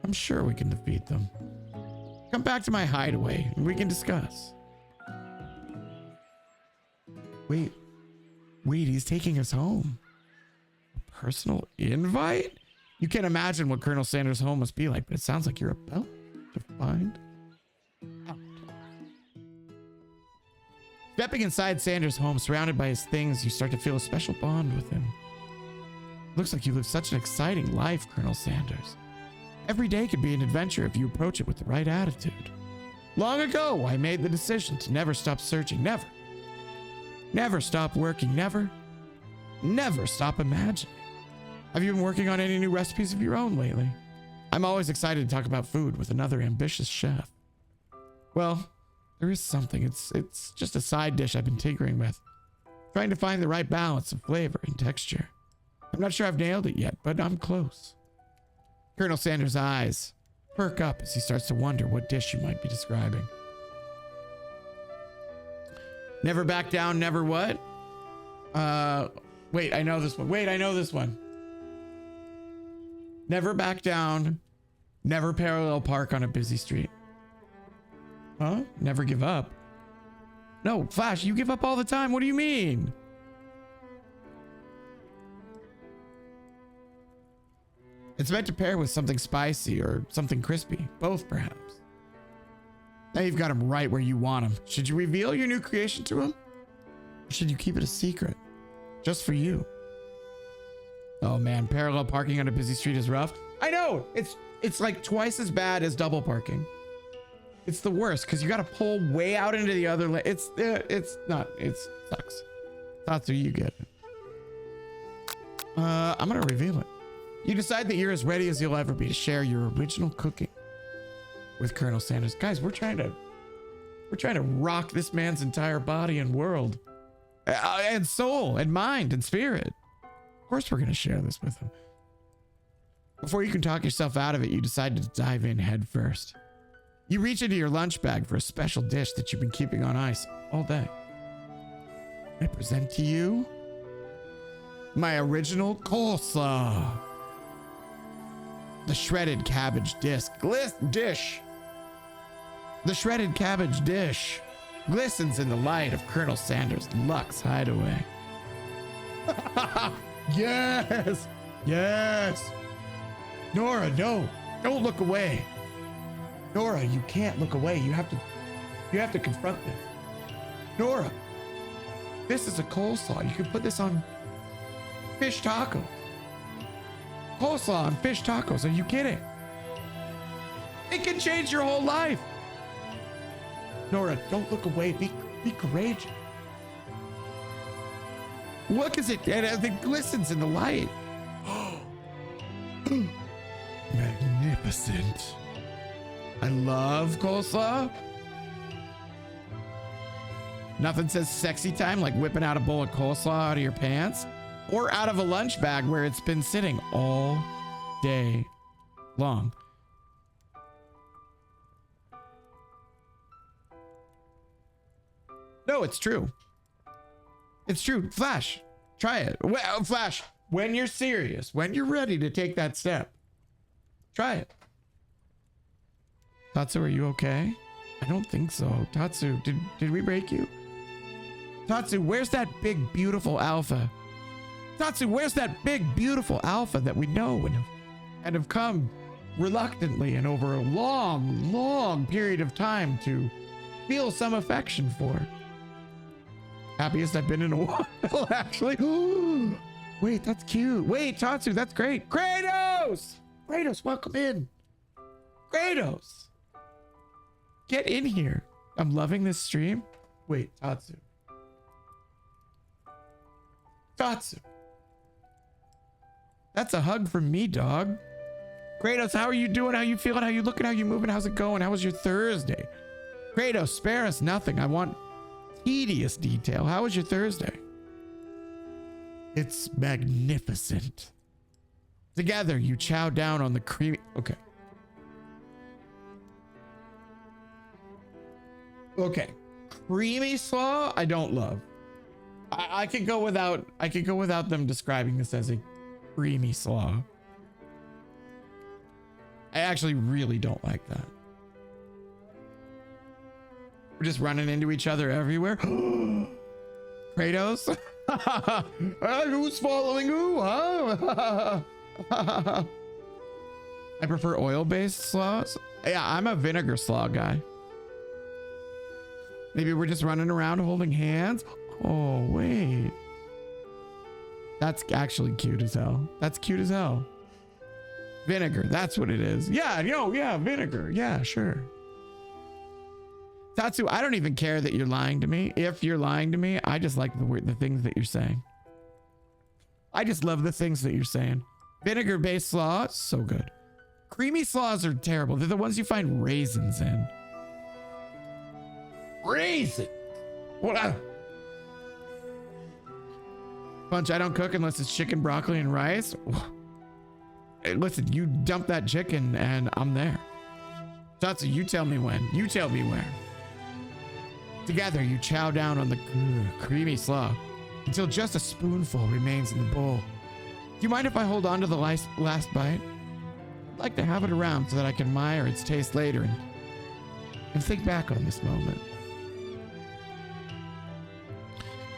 I'm sure we can defeat them. Come back to my hideaway and we can discuss. Wait, he's taking us home. A personal invite? You can't imagine what Colonel Sanders' home must be like, but it sounds like you're about to find out. Stepping inside Sanders' home, surrounded by his things, you start to feel a special bond with him. Looks like you live such an exciting life, Colonel Sanders. Every day could be an adventure if you approach it with the right attitude. Long ago, I made the decision to never stop searching, never. Never stop working, never stop imagining. Have you been working on any new recipes of your own lately? I'm always excited to talk about food with another ambitious chef. Well, there is something. It's just a side dish I've been tinkering with, trying to find the right balance of flavor and texture. I'm not sure I've nailed it yet, but I'm close. Colonel Sanders' eyes perk up as he starts to wonder what dish you might be describing. Never back down, never what? Wait, I know this one. Never back down, never parallel park on a busy street. Huh? Never give up? No, Flash, you give up all the time. What do you mean? It's meant to pair with something spicy or something crispy. Both, perhaps. Now you've got him right where you want him. Should you reveal your new creation to him? Or should you keep it a secret? Just for you? Oh man, parallel parking on a busy street is rough. I know! It's like twice as bad as double parking. It's the worst because you got to pull way out into the other lane. It sucks. Tatsu, you get it. I'm gonna reveal it. You decide that you're as ready as you'll ever be to share your original cooking with Colonel Sanders. Guys, we're trying to rock this man's entire body and world, and soul and mind and spirit. Of course, we're gonna share this with him. Before you can talk yourself out of it, you decide to dive in head first. You reach into your lunch bag for a special dish that you've been keeping on ice all day. I present to you my original coleslaw. The shredded cabbage dish. The shredded cabbage dish glistens in the light of Colonel Sanders' Lux hideaway. Yes! Yes! Nora, no! Don't look away! Nora, you can't look away. You have to confront this. Nora, this is a coleslaw. You can put this on fish tacos. Coleslaw on fish tacos. Are you kidding? It can change your whole life. Nora, don't look away. Be courageous. Look as it glistens in the light. Magnificent. I love coleslaw. Nothing says sexy time like whipping out a bowl of coleslaw out of your pants or out of a lunch bag where it's been sitting all day long. No, it's true. It's true. Flash, try it. Well, Flash, when you're serious, when you're ready to take that step, try it. Tatsu, are you okay? I don't think so. Tatsu, did we break you? Tatsu, where's that big, beautiful alpha? Tatsu, where's that big, beautiful alpha that we know and have come reluctantly and over a long, long period of time to feel some affection for? Happiest I've been in a while, actually. Wait, that's cute. Wait, Tatsu, that's great. Kratos! Kratos, welcome in. Kratos! Get in here. I'm loving this stream. Wait, Tatsu. Tatsu. That's a hug from me, dog. Kratos, how are you doing? How you feeling? How you looking? How you moving? How's it going? How was your Thursday? Kratos, spare us nothing. I want tedious detail. How was your Thursday? It's magnificent. Together, you chow down on the creamy... Okay. Okay. Creamy slaw, I don't love. I could go without them describing this as a creamy slaw. I actually really don't like that. We're just running into each other everywhere. Kratos? Who's following who? Huh? I prefer oil-based slaws. Yeah, I'm a vinegar slaw guy. Maybe we're just running around holding hands. Oh, wait. That's actually cute as hell. That's cute as hell. Vinegar, that's what it is. Yeah, yeah, vinegar. Yeah, sure. Tatsu, I don't even care that you're lying to me. If you're lying to me, I just like the things that you're saying. I just love the things that you're saying. Vinegar-based slaw, so good. Creamy slaws are terrible. They're the ones you find raisins in. Raisin. What? Punch, I don't cook unless it's chicken, broccoli, and rice. Hey, listen, you dump that chicken and I'm there. Tatsu, you tell me when. You tell me where. Together, you chow down on the creamy slaw until just a spoonful remains in the bowl. Do you mind if I hold on to the last bite? I'd like to have it around so that I can admire its taste later and think back on this moment.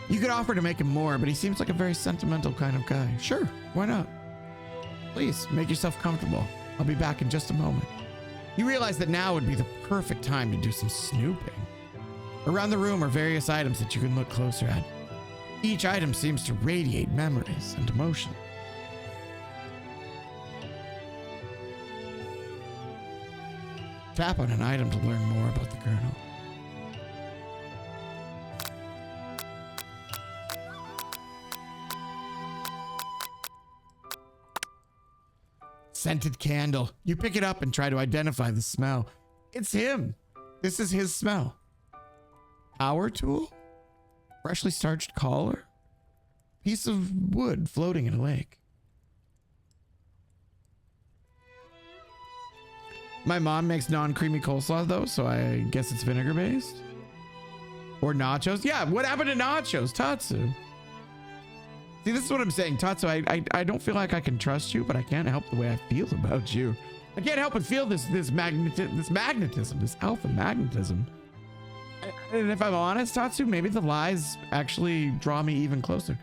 You could offer to make him more, but he seems like a very sentimental kind of guy. Sure, why not? Please, make yourself comfortable. I'll be back in just a moment. You realize that now would be the perfect time to do some snooping. Around the room are various items that you can look closer at. Each item seems to radiate memories and emotion. Tap on an item to learn more about the Colonel. Scented candle. You pick it up and try to identify the smell. It's him. This is his smell. Power tool? Freshly starched collar? Piece of wood floating in a lake. My mom makes non-creamy coleslaw though, so I guess it's vinegar based. Or nachos. Yeah, what happened to nachos, Tatsu? See, this is what I'm saying, Tatsu. I don't feel like I can trust you, but I can't help the way I feel about you. I can't help but feel this magnetism, this alpha magnetism. And if I'm honest, Tatsu, maybe the lies actually draw me even closer.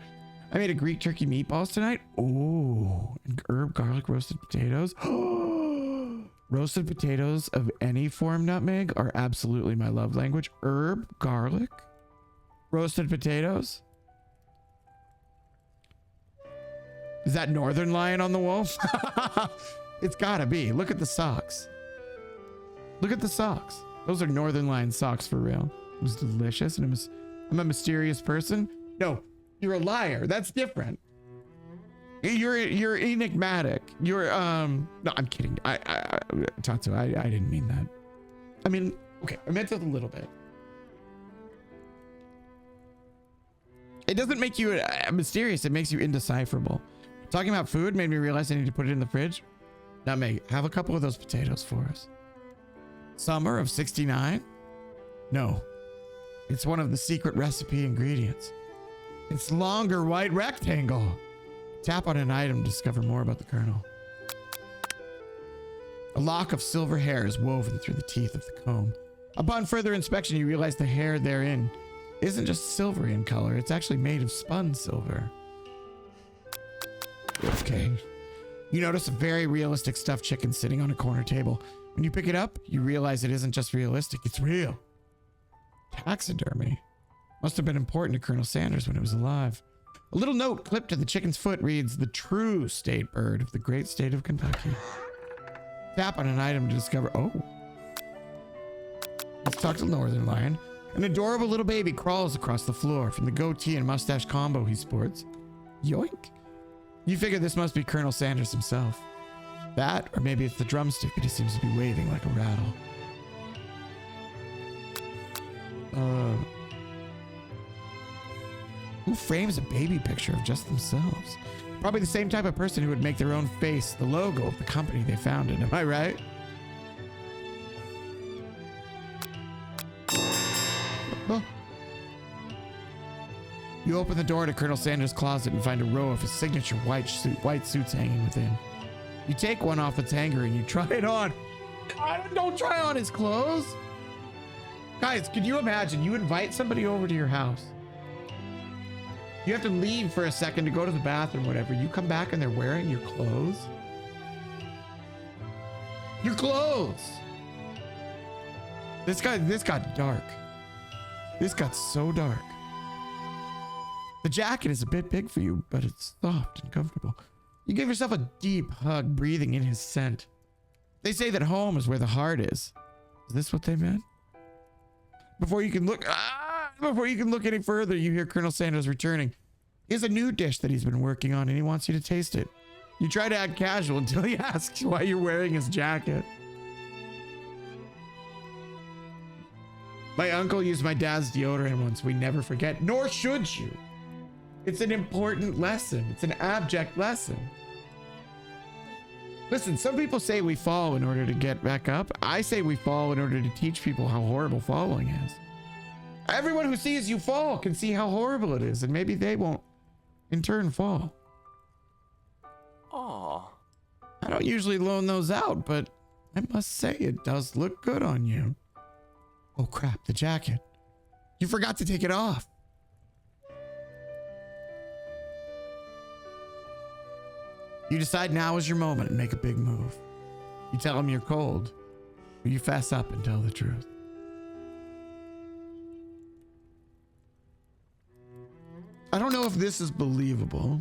I made a Greek turkey meatballs tonight. Oh, and herb garlic roasted potatoes. Roasted potatoes of any form, Nutmeg, are absolutely my love language. Herb, garlic, roasted potatoes. Is that Northern Lion on the wolf? It's gotta be. Look at the socks. Look at the socks. Those are Northern Lion socks for real. It was delicious, and I'm a mysterious person. No, you're a liar. That's different. You're enigmatic. You're no, I'm kidding. Tatsu, I didn't mean that. I mean, okay, I meant it a little bit. It doesn't make you mysterious. It makes you indecipherable. Talking about food made me realize I need to put it in the fridge. Nutmeg, have a couple of those potatoes for us. Summer of 69? No. It's one of the secret recipe ingredients. It's longer white rectangle. Tap on an item to discover more about the Colonel. A lock of silver hair is woven through the teeth of the comb. Upon further inspection, you realize the hair therein isn't just silvery in color. It's actually made of spun silver. Okay. You notice a very realistic stuffed chicken sitting on a corner table. When you pick it up, you realize it isn't just realistic, it's real. Taxidermy. Must have been important to Colonel Sanders when it was alive. A little note clipped to the chicken's foot reads, "The true state bird of the great state of Kentucky." Tap on an item to discover, oh. Let's talk to Northern Lion. An adorable little baby crawls across the floor from the goatee and mustache combo he sports. Yoink. You figure this must be Colonel Sanders himself. That, or maybe it's the drumstick that he seems to be waving like a rattle. Who frames a baby picture of just themselves? Probably the same type of person who would make their own face the logo of the company they founded. Am I right? You open the door to Colonel Sanders' closet and find a row of his signature white suits hanging within. You take one off its hanger and you try it on. Don't try on his clothes. Guys, could you imagine? You invite somebody over to your house. You have to leave for a second to go to the bathroom, whatever. You come back and they're wearing your clothes. Your clothes. This got dark. This got so dark. The jacket is a bit big for you, but it's soft and comfortable. You give yourself a deep hug, breathing in his scent. They say that home is where the heart is. Is this what they meant? Before you can look any further, you hear Colonel Sanders returning. He has a new dish that he's been working on and he wants you to taste it. You try to act casual until he asks why you're wearing his jacket. My uncle used my dad's deodorant once. We never forget, nor should you. It's an important lesson. It's an abject lesson. Listen, some people say we fall in order to get back up. I say we fall in order to teach people how horrible falling is. Everyone who sees you fall can see how horrible it is, and maybe they won't in turn fall. Aw. I don't usually loan those out, but I must say it does look good on you. Oh crap, the jacket. You forgot to take it off. You decide now is your moment and make a big move. You tell him you're cold, or you fess up and tell the truth. I don't know if this is believable.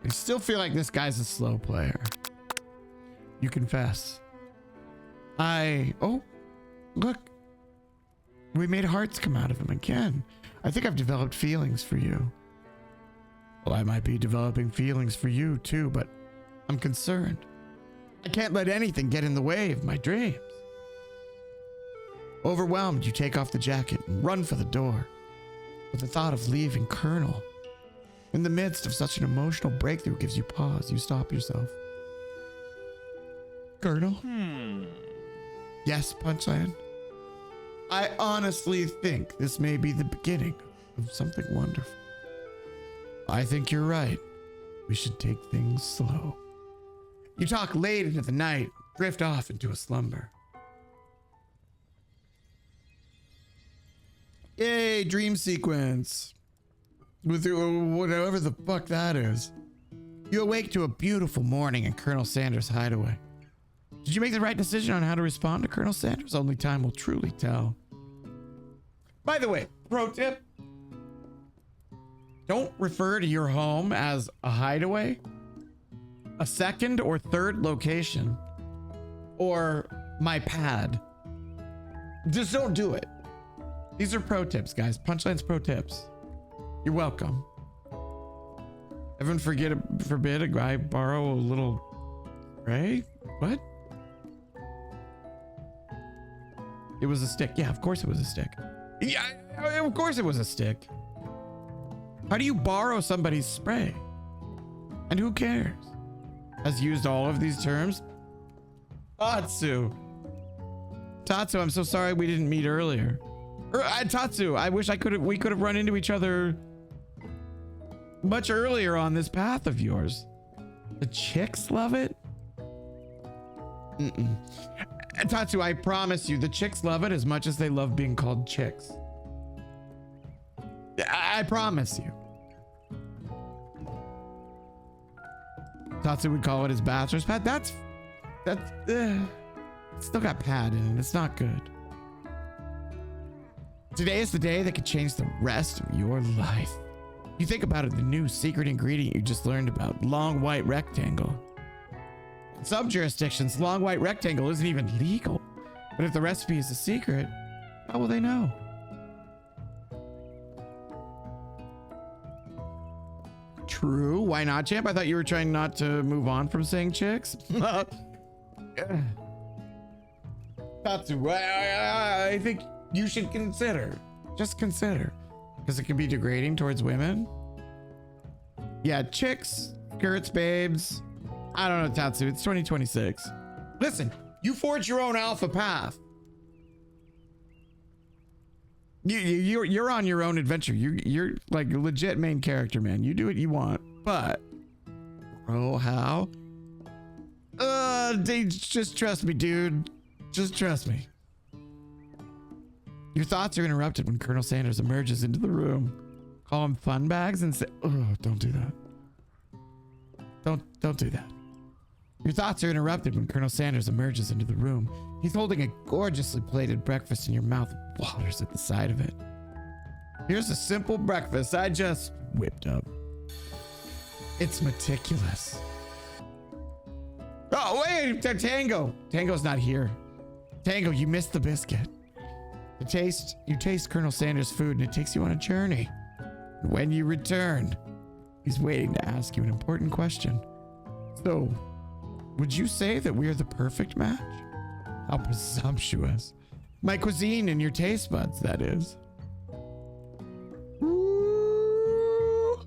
I still feel like this guy's a slow player. You confess. Oh, look. We made hearts come out of him again. I think I've developed feelings for you. Well, I might be developing feelings for you too, but I'm concerned. I can't let anything get in the way of my dreams. Overwhelmed, you take off the jacket and run for the door. But the thought of leaving Colonel in the midst of such an emotional breakthrough gives you pause. You stop yourself. Colonel? Yes, Punchland? I honestly think this may be the beginning of something wonderful. I think you're right. We should take things slow. You talk late into the night, drift off into a slumber. Yay, dream sequence. With whatever the fuck that is. You awake to a beautiful morning in Colonel Sanders' hideaway. Did you make the right decision on how to respond to Colonel Sanders? Only time will truly tell. By the way, pro tip. Don't refer to your home as a hideaway, a second or third location, or my pad. Just don't do it. These are pro tips, guys. Punchline's pro tips. You're welcome. Heaven forbid a guy borrow a little spray? What? It was a stick. Yeah, of course it was a stick. Yeah, of course it was a stick. How do you borrow somebody's spray? And who cares? Has used all of these terms? Tatsu, I'm so sorry we didn't meet earlier. Tatsu, I wish we could have run into each other much earlier on this path of yours. The chicks love it? Tatsu, I promise you, the chicks love it as much as they love being called chicks. I promise you. Tatsu would call it his bachelor's pad. That's it's still got pad in it. It's not good. Today is the day that could change the rest of your life. You think about it, the new secret ingredient you just learned about, long white rectangle. In some jurisdictions, long white rectangle isn't even legal. But if the recipe is a secret, how will they know? True. Why not, champ? I thought you were trying not to move on from saying chicks. Tatsu, I think you should consider. Just consider. Because it can be degrading towards women. Yeah, chicks, skirts, babes. I don't know, Tatsu. It's 2026. Listen, you forge your own alpha path. You're on your own adventure. You're like a legit main character, man. You do what you want. But how? Just trust me, dude. Just trust me. Your thoughts are interrupted when Colonel Sanders emerges into the room. Call him fun bags and say, "Oh, don't do that. Don't do that." Your thoughts are interrupted when Colonel Sanders emerges into the room. He's holding a gorgeously plated breakfast and your mouth waters at the sight of it. Here's a simple breakfast I just whipped up. It's meticulous. Oh, wait, Tango. Tango's not here. Tango, you missed the biscuit. You taste Colonel Sanders' food and it takes you on a journey. When you return, he's waiting to ask you an important question. So, would you say that we are the perfect match? How presumptuous. My cuisine and your taste buds, that is. Ooh.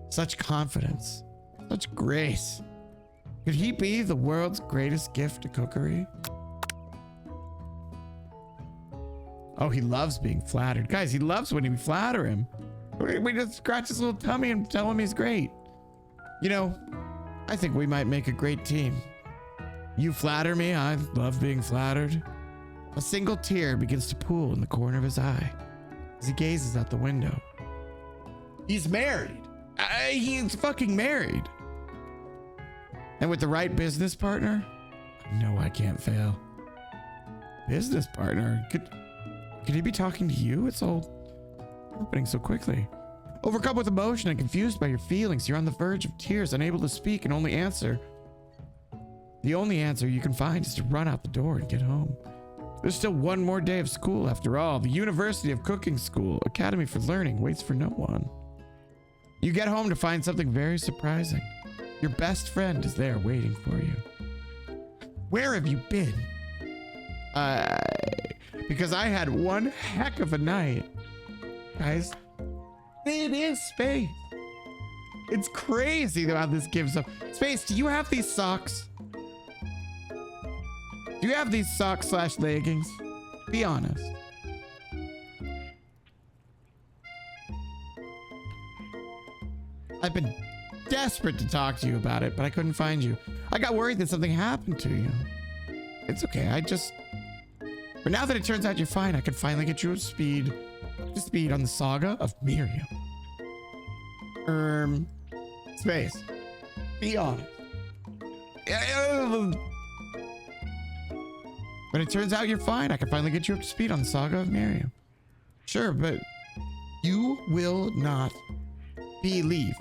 Such confidence, such grace. Could he be the world's greatest gift to cookery? Oh, he loves being flattered. Guys, he loves when we flatter him. We just scratch his little tummy and tell him he's great. You know, I think we might make a great team. You flatter me, I love being flattered. A single tear begins to pool in the corner of his eye as he gazes out the window. He's married. He's fucking married. And with the right business partner, I know I can't fail. Business partner? Could he be talking to you? It's all happening so quickly. Overcome with emotion and confused by your feelings, you're on the verge of tears, unable to speak, and the only answer you can find is to run out the door and get home. There's still one more day of school after all. The University of Cooking School, Academy for Learning, waits for no one. You get home to find something very surprising. Your best friend is there waiting for you. Where have you been? Because I had one heck of a night. Guys, it is Space. It's crazy how this gives up. Space, do you have these socks? Do you have these socks/leggings? Be honest. I've been desperate to talk to you about it, but I couldn't find you. I got worried that something happened to you. It's okay, but now that it turns out you're fine, I can finally get you up to speed on the saga of Miriam. Space. Be honest. But it turns out you're fine. I can finally get you up to speed on the saga of Miriam. Sure, but you will not believe.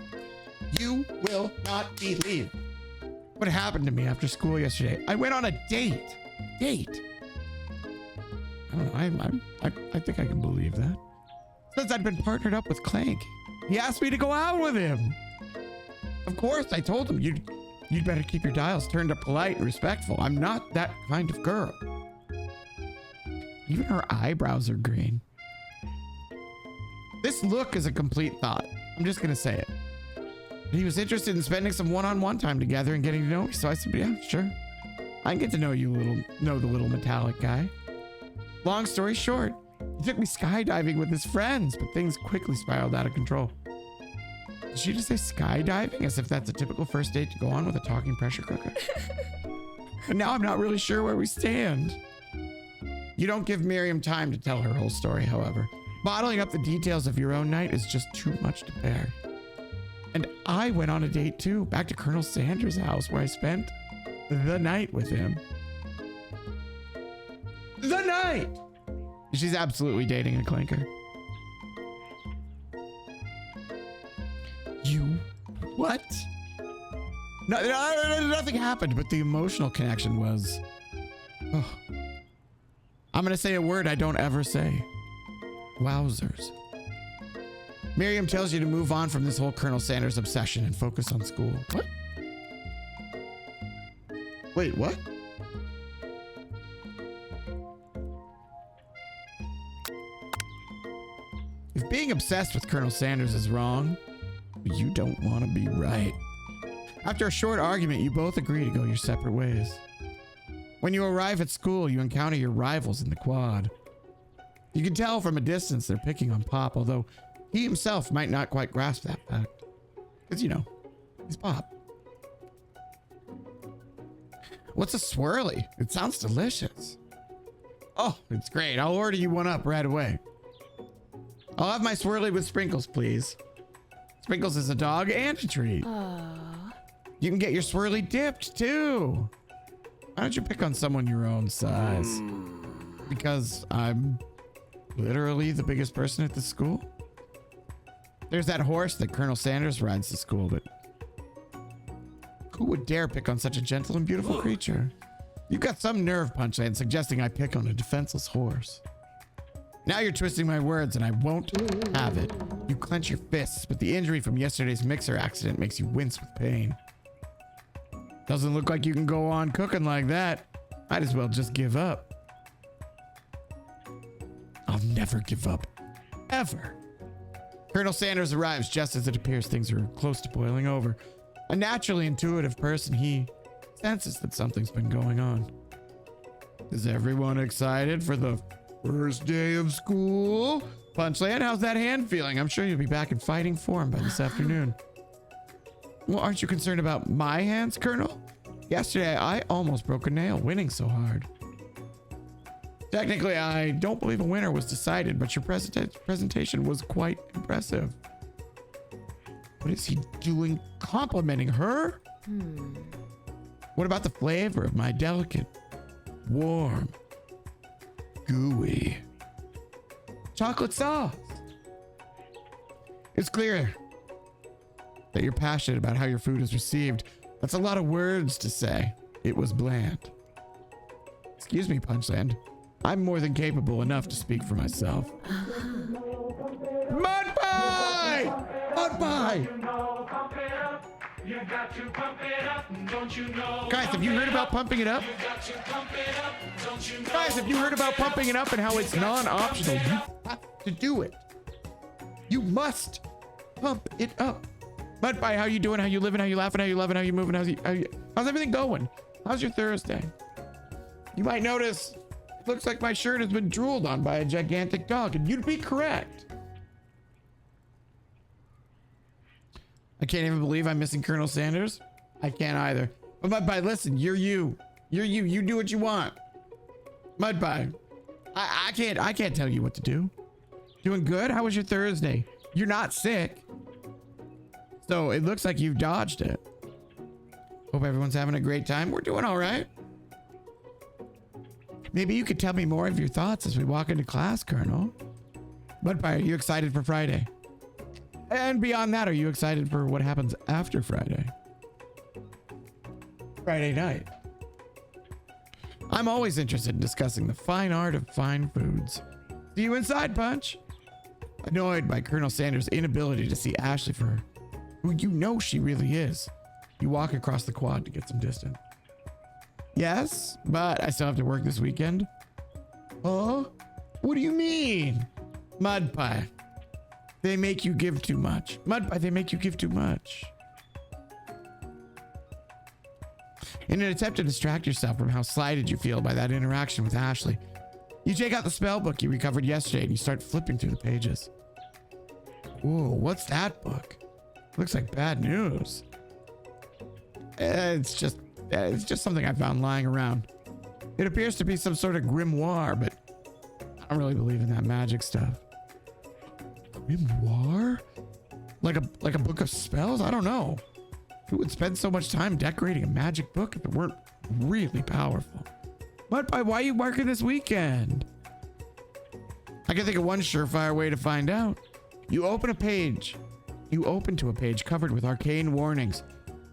You will not believe what happened to me after school yesterday. I went on a date. I don't know. I think I can believe that. Since I'd been partnered up with Clank, he asked me to go out with him. Of course, I told him you'd better keep your dials turned up polite and respectful. I'm not that kind of girl. Even her eyebrows are green. This look is a complete thought. I'm just gonna say it. He was interested in spending some one-on-one time together and getting to know me, so I said, yeah, sure. I can get to know the little metallic guy. Long story short, he took me skydiving with his friends, but things quickly spiraled out of control. Did she just say skydiving as if that's a typical first date to go on with a talking pressure cooker? And now I'm not really sure where we stand. You don't give Miriam time to tell her whole story, however. Bottling up the details of your own night is just too much to bear. And I went on a date too, back to Colonel Sanders' house where I spent the night with him. The night! She's absolutely dating a clinker. You what? No, nothing happened, but the emotional connection was... Oh. I'm gonna say a word I don't ever say. Wowzers. Miriam tells you to move on from this whole Colonel Sanders obsession and focus on school. What? Wait, what? If being obsessed with Colonel Sanders is wrong, you don't want to be right. After a short argument, you both agree to go your separate ways. When you arrive at school, you encounter your rivals in the quad. You can tell from a distance they're picking on Pop, although he himself might not quite grasp that fact. Because, you know, he's Pop. What's a swirly? It sounds delicious. Oh, it's great. I'll order you one up right away. I'll have my swirly with sprinkles, please. Sprinkles is a dog and a treat. You can get your swirly dipped, too. Why don't you pick on someone your own size? Because I'm literally the biggest person at the school. There's that horse that Colonel Sanders rides to school, but who would dare pick on such a gentle and beautiful creature? You've got some nerve, Punchland, suggesting I pick on a defenseless horse. Now you're twisting my words, and I won't have it. You clench your fists, but the injury from yesterday's mixer accident makes you wince with pain. Doesn't look like you can go on cooking like that. Might as well just give up. I'll never give up. Ever. Colonel Sanders arrives just as it appears things are close to boiling over. A naturally intuitive person, he senses that something's been going on. Is everyone excited for the first day of school? Punchland, how's that hand feeling? I'm sure you'll be back in fighting form by this afternoon. Well, aren't you concerned about my hands, Colonel? Yesterday, I almost broke a nail winning so hard. Technically, I don't believe a winner was decided, but your presentation was quite impressive. What is he doing complimenting her? What about the flavor of my delicate, warm, gooey chocolate sauce? It's clear that you're passionate about how your food is received. That's a lot of words to say. It was bland. Excuse me, Punchland. I'm more than capable enough to speak for myself. Mud pie! Mud pie! Guys, have you heard about pumping it up? Guys, have you heard about pumping it up and how it's non-optional? You have to do it. You must pump it up. Mud pie, how you doing? How you living? How you laughing? How you loving? How you moving? How's everything going? How's your Thursday? You might notice it looks like my shirt has been drooled on by a gigantic dog, and you'd be correct. I can't even believe I'm missing Colonel Sanders. I can't either. But Mud Pie, listen, you're you. You're you. You do what you want. Mud Pie, I can't tell you what to do. Doing good? How was your Thursday? You're not sick. So it looks like you've dodged it. Hope everyone's having a great time. We're doing all right. Maybe you could tell me more of your thoughts as we walk into class, Colonel. Mud Pie, are you excited for Friday? And beyond that, are you excited for what happens after Friday? Friday night. I'm always interested in discussing the fine art of fine foods. See you inside, Punch. Annoyed by Colonel Sanders' inability to see Ashley for who you know she really is, you walk across the quad to get some distance. Yes, but I still have to work this weekend. Huh? What do you mean? Mud Pie. They make you give too much. Mud Pie, they make you give too much. In an attempt to distract yourself from how slighted you feel by that interaction with Ashley, you take out the spell book you recovered yesterday and you start flipping through the pages. Whoa, what's that book? Looks like bad news. It's just something I found lying around. It appears to be some sort of grimoire, but I don't really believe in that magic stuff. Grimoire? Like a book of spells? I don't know. Who would spend so much time decorating a magic book if it weren't really powerful? Mud Pie, why are you working this weekend? I can think of one surefire way to find out. You open to a page covered with arcane warnings.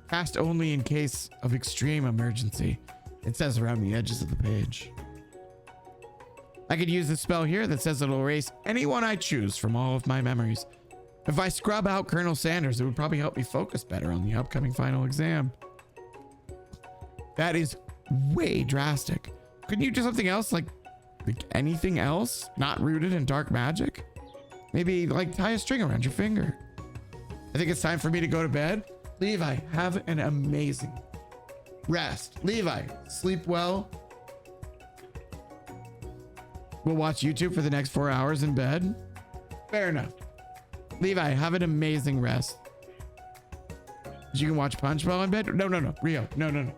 Cast only in case of extreme emergency. It says around the edges of the page. I could use this spell here that says it'll erase anyone I choose from all of my memories. If I scrub out Colonel Sanders, it would probably help me focus better on the upcoming final exam. That is way drastic. Couldn't you do something else, like anything else not rooted in dark magic? Maybe like tie a string around your finger. I think it's time for me to go to bed. Levi, have an amazing rest. Levi, sleep well. We'll watch YouTube for the next 4 hours in bed. Fair enough. Levi, have an amazing rest. You can watch Punch while in bed. No, Rio. No.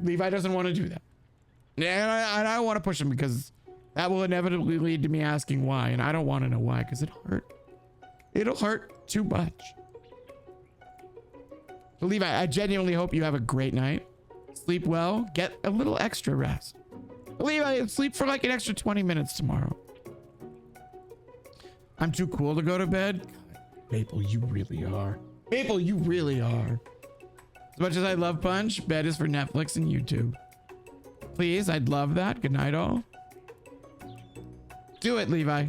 Levi doesn't want to do that. Yeah, and I don't want to push him because that will inevitably lead to me asking why. And I don't want to know why because it'll hurt. It'll hurt too much. So Levi, I genuinely hope you have a great night. Sleep well. Get a little extra rest. Levi, sleep for like an extra 20 minutes tomorrow. I'm too cool to go to bed. God, Maple, you really are. Maple, you really are. As much as I love Punch, bed is for Netflix and YouTube. Please, I'd love that. Good night, all. Do it, Levi.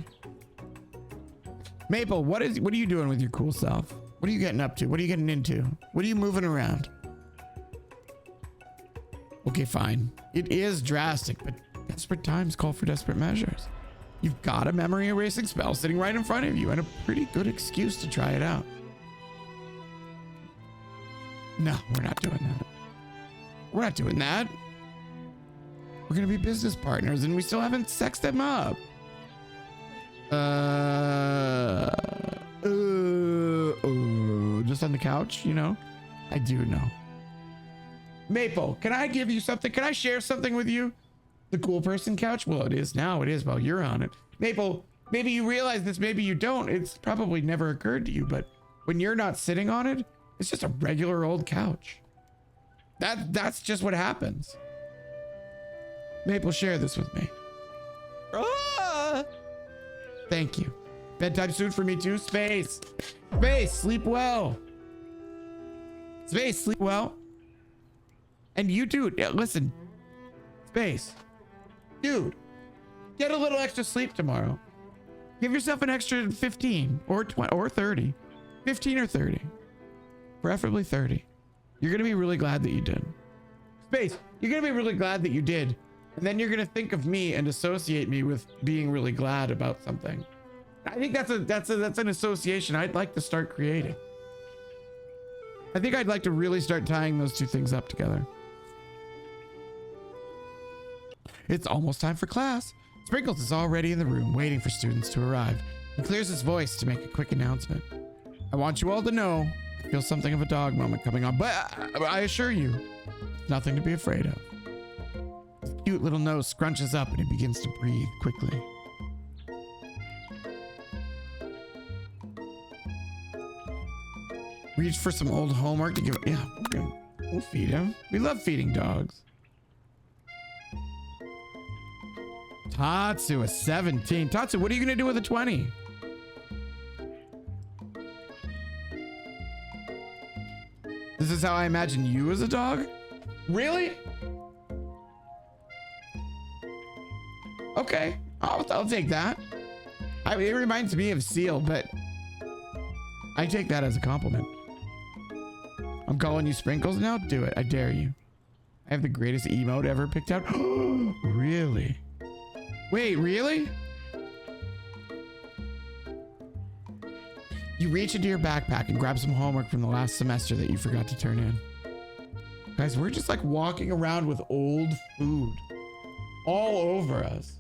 Maple, what are you doing with your cool self? What are you getting up to? What are you getting into? What are you moving around? Okay, fine. It is drastic, but desperate times call for desperate measures. You've got a memory erasing spell sitting right in front of you and a pretty good excuse to try it out. No, we're not doing that. We're not doing that. We're going to be business partners and we still haven't sexed them up. Just on the couch, you know? I do know. Maple, can I give you something? Can I share something with you? The cool person couch? Well, it is now. It is while you're on it. Maple, maybe you realize this, maybe you don't. It's probably never occurred to you, but when you're not sitting on it, it's just a regular old couch. That's just what happens. Maple, share this with me. Ah! Thank you. Bedtime soon for me too. Space, sleep well. Space, sleep well. And you, dude, listen. Space. Dude, get a little extra sleep tomorrow. Give yourself an extra 15 or 20 or 30. 15 or 30. Preferably 30. You're going to be really glad that you did. Space, you're going to be really glad that you did. And then you're going to think of me and associate me with being really glad about something. I think that's an association I'd like to start creating. I think I'd like to really start tying those two things up together. It's almost time for class. Sprinkles is already in the room waiting for students to arrive. He clears his voice to make a quick announcement. I want you all to know I feel something of a dog moment coming on, but I assure you, nothing to be afraid of. His cute little nose scrunches up and he begins to breathe quickly. Reach for some old homework to give. Yeah, we'll feed him. We love feeding dogs. Tatsu, a 17. Tatsu, what are you gonna do with a 20? This is how I imagine you as a dog? Really? Okay, I'll take that. It reminds me of Seal, but I take that as a compliment. I'm calling you Sprinkles now? Do it. I dare you. I have the greatest emote ever picked out. Really? Wait, really? You reach into your backpack and grab some homework from the last semester that you forgot to turn in. Guys, we're just like walking around with old food all over us.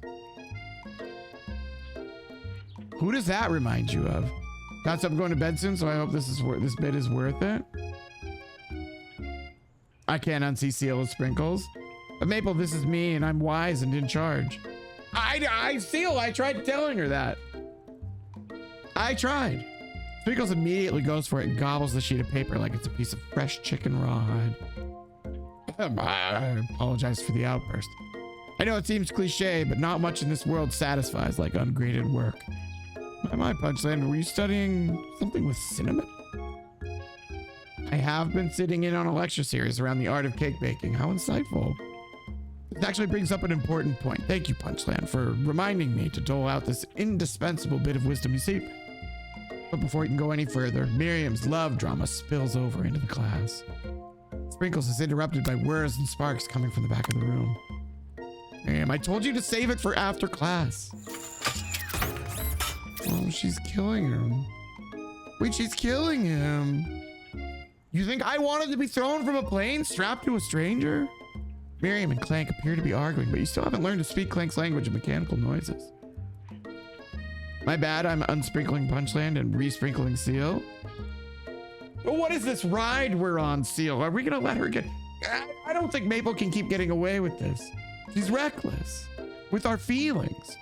Who does that remind you of? Got something going to bed soon, so I hope this bit is worth it. I can't unsee Seal with Sprinkles. But Maple, this is me, and I'm wise and in charge. Seal, I tried telling her that. I tried. Sprinkles immediately goes for it and gobbles the sheet of paper like it's a piece of fresh chicken rawhide. I apologize for the outburst. I know it seems cliche, but not much in this world satisfies like ungraded work. My Punchland, were you studying something with cinnamon? I have been sitting in on a lecture series around the art of cake baking. How insightful. This actually brings up an important point. Thank you, Punchland, for reminding me to dole out this indispensable bit of wisdom. You see, but before we can go any further, Miriam's love drama spills over into the class. Sprinkles is interrupted by whirs and sparks coming from the back of the room. Miriam, I told you to save it for after class. Oh, she's killing him. Wait, she's killing him. You think I wanted to be thrown from a plane strapped to a stranger? Miriam and Clank appear to be arguing, but you still haven't learned to speak Clank's language of mechanical noises. My bad, I'm unsprinkling Punchland and re-sprinkling Seal. But what is this ride we're on, Seal? Are we gonna let her get... I don't think Maple can keep getting away with this. She's reckless with our feelings.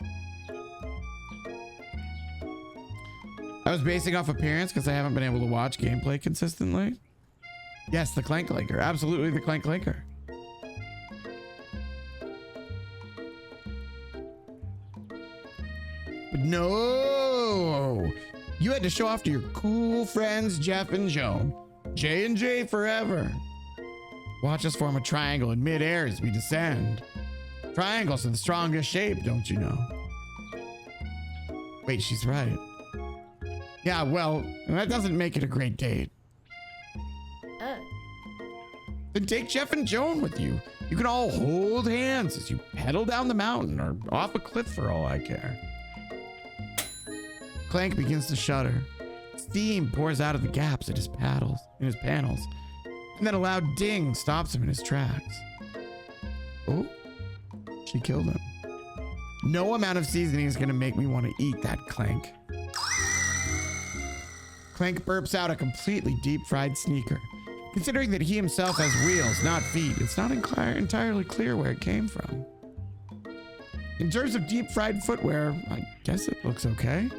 I was basing off appearance because I haven't been able to watch gameplay consistently. Yes, the Clank Linker. Absolutely the Clank Linker. But no! You had to show off to your cool friends, Jeff and Joan. J and J forever. Watch us form a triangle in midair as we descend. Triangles are the strongest shape, don't you know? Wait, she's right. Yeah, well, that doesn't make it a great date. Then take Jeff and Joan with you. You can all hold hands as you pedal down the mountain or off a cliff for all I care. Clank begins to shudder. Steam pours out of the gaps in his panels, and then a loud ding stops him in his tracks. Oh, she killed him. No amount of seasoning is gonna make me want to eat that Clank. Clank burps out a completely deep-fried sneaker. Considering that he himself has wheels, not feet, it's not entirely clear where it came from. In terms of deep-fried footwear, I guess it looks okay.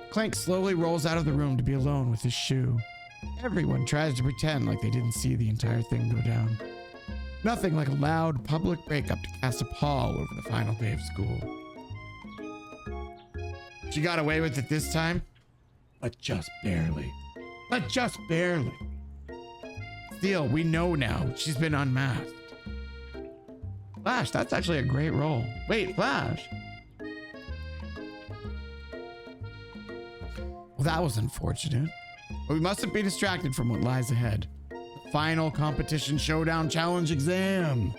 Clank slowly rolls out of the room to be alone with his shoe. Everyone tries to pretend like they didn't see the entire thing go down. Nothing like a loud public breakup to cast a pall over the final day of school. She got away with it this time, but just barely. But just barely. Still, we know now she's been unmasked. Flash, that's actually a great role. Wait, Flash. Well, that was unfortunate. But we mustn't be distracted from what lies ahead. The final competition showdown challenge exam.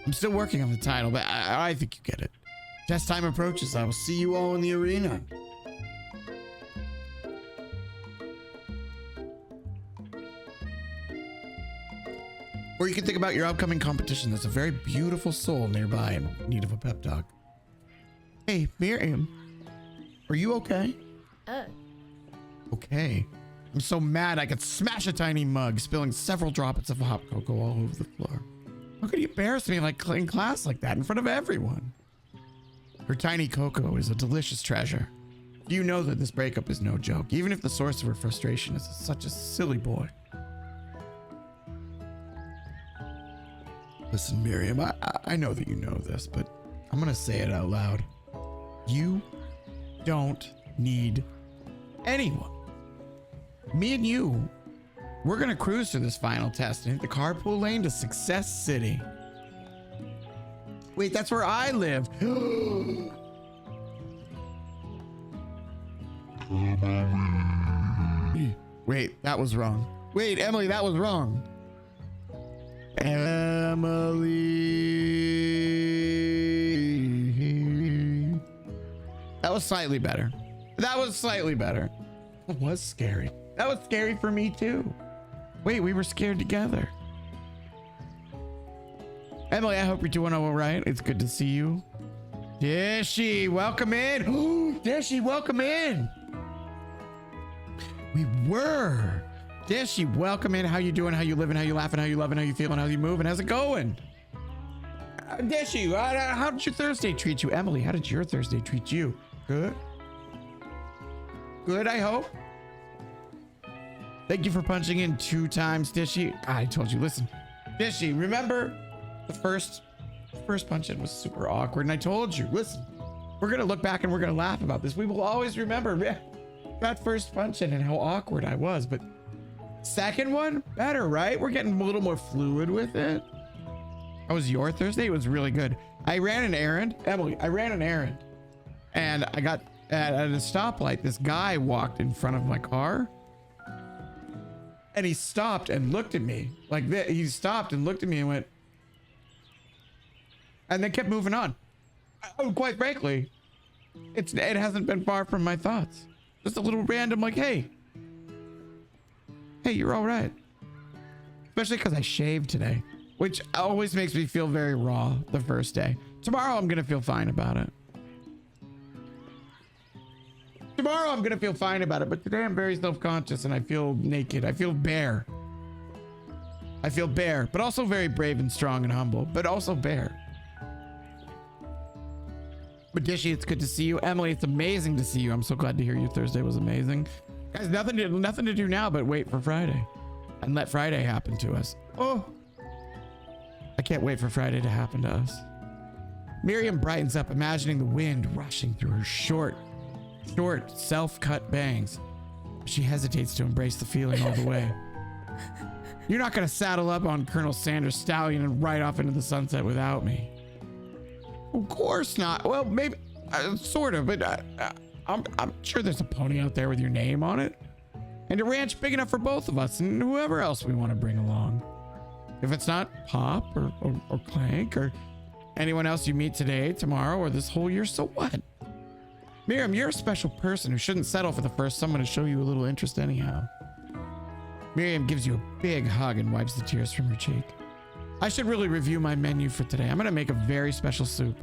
I'm still working on the title, but I think you get it. Test time approaches. I will see you all in the arena. Or you can think about your upcoming competition. There's a very beautiful soul nearby in need of a pep talk. Hey, Miriam. Are you okay? Okay. I'm so mad I could smash a tiny mug, spilling several droplets of hot cocoa all over the floor. How could you embarrass me like in class like that in front of everyone? Her tiny cocoa is a delicious treasure. You know that this breakup is no joke, even if the source of her frustration is such a silly boy. Listen, Miriam, I know that you know this, but I'm gonna say it out loud. You don't need anyone. Me and you, we're gonna cruise through this final test and hit the carpool lane to Success City. Wait, that's where I live. Wait, that was wrong. Wait, Emily, that was wrong. Emily. That was slightly better. That was slightly better. That was scary. That was scary for me too. Wait, we were scared together. Emily, I hope you're doing all right. It's good to see you. Dishy, welcome in. Dishy, welcome in. We were. Dishy, welcome in. How you doing? How you living? How you laughing? How you loving? How you feeling? How you moving? How's it going? Dishy, how did your Thursday treat you? Emily, how did your Thursday treat you? Good? Good, I hope. Thank you for punching in 2 times, Dishy. I told you, listen. Dishy, remember the first punch in was super awkward, and I told you, listen, we're gonna look back and we're gonna laugh about this. We will always remember that first punch in and how awkward I was, but second one, better, right? We're getting a little more fluid with it. How was your Thursday? It was really good. I ran an errand. Emily, I ran an errand. And I got at a stoplight, this guy walked in front of my car. And he stopped and looked at me like this. He stopped and looked at me and went, and then kept moving on. Quite frankly, it hasn't been far from my thoughts. Just a little random, like, hey, hey, you're all right. Especially because I shaved today, which always makes me feel very raw the first day. Tomorrow, I'm going to feel fine about it. Tomorrow, I'm going to feel fine about it. But today, I'm very self-conscious and I feel naked. I feel bare. I feel bare, but also very brave and strong and humble, but also bare. But Dishy, it's good to see you. Emily, it's amazing to see you. I'm so glad to hear your Thursday was amazing. Guys, nothing to do now but wait for Friday and let Friday happen to us. Oh, I can't wait for Friday to happen to us. Miriam brightens up, imagining the wind rushing through her short, self-cut bangs. She hesitates to embrace the feeling all the way. You're not going to saddle up on Colonel Sanders' stallion and ride off into the sunset without me. Of course not. Well, maybe, sort of, but I'm sure there's a pony out there with your name on it. And a ranch big enough for both of us and whoever else we want to bring along. If it's not Pop or Clank or anyone else you meet today, tomorrow, or this whole year, so what? Miriam, you're a special person who shouldn't settle for the first someone to show you a little interest anyhow. Miriam gives you a big hug and wipes the tears from her cheek. I should really review my menu for today. I'm going to make a very special soup.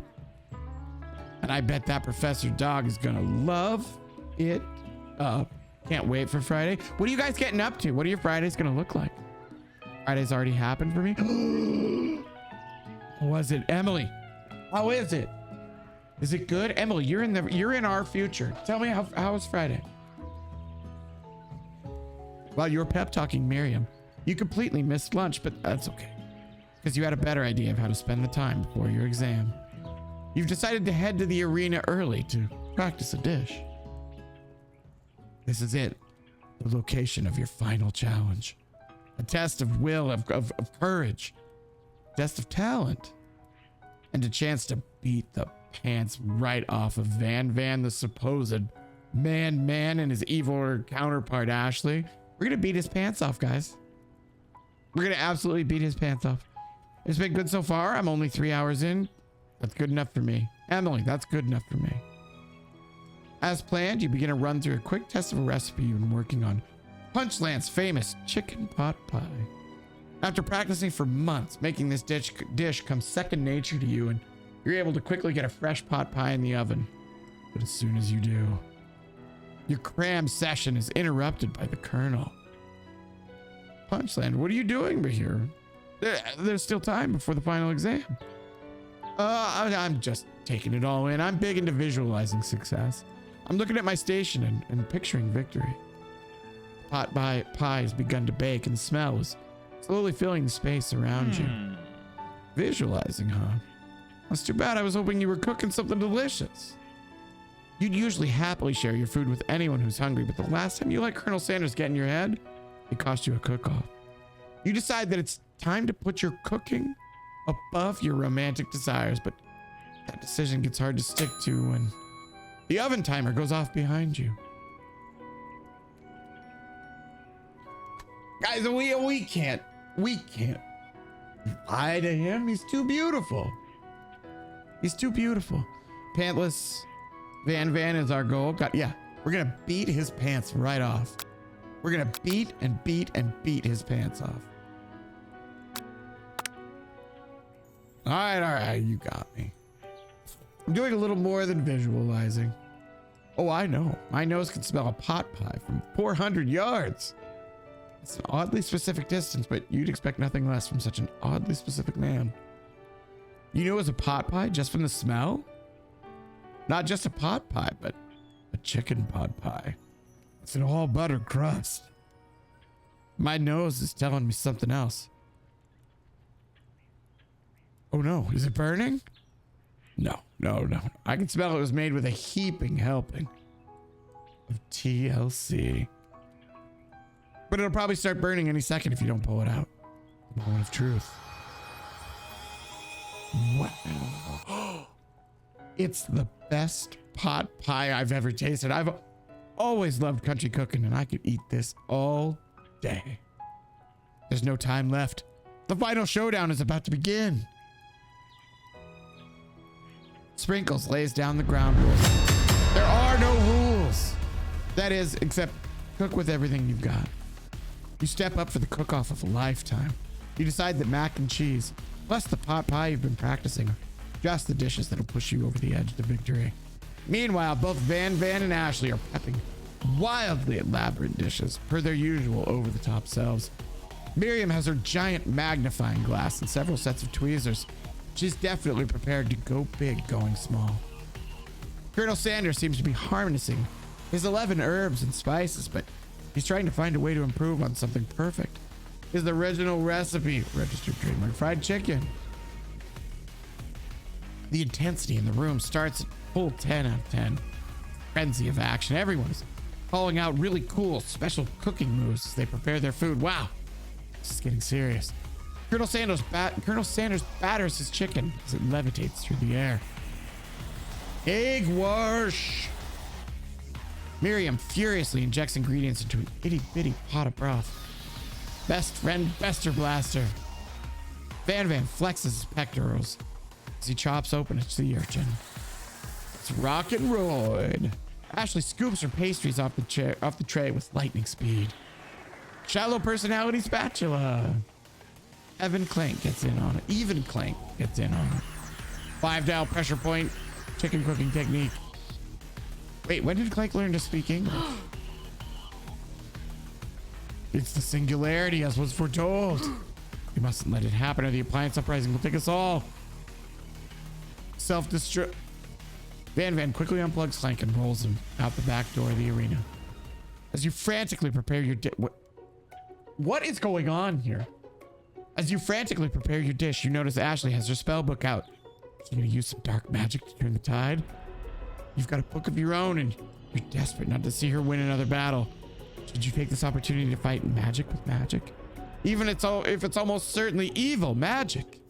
And I bet that Professor Dog is going to love it up. Can't wait for Friday. What are you guys getting up to? What are your Fridays going to look like? Friday's already happened for me. How was it? Emily, how is it? Is it good? Emily, you're in our future. Tell me how was Friday? While you were pep talking Miriam, you completely missed lunch, but that's okay. Because you had a better idea of how to spend the time before your exam. You've decided to head to the arena early to practice a dish. This is it, the location of your final challenge. A test of will, of courage, test of talent, and a chance to beat the pants right off of Van, the supposed man, and his evil counterpart, Ashley. We're going to beat his pants off, guys. We're going to absolutely beat his pants off. It's been good so far. I'm only 3 hours in. That's good enough for me. Emily, that's good enough for me. As planned, you begin a run through a quick test of a recipe you've been working on. Punchland's famous chicken pot pie. After practicing for months, making this dish comes second nature to you, and you're able to quickly get a fresh pot pie in the oven. But as soon as you do, your cram session is interrupted by the Colonel. Punchland, what are you doing here? There's still time before the final exam. I'm just taking it all in. I'm big into visualizing success. I'm looking at my station and picturing victory. Pot pie has begun to bake and the smell is slowly filling the space around you. Visualizing, huh? That's too bad. I was hoping you were cooking something delicious. You'd usually happily share your food with anyone who's hungry, but the last time you let Colonel Sanders get in your head, it cost you a cook-off. You decide that it's time to put your cooking above your romantic desires, but that decision gets hard to stick to when the oven timer goes off behind you. Guys, we can't lie to him. He's too beautiful. He's too beautiful. Pantless Van is our goal. We're gonna beat his pants right off. We're gonna beat his pants off. All right, you got me. I'm doing a little more than visualizing. Oh, I know. My nose can smell a pot pie from 400 yards. It's an oddly specific distance, but you'd expect nothing less from such an oddly specific man. You knew it was a pot pie just from the smell? Not just a pot pie, but a chicken pot pie. It's an all butter crust. My nose is telling me something else. Oh no, is it burning? No. I can smell it was made with a heaping helping of TLC. But it'll probably start burning any second if you don't pull it out. The moment of truth. Wow. It's the best pot pie I've ever tasted. I've always loved country cooking and I could eat this all day. There's no time left. The final showdown is about to begin. Sprinkles lays down the ground rules. There are no rules. That is, except cook with everything you've got. You step up for the cook-off of a lifetime. You decide that mac and cheese, plus the pot pie you've been practicing, are just the dishes that'll push you over the edge to victory. Meanwhile, both Van and Ashley are prepping wildly elaborate dishes per their usual over-the-top selves. Miriam has her giant magnifying glass and several sets of tweezers. She's definitely prepared to go big going small. Colonel Sanders seems to be harnessing his 11 herbs and spices, but he's trying to find a way to improve on something perfect. His original recipe, registered trademark fried chicken. The intensity in the room starts at full 10 out of 10. Frenzy of action. Everyone's calling out really cool special cooking moves as they prepare their food. Wow, this is getting serious. Colonel Sanders batters his chicken as it levitates through the air. Egg wash. Miriam furiously injects ingredients into an itty-bitty pot of broth. Best friend Bester Blaster. Van flexes his pectorals as he chops open a sea urchin. It's rock and roll. Ashley scoops her pastries off the tray with lightning speed. Shallow personality spatula. Even Clank gets in on it. 5-dial pressure point. Chicken cooking technique. Wait, when did Clank learn to speak English? It's the singularity as was foretold. We mustn't let it happen or the appliance uprising will take us all. Self-destruct. Van quickly unplugs Clank and rolls him out the back door of the arena. As you frantically prepare your what is going on here? As you frantically prepare your dish, you notice Ashley has her spell book out. She's gonna use some dark magic to turn the tide. You've got a book of your own and you're desperate not to see her win another battle. Should you take this opportunity to fight magic with magic? Even if it's almost certainly evil magic.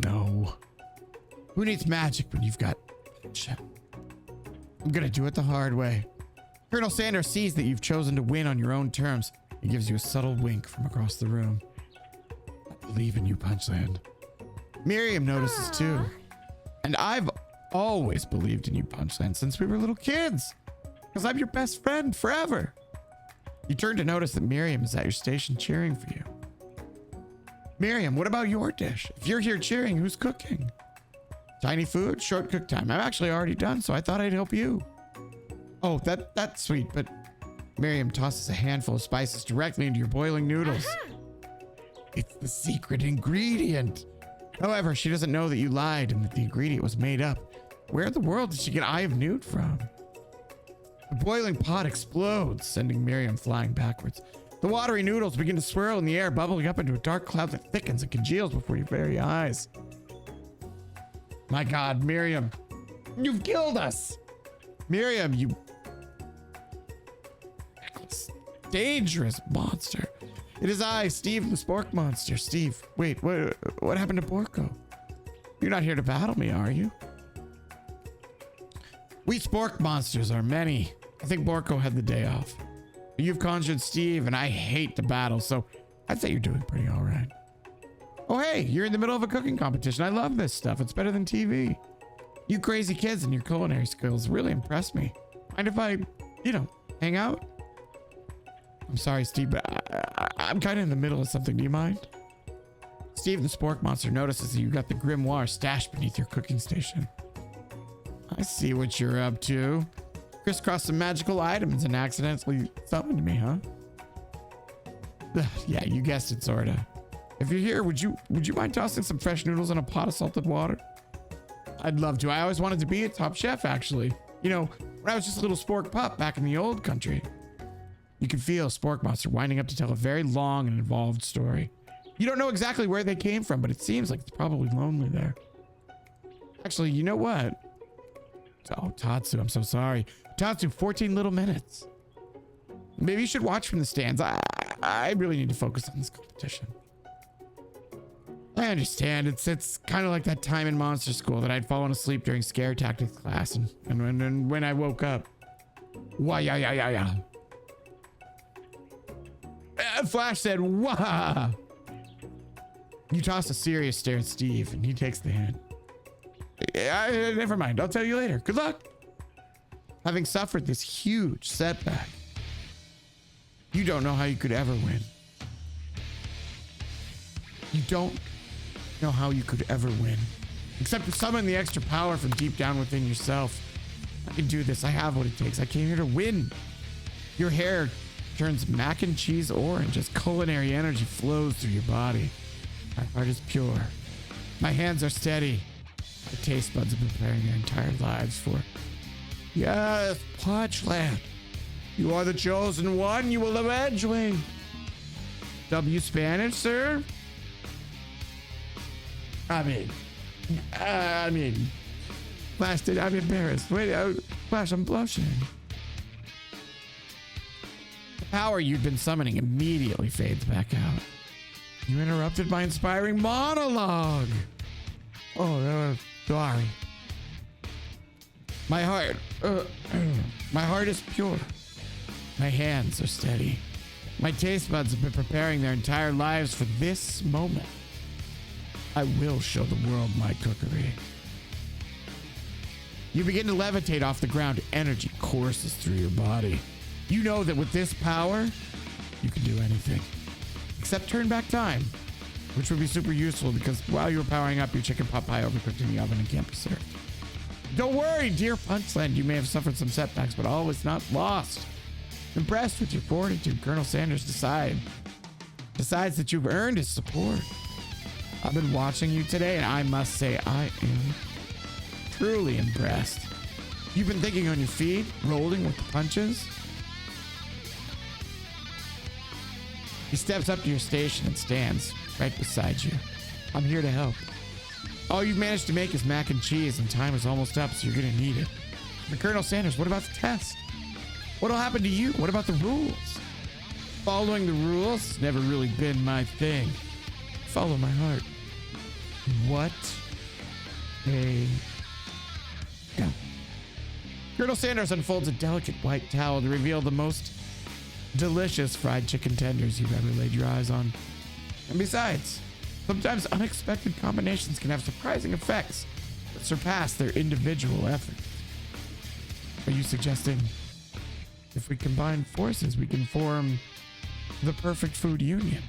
No. Who needs magic when you've got... I'm gonna do it the hard way. Colonel Sanders sees that you've chosen to win on your own terms and gives you a subtle wink from across the room. I believe in you, Punchland. Miriam notices too. And I've always believed in you, Punchland, since we were little kids. Because I'm your best friend forever. You turn to notice that Miriam is at your station cheering for you. Miriam, what about your dish? If you're here cheering, who's cooking? Tiny food, short cook time. I'm actually already done, so I thought I'd help you. Oh, that's sweet, but Miriam tosses a handful of spices directly into your boiling noodles. It's the secret ingredient. However, she doesn't know that you lied and that the ingredient was made up. Where in the world did she get Eye of Newt from? The boiling pot explodes, sending Miriam flying backwards. The watery noodles begin to swirl in the air, bubbling up into a dark cloud that thickens and congeals before your very eyes. My God, Miriam, you've killed us. Miriam, you dangerous monster. It is I, Steve, the Spork Monster. Steve, wait, what happened to Borko? You're not here to battle me, are you? We Spork Monsters are many. I think Borko had the day off. You've conjured Steve, and I hate the battle, so I'd say you're doing pretty all right. Oh, hey, you're in the middle of a cooking competition. I love this stuff. It's better than TV. You crazy kids and your culinary skills really impress me. Mind if I, hang out? I'm sorry, Steve, but I'm kind of in the middle of something. Do you mind? Steve the Spork Monster notices that you got the grimoire stashed beneath your cooking station. I see what you're up to. Crisscrossed some magical items and accidentally summoned me, huh? Yeah, you guessed it, sorta. If you're here, would you mind tossing some fresh noodles in a pot of salted water? I'd love to. I always wanted to be a top chef, actually. When I was just a little spork pup back in the old country. You can feel Spork Monster winding up to tell a very long and involved story. You don't know exactly where they came from, but it seems like it's probably lonely there. Actually, you know what? Oh, Tatsu, I'm so sorry. Tatsu, 14 little minutes. Maybe you should watch from the stands. I really need to focus on this competition. I understand. It's kind of like that time in monster school that I'd fallen asleep during scare tactics class, and when I woke up, why yeah. Flash said, wah. You toss a serious stare at Steve, and he takes the hint. Never mind. I'll tell you later. Good luck. having suffered this huge setback. You don't know how you could ever win. You don't know how you could ever win. Except to summon the extra power from deep down within yourself. I can do this. I have what it takes. I came here to win. Your hair turns mac and cheese orange as culinary energy flows through your body. My heart is pure. My hands are steady. The taste buds have been preparing their entire lives for. Yes, Punchland. You are the chosen one. You will avenge me. W Spanish, sir? I mean, Flash, I'm embarrassed. Wait, Flash, I'm blushing. The power you'd been summoning immediately fades back out. You interrupted my inspiring monologue. Oh, sorry. My heart is pure. My hands are steady. My taste buds have been preparing their entire lives for this moment. I will show the world my cookery. You begin to levitate off the ground. Energy courses through your body. You know that with this power, you can do anything. Except turn back time, which would be super useful because while you were powering up, your chicken pot pie overcooked in the oven and can't be served. Don't worry, dear Punchland. You may have suffered some setbacks, but all is not lost. Impressed with your fortitude, Colonel Sanders decides that you've earned his support. I've been watching you today, and I must say I am truly impressed. You've been thinking on your feet, rolling with the punches. He steps up to your station and stands right beside you. I'm here to help. All you've managed to make is mac and cheese, and time is almost up, so you're gonna need it. But Colonel Sanders, what about the test? What'll happen to you? What about the rules? Following the rules has never really been my thing. Follow my heart. What a... Yeah. Colonel Sanders unfolds a delicate white towel to reveal the most delicious fried chicken tenders you've ever laid your eyes on. And besides, sometimes unexpected combinations can have surprising effects that surpass their individual efforts. Are you suggesting if we combine forces, we can form the perfect food union?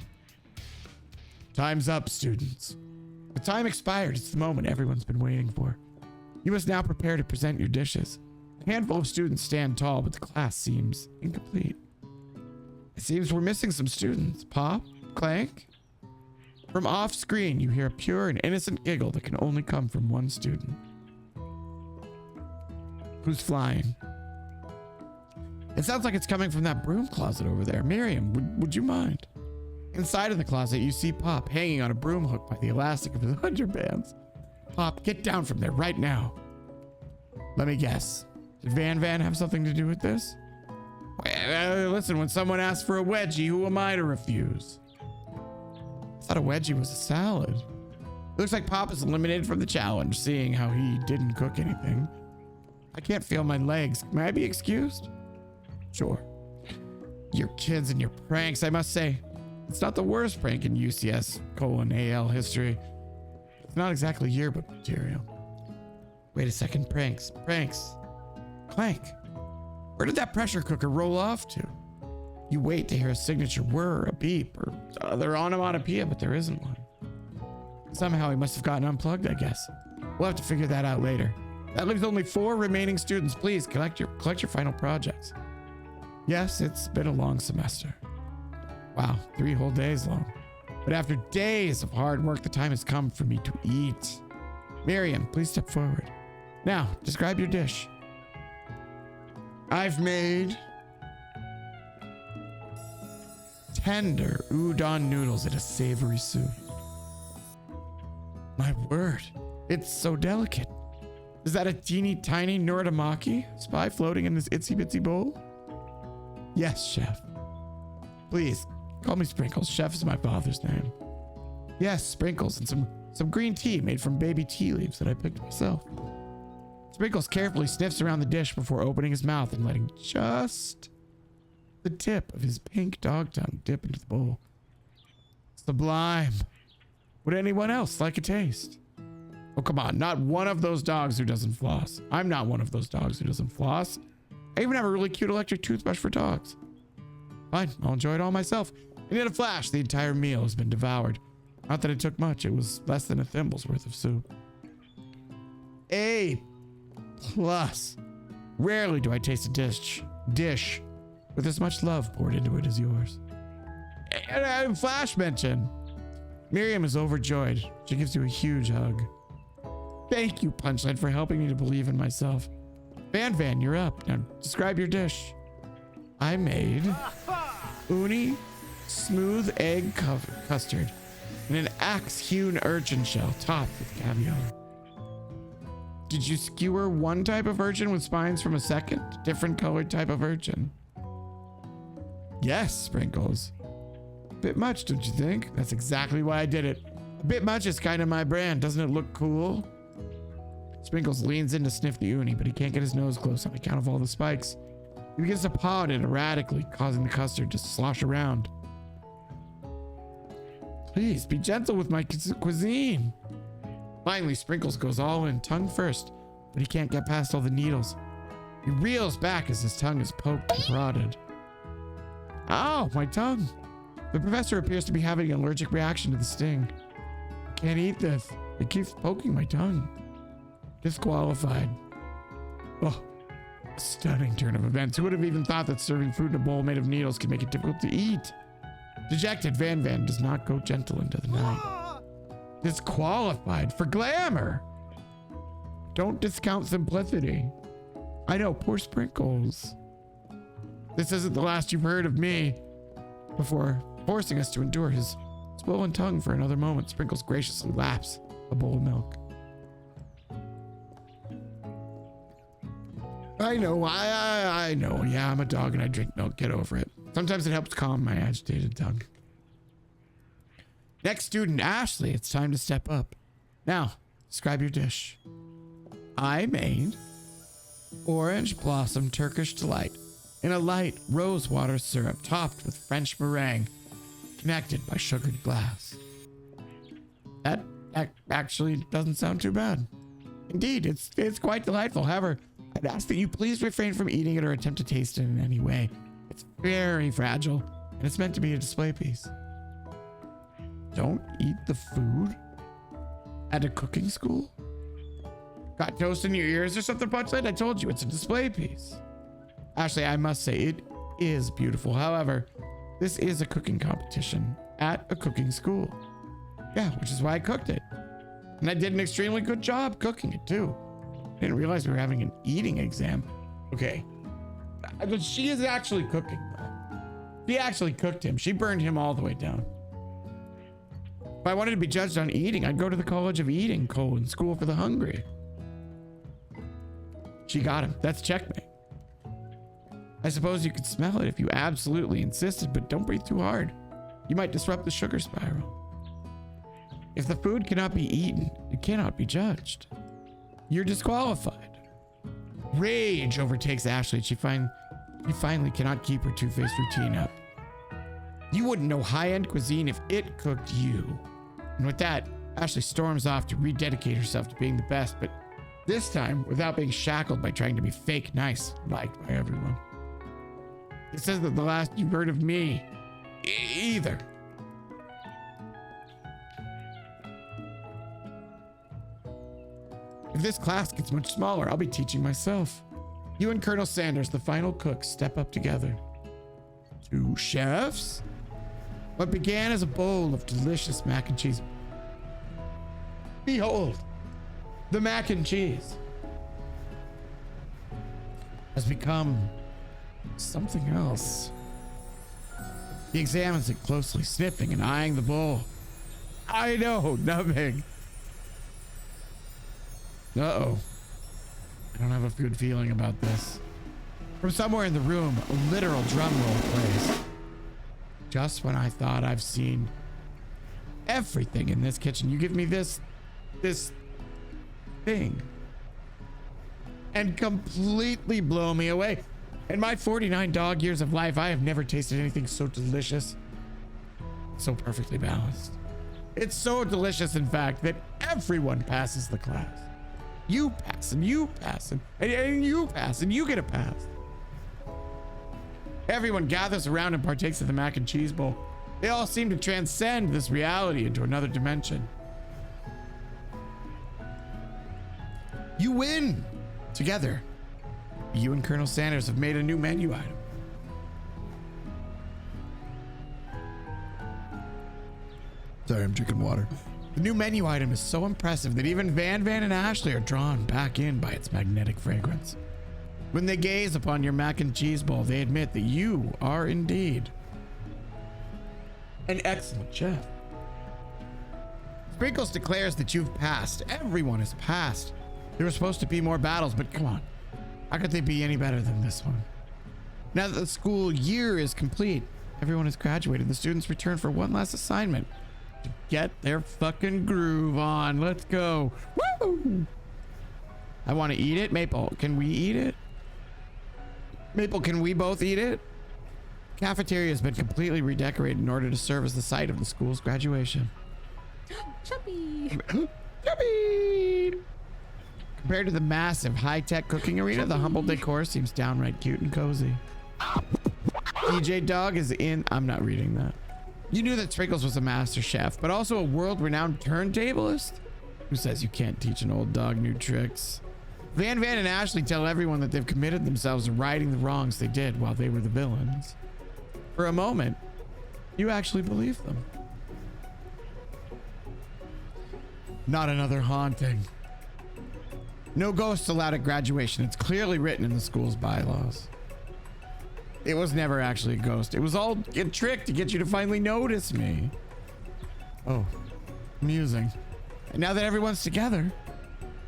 Time's up, students. The time expired. It's the moment everyone's been waiting for. You must now prepare to present your dishes. A handful of students stand tall, but the class seems incomplete. It seems we're missing some students. Pop? Clank? From off screen, you hear a pure and innocent giggle that can only come from one student. Who's flying? It sounds like it's coming from that broom closet over there. Miriam, would you mind? Inside of the closet, you see Pop hanging on a broom hook by the elastic of his underpants. Pop, get down from there right now. Let me guess. Did Van have something to do with this? Well, listen, when someone asks for a wedgie, who am I to refuse? I thought a wedgie was a salad. It looks like Pop is eliminated from the challenge, seeing how he didn't cook anything. I can't feel my legs. May I be excused? Sure. Your kids and your pranks, I must say. It's not the worst prank in UCS:AL history. It's not exactly yearbook material. Wait a second, pranks. Clank. Where did that pressure cooker roll off to? You wait to hear a signature whir, a beep, or other onomatopoeia, but there isn't one. Somehow he must have gotten unplugged, I guess. We'll have to figure that out later. That leaves only 4 remaining students. Please collect your final projects. Yes, it's been a long semester. Wow, 3 whole days long. But after days of hard work, the time has come for me to eat. Miriam, please step forward. Now, describe your dish. I've made tender udon noodles in a savory soup. My word, it's so delicate. Is that a teeny tiny noridamaki spy floating in this itsy bitsy bowl? Yes, chef. Please, call me Sprinkles. Chef is my father's name. Yes, Sprinkles, and some green tea made from baby tea leaves that I picked myself. Sprinkles carefully sniffs around the dish before opening his mouth and letting just the tip of his pink dog tongue dip into the bowl. Sublime. Would anyone else like a taste? Oh, come on. Not one of those dogs who doesn't floss. I'm not one of those dogs who doesn't floss. I even have a really cute electric toothbrush for dogs. Fine, I'll enjoy it all myself. And in a flash, the entire meal has been devoured. Not that it took much, it was less than a thimble's worth of soup. A+. Rarely do I taste a dish with as much love poured into it as yours. And Flash mention. Miriam is overjoyed. She gives you a huge hug. Thank you, Punchland, for helping me to believe in myself. Van, you're up. Now describe your dish. I made uni smooth egg custard and an axe-hewn urchin shell topped with caviar. Did you skewer one type of urchin with spines from a second, different colored type of urchin? Yes, Sprinkles. A bit much, don't you think? That's exactly why I did it. A bit much is kind of my brand. Doesn't it look cool? Sprinkles leans in to sniff the uni, but he can't get his nose close on account of all the spikes. He begins to paw at it erratically, causing the custard to slosh around. Please, be gentle with my cuisine. Finally, Sprinkles goes all in, tongue first, but he can't get past all the needles. He reels back as his tongue is poked and prodded. Ow, my tongue. The professor appears to be having an allergic reaction to the sting. I can't eat this. It keeps poking my tongue. Disqualified. Oh, a stunning turn of events. Who would have even thought that serving food in a bowl made of needles could make it difficult to eat? Dejected, Van does not go gentle into the night. Disqualified for glamour. Don't discount simplicity. I know, poor Sprinkles. This isn't the last you've heard of me. Before forcing us to endure his swollen tongue for another moment, Sprinkles graciously laps a bowl of milk. I know, I know. Yeah, I'm a dog and I drink milk. Get over it. Sometimes it helps calm my agitated tongue. Next student, Ashley, it's time to step up. Now, describe your dish. I made orange blossom Turkish delight in a light rose water syrup topped with French meringue, connected by sugared glass. That actually doesn't sound too bad. Indeed, it's quite delightful. However, I'd ask that you please refrain from eating it or attempt to taste it in any way. It's very fragile, and it's meant to be a display piece. Don't eat the food? At a cooking school? Got toast in your ears or something, Punchland? I told you, it's a display piece. Actually, I must say, it is beautiful. However, this is a cooking competition at a cooking school. Yeah, which is why I cooked it. And I did an extremely good job cooking it, too. I didn't realize we were having an eating exam. Okay. But she is actually cooking, though. She actually cooked him. She burned him all the way down. If I wanted to be judged on eating, I'd go to the College of Eating, School for the Hungry. She got him. That's checkmate. I suppose you could smell it if you absolutely insisted, but don't breathe too hard. You might disrupt the sugar spiral. If the food cannot be eaten, it cannot be judged. You're disqualified. Rage overtakes Ashley. She finally cannot keep her two-faced routine up. You wouldn't know high-end cuisine if it cooked you. And with that, Ashley storms off to rededicate herself to being the best, but this time without being shackled by trying to be fake nice, liked by everyone. This isn't the last you've heard of me either. If this class gets much smaller, I'll be teaching myself. You and Colonel Sanders, the final cook, step up together. Two chefs? What began as a bowl of delicious mac and cheese. Behold, the mac and cheese has become something else. He examines it closely, sniffing and eyeing the bowl. I know, numbing. Uh-oh. I don't have a good feeling about this. From somewhere in the room, a literal drum roll plays. Just when I thought I've seen everything in this kitchen, you give me this thing and completely blow me away. In my 49 dog years of life, I have never tasted anything so delicious, so perfectly balanced. It's so delicious, in fact, that everyone passes the class. You pass and you pass and you pass and you get a pass. Everyone gathers around and partakes of the mac and cheese bowl. They all seem to transcend this reality into another dimension. You win! Together, you and Colonel Sanders have made a new menu item. Sorry, I'm drinking water. The new menu item is so impressive that even Van and Ashley are drawn back in by its magnetic fragrance. When they gaze upon your mac and cheese bowl, they admit that you are indeed an excellent chef. Sprinkles declares that you've passed. Everyone has passed. There were supposed to be more battles, but come on. How could they be any better than this one? Now that the school year is complete, everyone has graduated. The students return for one last assignment to get their fucking groove on. Let's go. Woo! I want to eat it. Maple, can we eat it? Maple, can we both eat it? Cafeteria has been completely redecorated in order to serve as the site of the school's graduation. Chubby. Chubby! Compared to the massive high-tech cooking arena, the humble decor seems downright cute and cozy. DJ Dog is in. I'm not reading that. You knew that Sprinkles was a master chef, but also a world-renowned turntablist? Who says you can't teach an old dog new tricks? Van and Ashley tell everyone that they've committed themselves to righting the wrongs they did while they were the villains. For a moment, you actually believe them. Not another haunting. No ghosts allowed at graduation. It's clearly written in the school's bylaws. It was never actually a ghost. It was all a trick to get you to finally notice me. Oh, amusing. And now that everyone's together,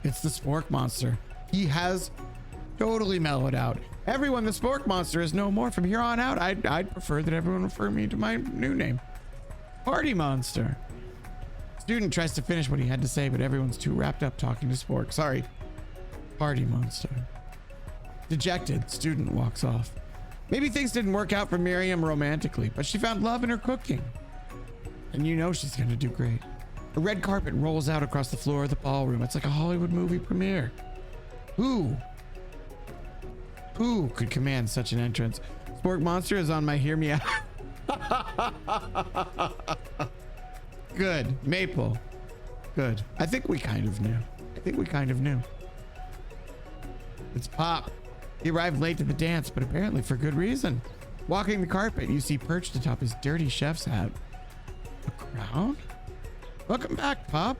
it's the Spork Monster. He has totally mellowed out. Everyone, the Spork Monster is no more. From here on out, I'd prefer that everyone refer me to my new name. Party Monster. Student tries to finish what he had to say, but everyone's too wrapped up talking to Spork. Sorry. Party Monster. Dejected, student walks off. Maybe things didn't work out for Miriam romantically, but she found love in her cooking. And you know she's gonna do great. A red carpet rolls out across the floor of the ballroom. It's like a Hollywood movie premiere. Who could command such an entrance? Spork Monster is on my hear me out. Good. Maple. Good. I think we kind of knew. It's Pop. He arrived late to the dance, but apparently for good reason. Walking the carpet, you see perched atop his dirty chef's hat a crown? Welcome back, Pop.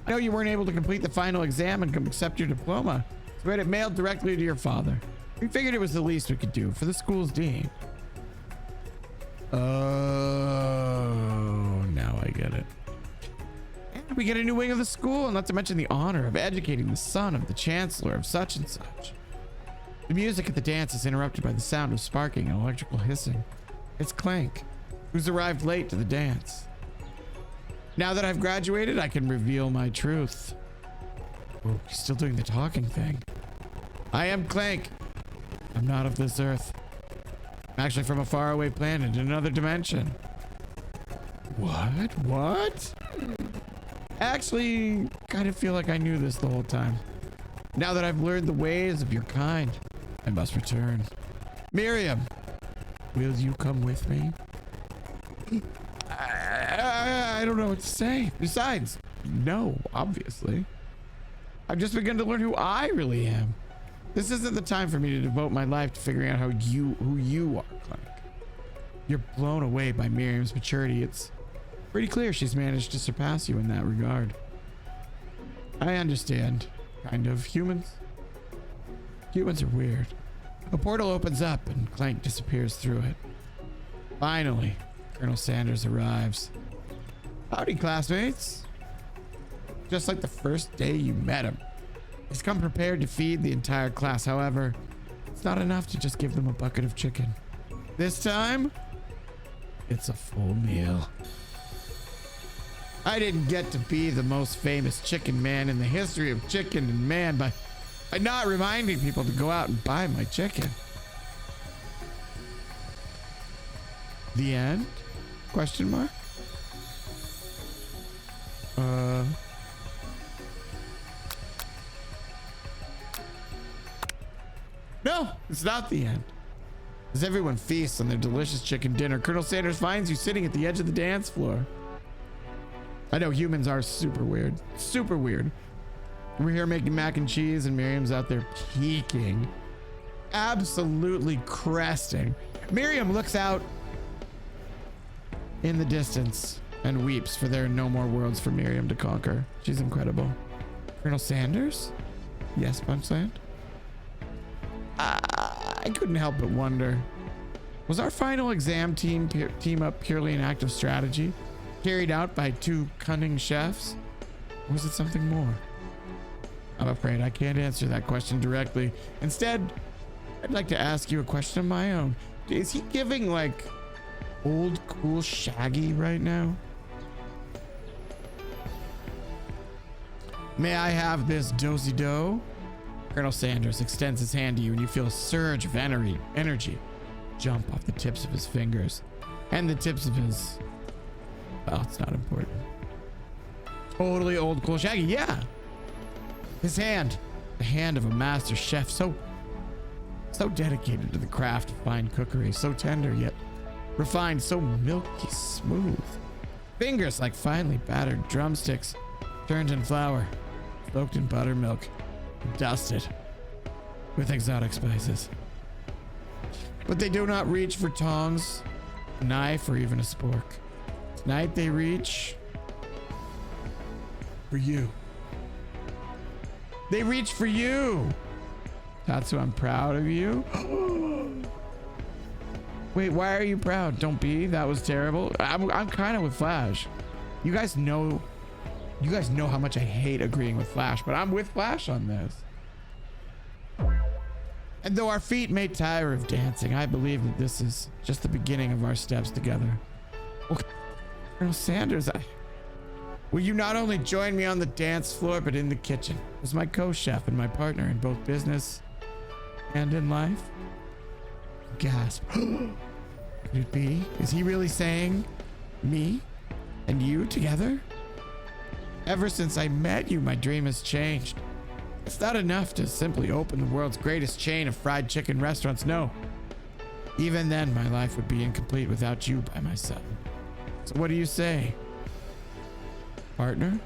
I know you weren't able to complete the final exam and accept your diploma, so we had it mailed directly to your father. We figured it was the least we could do for the school's dean. Oh, now I get it. And we get a new wing of the school, and not to mention the honor of educating the son of the chancellor of such and such. The music at the dance is interrupted by the sound of sparking and electrical hissing. It's Clank, who's arrived late to the dance. Now that I've graduated, I can reveal my truth. Oh, he's still doing the talking thing. I am Clank. I'm not of this earth. I'm actually from a faraway planet in another dimension. What? Actually, kind of feel like I knew this the whole time. Now that I've learned the ways of your kind, I must return. Miriam, will you come with me? I don't know what to say. Besides, no, obviously. I've just begun to learn who I really am. This isn't the time for me to devote my life to figuring out who you are, Clank. You're blown away by Miriam's maturity. It's pretty clear she's managed to surpass you in that regard. I understand. Kind of. Humans are weird. A portal opens up and Clank disappears through it. Finally, Colonel Sanders arrives. Howdy, classmates. Just like the first day you met him. He's come prepared to feed the entire class. However, it's not enough to just give them a bucket of chicken. This time, it's a full meal. I didn't get to be the most famous chicken man in the history of chicken and man by not reminding people to go out and buy my chicken. The end? Question mark? No, it's not the end. As everyone feasts on their delicious chicken dinner, Colonel Sanders finds you sitting at the edge of the dance floor. I know humans are super weird. Super weird. We're here making mac and cheese and Miriam's out there peeking. Absolutely cresting. Miriam looks out in the distance and weeps, for there are no more worlds for Miriam to conquer. She's incredible. Colonel Sanders? Yes, Punchland? I couldn't help but wonder, was our final exam team up purely an act of strategy, carried out by two cunning chefs? Or was it something more? I'm afraid I can't answer that question directly. Instead, I'd like to ask you a question of my own. Is he giving like old cool Shaggy right now? May I have this do-si-do? Colonel Sanders extends his hand to you and you feel a surge of energy jump off the tips of his fingers and the tips of his, well, it's not important. Totally old cool Shaggy, yeah. His hand, the hand of a master chef, so dedicated to the craft of fine cookery, so tender yet refined, so milky smooth. Fingers like finely battered drumsticks, turned in flour, soaked in buttermilk, dusted with exotic spices. But they do not reach for tongs, a knife, or even a spork. Tonight they reach for you. They reach for you. Tatsu, I'm proud of you. Wait, why are you proud? Don't be. That was terrible. I'm kind of with Flash. You guys know how much I hate agreeing with Flash, but I'm with Flash on this. And though our feet may tire of dancing, I believe that this is just the beginning of our steps together. Well, Colonel Sanders, will you not only join me on the dance floor, but in the kitchen as my co-chef and my partner in both business and in life? Gasp. Could it be? Is he really saying me and you together? Ever since I met you, my dream has changed. It's not enough to simply open the world's greatest chain of fried chicken restaurants. No. Even then, my life would be incomplete without you by my side. So what do you say, partner?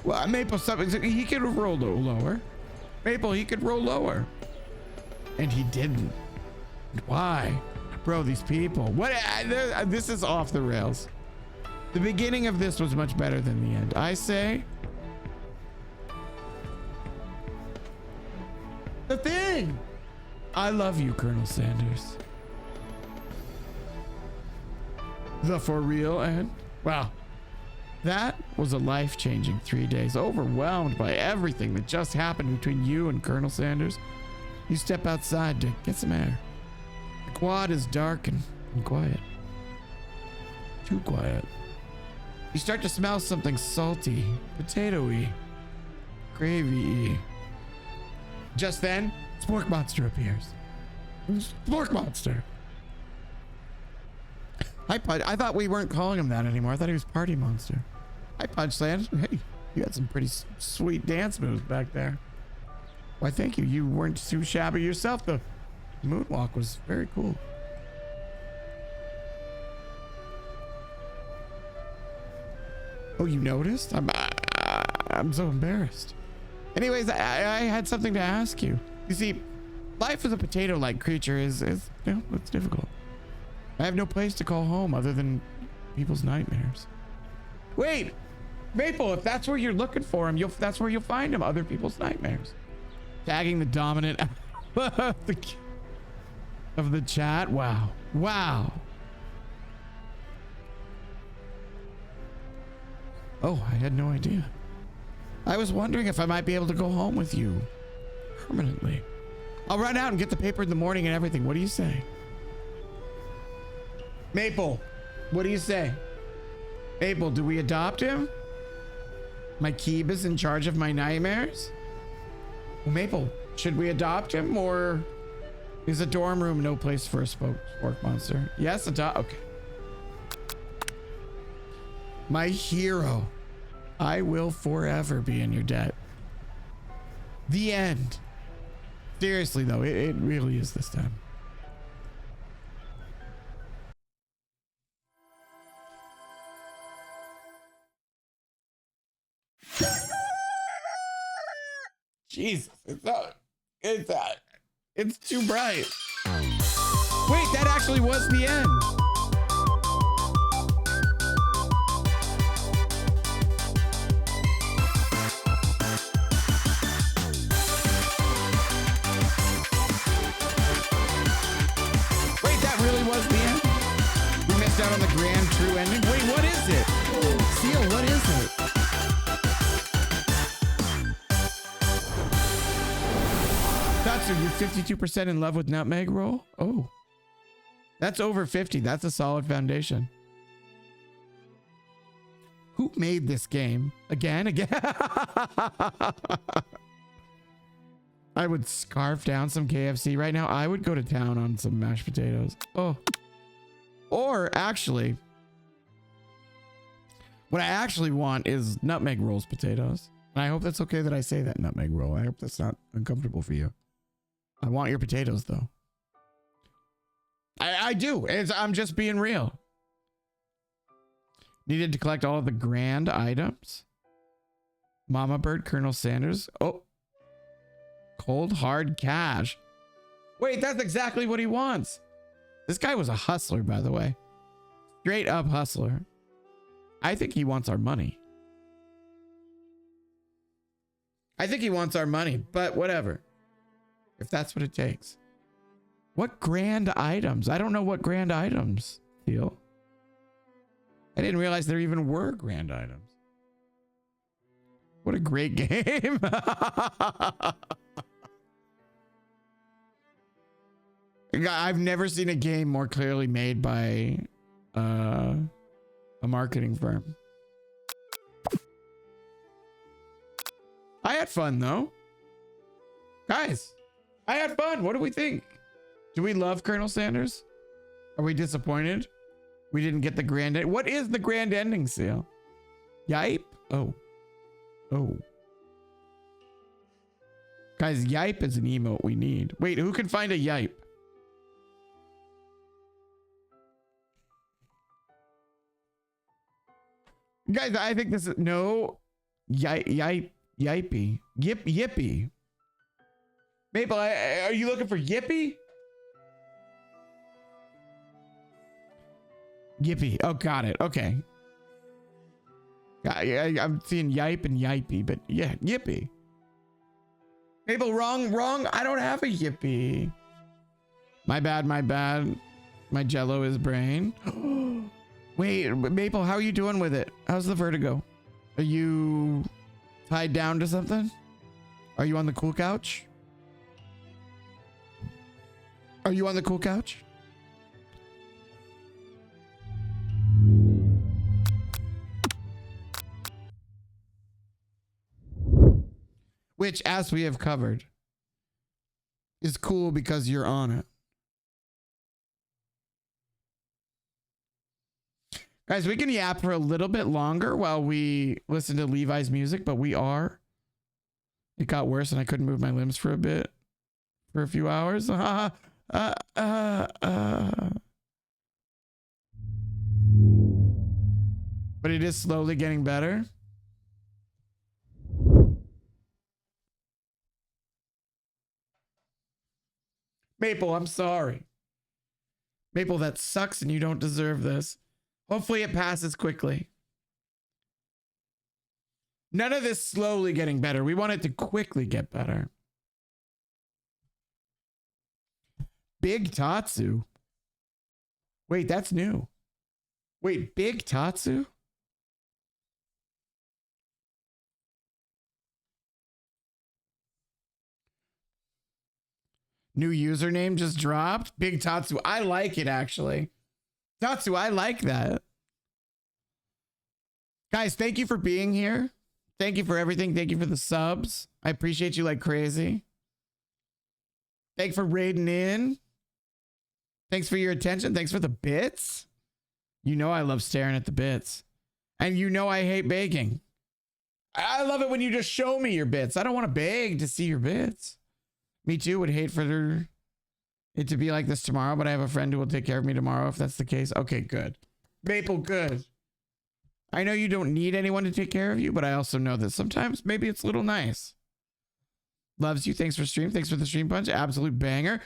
Well, Maple, he could have rolled lower. Maple, he could roll lower. And he didn't. Why? Bro, these people. What? This is off the rails. The beginning of this was much better than the end. I say. The thing. I love you, Colonel Sanders. The for real end? Wow. That was a life-changing 3 days. Overwhelmed by everything that just happened between you and Colonel Sanders. You step outside to get some air. The quad is dark and quiet. Too quiet. You start to smell something salty, potato-y, gravy-y. Just then, Spork Monster appears. Spork Monster. I thought we weren't calling him that anymore. I thought he was Party Monster. Hi, Punchland. Hey, you had some pretty sweet dance moves back there. Why, thank you. You weren't too shabby yourself. The moonwalk was very cool. Oh, you noticed? I'm so embarrassed. Anyways, I had something to ask you. You see, life as a potato-like creature is it's difficult. I have no place to call home other than people's nightmares. Wait, Maple, if that's where you're looking for him, that's where you'll find him, other people's nightmares. Tagging the dominant of the chat. Wow. Wow. Oh, I had no idea. I was wondering if I might be able to go home with you permanently. I'll run out and get the paper in the morning and everything. What do you say? Maple, what do you say? Maple, do we adopt him? My Keeb is in charge of my nightmares? Well, Maple, should we adopt him, or is a dorm room no place for a spork monster? Yes, adopt. Okay. My hero. I will forever be in your debt. The end. Seriously, though, it really is this time. Jesus, it's too bright. Wait, that actually was the end. Wait, that really was the end? We missed out on the grand true ending. Wait, what is it? Seal, what is it? Tatsu, you're 52% in love with Nutmeg Roll? Oh. That's over 50. That's a solid foundation. Who made this game? Again? I would scarf down some KFC right now. I would go to town on some mashed potatoes. Oh. Or actually, what I actually want is Nutmeg Rolls potatoes. And I hope that's okay that I say that, Nutmeg Roll. I hope that's not uncomfortable for you. I want your potatoes, though. I do. I'm just being real. Needed to collect all of the grand items. Mama Bird, Colonel Sanders. Oh. Cold hard cash. Wait, that's exactly what he wants. This guy was a hustler, by the way. Straight up hustler. I think he wants our money. I think he wants our money, but whatever. If that's what it takes. What grand items? I don't know what grand items feel. I didn't realize there even were grand items. What a great game. I've never seen a game more clearly made by a marketing firm. I had fun though. Guys, I had fun. What do we think? Do we love Colonel Sanders? Are we disappointed? We didn't get the grand end. What is the grand ending, Seal? Yipe? Oh. Oh. Guys, yipe is an emote we need. Wait, who can find a yipe? Guys, I think this is no yippee. Yippee. Maple, are you looking for yippee? Yippee. Oh, got it. Okay. I'm seeing yipe and yippee, but yeah, yippee. Maple, wrong. I don't have a yippee. My bad. My jello is brain. Wait, Maple, how are you doing with it? How's the vertigo? Are you tied down to something? Are you on the cool couch? Are you on the cool couch? Which, as we have covered, is cool because you're on it. Guys, we can yap for a little bit longer while we listen to Levi's music, but we are. It got worse and I couldn't move my limbs for a bit. For a few hours. But it is slowly getting better. Maple, I'm sorry. Maple, that sucks and you don't deserve this. Hopefully it passes quickly. None of this slowly getting better. We want it to quickly get better. Big Tatsu. Wait, that's new. Wait, Big Tatsu? New username just dropped. Big Tatsu. I like it, actually. Tatsu, I like that. Guys, thank you for being here. Thank you for everything. Thank you for the subs. I appreciate you like crazy. Thanks for raiding in. Thanks for your attention. Thanks for the bits. You know I love staring at the bits. And you know I hate begging. I love it when you just show me your bits. I don't want to beg to see your bits. Me too, would hate for it to be like this tomorrow, but I have a friend who will take care of me tomorrow if that's the case. Okay, good. Maple, good. I know you don't need anyone to take care of you, but I also know that sometimes maybe it's a little nice. Loves you. Thanks for stream. Thanks for the stream punch. Absolute banger.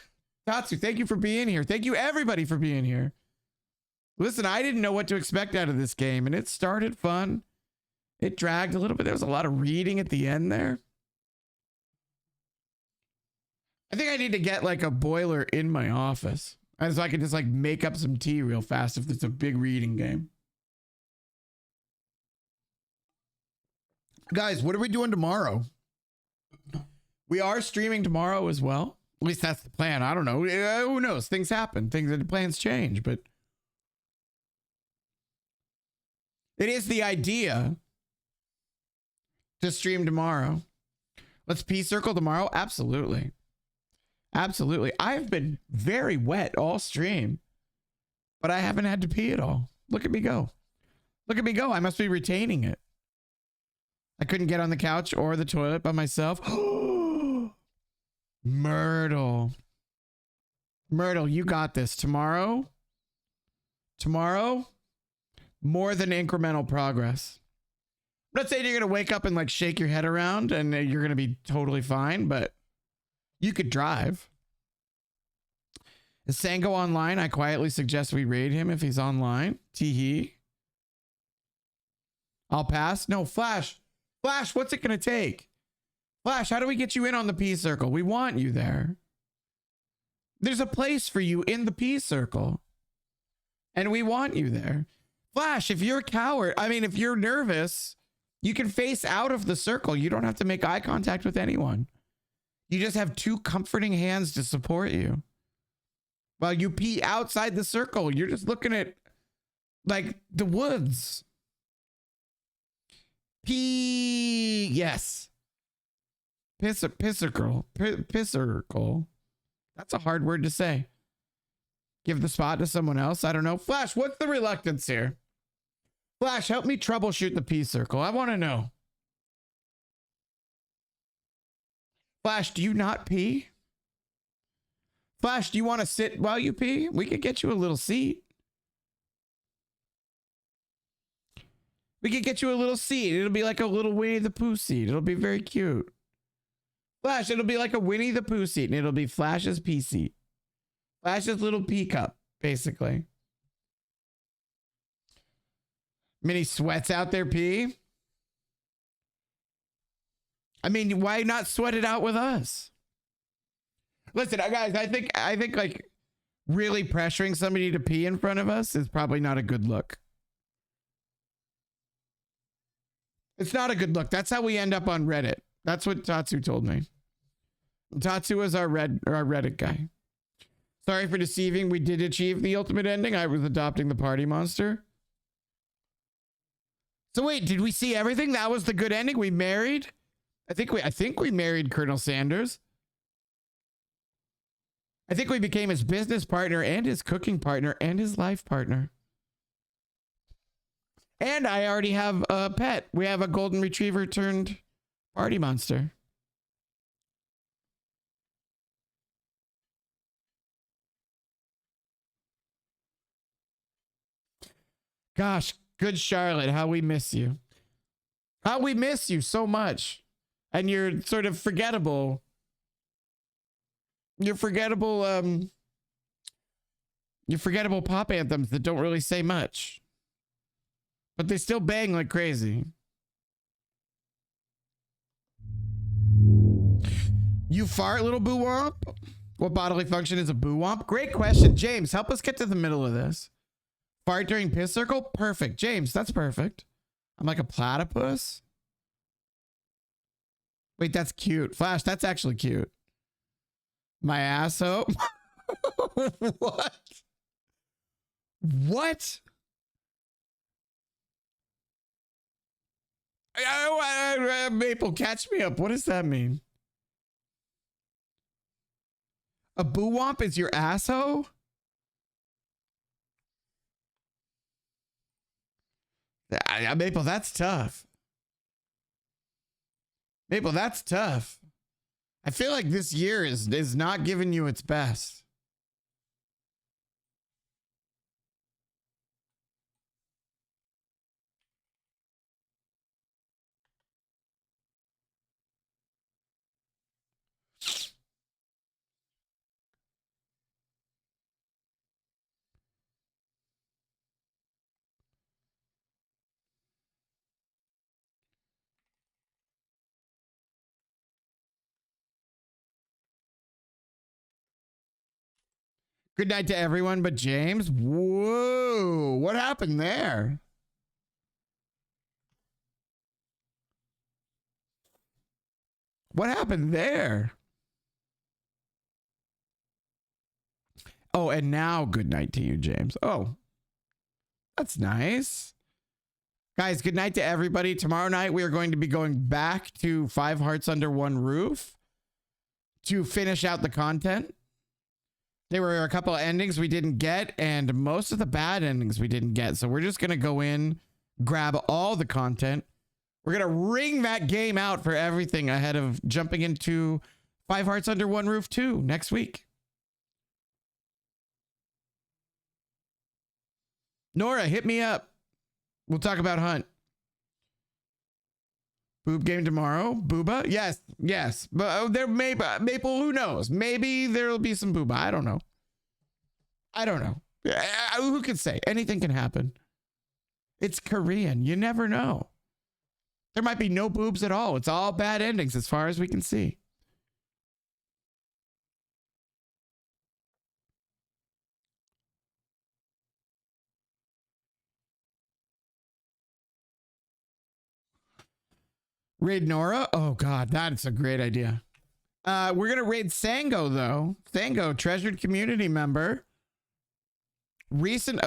Tatsu, thank you for being here. Thank you everybody for being here. Listen, I didn't know what to expect out of this game, and it started fun. It dragged a little bit. There was a lot of reading at the end there. I think I need to get like a boiler in my office, and so I can just like make up some tea real fast if it's a big reading game. Guys, what are we doing tomorrow? We are streaming tomorrow as well. At least that's the plan. I don't know. Who knows? Things happen. The plans change, but it is the idea to stream tomorrow. Let's pee circle tomorrow. Absolutely. Absolutely. I've been very wet all stream, but I haven't had to pee at all. Look at me go. Look at me go. I must be retaining it. I couldn't get on the couch or the toilet by myself. Myrtle. Myrtle, you got this. Tomorrow, more than incremental progress. I'm not saying you're going to wake up and like shake your head around and you're going to be totally fine, but you could drive. Is Sango online? I quietly suggest we raid him if he's online. Tee-hee. I'll pass. No, Flash. Flash, what's it going to take? Flash, how do we get you in on the P circle? We want you there. There's a place for you in the P circle. And we want you there. Flash, if you're a coward, if you're nervous, you can face out of the circle. You don't have to make eye contact with anyone. You just have two comforting hands to support you. While you pee outside the circle, you're just looking at like the woods. Pee, yes. Pissercle. That's a hard word to say. Give the spot to someone else. I don't know. Flash, what's the reluctance here? Flash, help me troubleshoot the pee circle. I want to know. Flash, do you not pee? Flash, do you want to sit while you pee? We could get you a little seat. We could get you a little seat. It'll be like a little Winnie the Pooh seat. It'll be very cute. Flash, it'll be like a Winnie the Pooh seat, and it'll be Flash's pee seat. Flash's little pee cup, basically. Mini sweats out there pee. Why not sweat it out with us? Listen, guys, I think like really pressuring somebody to pee in front of us is probably not a good look. It's not a good look. That's how we end up on Reddit. That's what Tatsu told me. Tatsu is our Reddit guy. Sorry for deceiving. We did achieve the ultimate ending. I was adopting the party monster. So wait, did we see everything? That was the good ending? We married? I think we married Colonel Sanders. I think we became his business partner and his cooking partner and his life partner. And I already have a pet. We have a golden retriever turned party monster. Gosh, good Charlotte, how we miss you. How we miss you so much. And you're sort of forgettable. Your forgettable pop anthems that don't really say much. But they still bang like crazy. You fart, little boo womp? What bodily function is a boo womp? Great question. James, help us get to the middle of this. Fart during piss circle? Perfect. James, that's perfect. I'm like a platypus? Wait, that's cute. Flash, that's actually cute. My asshole? What? What? Maple, catch me up. What does that mean? A boo womp is your asshole? Maple, that's tough. Maple, that's tough. I feel like this year is not giving you its best. Good night to everyone but James. Whoa, what happened there? What happened there? Oh, and now good night to you, James. Oh, that's nice. Guys, good night to everybody. Tomorrow night, we are going to be going back to 5 Hearts Under One Roof to finish out the content. There were a couple of endings we didn't get, and most of the bad endings we didn't get. So we're just going to go in, grab all the content. We're going to wring that game out for everything ahead of jumping into 5 Hearts Under One Roof 2 next week. Nora, hit me up. We'll talk about Hunt. Boob game tomorrow. Booba? Yes, yes. But there may Maple, who knows? Maybe there'll be some booba. I don't know. I don't know. Who can say? Anything can happen. It's Korean. You never know. There might be no boobs at all. It's all bad endings as far as we can see. Raid Nora? Oh God, that's a great idea. We're gonna raid Sango though. Sango, treasured community member. Recent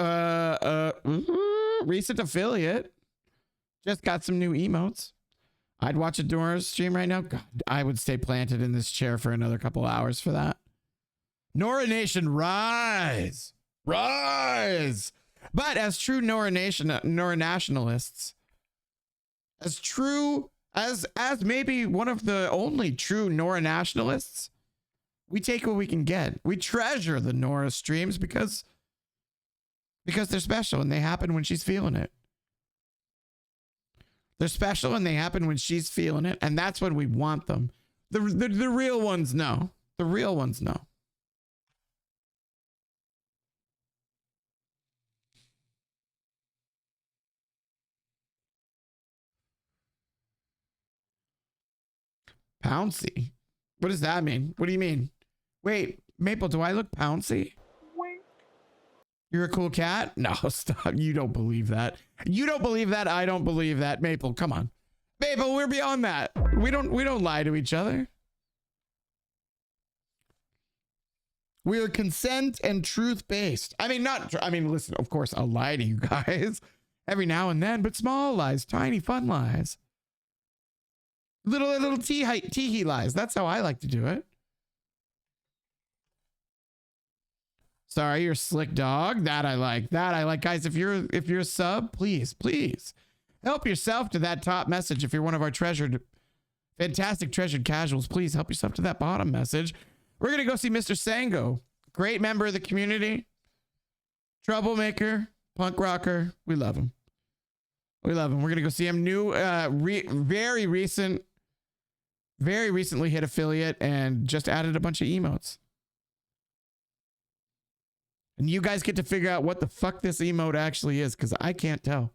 recent affiliate. Just got some new emotes. I'd watch a Nora's stream right now. God, I would stay planted in this chair for another couple hours for that. Nora Nation, rise! Rise! But as true Nora nationalists, as true as maybe one of the only true Nora nationalists, we take what we can get. We treasure the Nora streams because they're special and they happen when she's feeling it. They're special and they happen when she's feeling it, and that's when we want them. The real ones know. The real ones know. Pouncy? What does that mean? What do you mean? Wait, Maple, do I look pouncy? Wink. You're a cool cat? No, stop. You don't believe that. You don't believe that. I don't believe that. Maple, come on. Maple, we're beyond that. We don't lie to each other. We are consent and truth based. I mean, listen, of course, I'll lie to you guys every now and then, but small lies, tiny fun lies. Little tee-hee lies. That's how I like to do it. Sorry, you're slick dog. That I like. That I like. Guys, if you're a sub, please help yourself to that top message. If you're one of our fantastic treasured casuals, please help yourself to that bottom message. We're going to go see Mr. Sango. Great member of the community. Troublemaker. Punk rocker. We love him. We love him. We're going to go see him. New, very recently hit affiliate and just added a bunch of emotes. And you guys get to figure out what the fuck this emote actually is, because I can't tell.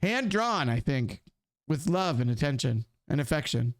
Hand drawn, I think, with love and attention and affection.